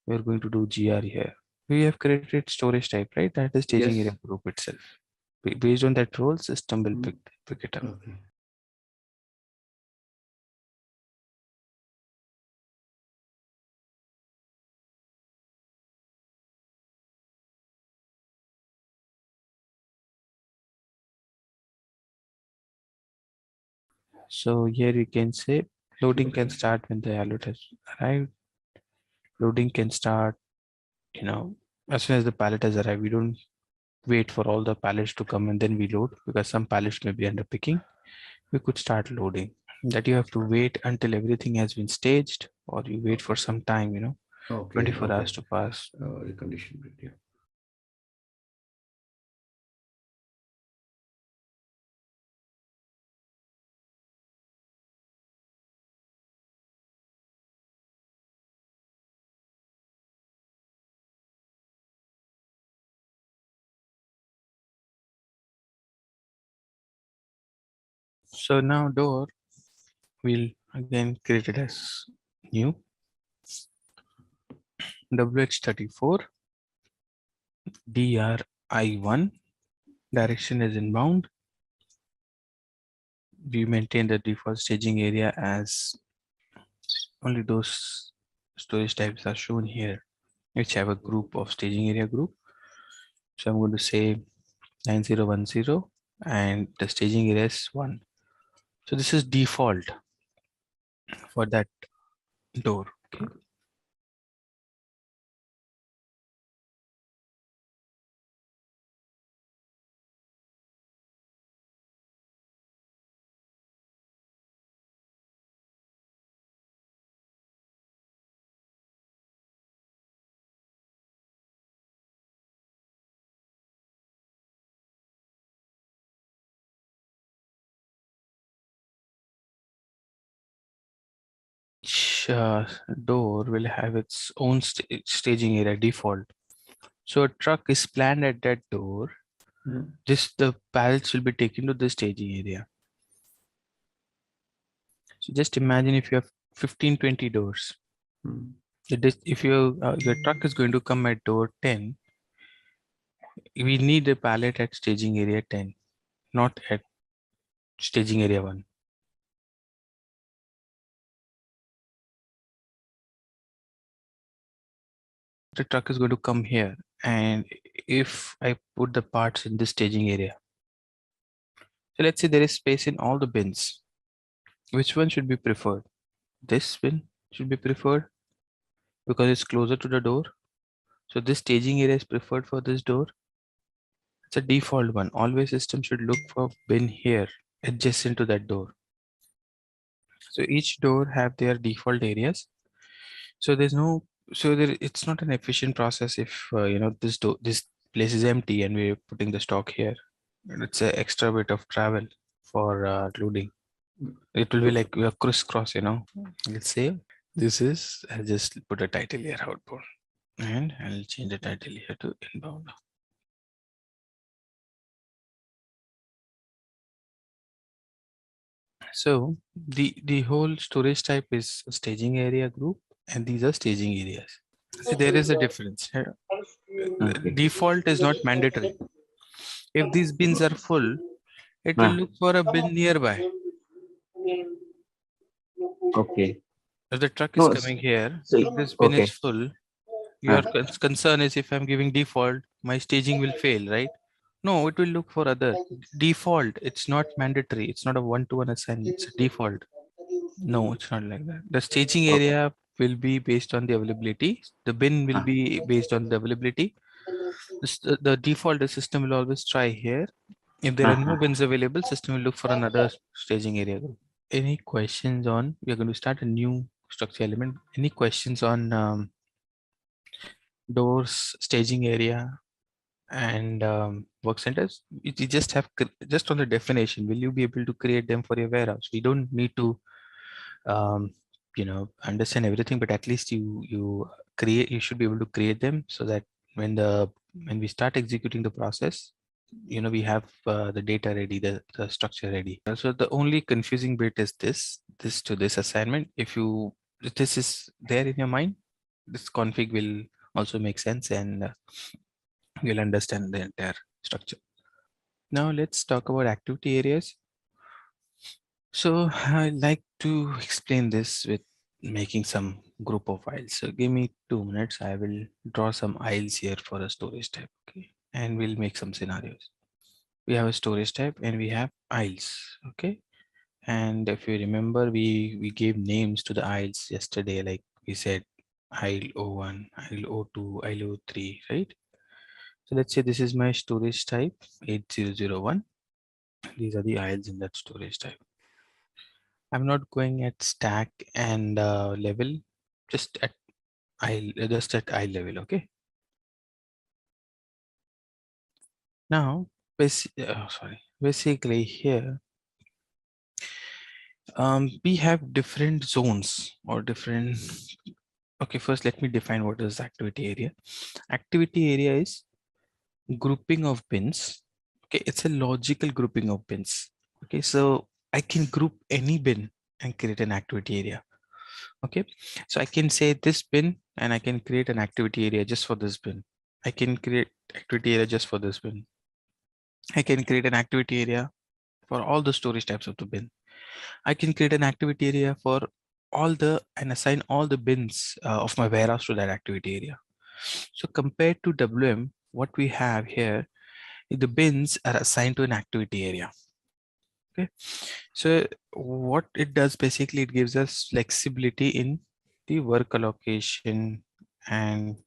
We're going to do GR here. We have created storage type, right? That is staging Yes. area group itself. Based on that role, system will pick it up. Okay. So here you can say loading can Okay. start when the alert has arrived. Loading can start, as soon as the pallet has arrived. We don't wait for all the pallets to come and then we load, because some pallets may be under picking. We could start loading. That you have to wait until everything has been staged, or you wait for some time, Okay. 24 Okay. hours to pass. The condition bit, yeah. So now door will again create it as new WH34 DRI1, direction is inbound. We maintain the default staging area as only those storage types are shown here. which have a group of staging area group. So I'm going to say 9010 and the staging area is 1. So this is default for that door. Okay. Each door will have its own staging area default. So a truck is planned at that door. Just the pallets will be taken to the staging area. So just imagine if you have 15-20 doors. If your truck is going to come at door 10, we need a pallet at staging area 10, not at staging area 1. The truck is going to come here, and if I put the parts in the staging area, so let's say there is space in all the bins. Which one should be preferred? This bin should be preferred because it's closer to the door. So this staging area is preferred for this door. It's a default one. Always system should look for bin here adjacent to that door. So each door have their default areas. So there's no, so there, it's not an efficient process if this place is empty and we're putting the stock here. And it's an extra bit of travel for loading. It will be like a crisscross, Let's say this is, I'll just put a title here, outbound, and I'll change the title here to inbound. So the whole storage type is a staging area group, and these are staging areas. See, there is a difference here. The default is not mandatory. If these bins are full, it will look for a bin nearby. Okay. If the truck is coming here, if this bin is full, your concern is if I'm giving default, my staging will fail, right? No, it will look for other default. It's not mandatory. It's not a one-to-one assignment. It's a default. No, it's not like that. The staging area will be based on the availability. The bin will be based on the availability. The default, the system will always try here. If there are no bins available, system will look for another staging area group. Any questions on, we are going to start a new structure element. Any questions on doors, staging area, and work centers? You just have, just on the definition, will you be able to create them for your warehouse? We don't need to understand everything, but at least you should be able to create them so that when we start executing the process, we have the data ready, the structure ready. So the only confusing bit is this to this assignment. If this is there in your mind, this config will also make sense, and you'll understand the entire structure. Now let's talk about activity areas. So I like to explain this with making some group of aisles. So give me 2 minutes. I will draw some aisles here for a storage type. Okay. And we'll make some scenarios. We have a storage type and we have aisles. Okay. And if you remember, we gave names to the aisles yesterday, like we said aisle 01, aisle 02, aisle 03, right? So let's say this is my storage type 8001. These are the aisles in that storage type. I'm not going at stack and level, just at eye level. Okay. Now, basically here, we have different zones or different. Okay, first let me define what is activity area. Activity area is grouping of bins. Okay, it's a logical grouping of bins. Okay, so I can group any bin and create an activity area. Okay, so I can say this bin and I can create an activity area just for this bin. I can create activity area just for this bin. I can create an activity area for all the storage types of the bin. I can create an activity area for and assign all the bins of my warehouse to that activity area. So compared to WM, what we have here, the bins are assigned to an activity area. Okay, so what it does basically, it gives us flexibility in the work allocation and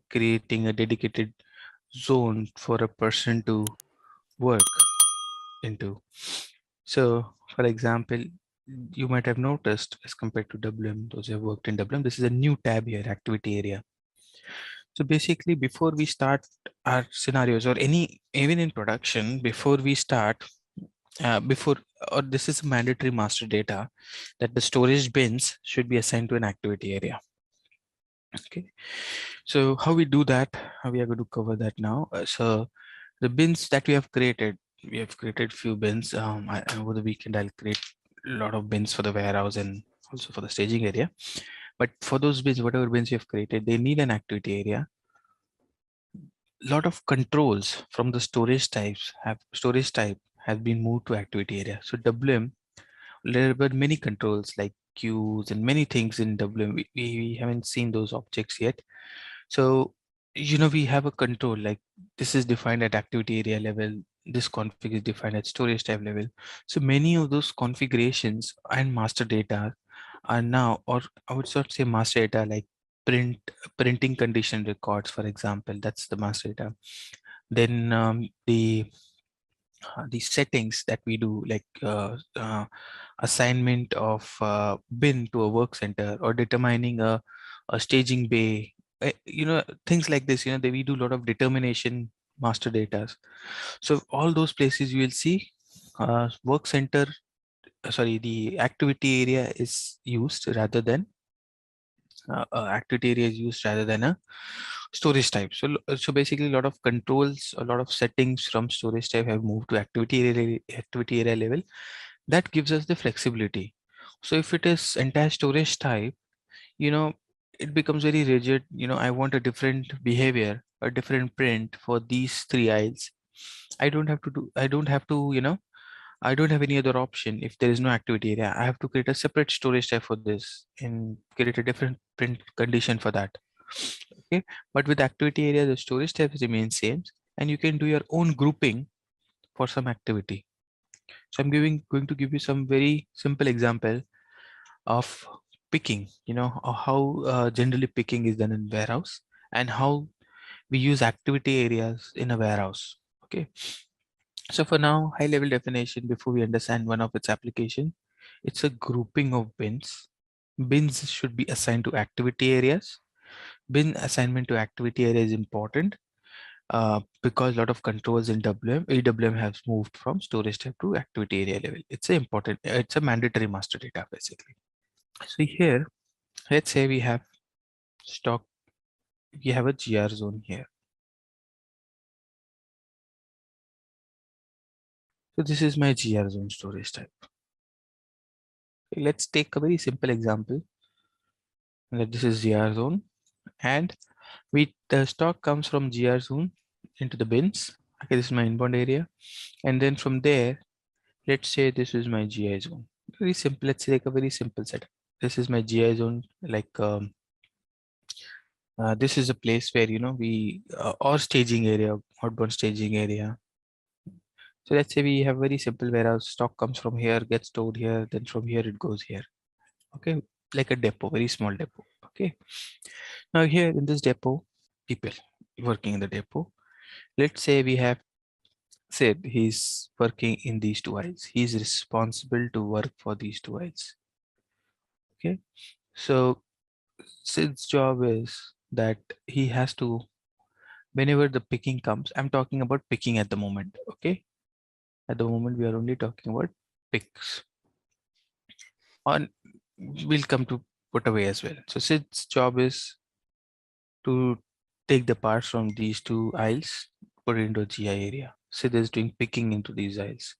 creating a dedicated zone for a person to work into. So for example, you might have noticed as compared to WM, those who have worked in WM, this is a new tab here, activity area. So basically, before we start our scenarios or even in production, before we start, this is mandatory master data that the storage bins should be assigned to an activity area. Okay, so how we do that, how we are going to cover that now. So the bins that we have created few bins. Over the weekend, I'll create a lot of bins for the warehouse and also for the staging area. But for those bins, whatever bins you have created, they need an activity area. Lot of controls from the storage type have been moved to activity area. So WM, there were many controls like queues and many things in WM. We haven't seen those objects yet. So we have a control like this is defined at activity area level, this config is defined at storage type level. So many of those configurations and master data are now, or I would sort of say master data, like printing condition records, for example, that's the master data. Then the settings that we do, like assignment of bin to a work center or determining a staging bay, things like this. We do a lot of determination master data. So all those places you will see work center, the activity area is used rather than activity area is used rather than a storage type. So basically, a lot of controls, a lot of settings from storage type have moved to activity area level. That gives us the flexibility. So if it is entire storage type, it becomes very rigid. I want a different behavior, a different print for these three aisles. I don't have to I don't have any other option. If there is no activity area, I have to create a separate storage type for this and create a different print condition for that. Okay, but with activity area, the storage types remain same, and you can do your own grouping for some activity. So I'm going to give you some very simple example of picking. How generally picking is done in warehouse and how we use activity areas in a warehouse. Okay. So for now, high level definition before we understand one of its application, it's a grouping of bins. Bins should be assigned to activity areas. Bin assignment to activity area is important because a lot of controls in EWM has moved from storage type to activity area level. It's a mandatory master data basically. So here, let's say we have a GR zone here. So this is my GR zone storage type. Let's take a very simple example. This is GR zone, and the stock comes from GR zone into the bins. Okay, this is my inbound area, and then from there, let's say this is my GI zone. Very simple. Let's take a very simple setup. This is my GI zone. Like this is a place where or staging area, outbound staging area. So let's say we have very simple warehouse. Stock comes from here, gets stored here, then from here it goes here. Okay, like a depot, very small depot. Okay, now here in this depot, people working in the depot. Let's say we have said he's working in these two aisles. He's responsible to work for these two aisles. Okay, so Sid's job is that he has to, whenever the picking comes, I'm talking about picking at the moment. Okay, at the moment we are only talking about picks. On we'll come to put away as well. So Sid's job is to take the parts from these two aisles, put it into a GI area. Sid is doing picking into these aisles.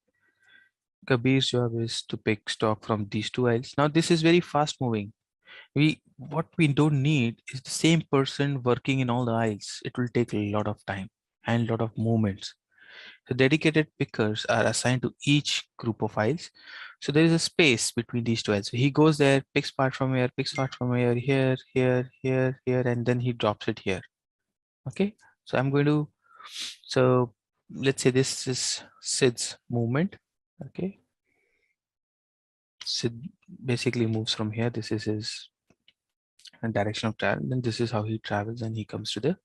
Kabir's job is to pick stock from these two aisles. Now this is very fast moving. What we don't need is the same person working in all the aisles. It will take a lot of time and a lot of movements. So dedicated pickers are assigned to each group of aisles. So there is a space between these two aisles. So he goes there, picks part from here, picks part from here, here, here, here, here, and then he drops it here. Okay, so I'm going to, so let's say this is Sid's movement. Okay, Sid basically moves from here. This is his direction of travel. Then this is how he travels, and he comes to the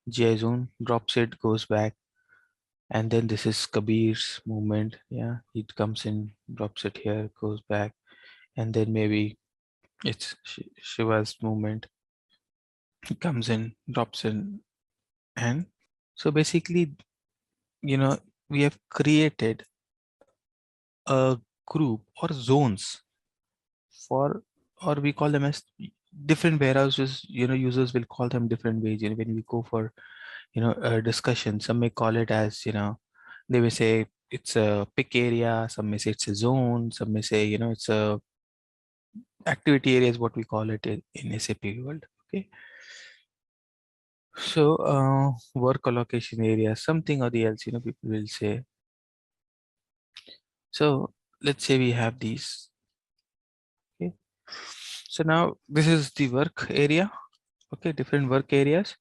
GI zone, drops it, goes back, and then this is Kabir's movement. Yeah, he comes in, drops it here, goes back, and then maybe it's Shiva's movement. He comes in, drops in, and so basically, we have created a group or zones for, or we call them as different warehouses. Users will call them different ways. When we go for a discussion, some may call it as, they may say it's a pick area, some may say it's a zone, some may say it's a activity area is what we call it in SAP world. Okay, so work allocation area, something or the else, people will say. So let's say we have these. Okay, so now this is the work area. Okay, different work areas.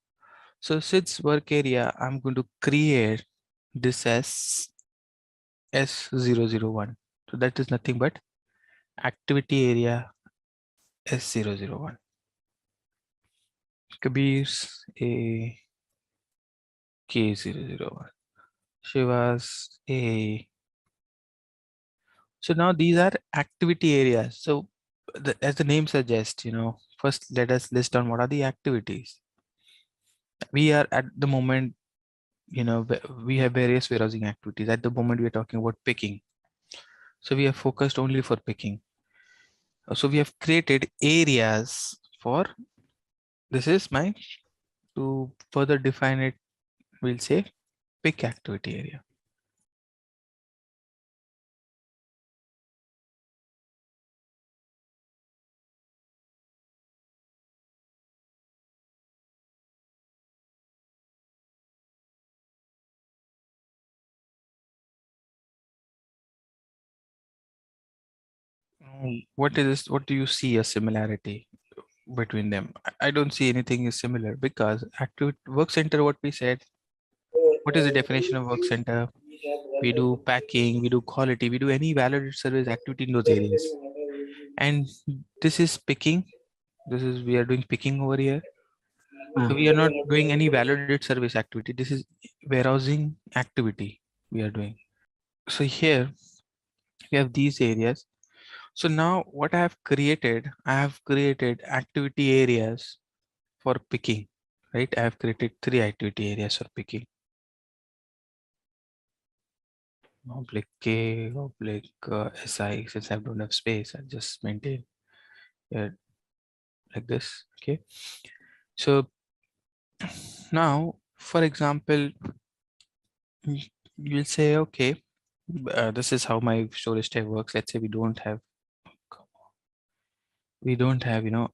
So Sid's work area, I'm going to create this as S001. So that is nothing but activity area S001. Kabir's a K001. Shiva's a. So now these are activity areas. So as the name suggests, first let us list down what are the activities. We are at the moment, we have various warehousing activities. At the moment, we are talking about picking. So we are focused only for picking. So we have created areas for, this is my, to further define it, we'll say pick activity area. What is this? What do you see a similarity between them? I don't see anything is similar, because active work center, what we said, what is the definition of work center? We do packing, we do quality, we do any validated service activity in those areas. And this is picking. This is, we are doing picking over here. So we are not doing any validated service activity. This is warehousing activity we are doing. So here we have these areas. So now what I have created activity areas for picking, right? I have created 3 activity areas for picking. Oblique K, oblique SI, since I don't have space, I just maintain it like this. Okay. So now, for example, you'll say, okay, this is how my storage type works. Let's say we don't have,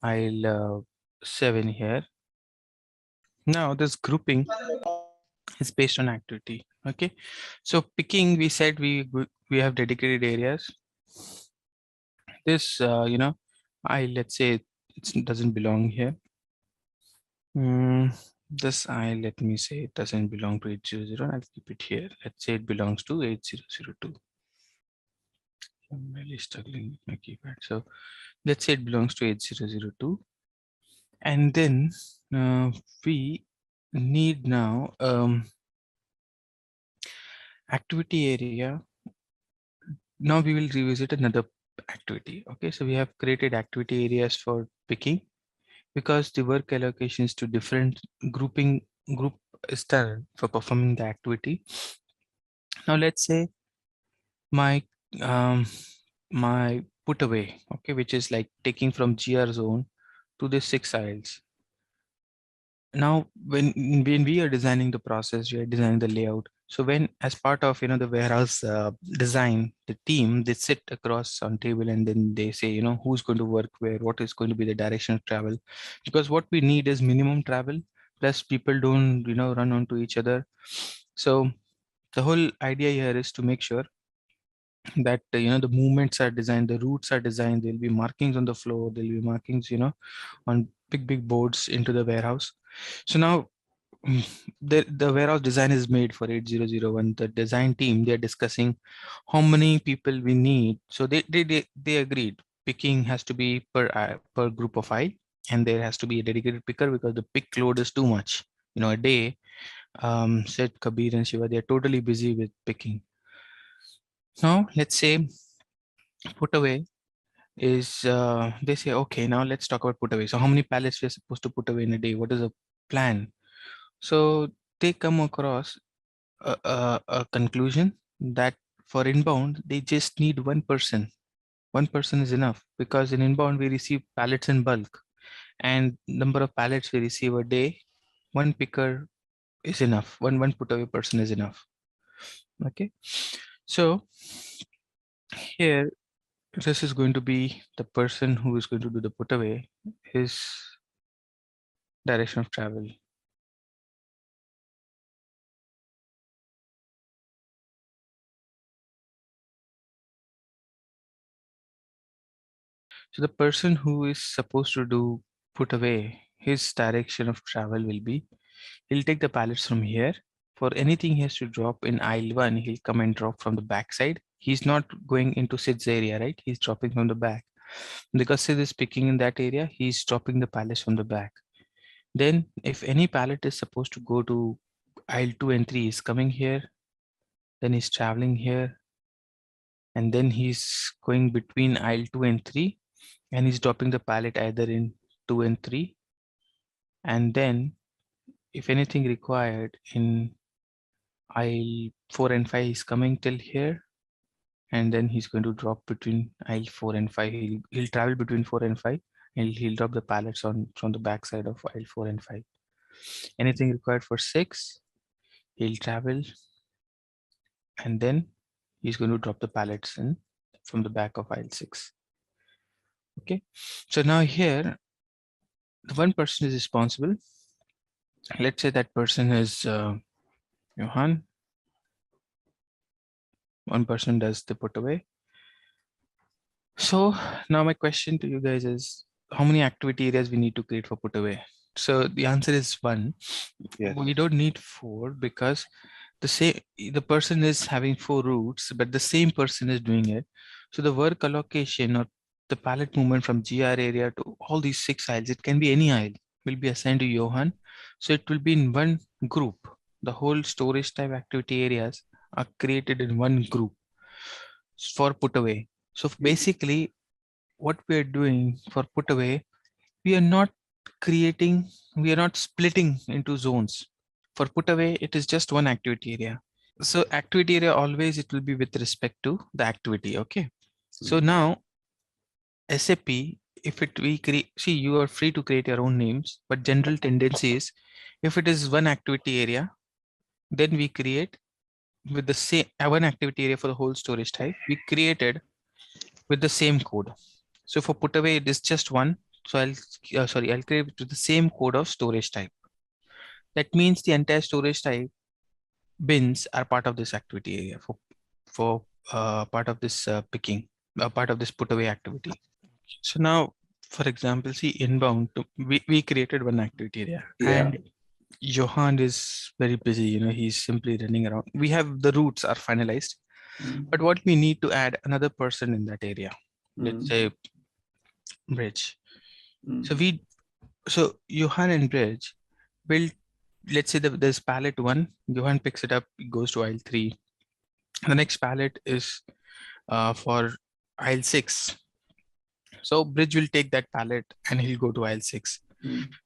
I'll 7 here. Now this grouping is based on activity. Okay, so picking, we said we have dedicated areas. This let's say it doesn't belong here. This let me say it doesn't belong to 800. I'll keep it here. Let's say it belongs to 8002. I'm really struggling with my keypad. So let's say it belongs to 8002. And then we need now activity area. Now we will revisit another activity. Okay, so we have created activity areas for picking, because the work allocations to different group is done for performing the activity. Now let's say my my putaway, okay, which is like taking from GR zone to the 6 aisles. Now when we are designing the process, we are designing the layout. So when, as part of the warehouse design, the team, they sit across on table and then they say who's going to work where, what is going to be the direction of travel, because what we need is minimum travel, plus people don't run onto each other. So the whole idea here is to make sure that the movements are designed, the routes are designed, there'll be markings on the floor, there'll be markings on big boards into the warehouse. So now the warehouse design is made for 8001. The design team, they're discussing how many people we need. So they agreed picking has to be per group of I, and there has to be a dedicated picker because the pick load is too much. A day, Sid, Kabir and Shiva, they're totally busy with picking. Now let's say put away is they say, okay, now let's talk about put away. So how many pallets we're supposed to put away in a day? What is the plan? So they come across a conclusion that for inbound, they just need one person. One person is enough because in inbound, we receive pallets in bulk, and number of pallets we receive a day, one picker is enough. One put away person is enough. Okay. So here, this is going to be the person who is going to do the put away, his direction of travel. So the person who is supposed to do put away, his direction of travel will be, he'll take the pallets from here. For anything he has to drop in aisle 1, he'll come and drop from the back side. He's not going into Sid's area, right? He's dropping from the back. Because Sid is picking in that area, he's dropping the pallets from the back. Then if any pallet is supposed to go to aisle 2 and 3, he's coming here, then he's traveling here, and then he's going between aisle 2 and 3, and he's dropping the pallet either in 2 and 3. And then if anything required in aisle 4 and 5, he's coming till here, and then he's going to drop between aisle 4 and 5. He'll travel between 4 and 5, and he'll drop the pallets on from the back side of aisle 4 and 5. Anything required for 6, he'll travel, and then he's going to drop the pallets in from the back of aisle 6. Okay, so now here, the one person is responsible. Let's say that person is Johan. One person does the put away. So now my question to you guys is, how many activity areas we need to create for put away? So the answer is 1. Yes. We don't need 4 because the person is having 4 routes, but the same person is doing it. So the work allocation or the pallet movement from GR area to all these 6 aisles, it can be any aisle, will be assigned to Johan. So it will be in one group. The whole storage type activity areas are created in one group for put away. So basically what we are doing for put away, we are not splitting into zones. For put away, it is just one activity area. So activity area always it will be with respect to the activity. Okay. So now SAP, if we create, see, you are free to create your own names, but general tendency is if it is one activity area, then we create with the same one activity area for the whole storage type. We created with the same code. So for put away, it is just one. So I'll create with the same code of storage type. That means the entire storage type bins are part of this activity area for part of this picking, part of this put away activity. So now, for example, see inbound, we created one activity area, and Johan is very busy. He's simply running around. We have the routes are finalized, but what we need to add another person in that area. Let's say Bridge. So Johan and Bridge will, let's say there's pallet 1. Johan picks it up, it goes to aisle 3. The next pallet is for aisle 6. So Bridge will take that pallet and he'll go to aisle 6.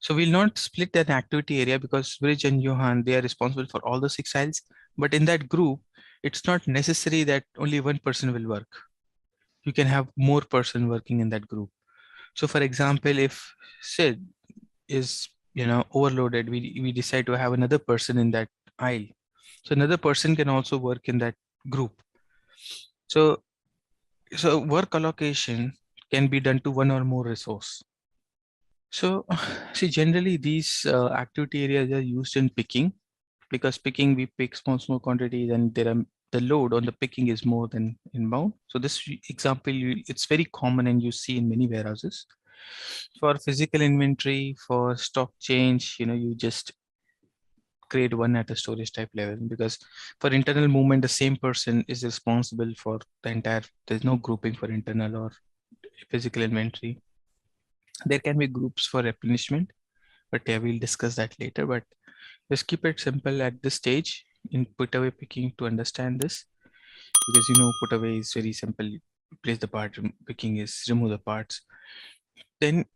So we'll not split that activity area because Bridge and Johan, they are responsible for all the 6 aisles. But in that group, it's not necessary that only one person will work. You can have more person working in that group. So for example, if Sid is overloaded, we decide to have another person in that aisle. So another person can also work in that group. So work allocation can be done to one or more resource. So see, generally these activity areas are used in picking, because picking, we pick small quantities, and the load on the picking is more than inbound. So this example, it's very common and you see in many warehouses. For physical inventory, for stock change, you just create one at a storage type level, because for internal movement, the same person is responsible for the entire, there's no grouping for internal or physical inventory. There can be groups for replenishment, but yeah, we'll discuss that later. But just keep it simple at this stage in putaway picking to understand this, because putaway is very simple. Place the part, picking is remove the parts. Then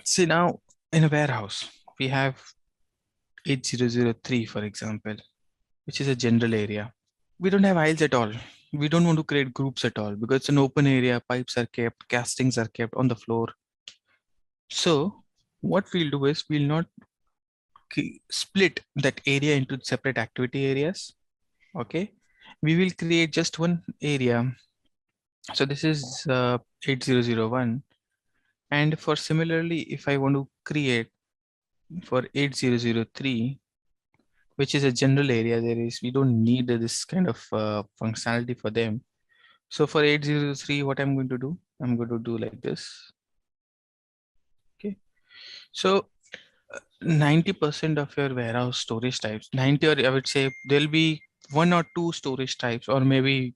see, now in a warehouse, we have 8003, for example, which is a general area. We don't have aisles at all. We don't want to create groups at all because it's an open area. Pipes are kept, castings are kept on the floor. So what we'll do is we'll not split that area into separate activity areas. Okay, we will create just one area. So this is 8001. And for similarly, if I want to create for 8003, which is a general area, we don't need this kind of functionality for them. So for 8003, what I'm going to do, I'm going to do like this. Okay, so 90% of your warehouse storage types, 90, or I would say there'll be 1 or 2 storage types, or maybe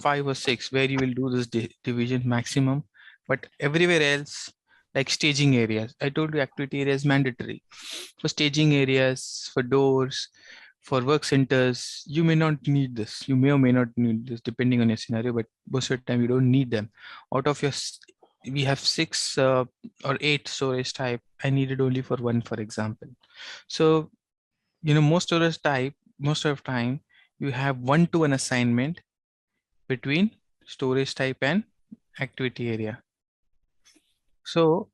5 or 6 where you will do this division maximum. But everywhere else, like staging areas, I told you activity area is mandatory. For staging areas, for doors, for work centers, you may not need this. You may or may not need this depending on your scenario, but most of the time you don't need them. Out of your, we have 6 or 8 storage type. I needed only for 1, for example. So, most storage type, most of the time you have 1-to-1 assignment between storage type and activity area. So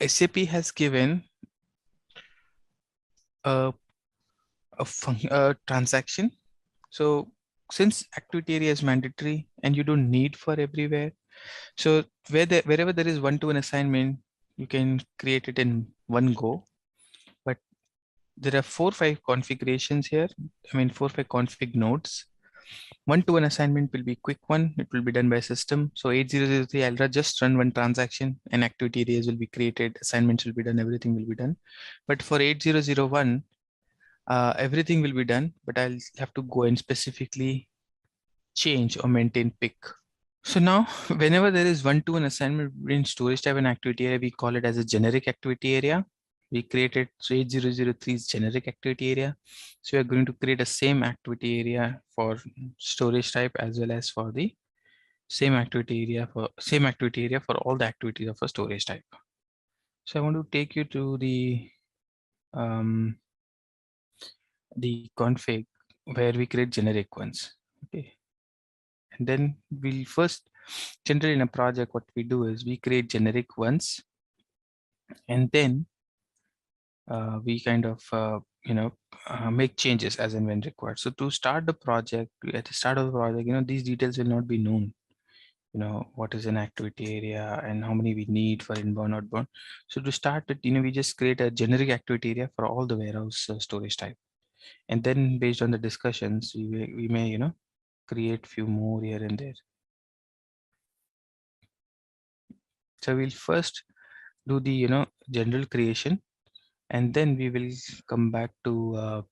SAP has given a transaction. So since activity area is mandatory and you don't need for everywhere, so wherever there is 1-to-1 assignment, you can create it in one go. But there are 4 or 5 configurations here. I mean 4 or 5 config nodes. 1-to-1 assignment will be quick one. It will be done by system. So 8003, I'll just run one transaction and activity areas will be created. Assignments will be done. Everything will be done. But for 8001, everything will be done, but I'll have to go and specifically change or maintain pick. So now whenever there is 1-to-1 assignment between storage type and activity area, we call it as a generic activity area. We created, so 8003 is generic activity area. So we are going to create a same activity area for storage type as well as for the same activity area for all the activities of a storage type. So I want to take you to the config where we create generic ones. Okay. And then we'll first, generally in a project, what we do is we create generic ones, and then we kind of, make changes as and when required. So to start the project, at the start of the project, these details will not be known. What is an activity area and how many we need for inbound, outbound. So to start it, we just create a generic activity area for all the warehouse storage type. And then based on the discussions, we may, create few more here and there. So we'll first do the, general creation, and then we will come back to,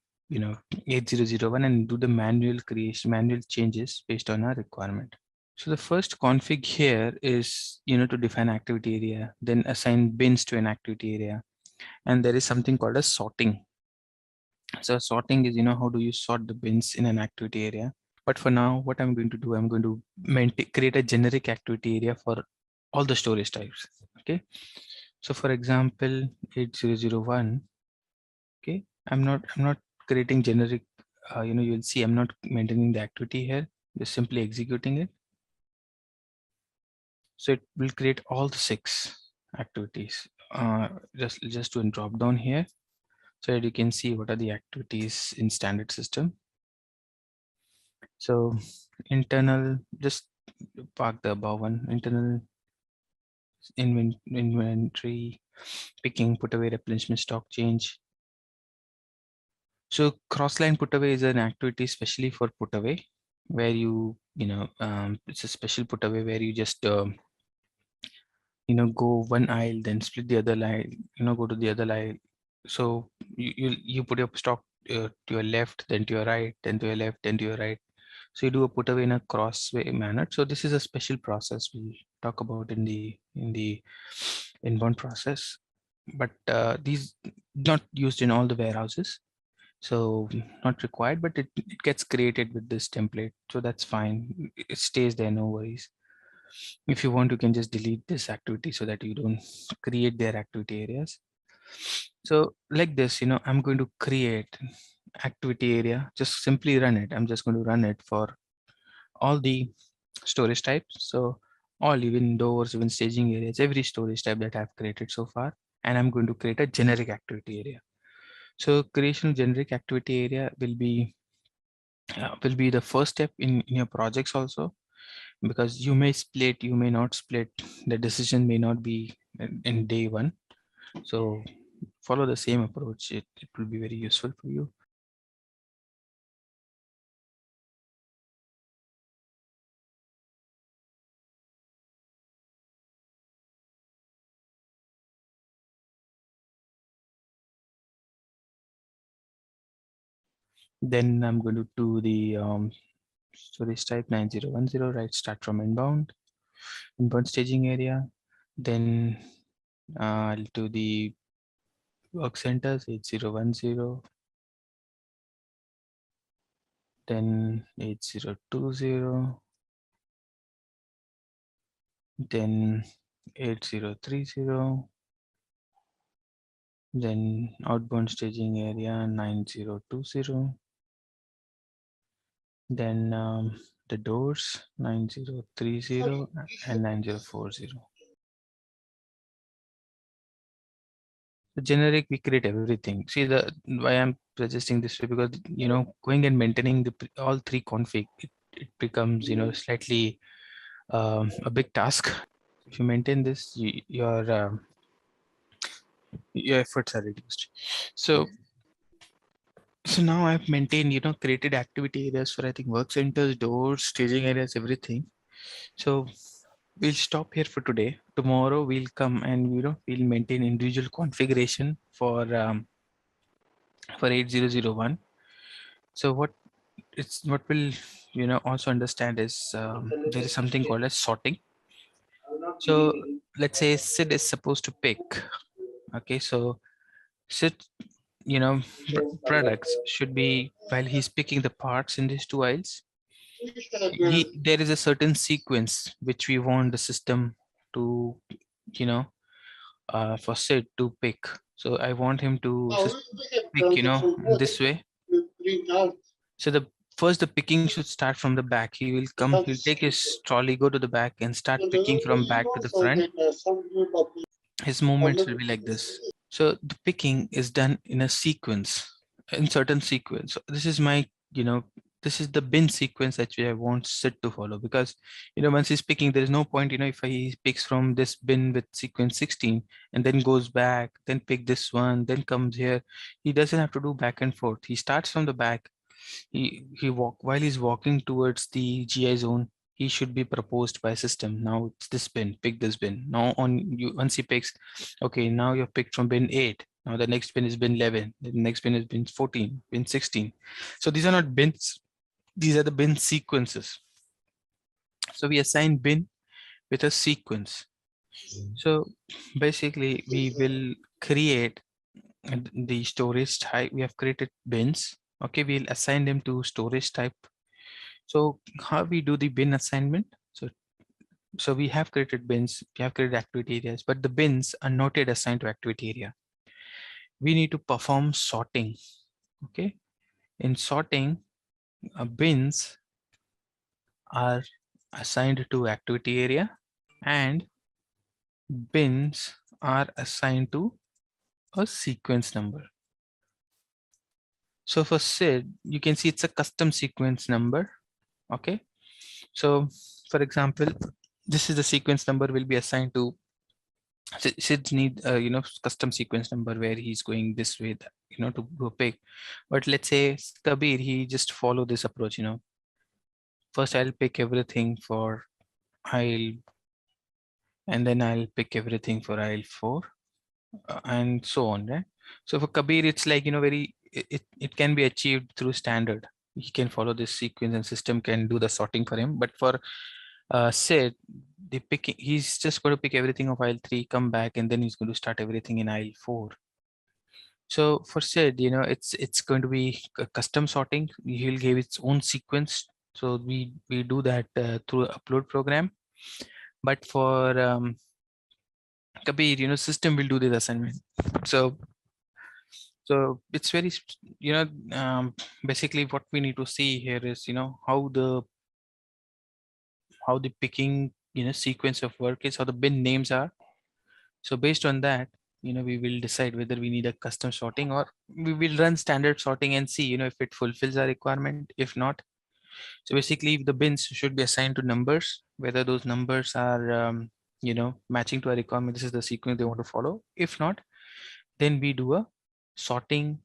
8001 and do the manual creation, manual changes based on our requirement. So the first config here is, to define activity area, then assign bins to an activity area. And there is something called as sorting. So sorting is, how do you sort the bins in an activity area? But for now, what I'm going to do, I'm going to create a generic activity area for all the storage types. Okay. So for example, 8001. Okay. I'm not creating generic, you'll see I'm not maintaining the activity here, just simply executing it. So it will create all the 6 activities. Just to drop down here, so that you can see what are the activities in standard system. So internal, just park the above one, internal inventory, picking, put away, replenishment, stock change. So cross-line put away is an activity especially for put away, where it's a special put away where you just go one aisle, then split the other line, go to the other line. So you put your stock to your left, then to your right, then to your left, then to your right. So you do a put away in a crossway manner. So this is a special process we'll talk about in the inbound process, but these not used in all the warehouses. So not required, but it gets created with this template. So that's fine. It stays there, no worries. If you want, you can just delete this activity so that you don't create their activity areas. So like this, I'm going to create activity area, just simply run it. I'm just going to run it for all the storage types. So all, even doors, even staging areas, every storage type that I've created so far. And I'm going to create a generic activity area. So creation of generic activity area will be the first step in your projects also, because you may split, you may not split. The decision may not be in day one. So follow the same approach. It will be very useful for you. Then I'm going to do the storage type 9010, right? Start from inbound staging area. Then I'll do the work centers 8010, then 8020, then 8030, then outbound staging area 9020, then the doors 9030 and 9040. The generic, we create everything. See, the why I'm suggesting this way, because going and maintaining all three config, it becomes slightly a big task. If you maintain this, your efforts are reduced. So now I've maintained, created activity areas for, I think, work centers, doors, staging areas, everything. So we'll stop here for today. Tomorrow we'll come and we'll maintain individual configuration for 8001. So what we'll also understand is there is something called as sorting. So let's say Sid is supposed to pick. Okay, so Sid, products should be, while he's picking the parts in these two aisles, there is a certain sequence which we want the system to, for Sid to pick. So I want him to pick, this way. So the picking should start from the back. He'll take his trolley, go to the back and start picking from back to the front. His movements will be like this. So the picking is done in a sequence, in certain sequence. So this is my, this is the bin sequence that I want Sid to follow, because, once he's picking, there is no point, if he picks from this bin with sequence 16 and then goes back, then pick this one, then comes here. He doesn't have to do back and forth. He starts from the back. While he's walking towards the GI zone, he should be proposed by system. Now it's this bin, pick this bin. Now once he picks, okay, now you're picked from bin 8. Now the next bin is bin 11. The next bin is bin 14, bin 16. So these are not bins. These are the bin sequences. So we assign bin with a sequence. So basically we will create the storage type. We have created bins. Okay, we'll assign them to storage type. So how we do the bin assignment? So we have created bins, we have created activity areas, but the bins are not yet assigned to activity area. We need to perform sorting. Okay, in sorting, bins are assigned to activity area and bins are assigned to a sequence number. So for Sid, you can see it's a custom sequence number. Okay, so for example, this is the sequence number will be assigned to Sid's need custom sequence number where he's going this way, to go pick. But let's say Kabir, he just follow this approach. First I'll pick everything for aisle, and then I'll pick everything for aisle 4, and so on, right? So for Kabir, it's like very it can be achieved through standard. He can follow this sequence and system can do the sorting for him. But for Sid, the picking, he's just going to pick everything of aisle 3, come back, and then he's going to start everything in aisle 4. So for Sid, it's going to be custom sorting. He'll give its own sequence. So we do that through upload program. But for Kabir, system will do this assignment. So it's very, basically what we need to see here is, how the picking, sequence of work is, how the bin names are. So based on that, we will decide whether we need a custom sorting or we will run standard sorting and see, if it fulfills our requirement. If not, so basically the bins should be assigned to numbers, whether those numbers are, matching to our requirement. This is the sequence they want to follow. If not, then we do a sorting,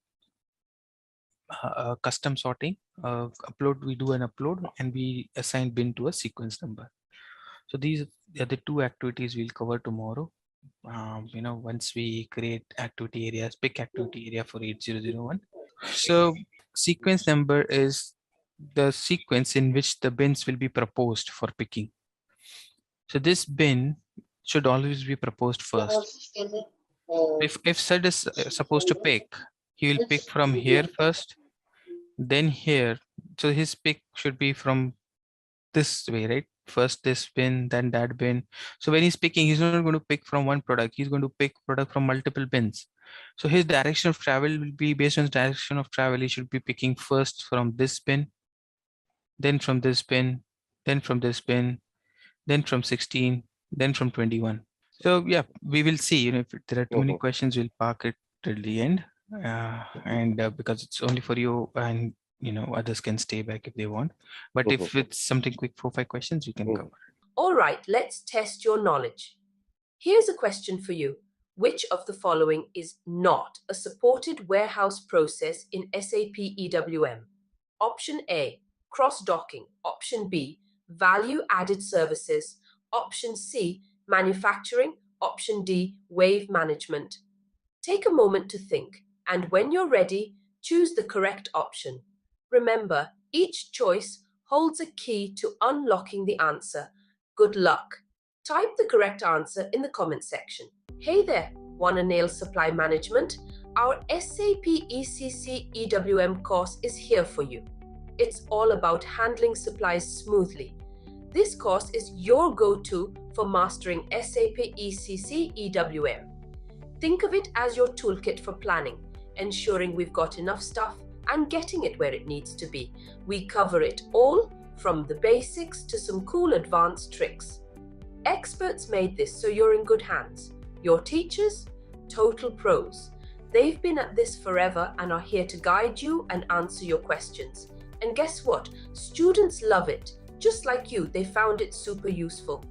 custom sorting upload. We do an upload and we assign bin to a sequence number. So these are the 2 activities we'll cover tomorrow. Once we create activity areas, pick activity area for 8001. So sequence number is the sequence in which the bins will be proposed for picking. So this bin should always be proposed first. If Sid is supposed to pick, he will pick from here first, then here. So his pick should be from this way, right? First this bin, then that bin. So when he's picking, he's not going to pick from one product. He's going to pick product from multiple bins. So his direction of travel will be based on his direction of travel. He should be picking first from this bin, then from this bin, then from this bin, then from 16, then from 21. So yeah, we will see, if there are too many questions, we'll park it till the end. Because it's only for you, and others can stay back if they want. But if it's something quick, 4-5 questions, we can cover. All right, let's test your knowledge. Here's a question for you. Which of the following is not a supported warehouse process in SAP EWM? Option A, cross-docking. Option B, value-added services. Option C, manufacturing. Option D, wave management. Take a moment to think, and when you're ready, choose the correct option. Remember, each choice holds a key to unlocking the answer. Good luck. Type the correct answer in the comment section. Hey there, wanna nail supply management? Our SAP ECC EWM course is here for you. It's all about handling supplies smoothly. This course is your go-to for mastering SAP ECC EWM. Think of it as your toolkit for planning, ensuring we've got enough stuff and getting it where it needs to be. We cover it all, from the basics to some cool advanced tricks. Experts made this so you're in good hands. Your teachers, total pros. They've been at this forever and are here to guide you and answer your questions. And guess what? Students love it. Just like you, they found it super useful.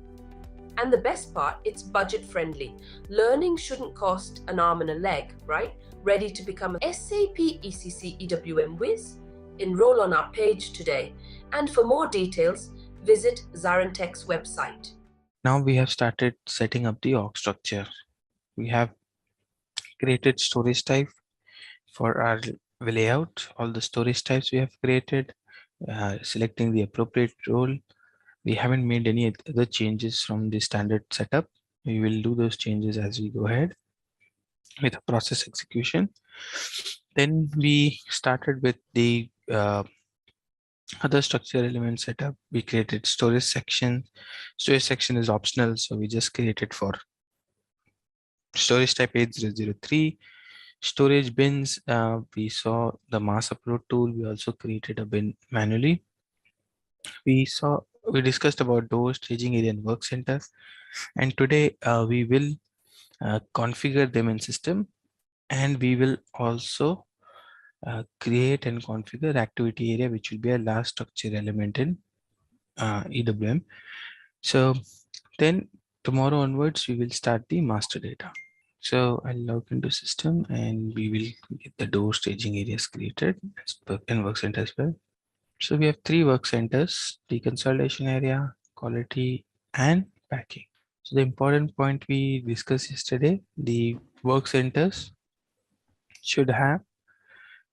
And the best part, it's budget friendly. Learning shouldn't cost an arm and a leg, right? Ready to become a SAP ECC EWM whiz? Enroll on our page today. And for more details, visit ZaranTech's website. Now we have started setting up the org structure. We have created storage type for our layout. All the storage types we have created, selecting the appropriate role. We haven't made any other changes from the standard setup. We will do those changes as we go ahead with a process execution. Then we started with the other structure element setup. We created storage section. Storage section is optional, so we just created for storage type 8003. Storage bins, we saw the mass upload tool. We also created a bin manually. We discussed about doors, staging area, and work center. And today we will configure them in system, and we will also create and configure activity area, which will be a last structure element in EWM. So then tomorrow onwards, we will start the master data. So I'll log into system and we will get the door staging areas created and work center as well. So we have 3 work centers: the consolidation area, quality, and packing. So the important point we discussed yesterday, the work centers should have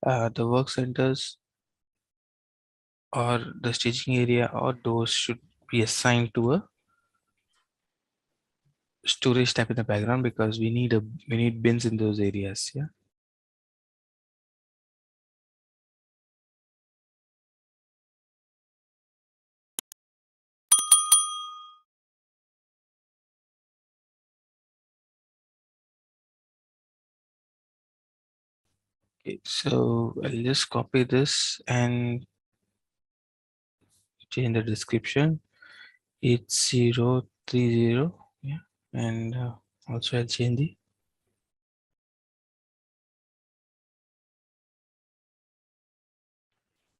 the work centers or the staging area or doors should be assigned to a storage type in the background, because we need bins in those areas. Yeah. Okay, so I'll just copy this and change the description. 8030. Yeah, and also I'll change the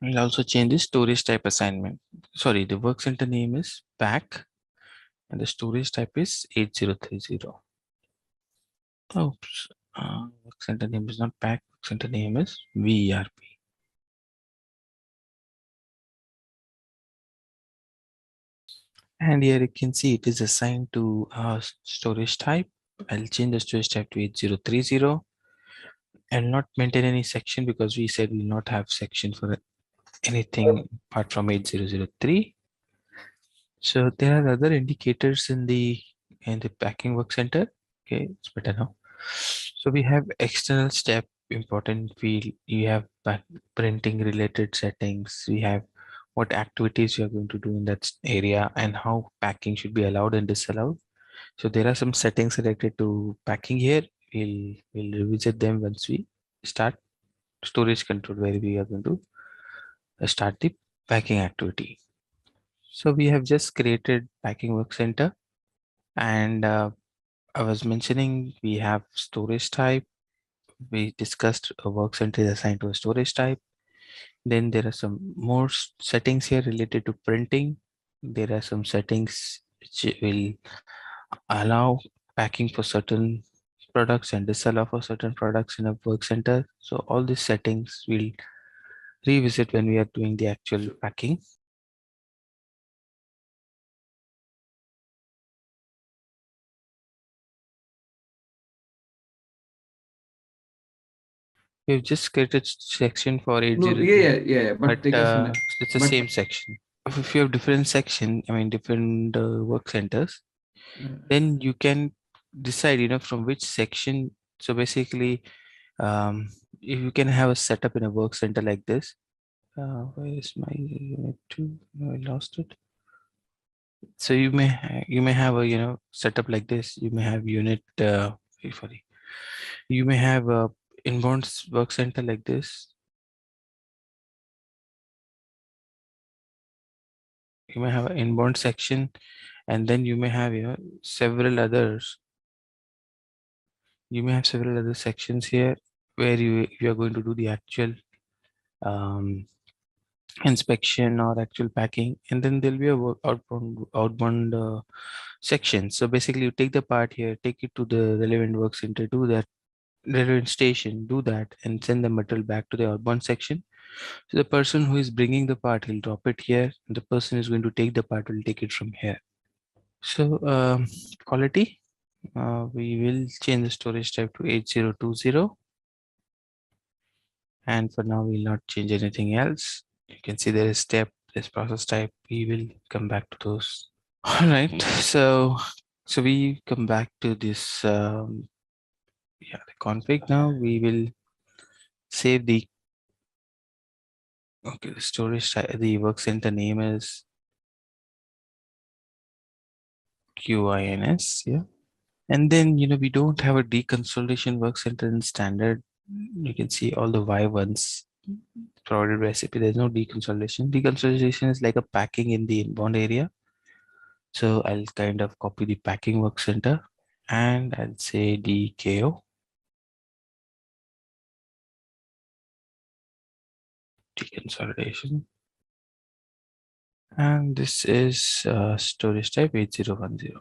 I'll also change the storage type assignment. Sorry, the work center name is pack and the storage type is 8030. Oops. Work center name is not pack, work center name is VERP. And here you can see it is assigned to storage type. I'll change the storage type to 8030 and not maintain any section, because we said we'll not have section for anything apart from 8003. So there are other indicators in the packing work center. Okay, it's better now. So we have external step important field. You have printing related settings. We have what activities you are going to do in that area and how packing should be allowed and disallowed. So there are some settings related to packing here. We'll revisit them once we start storage control, where we are going to start the packing activity. So we have just created packing work center, and I was mentioning we have storage type. We discussed a work center is assigned to a storage type. Then there are some more settings here related to printing. There are some settings which will allow packing for certain products and disallow for certain products in a work center. So all these settings we'll revisit when we are doing the actual packing. We've just created section for 80. No, yeah. But But because it's the same section. If you have different section, I mean different work centers, then you can decide, from which section. So basically, if you can have a setup in a work center like this. Where is my unit 2? No, I lost it. So you may have a setup like this. You may have unit. Sorry. You may have a inbound work center like this. You may have an inbound section, and then you may have several others. You may have several other sections here where you are going to do the actual inspection or actual packing, and then there'll be a outbound section. So basically, you take the part here, take it to the relevant work center, do that relevant station, do that, and send the material back to the outbound section. So the person who is bringing the part, he'll drop it here, and the person is going to take the part will take it from here. So quality, we will change the storage type to 8020. And for now, we'll not change anything else. You can see there is step, there's process type. We will come back to those. All right. So we come back to this, the config. Now we will save the, the storage type. The work center name is QINS. Yeah. And then, we don't have a deconsolidation work center in standard. You can see all the Y1s provided by SAP. There's no deconsolidation. Deconsolidation is like a packing in the inbound area. So I'll kind of copy the packing work center and I'll say DKO. Deconsolidation. And this is storage type 8010.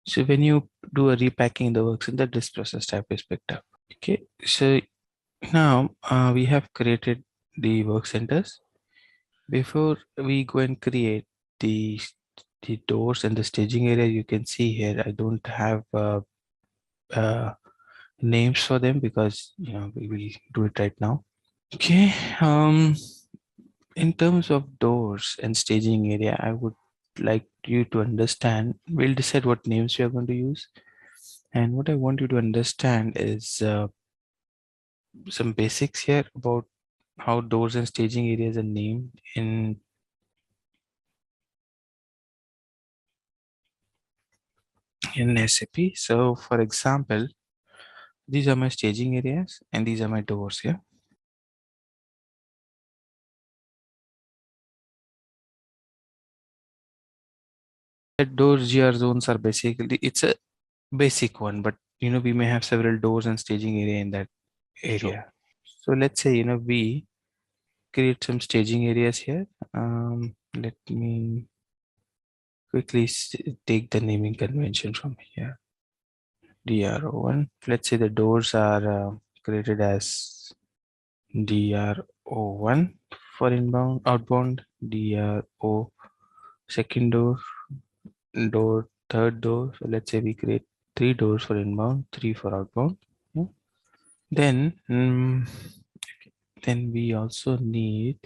So when you do a repacking in the work center, this process type is picked up. Okay, so now we have created the work centers. Before we go and create the doors and the staging area, you can see here I don't have names for them because we will do it right now. Okay. In terms of doors and staging area, I would like you to understand. We'll decide what names we are going to use, and what I want you to understand is some basics here about how doors and staging areas are named in SAP. So for example, these are my staging areas and these are my doors here. The doors GR zones are basically, it's a basic one, but we may have several doors and staging area in that area. Sure. So let's say we create some staging areas here. Let me quickly take the naming convention from here. DRO1. Let's say the doors are created as DRO1 for inbound, outbound, DRO second door, third door. So let's say we create 3 doors for inbound, 3 for outbound. Yeah. Then we also need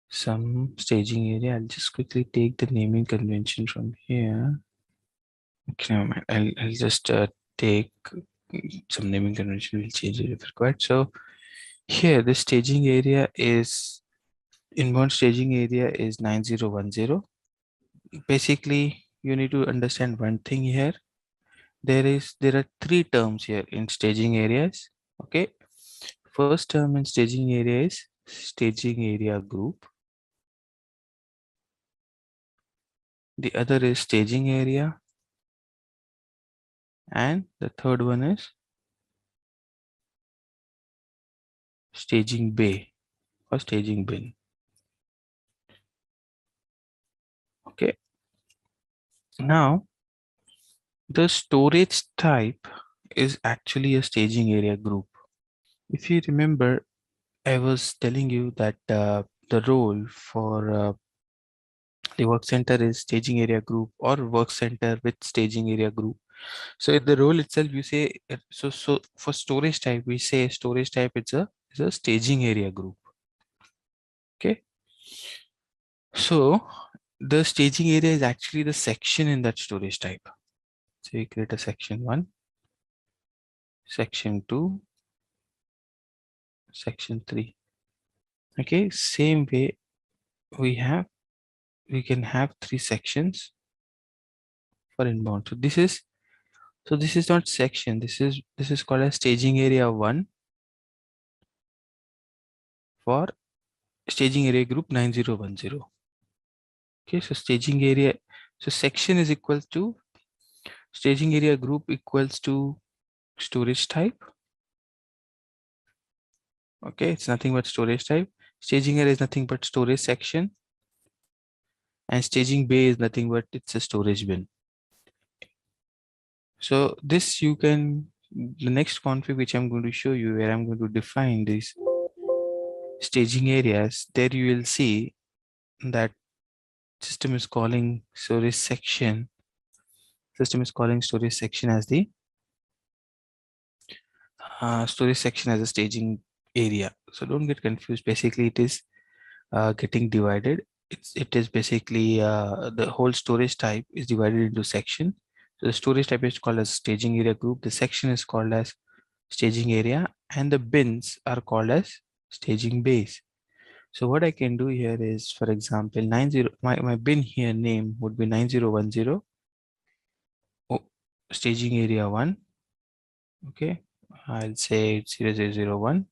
some staging area. I'll just quickly take the naming convention from here. Okay, never mind. I'll just take some naming convention. We'll change it if required. So here the staging area is inbound staging area is 9010. Basically, you need to understand one thing here. There are 3 terms here in staging areas. Okay, first term in staging area is staging area group. The other is staging area, and the third one is staging bay or staging bin. Okay, now the storage type is actually a staging area group. If you remember, I was telling you that the role for the work center is staging area group or work center with staging area group. So in the role itself, you say so for storage type, we say storage type it's a staging area group. Okay, so the staging area is actually the section in that storage type. So we create a section 1, section 2, section 3. Okay, same way we can have 3 sections for inbound. So this is not section, this is called as staging area 1 for staging area group 9010. Okay, so staging area, so section is equal to staging area group equals to storage type. Okay, it's nothing but storage type. Staging area is nothing but storage section, and staging bay is nothing but it's a storage bin. So this you can, the next config which I'm going to show you, where I'm going to define these staging areas, there you will see that system is calling storage section as the storage section as a staging area. So don't get confused. Basically, it is getting divided. It is basically the whole storage type is divided into section. So the storage type is called as staging area group. The section is called as staging area, and the bins are called as staging bays. So what I can do here is, for example, my bin here name would be 9010 staging area 1. Okay, I'll say 0001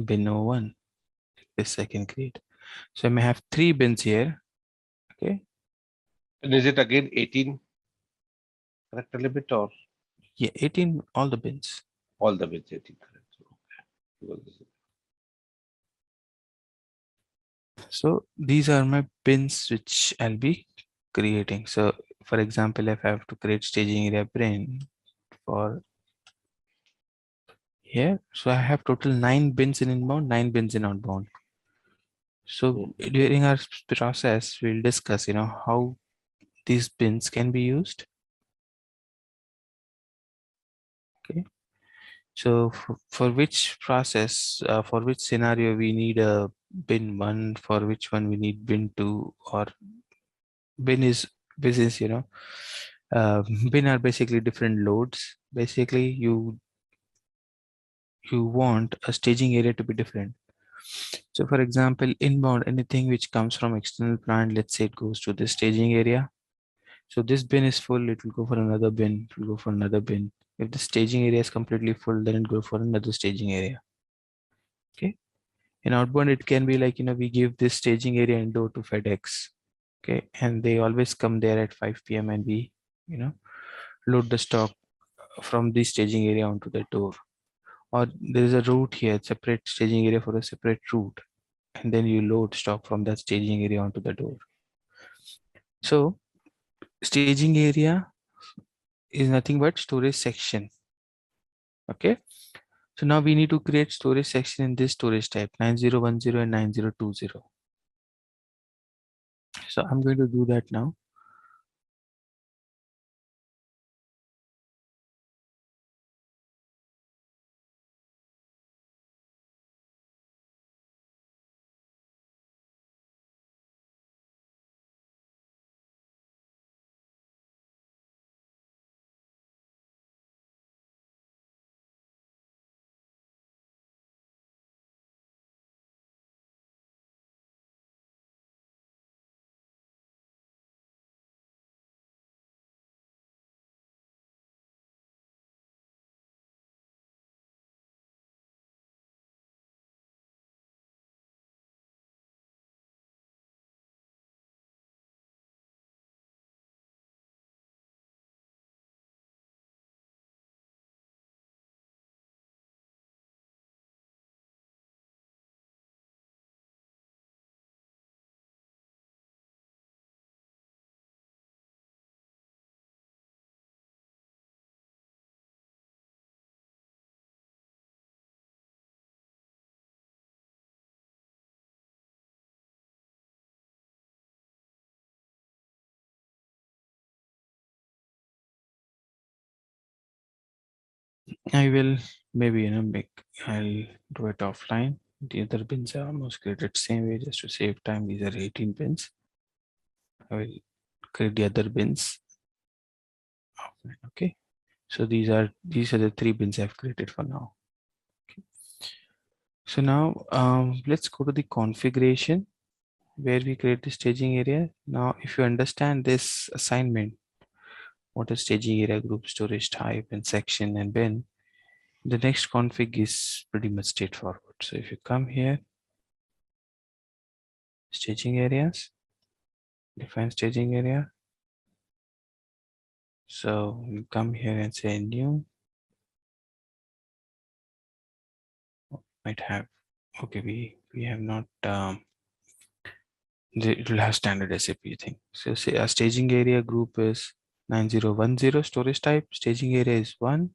bin 01. This I can create. So I may have 3 bins here. Okay. And is it again 18 correct limit or Yeah, 18 all the bins. all the bits 18 correct? Okay. So these are my bins which I'll be creating. So for example, if I have to create staging area bin for here, so I have total 9 bins in inbound, 9 bins in outbound. So during our process, we'll discuss, how these bins can be used. Okay. So for which process, for which scenario we need a bin 1, for which one we need bin 2, or bin is business, uh, bin are basically different loads. Basically, you want a staging area to be different. So for example, inbound, anything which comes from external plant, let's say it goes to the staging area. So this bin is full, it will go for another bin, it will go for another bin. If the staging area is completely full, then it go for another staging area. Okay. In outbound, it can be like, we give this staging area indoor to FedEx. Okay. And they always come there at 5 p.m. and we, load the stock from the staging area onto the door. Or there is a route here, separate staging area for a separate route. And then you load stock from that staging area onto the door. So staging area is nothing but storage section. Okay. So now we need to create storage section in this storage type 9010 and 9020. So I'm going to do that now. I will maybe I'll do it offline. The other bins are almost created same way just to save time. These are 18 bins. I will create the other bins offline. Okay. So these are the 3 bins I've created for now. Okay. So now let's go to the configuration where we create the staging area. Now, if you understand this assignment, what is staging area, group, storage type, and section and bin, the next config is pretty much straightforward. So if you come here, staging areas, define staging area. So you come here and say new. Might have, okay, we have not, it will have standard SAP thing. So say a staging area group is 9010, storage type, staging area is 1.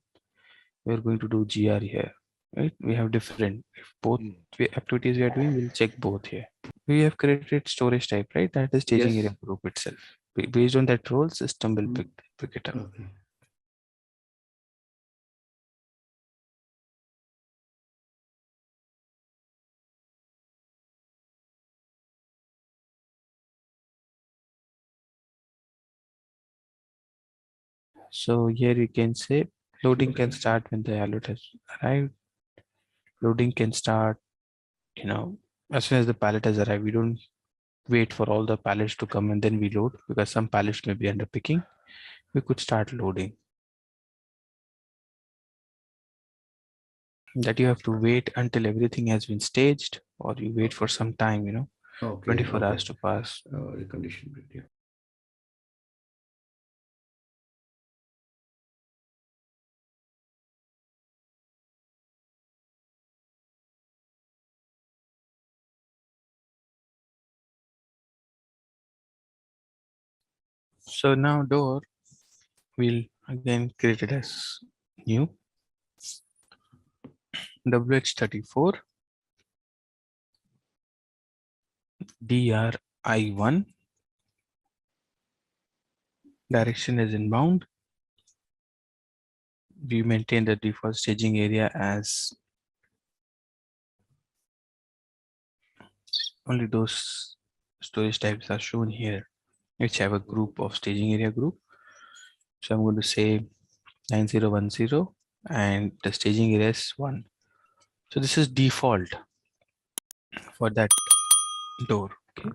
We're going to do GR here, right? We have different, if both activities we are doing, we'll check both here. We have created storage type, right? That is staging Yes. area group itself. Based on that role, system will pick it up. Okay. So here you can say loading can start when the alert has arrived. Loading can start, as soon as the pallet has arrived. We don't wait for all the pallets to come and then we load, because some pallets may be under picking. We could start loading. That you have to wait until everything has been staged, or you wait for some time, Okay. 24 hours to pass. Recondition. Yeah. So now door will again create it as new WH34 DRI1, direction is inbound, we maintain the default staging area as only those storage types are shown here, which have a group of staging area group. So I'm going to say 9010 and the staging area is 1. So this is default for that door. Okay.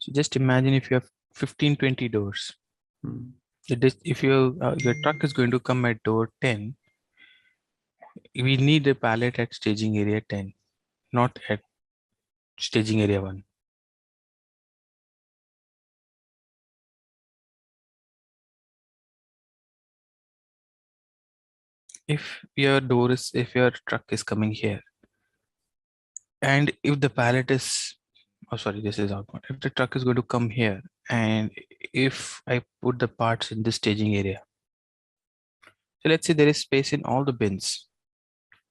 So just imagine if you have 15-20 doors. Hmm. If your truck is going to come at door 10, we need a pallet at staging area 10, not at staging area 1. If your truck is coming here, and if the pallet is, oh sorry, this is outbound. If the truck is going to come here, and if I put the parts in this staging area, so let's say there is space in all the bins.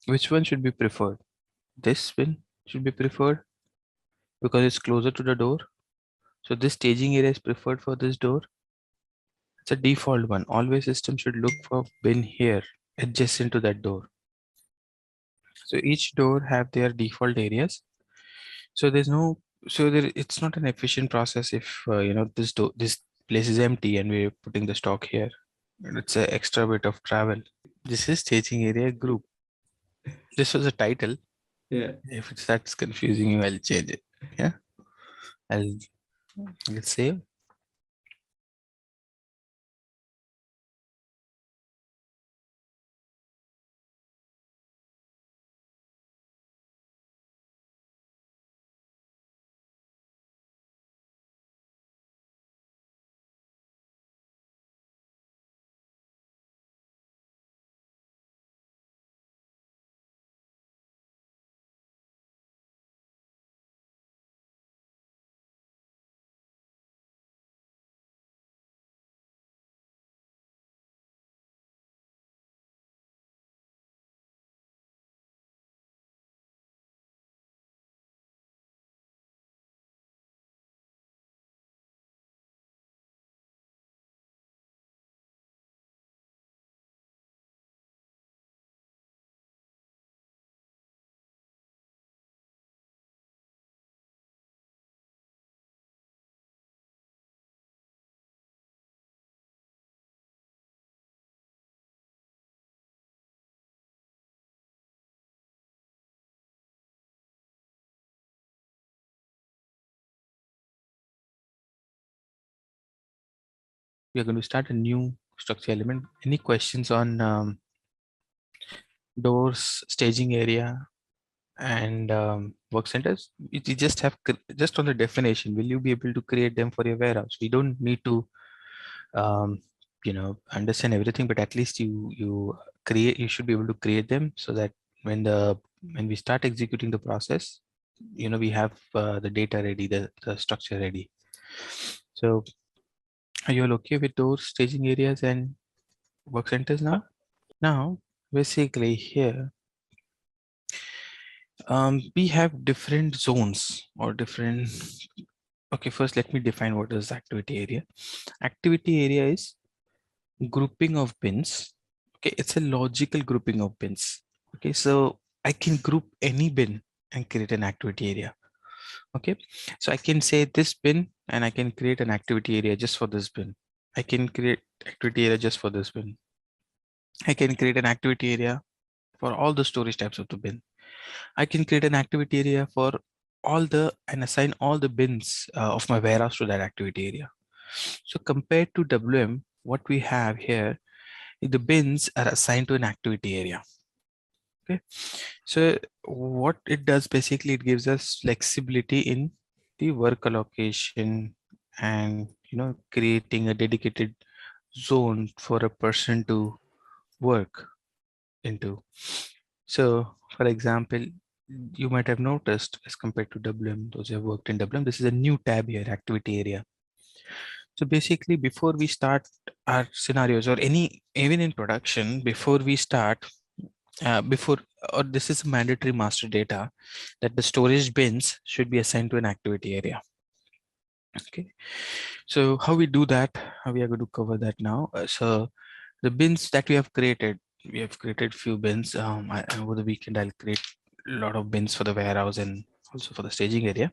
Which one should be preferred? This bin should be preferred because it's closer to the door. So this staging area is preferred for this door. It's a default one. Always system should look for bin here adjacent to that door. So each door have their default areas. So there's no, so there, it's not an efficient process if this place is empty and we're putting the stock here. It's an extra bit of travel. This is staging area group. This was a title. Yeah. If that's confusing you, I'll change it. Yeah. Let's save. We are going to start a new structure element. Any questions on doors, staging area, and work centers? You just have just on the definition. Will you be able to create them for your warehouse? We don't need to, understand everything, but at least you create. You should be able to create them so that when we start executing the process, we have the data ready, the structure ready. So, are you all okay with those staging areas and work centers now? Now, basically here, we have different zones or different. Okay, first let me define what is activity area. Activity area is grouping of bins. Okay, it's a logical grouping of bins. Okay, so I can group any bin and create an activity area. Okay, so I can say this bin and I can create an activity area just for this bin. I can create activity area just for this bin. I can create an activity area for all the storage types of the bin. I can create an activity area for and assign all the bins of my warehouse to that activity area. So compared to WM, what we have here, the bins are assigned to an activity area. Okay, so what it does basically, it gives us flexibility in the work allocation and creating a dedicated zone for a person to work into. So for example, you might have noticed as compared to WM, those who have worked in WM, this is a new tab here, activity area. So basically, before we start our scenarios or even in production, before we start, this is mandatory master data that the storage bins should be assigned to an activity area. Okay, so how we do that, we are going to cover that now. So the bins that we have created few bins. Over the weekend, I'll create a lot of bins for the warehouse and also for the staging area.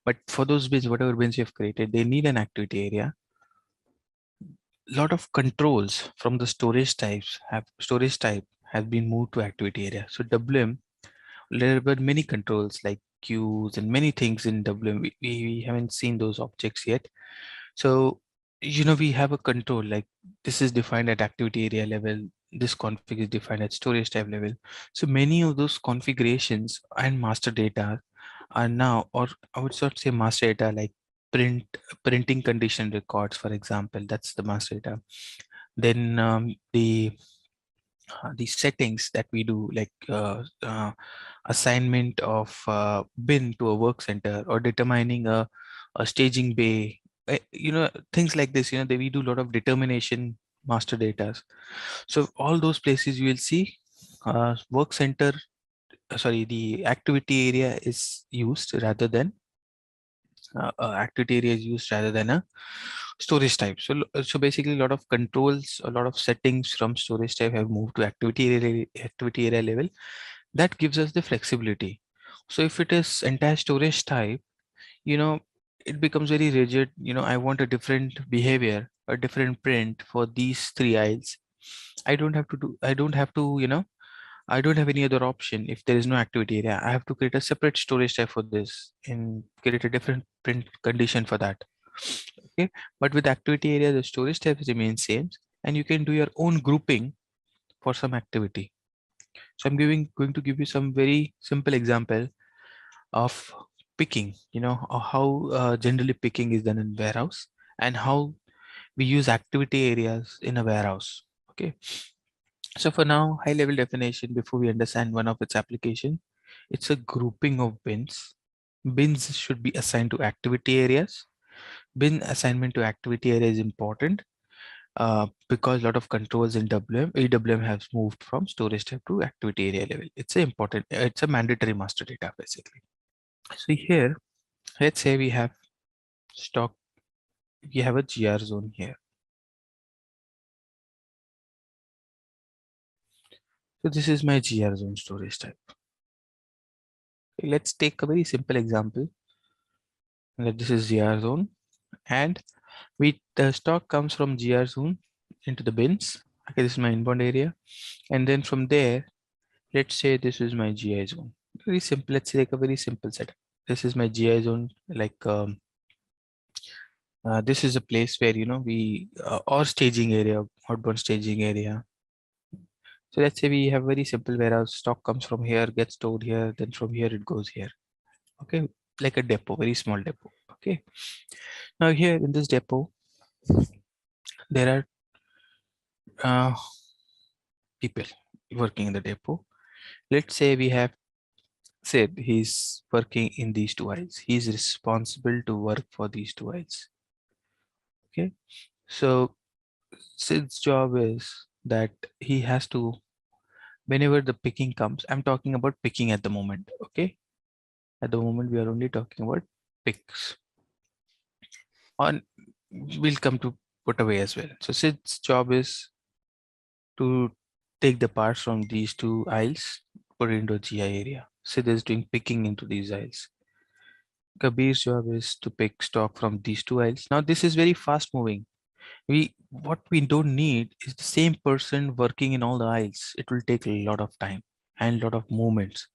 But for those bins, whatever bins you have created, they need an activity area. Lot of controls from the storage type have been moved to activity area. So WM, there were many controls like queues and many things in WM. We haven't seen those objects yet. So, we have a control like this is defined at activity area level. This config is defined at storage type level. So many of those configurations and master data are now, or I would sort of say master data like printing condition records, for example, that's the master data. Then the settings that we do, like assignment of bin to a work center or determining a staging bay, things like this, we do a lot of determination master data. So all those places you will see work center, the activity area is used rather than activity area is used rather than a storage type. So basically a lot of controls, a lot of settings from storage type have moved to activity area level. That gives us the flexibility. So if it is entire storage type, it becomes very rigid. I want a different behavior, a different print for these 3 aisles. I don't have to, I don't have any other option. If there is no activity area, I have to create a separate storage type for this and create a different print condition for that. Okay, but with activity area, the storage types remain same, and you can do your own grouping for some activity. So I'm going to give you some very simple example of picking. How generally picking is done in warehouse and how we use activity areas in a warehouse. Okay. So for now, high level definition before we understand one of its application, it's a grouping of bins. Bins should be assigned to activity areas. Bin assignment to activity area is important because a lot of controls in EWM has moved from storage type to activity area level. It's a mandatory master data basically. So here, let's say we have a GR zone here. So this is my GR zone storage type. Okay, let's take a very simple example. That this is GR zone, and the stock comes from GR zone into the bins. Okay, this is my inbound area, and then from there, let's say this is my GI zone. Very simple. Let's take a very simple setup. This is my GI zone. Like this is a place where we or staging area, outbound staging area. So let's say we have very simple warehouse. Stock comes from here, gets stored here, then from here it goes here. Okay, like a depot, very small depot. Okay. Now here in this depot, there are people working in the depot. Let's say we have said he's working in these 2 aisles. He's responsible to work for these 2 aisles. Okay. So Sid's job is that he has to, whenever the picking comes, I'm talking about picking at the moment. Okay. At the moment, we are only talking about picks. We'll come to putaway as well. So Sid's job is to take the parts from these 2 aisles, put it into a GI area. Sid is doing picking into these aisles. Kabir's job is to pick stock from these 2 aisles. Now this is very fast moving. What we don't need is the same person working in all the aisles. It will take a lot of time and a lot of movements.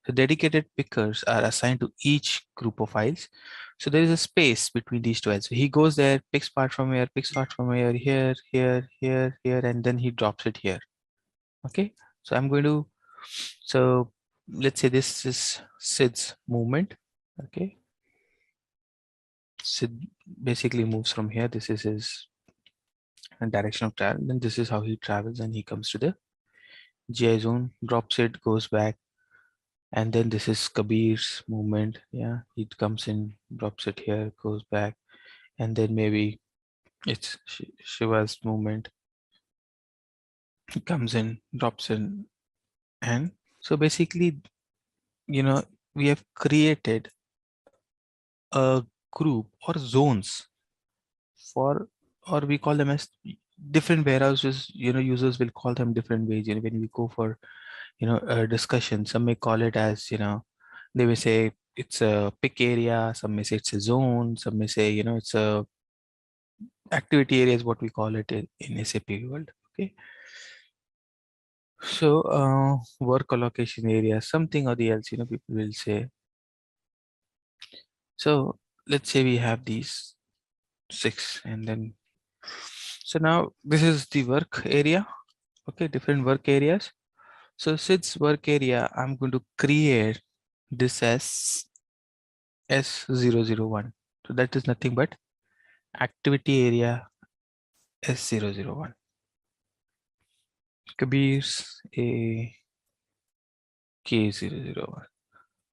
So dedicated pickers are assigned to each group of aisles. So there is a space between these 2 aisles. So he goes there, picks part from here, picks part from here, here, and then he drops it here. Okay. So so let's say this is Sid's movement. Okay. Sid basically moves from here. This is his direction of travel, then this is how he travels, and he comes to the GI zone, drops it, goes back, and then this is Kabir's movement. Yeah, he comes in, drops it here, goes back, and then maybe it's Shiva's movement. He comes in, drops in, and so basically, we have created a group or zones for, or we call them as different warehouses. Users will call them different ways. When we go for a discussion, some may call it as they may say it's a pick area, some may say it's a zone, some may say it's a activity area is what we call it in SAP world. Okay, so work allocation area, something or the else, people will say. So let's say we have these 6, and then so now this is the work area. Okay, different work areas. So since work area, I'm going to create this as S001. So that is nothing but activity area S001. Kabir's a K001.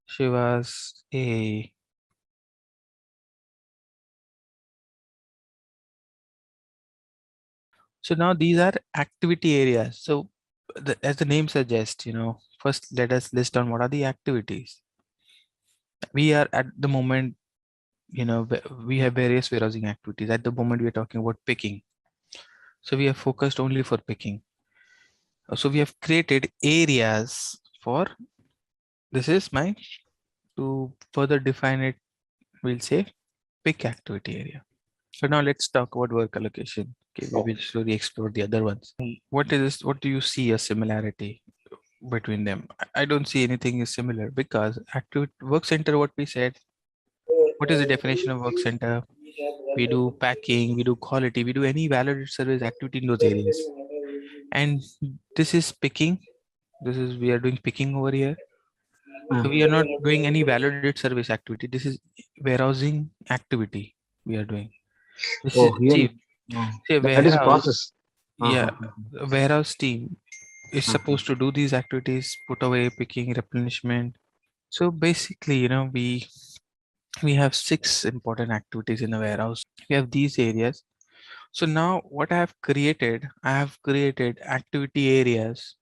Shiva's a So now these are activity areas. So as the name suggests, first let us list down what are the activities. We are at the moment, we have various warehousing activities. At the moment, we are talking about picking. So we are focused only for picking. So we have created areas for, this is my, to further define it, we'll say pick activity area. So now let's talk about work allocation. Okay, we will slowly explore the other ones. What is this? What do you see a similarity between them? I don't see anything is similar, because active work center, what we said, what is the definition of work center? We do packing, we do quality, we do any validated service activity in those areas. And this is picking. We are doing picking over here. So we are not doing any validated service activity. This is warehousing activity we are doing. This is, see, that is process. Yeah, a warehouse team is supposed to do these activities: put away, picking, replenishment. So basically, we have 6 important activities in the warehouse. We have these areas. So now what I have created activity areas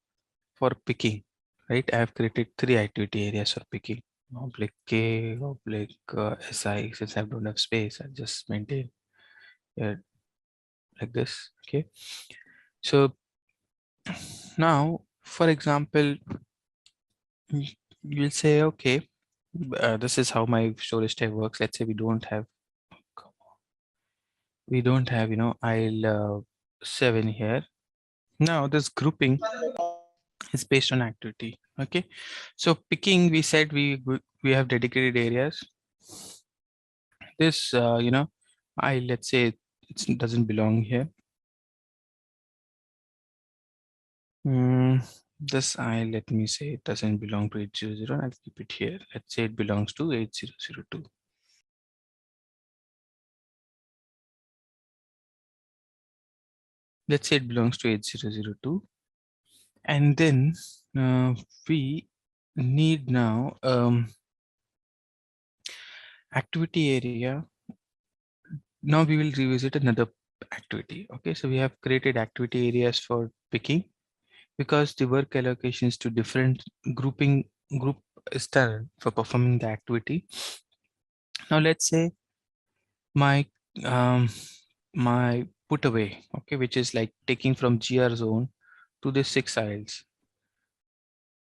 for picking, right? I have created 3 activity areas for picking. Oblique K, oblique SI. Since I don't have space, I just maintain it like this. Okay. So now, for example, you'll say, okay, this is how my storage type works. Let's say we don't have, aisle 7 here. Now this grouping is based on activity. Okay, so picking, we said we have dedicated areas. This let's say it doesn't belong here. This let me say it doesn't belong to 800. I'll keep it here. Let's say it belongs to 8002. Let's say it belongs to 8002. And then we need now activity area. Now we will revisit another activity. Okay, so we have created activity areas for picking, because the work allocations to different group is done for performing the activity. Now let's say my my put away, okay, which is like taking from GR zone to the 6 aisles.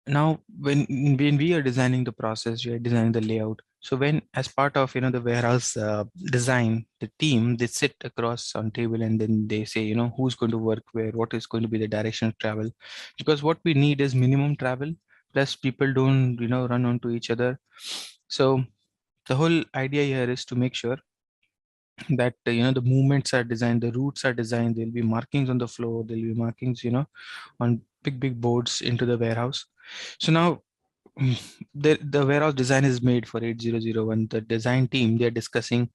Now when we are designing the process, we are designing the layout. So when, as part of the warehouse design, the team, they sit across on table, and then they say who's going to work where, what is going to be the direction of travel, because what we need is minimum travel, plus people don't run onto each other. So the whole idea here is to make sure that the movements are designed, the routes are designed, there'll be markings on the floor, there'll be markings on big boards into the warehouse. So now the warehouse design is made for 8001. The design team, they're discussing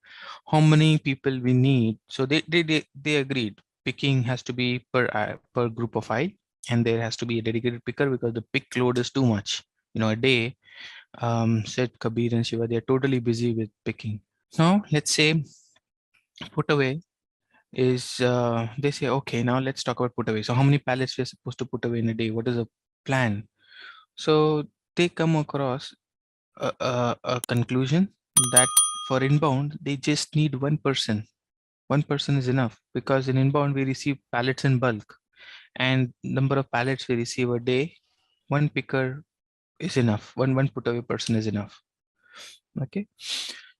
how many people we need. So they agreed picking has to be per group of aisle, and there has to be a dedicated picker because the pick load is too much. A day, said Kabir and Shiva, they're totally busy with picking. Now, let's say put away is, they say, okay, now let's talk about put away. So how many pallets we're supposed to put away in a day? What is the plan? So they come across a conclusion that for inbound, they just need one person. One person is enough because in inbound, we receive pallets in bulk, and number of pallets we receive a day, one picker is enough. One put away person is enough. Okay.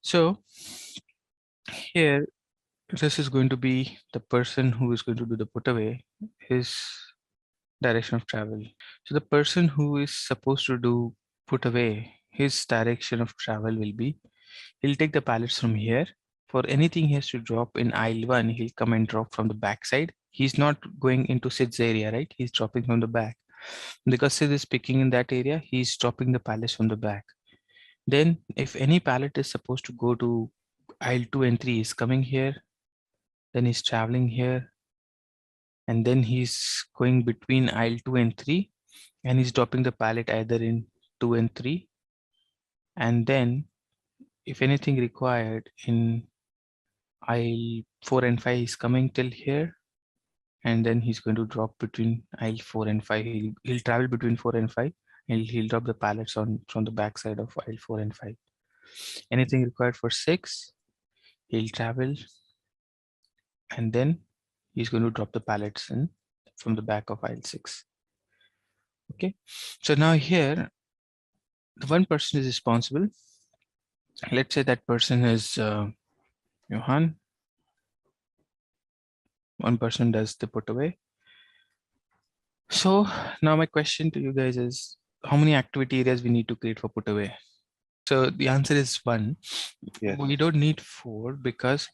So here, this is going to be the person who is going to do the put away, his direction of travel. So the person who is supposed to do put away, his direction of travel will be, he'll take the pallets from here. For anything he has to drop in aisle 1, he'll come and drop from the back side. He's not going into Sid's area, right? He's dropping from the back. Because Sid is picking in that area, he's dropping the pallets from the back. Then if any pallet is supposed to go to aisle 2 and 3, is coming here, then he's traveling here, and then he's going between aisle 2 and 3, and he's dropping the pallet either in 2 and 3, and then if anything required in aisle 4 and 5, he's coming till here, and then he's going to drop between aisle 4 and 5. He'll travel between 4 and 5, and he'll drop the pallets from the back side of aisle 4 and 5. Anything required for 6, he'll travel, and then he's going to drop the pallets in from the back of aisle 6. Okay, so now here, the one person is responsible. Let's say that person is Johan. One person does the put away. So now my question to you guys is, how many activity areas we need to create for put away? So the answer is 1. Yes. We don't need 4 because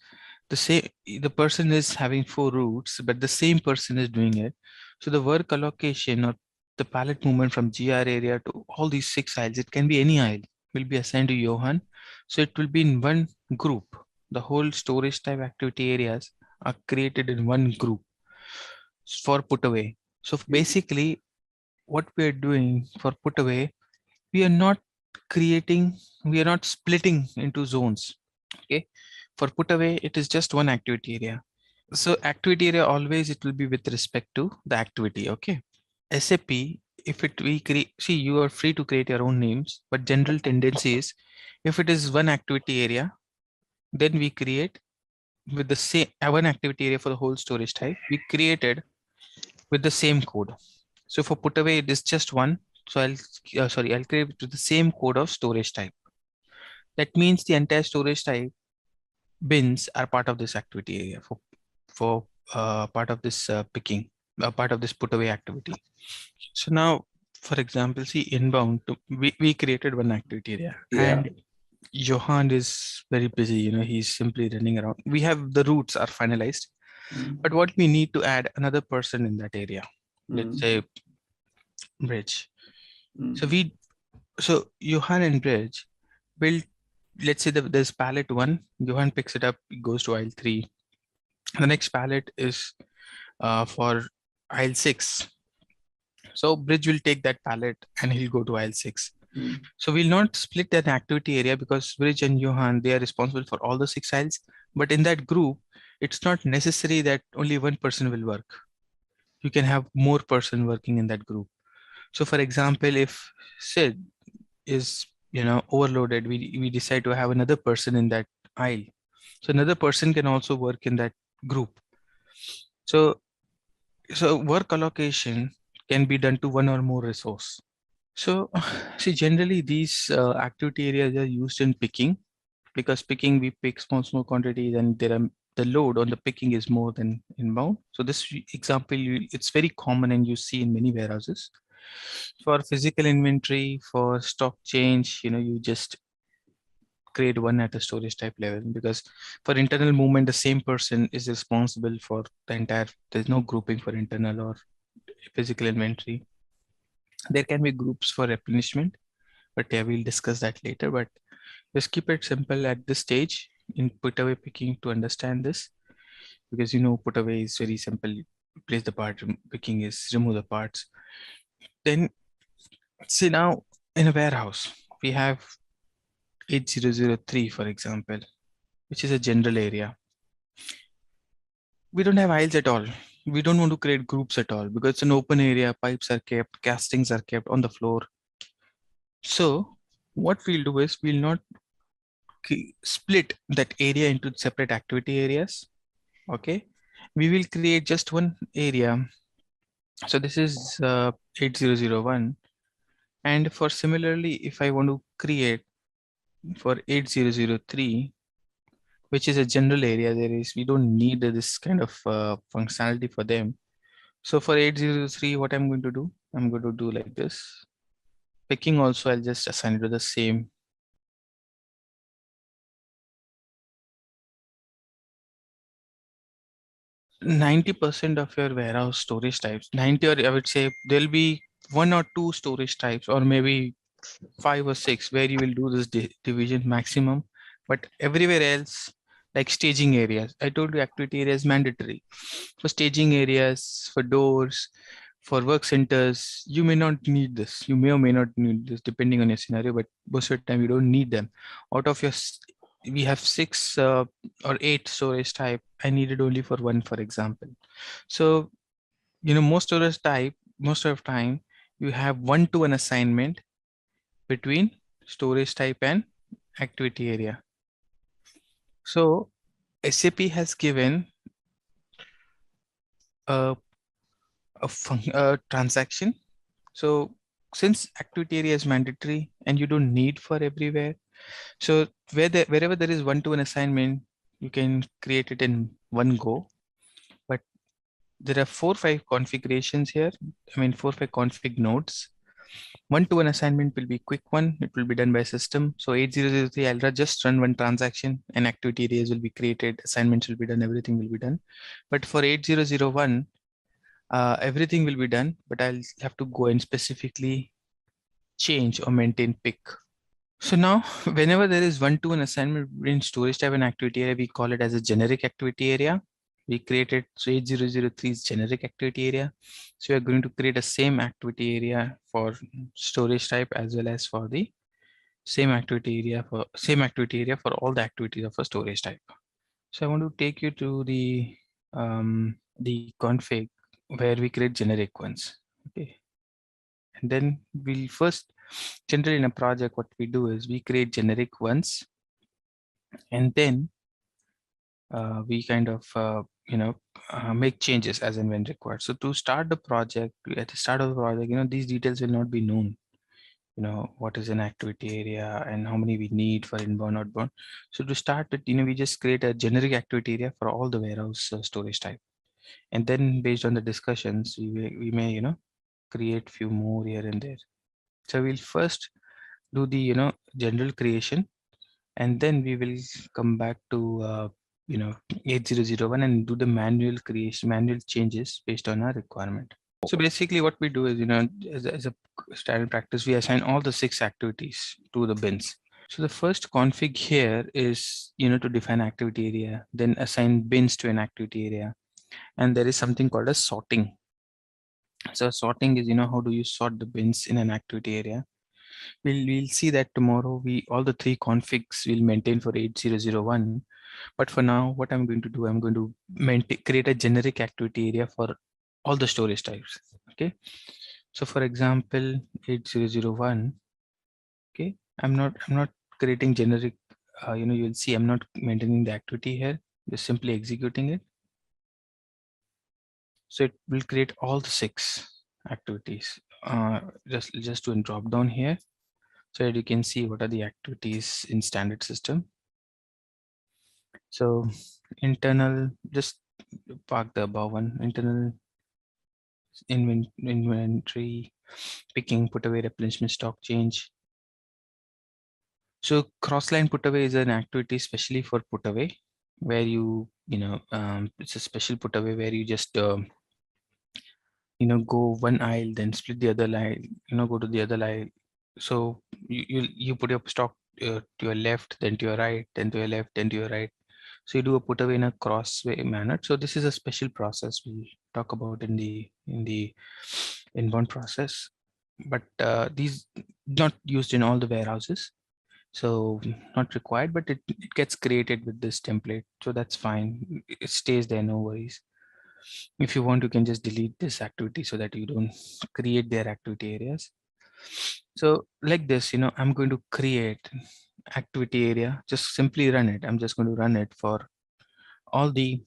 the person is having 4 routes, but the same person is doing it. So the work allocation or the pallet movement from GR area to all these 6 aisles, it can be any aisle, will be assigned to Johan. So it will be in one group. The whole storage type activity areas are created in one group for put away. So basically what we are doing for put away, we are not splitting into zones. Okay, for put away, it is just one activity area. So activity area always it will be with respect to the activity. Okay, SAP, if we create, see, you are free to create your own names, but general tendency is if it is one activity area, then we create with the same one activity area for the whole storage type, we created with the same code. So for put away, it is just one. So I'll create with the same code of storage type. That means the entire storage type bins are part of this activity area for part of this picking, part of this put away activity. So now, for example, see inbound, we created one activity area, and Johan is very busy. He's simply running around. We have the routes are finalized, but what we need to add another person in that area. Let's say Bridge. So Johan and Bridge will, let's say there's pallet 1, Johan picks it up, it goes to aisle 3. The next pallet is for aisle 6. So Bridge will take that pallet and he'll go to aisle 6. So we'll not split that activity area because Bridge and Johan, they are responsible for all the 6 aisles. But in that group, it's not necessary that only one person will work. You can have more person working in that group. So for example, if Sid is overloaded, we decide to have another person in that aisle. So another person can also work in that group. So work allocation can be done to one or more resource. So see, generally these activity areas are used in picking, because picking, we pick small quantities, and the load on the picking is more than inbound. So this example, it's very common and you see in many warehouses. For physical inventory, for stock change, you just create one at a storage type level, because for internal movement, the same person is responsible for the entire, there's no grouping for internal or physical inventory. There can be groups for replenishment, but yeah, we'll discuss that later. But just keep it simple at this stage in put away picking to understand this. because put away is very simple. Place the part, picking is remove the parts. Then see, now in a warehouse, we have 8003, for example, which is a general area. We don't have aisles at all. We don't want to create groups at all because it's an open area. Pipes are kept, castings are kept on the floor. So what we'll do is we'll not split that area into separate activity areas. Okay, we will create just one area. So this is 8001. And for similarly, if I want to create for 8003, which is a general area, we don't need this kind of functionality for them. So for 8003, what I'm going to do, I'm going to do like this. Picking also, I'll just assign it to the same. %90 of your warehouse storage types, 90, or I would say there'll be 1 or 2 storage types, or maybe 5 or 6 where you will do this division maximum. But everywhere else, like staging areas, I told you activity area is mandatory. For staging areas, for doors, for work centers, you may not need this. You may or may not need this depending on your scenario, but most of the time you don't need them. Out of your, we have 6 or 8 storage type. I needed only for 1, for example. So, most storage type, most of the time you have 1-to-1 assignment between storage type and activity area. So SAP has given a transaction. So since activity area is mandatory and you don't need for everywhere, so wherever there is 1-to-1 assignment, you can create it in one go. But there are 4 or 5 configurations here. 4 or 5 config nodes. 1-to-1 assignment will be quick one. It will be done by system. So 8003, I'll just run one transaction and activity areas will be created. Assignments will be done. Everything will be done. But for 8001, everything will be done, but I'll have to go and specifically change or maintain pick. So now whenever there is 1-to-1 assignment in storage type and activity area, we call it as a generic activity area. We created, so 8003 is generic activity area. So we are going to create a same activity area for storage type as well as for the same activity area for all the activities of a storage type. So I want to take you to the config where we create generic ones. Okay. And then we'll first, generally in a project, what we do is we create generic ones, and then we kind of make changes as and when required. So to start the project, at the start of the project, these details will not be known. What is an activity area and how many we need for inbound, outbound. So to start it, we just create a generic activity area for all the warehouse storage type. And then based on the discussions, we may, create few more here and there. So we'll first do the, general creation, and then we will come back to, 8001 and do the manual creation, manual changes based on our requirement. So basically what we do is, as a standard practice, we assign all the 6 activities to the bins. So the first config here is, to define activity area, then assign bins to an activity area. And there is something called as sorting. So sorting is, how do you sort the bins in an activity area? We'll see that tomorrow. All the 3 configs will maintain for 8001. But for now, what I'm going to do, I'm going to create a generic activity area for all the storage types. Okay. So for example, 8001. Okay. I'm not creating generic. You'll see I'm not maintaining the activity here. Just simply executing it. So it will create all the 6 activities. Just to drop down here, so that you can see what are the activities in standard system. So internal, just park the above one. Internal inventory, picking, put away, replenishment, stock change. So cross-line put away is an activity especially for put away, where it's a special put away where you just go one aisle, then split the other line, go to the other line. So you put your stock to your left, then to your right, then to your left, then to your right. So you do a put away in a crossway manner. So this is a special process we'll talk about in the inbound process, but these not used in all the warehouses. So not required, but it gets created with this template. So that's fine. It stays there, no worries. If you want, you can just delete this activity so that you don't create their activity areas. So like this, I'm going to create activity area, just simply run it. I'm just going to run it for all the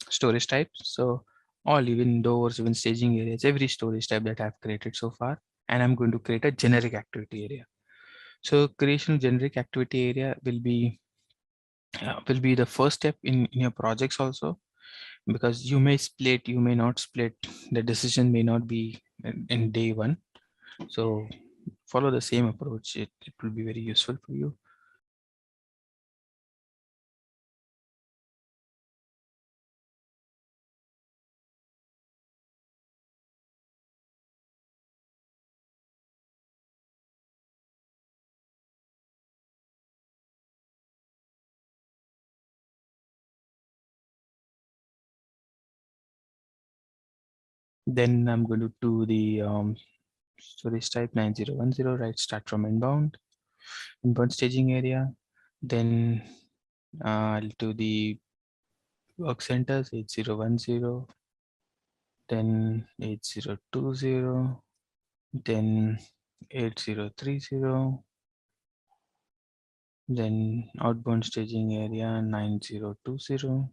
storage types. So all, even doors, even staging areas, every storage type that I've created so far. And I'm going to create a generic activity area. So creation of generic activity area will be the first step in your projects also, because you may split, you may not split. The decision may not be in day one. So follow the same approach. It will be very useful for you. Then I'm going to do the storage type 9010, right? Start from inbound staging area. Then I'll do the work centers 8010, then 8020, then 8030, then outbound staging area 9020,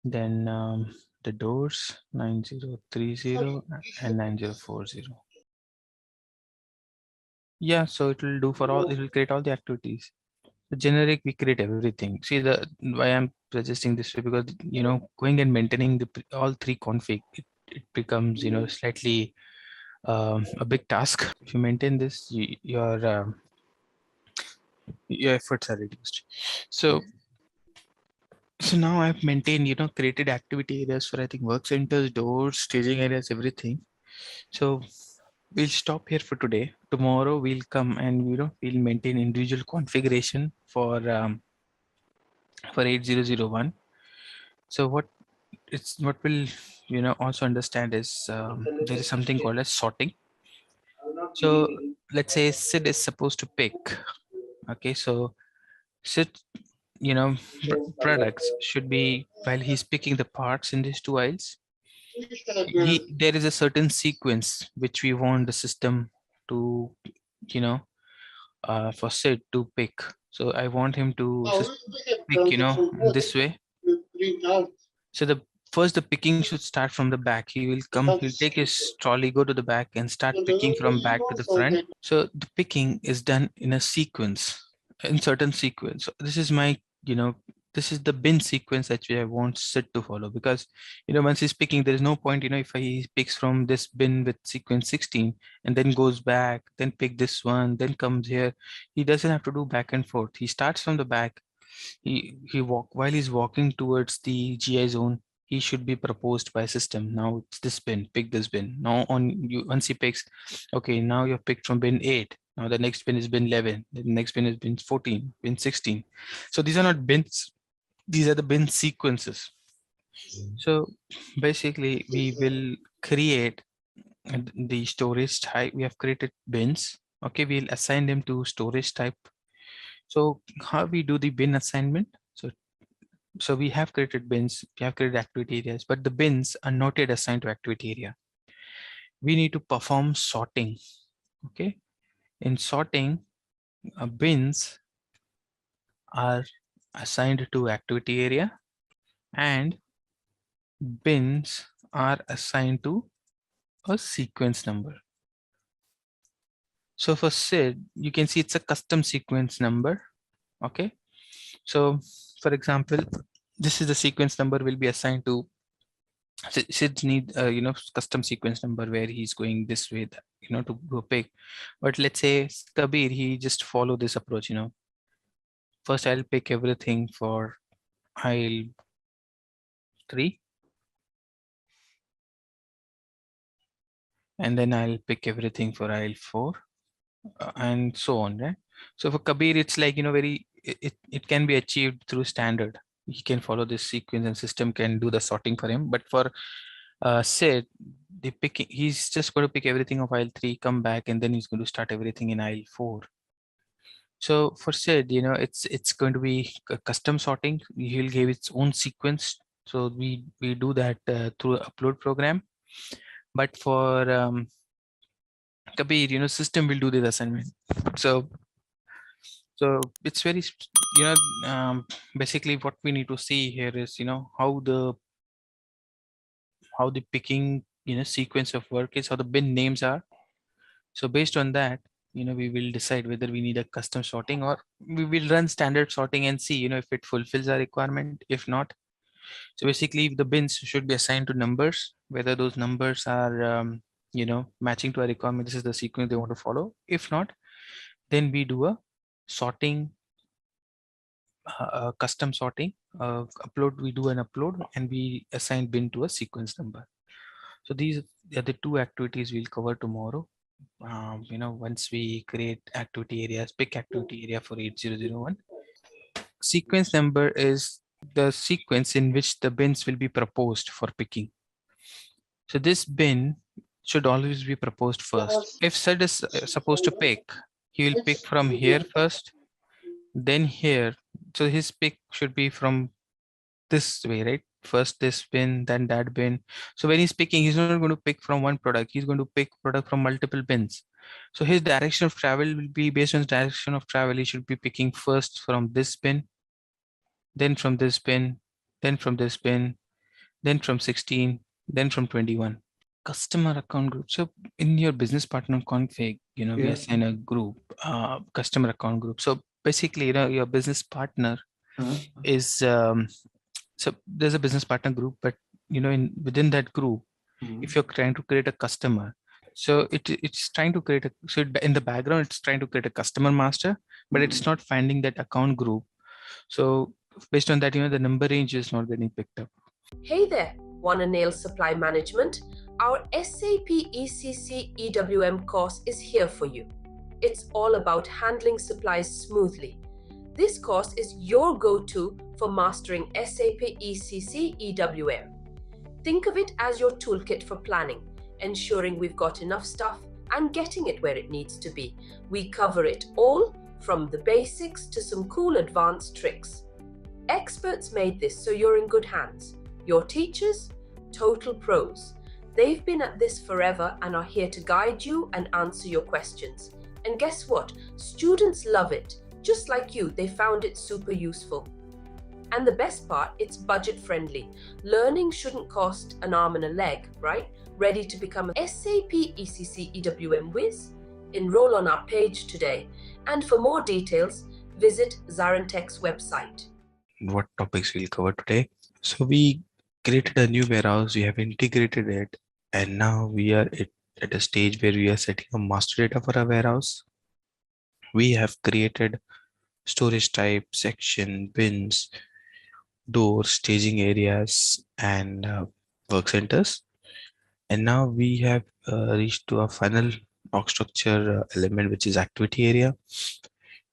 then the doors 9030 and 9040. Yeah, so it will do for all, it will create all the activities. The generic, we create everything. See, the why I'm suggesting this way, because going and maintaining the all three config, it becomes slightly a big task. If you maintain this, your efforts are reduced. So now I've maintained, created activity areas for, I think, work centers, doors, staging areas, everything. So we'll stop here for today. Tomorrow we'll come and we'll maintain individual configuration for 8001. So what we'll also understand is there is something called as sorting. So let's say Sid is supposed to pick. Okay, so Sid, products should be, while he's picking the parts in these two aisles, there is a certain sequence which we want the system to, for Sid to pick. So I want him to pick, this way. So the picking should start from the back. He'll take his trolley, go to the back and start picking from back to the front. So the picking is done in a sequence, in certain sequence. So this is my, this is the bin sequence that I want Sid to follow, because, once he's picking, there is no point, if he picks from this bin with sequence 16 and then goes back, then pick this one, then comes here. He doesn't have to do back and forth. He starts from the back. While he's walking towards the GI zone, he should be proposed by system. Now it's this bin, pick this bin. Now once he picks, okay, now you're picked from bin 8. Now the next bin is bin 11. The next bin is bin 14, bin 16. So these are not bins. These are the bin sequences. So basically we will create the storage type. We have created bins. Okay, we'll assign them to storage type. So how we do the bin assignment? So we have created bins, we have created activity areas, but the bins are not yet assigned to activity area. We need to perform sorting. Okay, in sorting, bins are assigned to activity area and bins are assigned to a sequence number. So for Sid, you can see it's a custom sequence number. Okay, so for example, this is the sequence number will be assigned to Sid's need custom sequence number where he's going this way, to go pick. But let's say Kabir, he just follow this approach. First I'll pick everything for aisle 3, and then I'll pick everything for aisle 4, and so on, right? So for Kabir, it's like very it can be achieved through standard. He can follow this sequence and system can do the sorting for him. But for Sid, he's just going to pick everything of aisle 3, come back, and then he's going to start everything in aisle 4. So for Sid, it's going to be custom sorting. He'll give its own sequence. So we do that through upload program. But for Kabir, system will do this assignment. So it's very, basically what we need to see here is, how the picking, sequence of work is, how the bin names are. So based on that, we will decide whether we need a custom sorting or we will run standard sorting and see, if it fulfills our requirement. If not, so basically the bins should be assigned to numbers, whether those numbers are, matching to our requirement. This is the sequence they want to follow. If not, then we do a sorting, custom sorting, upload. We do an upload and we assign bin to a sequence number. So these are the 2 activities we'll cover tomorrow. Once we create activity areas, pick activity area for 8001. Sequence number is the sequence in which the bins will be proposed for picking. So this bin should always be proposed first. If Sid is supposed to pick, he will pick from here first, then here. So his pick should be from this way, right? First this bin, then that bin. So when he's picking, he's not going to pick from one product. He's going to pick product from multiple bins. So his direction of travel will be based on his direction of travel. He should be picking first from this bin, then from this bin, then from this bin, then from 16, then from 21. Customer account group. So in your business partner config, we Yeah. assign a group, customer account group. So basically, your business partner is, so there's a business partner group, but within that group, if you're trying to create a customer, so it's trying to create in the background, it's trying to create a customer master, but it's not finding that account group. So based on that, the number range is not getting picked up. Hey there, wanna nail supply management? Our SAP ECC EWM course is here for you. It's all about handling supplies smoothly. This course is your go-to for mastering SAP ECC EWM. Think of it as your toolkit for planning, ensuring we've got enough stuff and getting it where it needs to be. We cover it all, from the basics to some cool advanced tricks. Experts made this so you're in good hands. Your teachers, total pros. They've been at this forever and are here to guide you and answer your questions. And guess what? Students love it. Just like you, they found it super useful. And the best part, it's budget friendly. Learning shouldn't cost an arm and a leg, right? Ready to become an SAP ECC EWM whiz? Enroll on our page today. And for more details, visit ZaranTech's website. What topics we'll cover today? So we created a new warehouse, we have integrated it, and now we are at a stage where we are setting a master data for our warehouse. We have created storage type, section, bins, doors, staging areas, and work centers. And now we have reached to our final org structure element, which is activity area.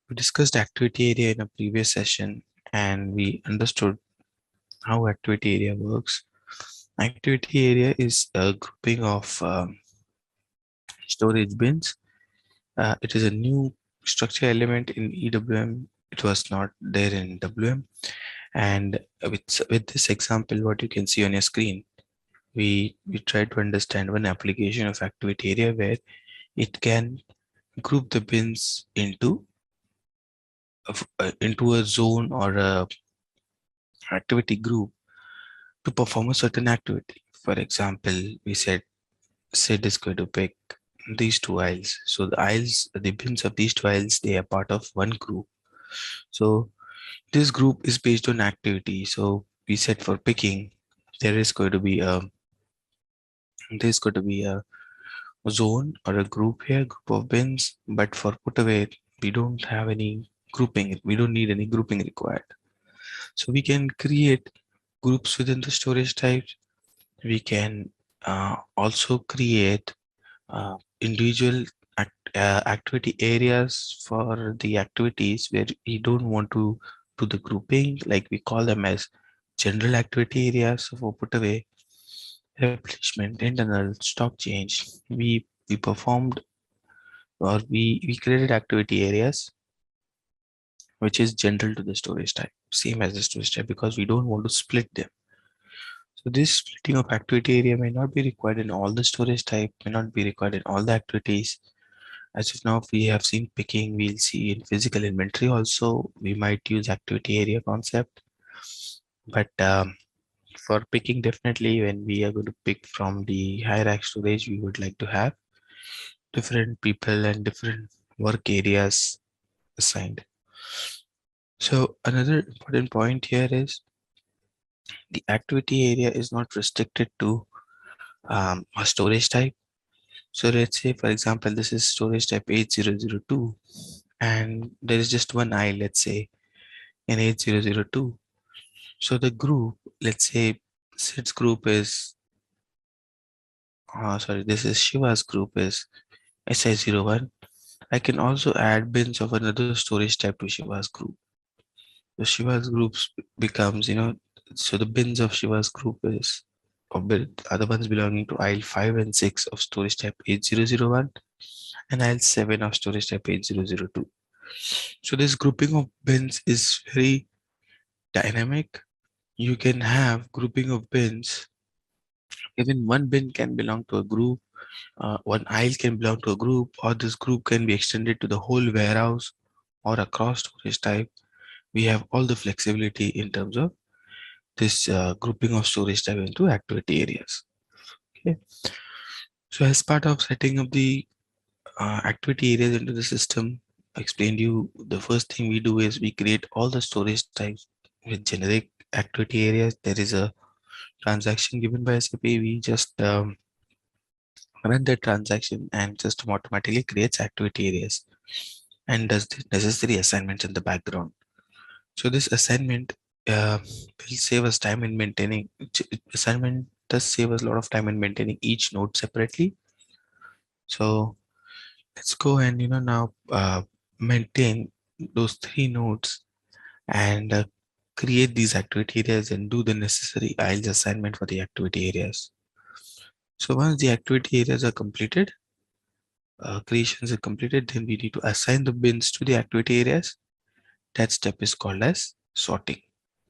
We discussed activity area in a previous session, and we understood how activity area works. Activity area is a grouping of storage bins. It is a new structure element in EWM. It was not there in WM. And with this example, what you can see on your screen, we try to understand one application of activity area where it can group the bins into a zone or a activity group to perform a certain activity. For example, we said Sid is going to pick these 2 aisles. So the bins of these 2 aisles, they are part of one group. So this group is based on activity. So we said for picking, there is going to be a zone or a group here, group of bins. But for put away, we don't have any grouping. We don't need any grouping required. So we can create groups within the storage types. We can also create individual activity areas for the activities where we don't want to do the grouping, like we call them as general activity areas for putaway, replenishment, internal, stock change. We performed, or we created activity areas which is general to the storage type, same as the storage type, because we don't want to split them. So this splitting of activity area may not be required in all the storage type, may not be required in all the activities. As of now, we have seen picking, we'll see in physical inventory also, we might use activity area concept. But for picking, definitely when we are going to pick from the hierarchy storage, we would like to have different people and different work areas assigned. So another important point here is the activity area is not restricted to a storage type. So let's say, for example, this is storage type 8002 and there is just one aisle, let's say in 8002. So the group, let's say Sid's group is, sorry, this is Shiva's group is SI01. I can also add bins of another storage type to Shiva's group. So Shiva's groups becomes, so the bins of Shiva's group is other ones belonging to aisle 5 and 6 of storage type 8001 and aisle 7 of storage type 8002. So this grouping of bins is very dynamic. You can have grouping of bins. Even one bin can belong to a group, one aisle can belong to a group, or this group can be extended to the whole warehouse or across storage type. We have all the flexibility in terms of this grouping of storage type into activity areas. Okay. So as part of setting up the activity areas into the system, I explained you the first thing we do is we create all the storage types with generic activity areas. There is a transaction given by SAP. We just run the transaction and system automatically creates activity areas and does the necessary assignments in the background. So this assignment will save us time in maintaining. Assignment does save us a lot of time in maintaining each node separately. So let's go and now maintain those 3 nodes and create these activity areas and do the necessary aisles assignment for the activity areas. So once the activity areas are completed, creations are completed, then we need to assign the bins to the activity areas. That step is called as sorting.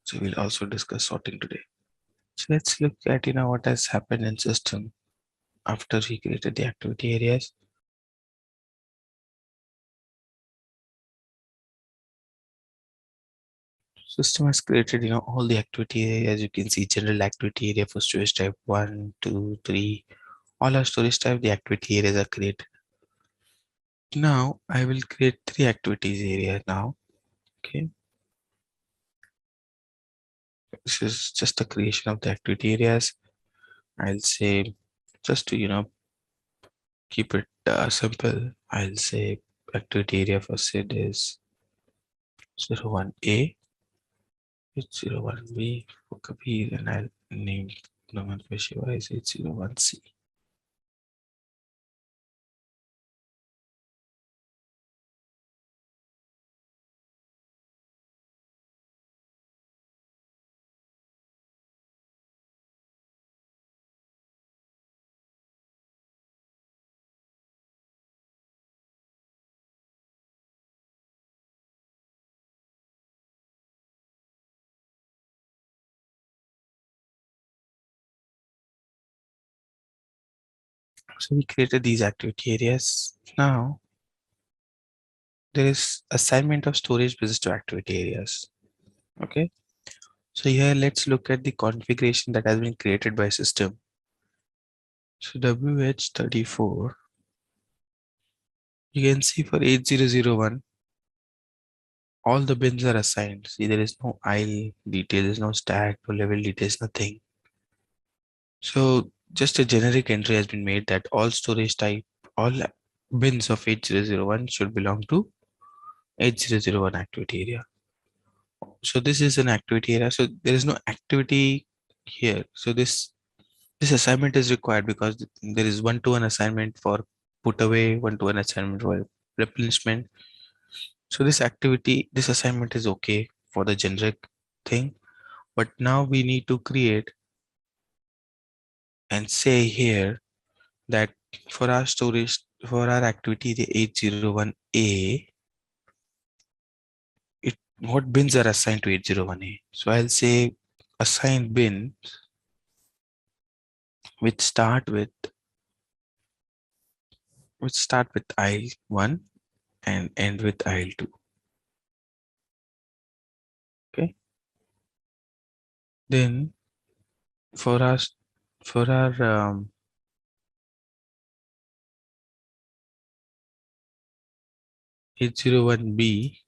So we'll also discuss sorting today. So let's look at what has happened in system after we created the activity areas. System has created all the activity areas. You can see general activity area for storage type 1, 2, 3. All our storage type, the activity areas are created. Now I will create 3 activities area now. Okay. This is just a creation of the activity areas. I'll say, just to keep it simple, I'll say activity area for SID is 01A, it's 01B for Kabir, and I'll name the one for Shiva is 01C. So we created these activity areas. Now there is assignment of storage business to activity areas. Okay. So here let's look at the configuration that has been created by system. So WH34, you can see for 8001, all the bins are assigned. See, there is no aisle detail, there's no stack, no level details, nothing. So just a generic entry has been made that all storage type, all bins of 8001 should belong to 8001 activity area. So this is an activity area. So there is no activity here. So this assignment is required because there is one-to-one assignment for put away, one-to-one assignment or replenishment. So this activity, this assignment is okay for the generic thing, but now we need to create and say here that for our storage, for our activity, the 801A, what bins are assigned to 801A? So I'll say assign bins which start with aisle 1 and end with aisle 2. Okay. Then for our 801B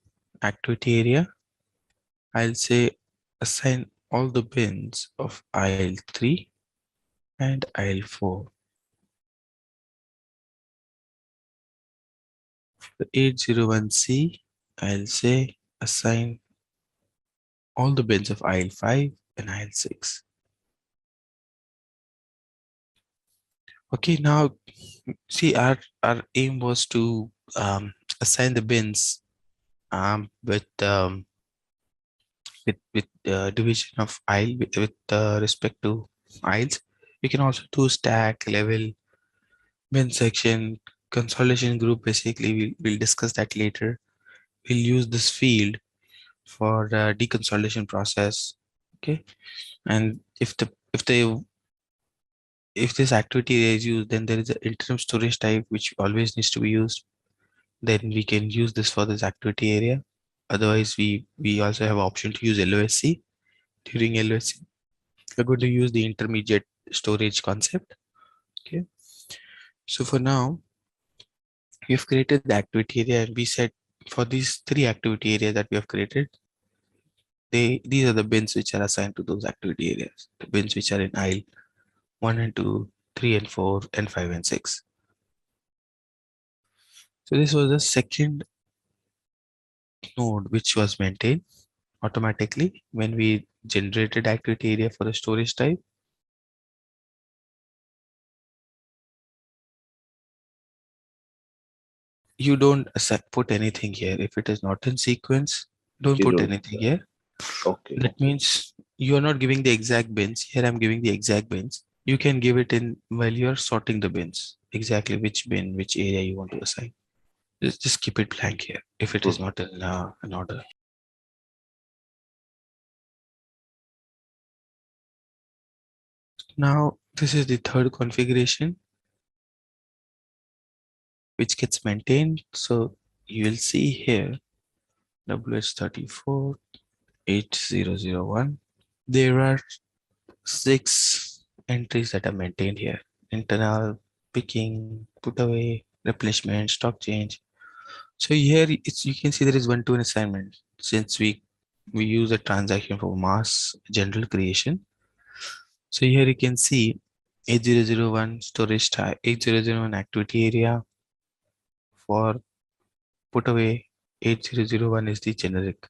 activity area, I'll say assign all the bins of aisle 3 and aisle 4. The 801C, I'll say assign all the bins of aisle 5 and aisle 6. Okay, now see our aim was to assign the bins with division of aisle with respect to aisles. You can also do stack, level, bin section, consolidation group. Basically, we'll discuss that later. We'll use this field for the deconsolidation process. Okay, and if this activity is used, then there is an interim storage type which always needs to be used. Then we can use this for this activity area. Otherwise, we also have option to use LOSC. During LOSC, we're going to use the intermediate storage concept. Okay. So for now, we've created the activity area, and we said for these 3 activity areas that we have created, these are the bins which are assigned to those activity areas. The bins which are in aisle 1 and 2, 3 and 4, and 5 and 6. So this was the second node which was maintained automatically when we generated activity area for the storage type. You don't put anything here. If it is not in sequence, don't put anything here. Okay. That means you are not giving the exact bins. Here I'm giving the exact bins. You can give it in while you're sorting the bins, exactly which bin, which area you want to assign. Just keep it blank here if it is not in an order. Now, this is the third configuration which gets maintained. So you will see here WH34 8001. There are 6 entries that are maintained here: internal, picking, put away, replenishment, stock change. So here you can see there is one-to-one assignment since we use a transaction for mass general creation. So here you can see 8001 storage type, 8001 activity area. For put away, 8001 is the generic.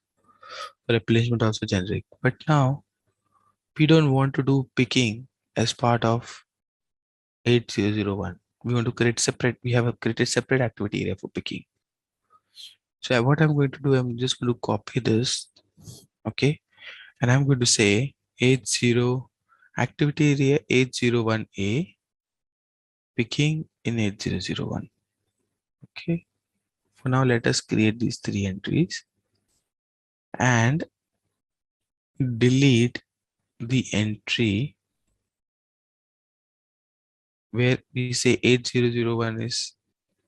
For replenishment also generic. But now we don't want to do picking as part of 8001. We want to create separate, we have created separate activity area for picking. So what I'm going to do, I'm just going to copy this. Okay. And I'm going to say 80 activity area 801A picking in 8001. Okay. For now, let us create these 3 entries and delete the entry where we say 8001 is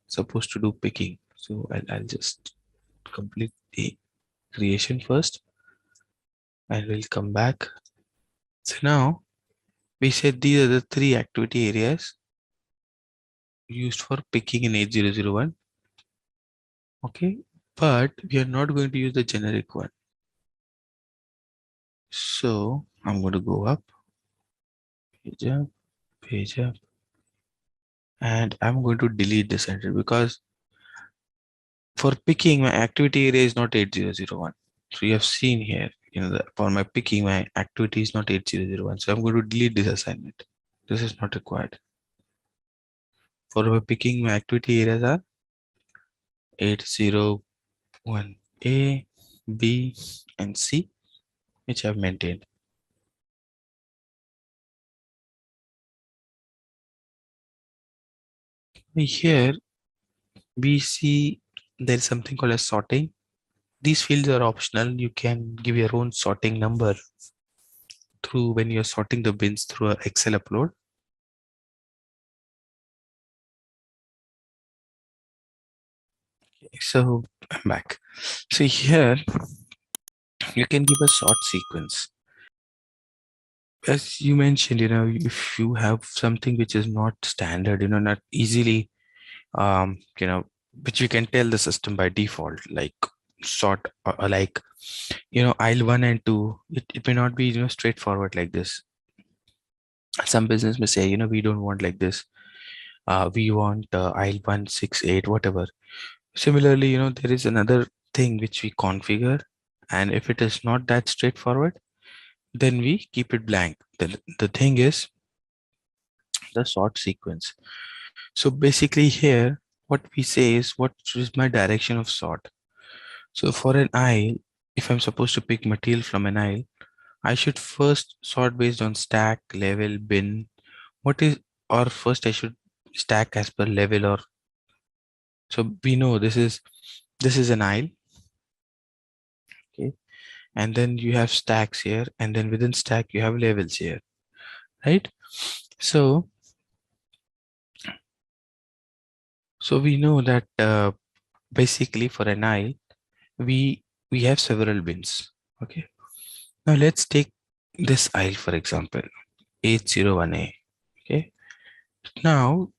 supposed to do picking. So I'll just complete the creation first and we'll come back. So now we said these are the 3 activity areas used for picking in 8001. Okay, but we are not going to use the generic one. So I'm going to go up, page up, and I'm going to delete this entry because for picking my activity area is not 8001. So you have seen here, for my picking my activity is not 8001. So I'm going to delete this assignment. This is not required. For picking my activity areas are 801A, B, and C, which I've maintained. Here we see there is something called as sorting. These fields are optional. You can give your own sorting number through when you're sorting the bins through an Excel upload. So I'm back. So here you can give a sort sequence. As you mentioned, if you have something which is not standard, not easily, which you can tell the system by default, like sort, like, aisle 1 and 2, it may not be, straightforward like this. Some business may say, we don't want like this. We want aisle 1, 6, 8, whatever. Similarly, there is another thing which we configure, and if it is not that straightforward, then we keep it blank. The thing is the sort sequence. So basically here, what we say is, what is my direction of sort? So for an aisle, if I'm supposed to pick material from an aisle, I should first sort based on stack, level, bin. Or first I should stack as per level, or so we know this is an aisle. Okay. And then you have stacks here, and then within stack you have levels here, right? So we know that basically for an aisle, we have several bins. Okay. Now let's take this aisle, for example, 801A. Okay. Now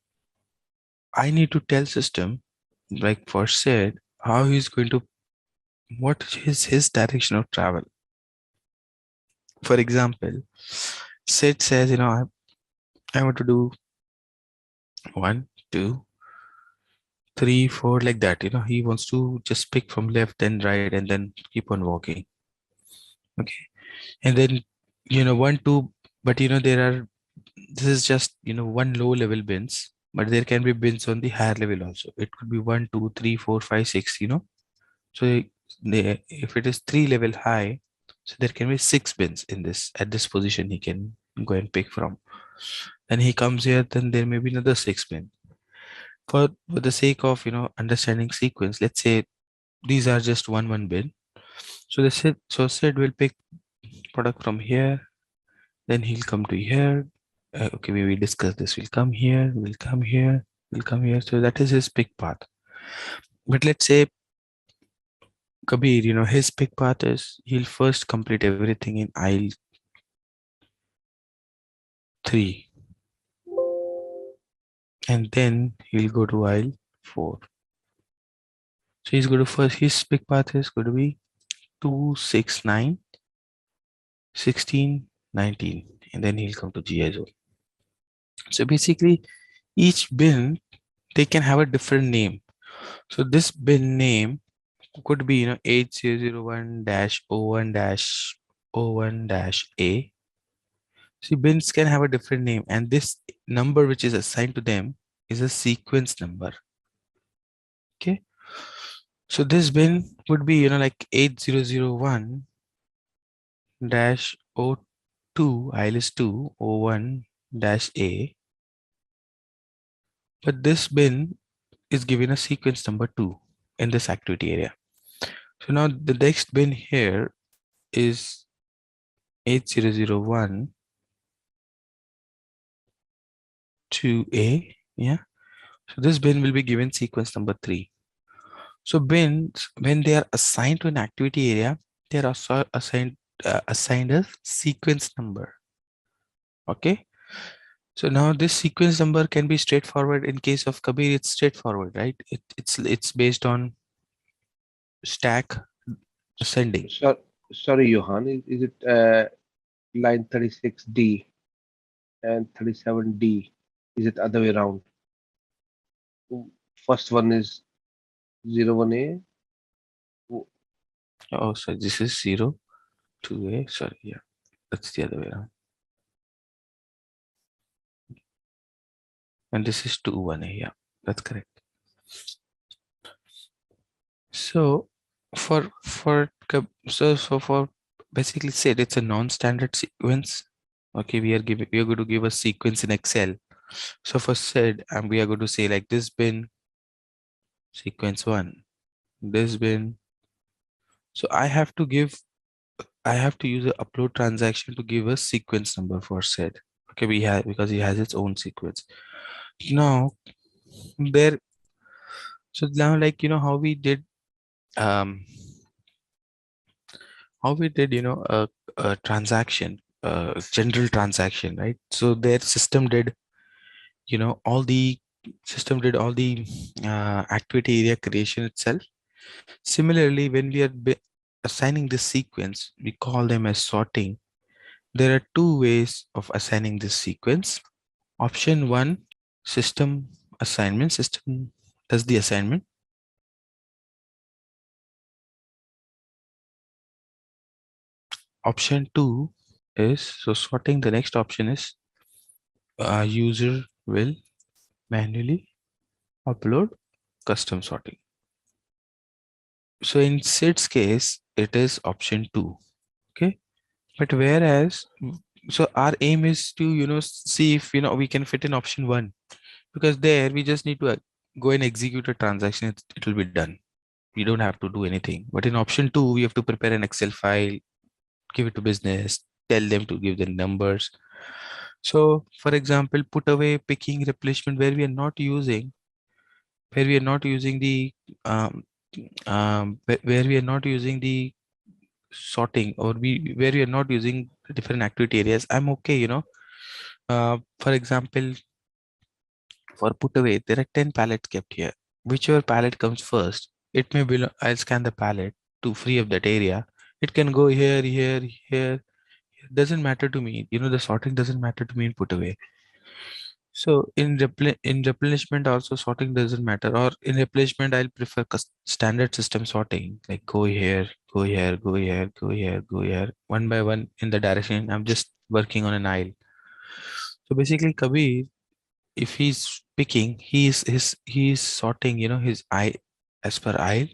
I need to tell system, like for said, how he's going to, what is his direction of travel. For example, Sid says, I want to do 1, 2, 3, 4, like that. He wants to just pick from left and right and then keep on walking. Okay. And then, 1, 2, but this is just, one low level bins, but there can be bins on the higher level also. It could be 1, 2, 3, 4, 5, 6, So if it is 3 level high, so there can be 6 bins in this, at this position he can go and pick from. Then he comes here, then there may be another 6 bin. For the sake of understanding sequence, let's say these are just one bin. So Sid will pick product from here, then he'll come to here. Okay, we discuss this. We'll come here, we'll come here, we'll come here. So that is his pick path. But let's say Kabir, his pick path is, he'll first complete everything in aisle 3, and then he'll go to aisle 4. So he's going to first, his pick path is going to be 2, 6, 9, 16, 19, and then he'll come to GI zone. So basically each bin, they can have a different name. So this bin name could be 8001-01-01-A. See, bins can have a different name, and this number which is assigned to them is a sequence number. Okay. So this bin would be like 8001-02, aisle is 2, 01-A. But this bin is given a sequence number 2 in this activity area. So now the next bin here is 8001 2A. Yeah. So this bin will be given sequence number 3. So bins, when they are assigned to an activity area, they are also assigned a sequence number. Okay. So now this sequence number can be straightforward. In case of Kabir, it's straightforward, right? It's based on stack ascending. Sorry, Johan, is it line 36D and 37D? Is it other way around? First one is 01A. Oh, so this is 0, 2A. Sorry, yeah, that's the other way around. and this is 2 1A. Yeah, that's correct. So for basically said, it's a non-standard sequence. Okay, we are going to give a sequence in Excel. So for said, and we are going to say like this bin sequence 1, this bin. So I have to use a upload transaction to give a sequence number for said. Okay, we have, because he has its own sequence. Now there, so now like how we did a transaction, general transaction, right? So their system did all the activity area creation itself. Similarly, when we are assigning this sequence, we call them as sorting. There are two ways of assigning this sequence. Option 1, system assignment. System does the assignment. Option 2 is, so sorting, the next option is user will manually upload custom sorting. So in Sid's case, it is option 2. Okay. But whereas, so our aim is to, see if, we can fit in option 1, because there we just need to go and execute a transaction. It will be done. We don't have to do anything. But in option 2, we have to prepare an Excel file, give it to business, tell them to give the numbers. So for example, put away, picking, replacement, where we are not using the where we are not using the sorting, or where we are not using different activity areas, I'm okay. For example, for put away, there are 10 pallets kept here. Whichever pallet comes first, it may belong. I'll scan the pallet to free up that area. It can go here, here, here. It doesn't matter to me. The sorting doesn't matter to me in put away. So in replenishment also, sorting doesn't matter. Or in replenishment, I'll prefer standard system sorting, like go here, go here, go here, go here, go here, one by one in the direction. I'm just working on an aisle. So basically, Kabir, if he's picking, he's sorting, his eye as per aisle.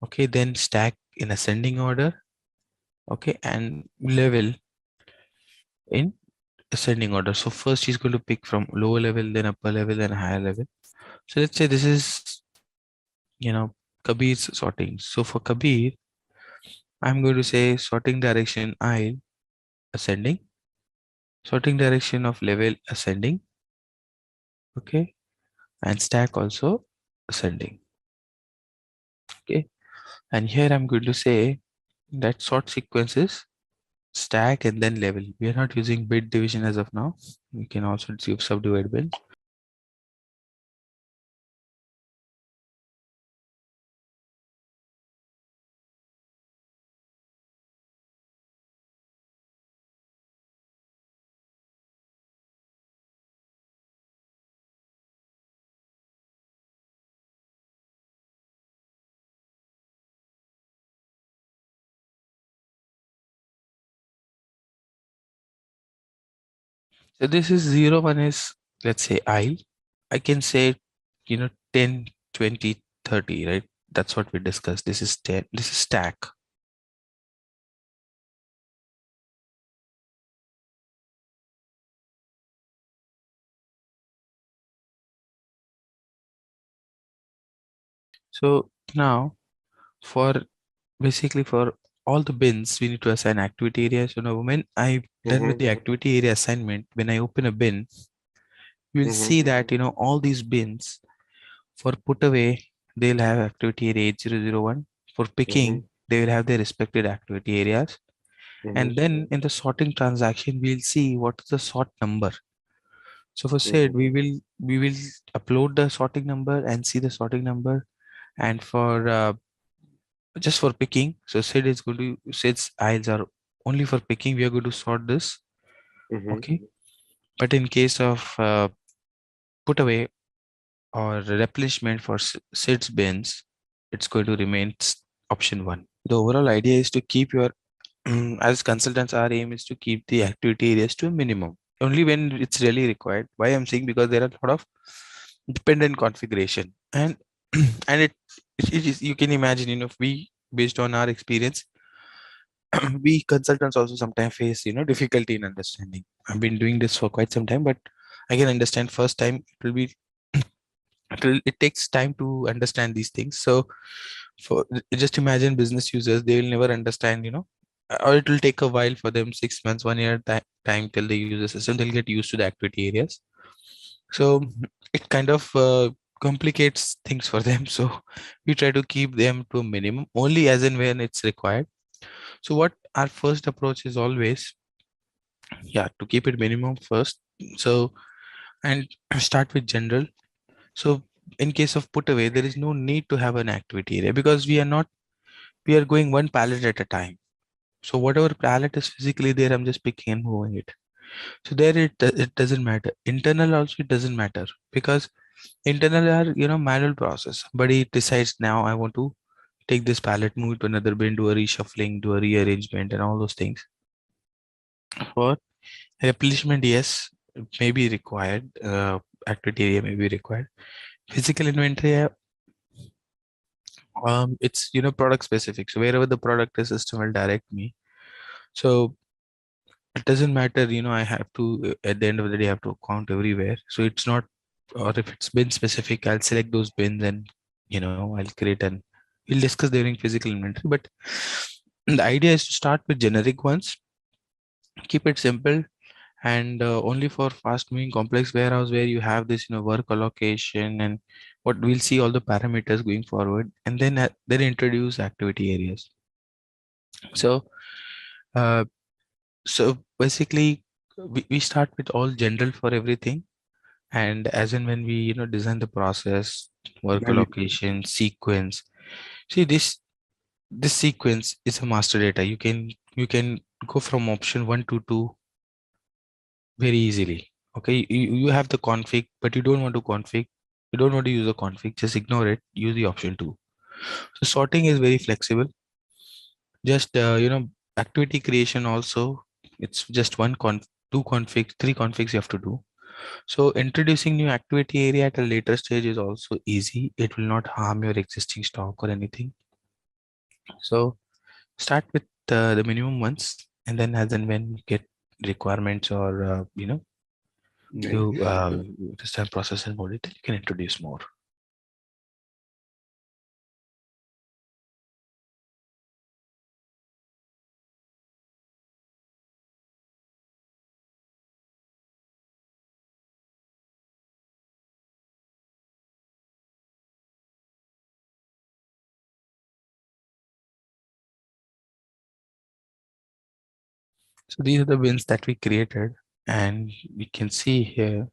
Okay, then stack in ascending order. Okay, and level in ascending order. So first he's going to pick from lower level, then upper level, then higher level. So let's say this is, Kabir's sorting. So for Kabir, I'm going to say sorting direction aisle ascending, sorting direction of level ascending, okay, and stack also ascending. Okay, and here I'm going to say that sort sequence is stack and then level. We are not using bit division as of now. We can also subdivide bit. So this is 0, 1 is, let's say I can say, 10, 20, 30, right? That's what we discussed. This is 10, this is stack. So now basically for all the bins, we need to assign activity areas. So now when I done with the activity area assignment, when I open a bin, you will see that, all these bins for put away, they'll have activity area 8001. For picking, they will have their respective activity areas. And then in the sorting transaction, we'll see what is the sort number. So for said, we will upload the sorting number and see the sorting number. And for just for picking, so Sid's aisles are only for picking. We are going to sort this. Okay. But in case of put away or replenishment for Sid's bins, it's going to remain option 1. The overall idea is to keep your, as consultants, our aim is to keep the activity areas to a minimum. only when it's really required. Why I'm saying, because there are a lot of dependent configuration, and and it is, you can imagine, if we, based on our experience, we consultants also sometimes face difficulty in understanding. I've been doing this for quite some time, but I can understand first time it will be it takes time to understand these things. So for just imagine business users, they will never understand, or it will take a while for them, 6 months, 1 year time till they use the system. They'll get used to the activity areas. So it kind of complicates things for them. So we try to keep them to a minimum, only as and when it's required. So what our first approach is always, yeah, to keep it minimum first. So, and start with general. So in case of put away, there is no need to have an activity area, because we are going one pallet at a time. So whatever pallet is physically there, I'm just picking and moving it. So there it doesn't matter. Internal also it doesn't matter, because internal are manual process. But he decides, now I want to take this pallet, move it to another bin, do a reshuffling, do a rearrangement, and all those things. For replenishment, yes, it may be required. Activity area may be required. Physical inventory, it's product specific. So wherever the product is, system will direct me. So it doesn't matter. I have to, at the end of the day, I have to count everywhere. So it's not, or if it's bin specific, I'll select those bins and I'll create, and we'll discuss during physical inventory. But the idea is to start with generic ones, keep it simple, and only for fast moving complex warehouse, where you have this work allocation, and what we'll see all the parameters going forward, and then introduce activity areas. So uh, so basically we start with all general for everything, and as and when we design the process, work allocation, sequence. See, this sequence is a master data. You can go from option 1 to 2 very easily. Okay, you have the config, but you don't want to config, you don't want to use a config, just ignore it, use the option 2. So sorting is very flexible. Just activity creation also, it's just two configs, three configs you have to do. So introducing new activity area at a later stage is also easy. It will not harm your existing stock or anything. So start with the minimum ones, and then as and when you get requirements, or you understand process in more detail, you can introduce more. So these are the bins that we created, and we can see here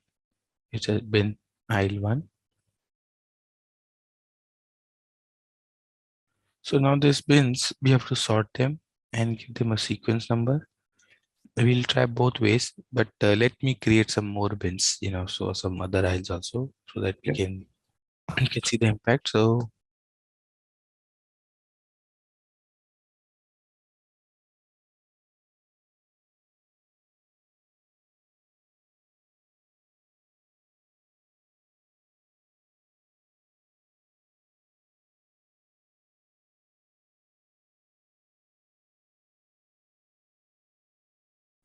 it's a bin aisle 1. So now these bins, we have to sort them and give them a sequence number. We'll try both ways, but let me create some more bins, so some other aisles also, so that we can see the impact.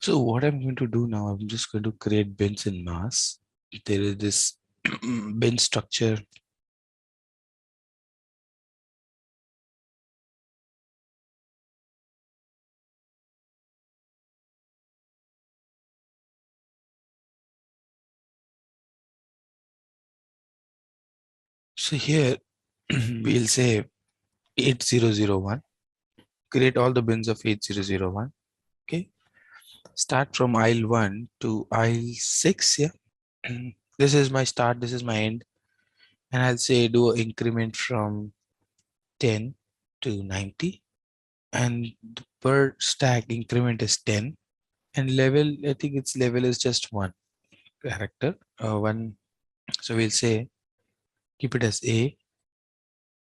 So what I'm going to do now, I'm just going to create bins in mass. There is this bin structure. So here we'll say 8001, create all the bins of 8001. Okay, start from aisle 1 to aisle 6. Yeah, this is my start, this is my end, and I'll say do an increment from 10 to 90, and the per stack increment is 10, and level, I think its level is just one character, one. So we'll say keep it as A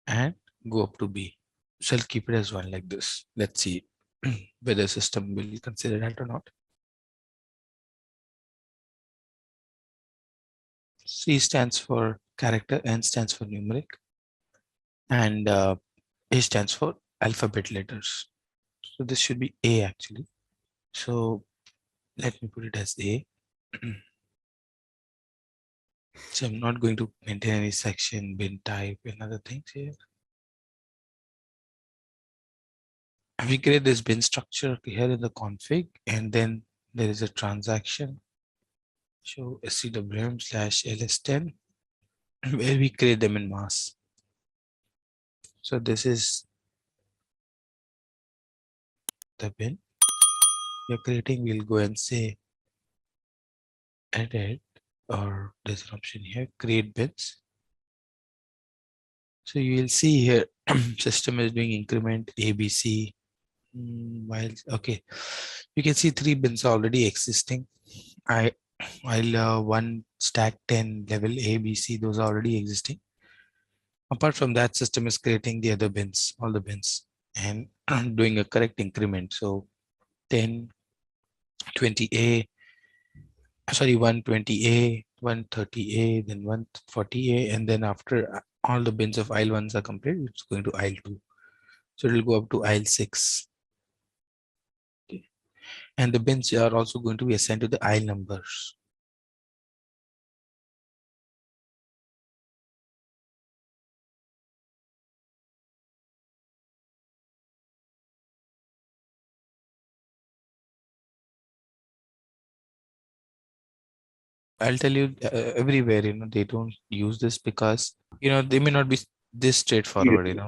and go up to B. So I'll keep it as 1 like this. Let's see whether system will consider that or not. C stands for character, N stands for numeric, and A stands for alphabet letters. So this should be A actually. So let me put it as A. So I'm not going to maintain any section, bin type, and other things here. We create this bin structure here in the config, and then there is a transaction. Show SCWM/ls10, where we create them in mass. So this is the bin you're creating. We'll go and say edit, or there's an option here, create bins. So you will see here system is doing increment ABC. While okay, you can see 3 bins already existing. While one stack 10 level ABC, those are already existing. Apart from that, system is creating the other bins, all the bins, and doing a correct increment. So 10, 20A, sorry, 120A, 130A, then 140A, and then after all the bins of aisle 1s are complete, it's going to aisle 2. So it will go up to aisle 6. Okay. And the bins are also going to be assigned to the aisle numbers. I'll tell you everywhere, they don't use this because, they may not be this straightforward,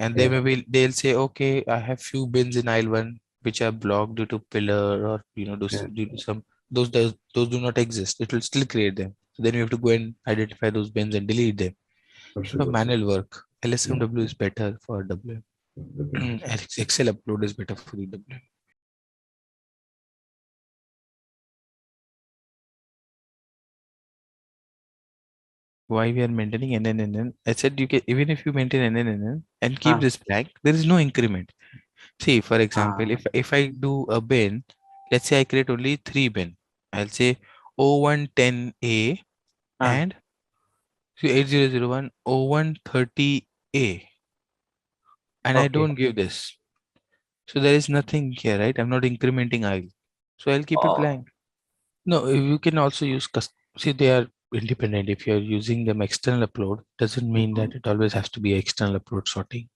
and they Yeah. they'll say, okay, I have few bins in aisle 1 which are blocked due to pillar or, due to some, those do not exist. It will still create them. So then you have to go and identify those bins and delete them. For Absolutely. manual work, LSMW is better for WM. Excel upload is better for EWM. Why we are maintaining NNNN? I said you can, even if you maintain NNNN and keep this blank, there is no increment. See, for example, if I do a bin, let's say I create only 3 bin. I'll say 0110A and 8001 0130A, and I don't give this. So there is nothing here, right? I'm not incrementing I. So I'll keep it blank. No, you can also use see, they are independent. If you're using them external upload, doesn't mean that it always has to be external upload sorting.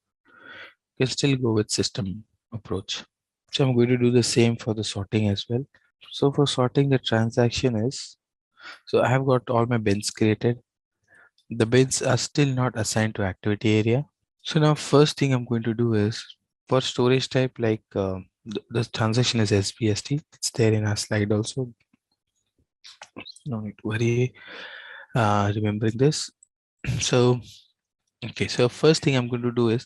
You can still go with system approach. So I'm going to do the same for the sorting as well. So for sorting, the transaction is, so I have got all my bins created. The bins are still not assigned to activity area. So now first thing I'm going to do is for storage type, like the transaction is SBST. It's there in our slide also. No need to worry remembering this. So, okay. So first thing I'm going to do is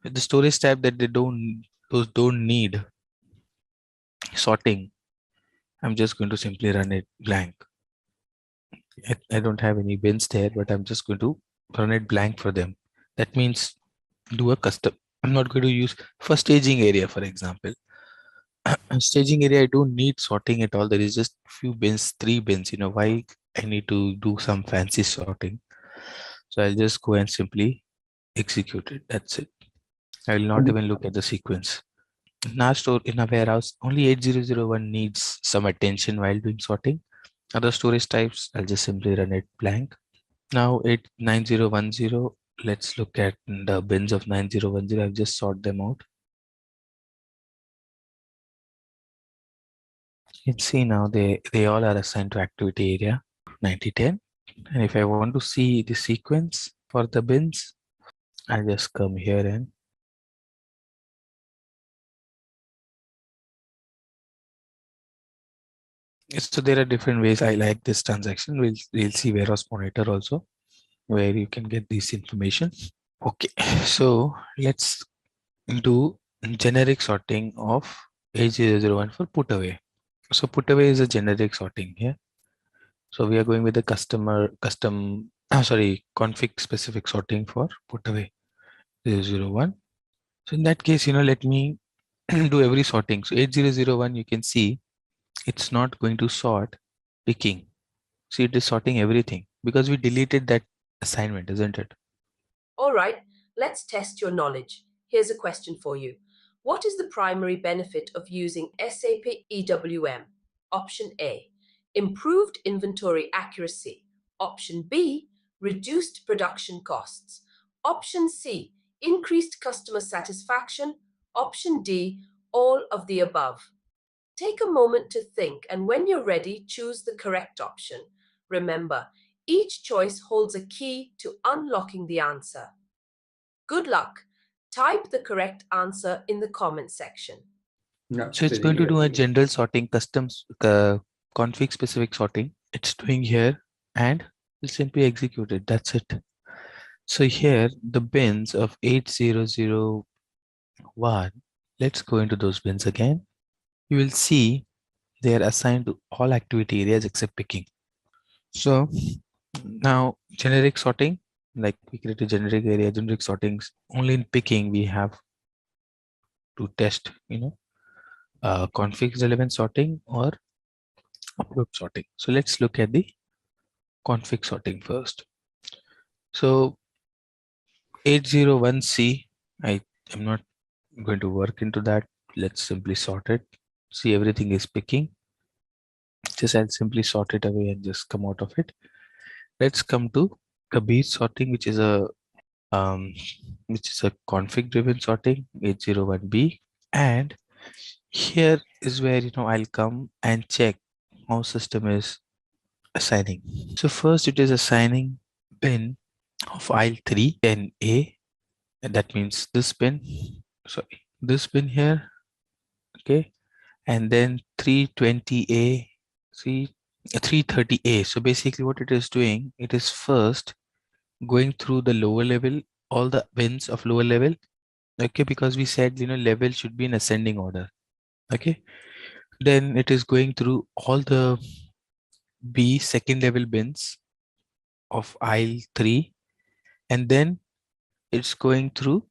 the storage type that those don't need sorting. I'm just going to simply run it blank. I don't have any bins there, but I'm just going to run it blank for them. That means do a custom. I'm not going to use for staging area, for example. Staging area, I don't need sorting at all. There is just few bins, 3 bins. Why I need to do some fancy sorting? So I'll just go and simply execute it. That's it. I will not even look at the sequence. In our store, in a warehouse, only 8001 needs some attention while doing sorting. Other storage types, I'll just simply run it blank. Now 9010, let's look at the bins of 9010. I've just sort them out. You can see now they all are assigned to activity area 9010. And if I want to see the sequence for the bins, I'll just come here and so there are different ways. I like this transaction. We'll see warehouse monitor also, where you can get this information. Okay, so let's do generic sorting of A001 for put away. So put away is a generic sorting here. So we are going with the config specific sorting for put away 001. So in that case, let me do every sorting. So 8001, you can see it's not going to sort picking. See, it is sorting everything. because we deleted that assignment, isn't it? All right, let's test your knowledge. Here's a question for you. What is the primary benefit of using SAP EWM? Option A, improved inventory accuracy. Option B, reduced production costs. Option C, increased customer satisfaction. Option D, all of the above. Take a moment to think, and when you're ready, choose the correct option. Remember, each choice holds a key to unlocking the answer. Good luck. Type the correct answer in the comment section. Yeah, So it's very going to do a good. general sorting, customs, config specific sorting. It's doing here and we'll simply execute it. That's it. So here the bins of 8001, let's go into those bins again. You will see they are assigned to all activity areas except picking. So now generic sorting, like we create a generic area, generic sortings, only in picking we have to test, config relevant sorting or upload sorting. So let's look at the config sorting first. So 801C, I am not going to work into that. Let's simply sort it. See, everything is picking. Just I'll simply sort it away and just come out of it. Let's come to Kabir sorting, which is a config driven sorting, 801B. And here is where I'll come and check how system is assigning. So first it is assigning bin of aisle 3 10A, and that means this bin, this bin here, okay, and then 320A, 330A. So basically what it is doing, it is first going through the lower level, all the bins of lower level, okay, because we said level should be in ascending order, okay. Then it is going through all the B second level bins of aisle 3, and then it's going through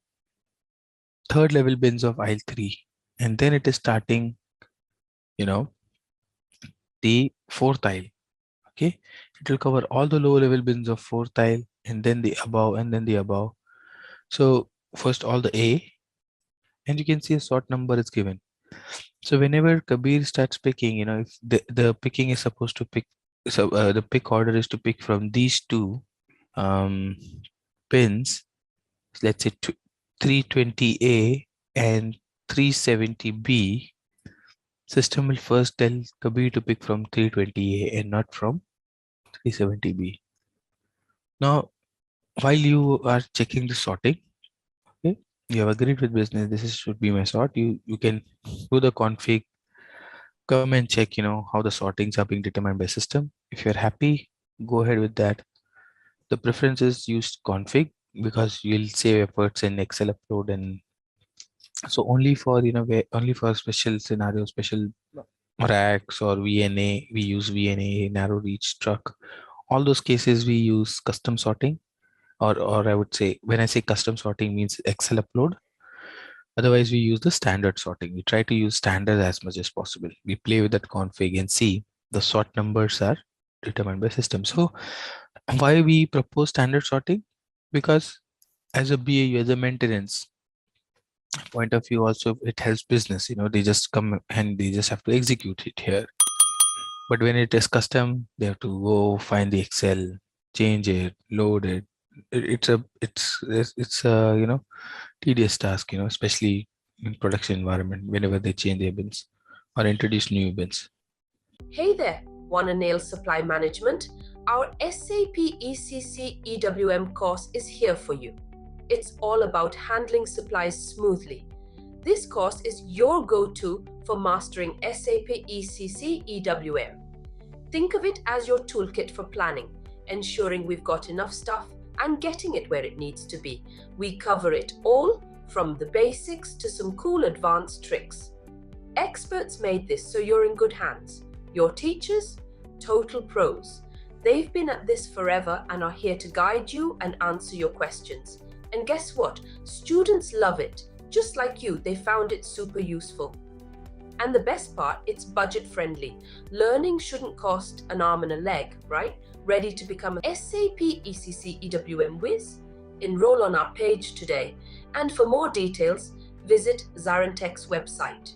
third level bins of aisle 3, and then it is starting the fourth aisle, okay. It will cover all the lower level bins of fourth aisle, and then the above, and then the above. So first all the A, and you can see a sort number is given. So whenever Kabir starts picking, if the picking is supposed to pick, so the pick order is to pick from these two pins, let's say 320A and 370B, system will first tell Kabir to pick from 320A and not from 370B. Now, while you are checking the sorting, okay, you have agreed with business, this should be my sort. You can do the config, come and check, how the sortings are being determined by system. If you're happy, go ahead with that. The preferences use config because you'll save efforts in Excel upload, and so only for only for special scenarios, special racks or VNA, we use VNA, narrow reach truck. All those cases we use custom sorting, or I would say, when I say custom sorting, means Excel upload. Otherwise we use the standard sorting. We try to use standard as much as possible. We play with that config and see the sort numbers are determined by system. So why we propose standard sorting? Because as a BAU, as a maintenance point of view, also it helps business. They just come and they just have to execute it here. But when it is custom, they have to go find the Excel, change it, load it. It's a tedious task, especially in production environment, whenever they change their bins or introduce new bins. Hey there, wanna nail supply management? Our SAP ECC EWM course is here for you. It's all about handling supplies smoothly. This course is your go-to for mastering SAP ECC EWM. Think of it as your toolkit for planning, ensuring we've got enough stuff and getting it where it needs to be. We cover it all, from the basics to some cool advanced tricks. Experts made this, so you're in good hands. Your teachers, total pros. They've been at this forever and are here to guide you and answer your questions. And guess what? Students love it. Just like you, they found it super useful. And the best part, it's budget friendly. Learning shouldn't cost an arm and a leg, right? Ready to become a SAP ECC EWM whiz? Enroll on our page today, and for more details, visit ZaranTech's website.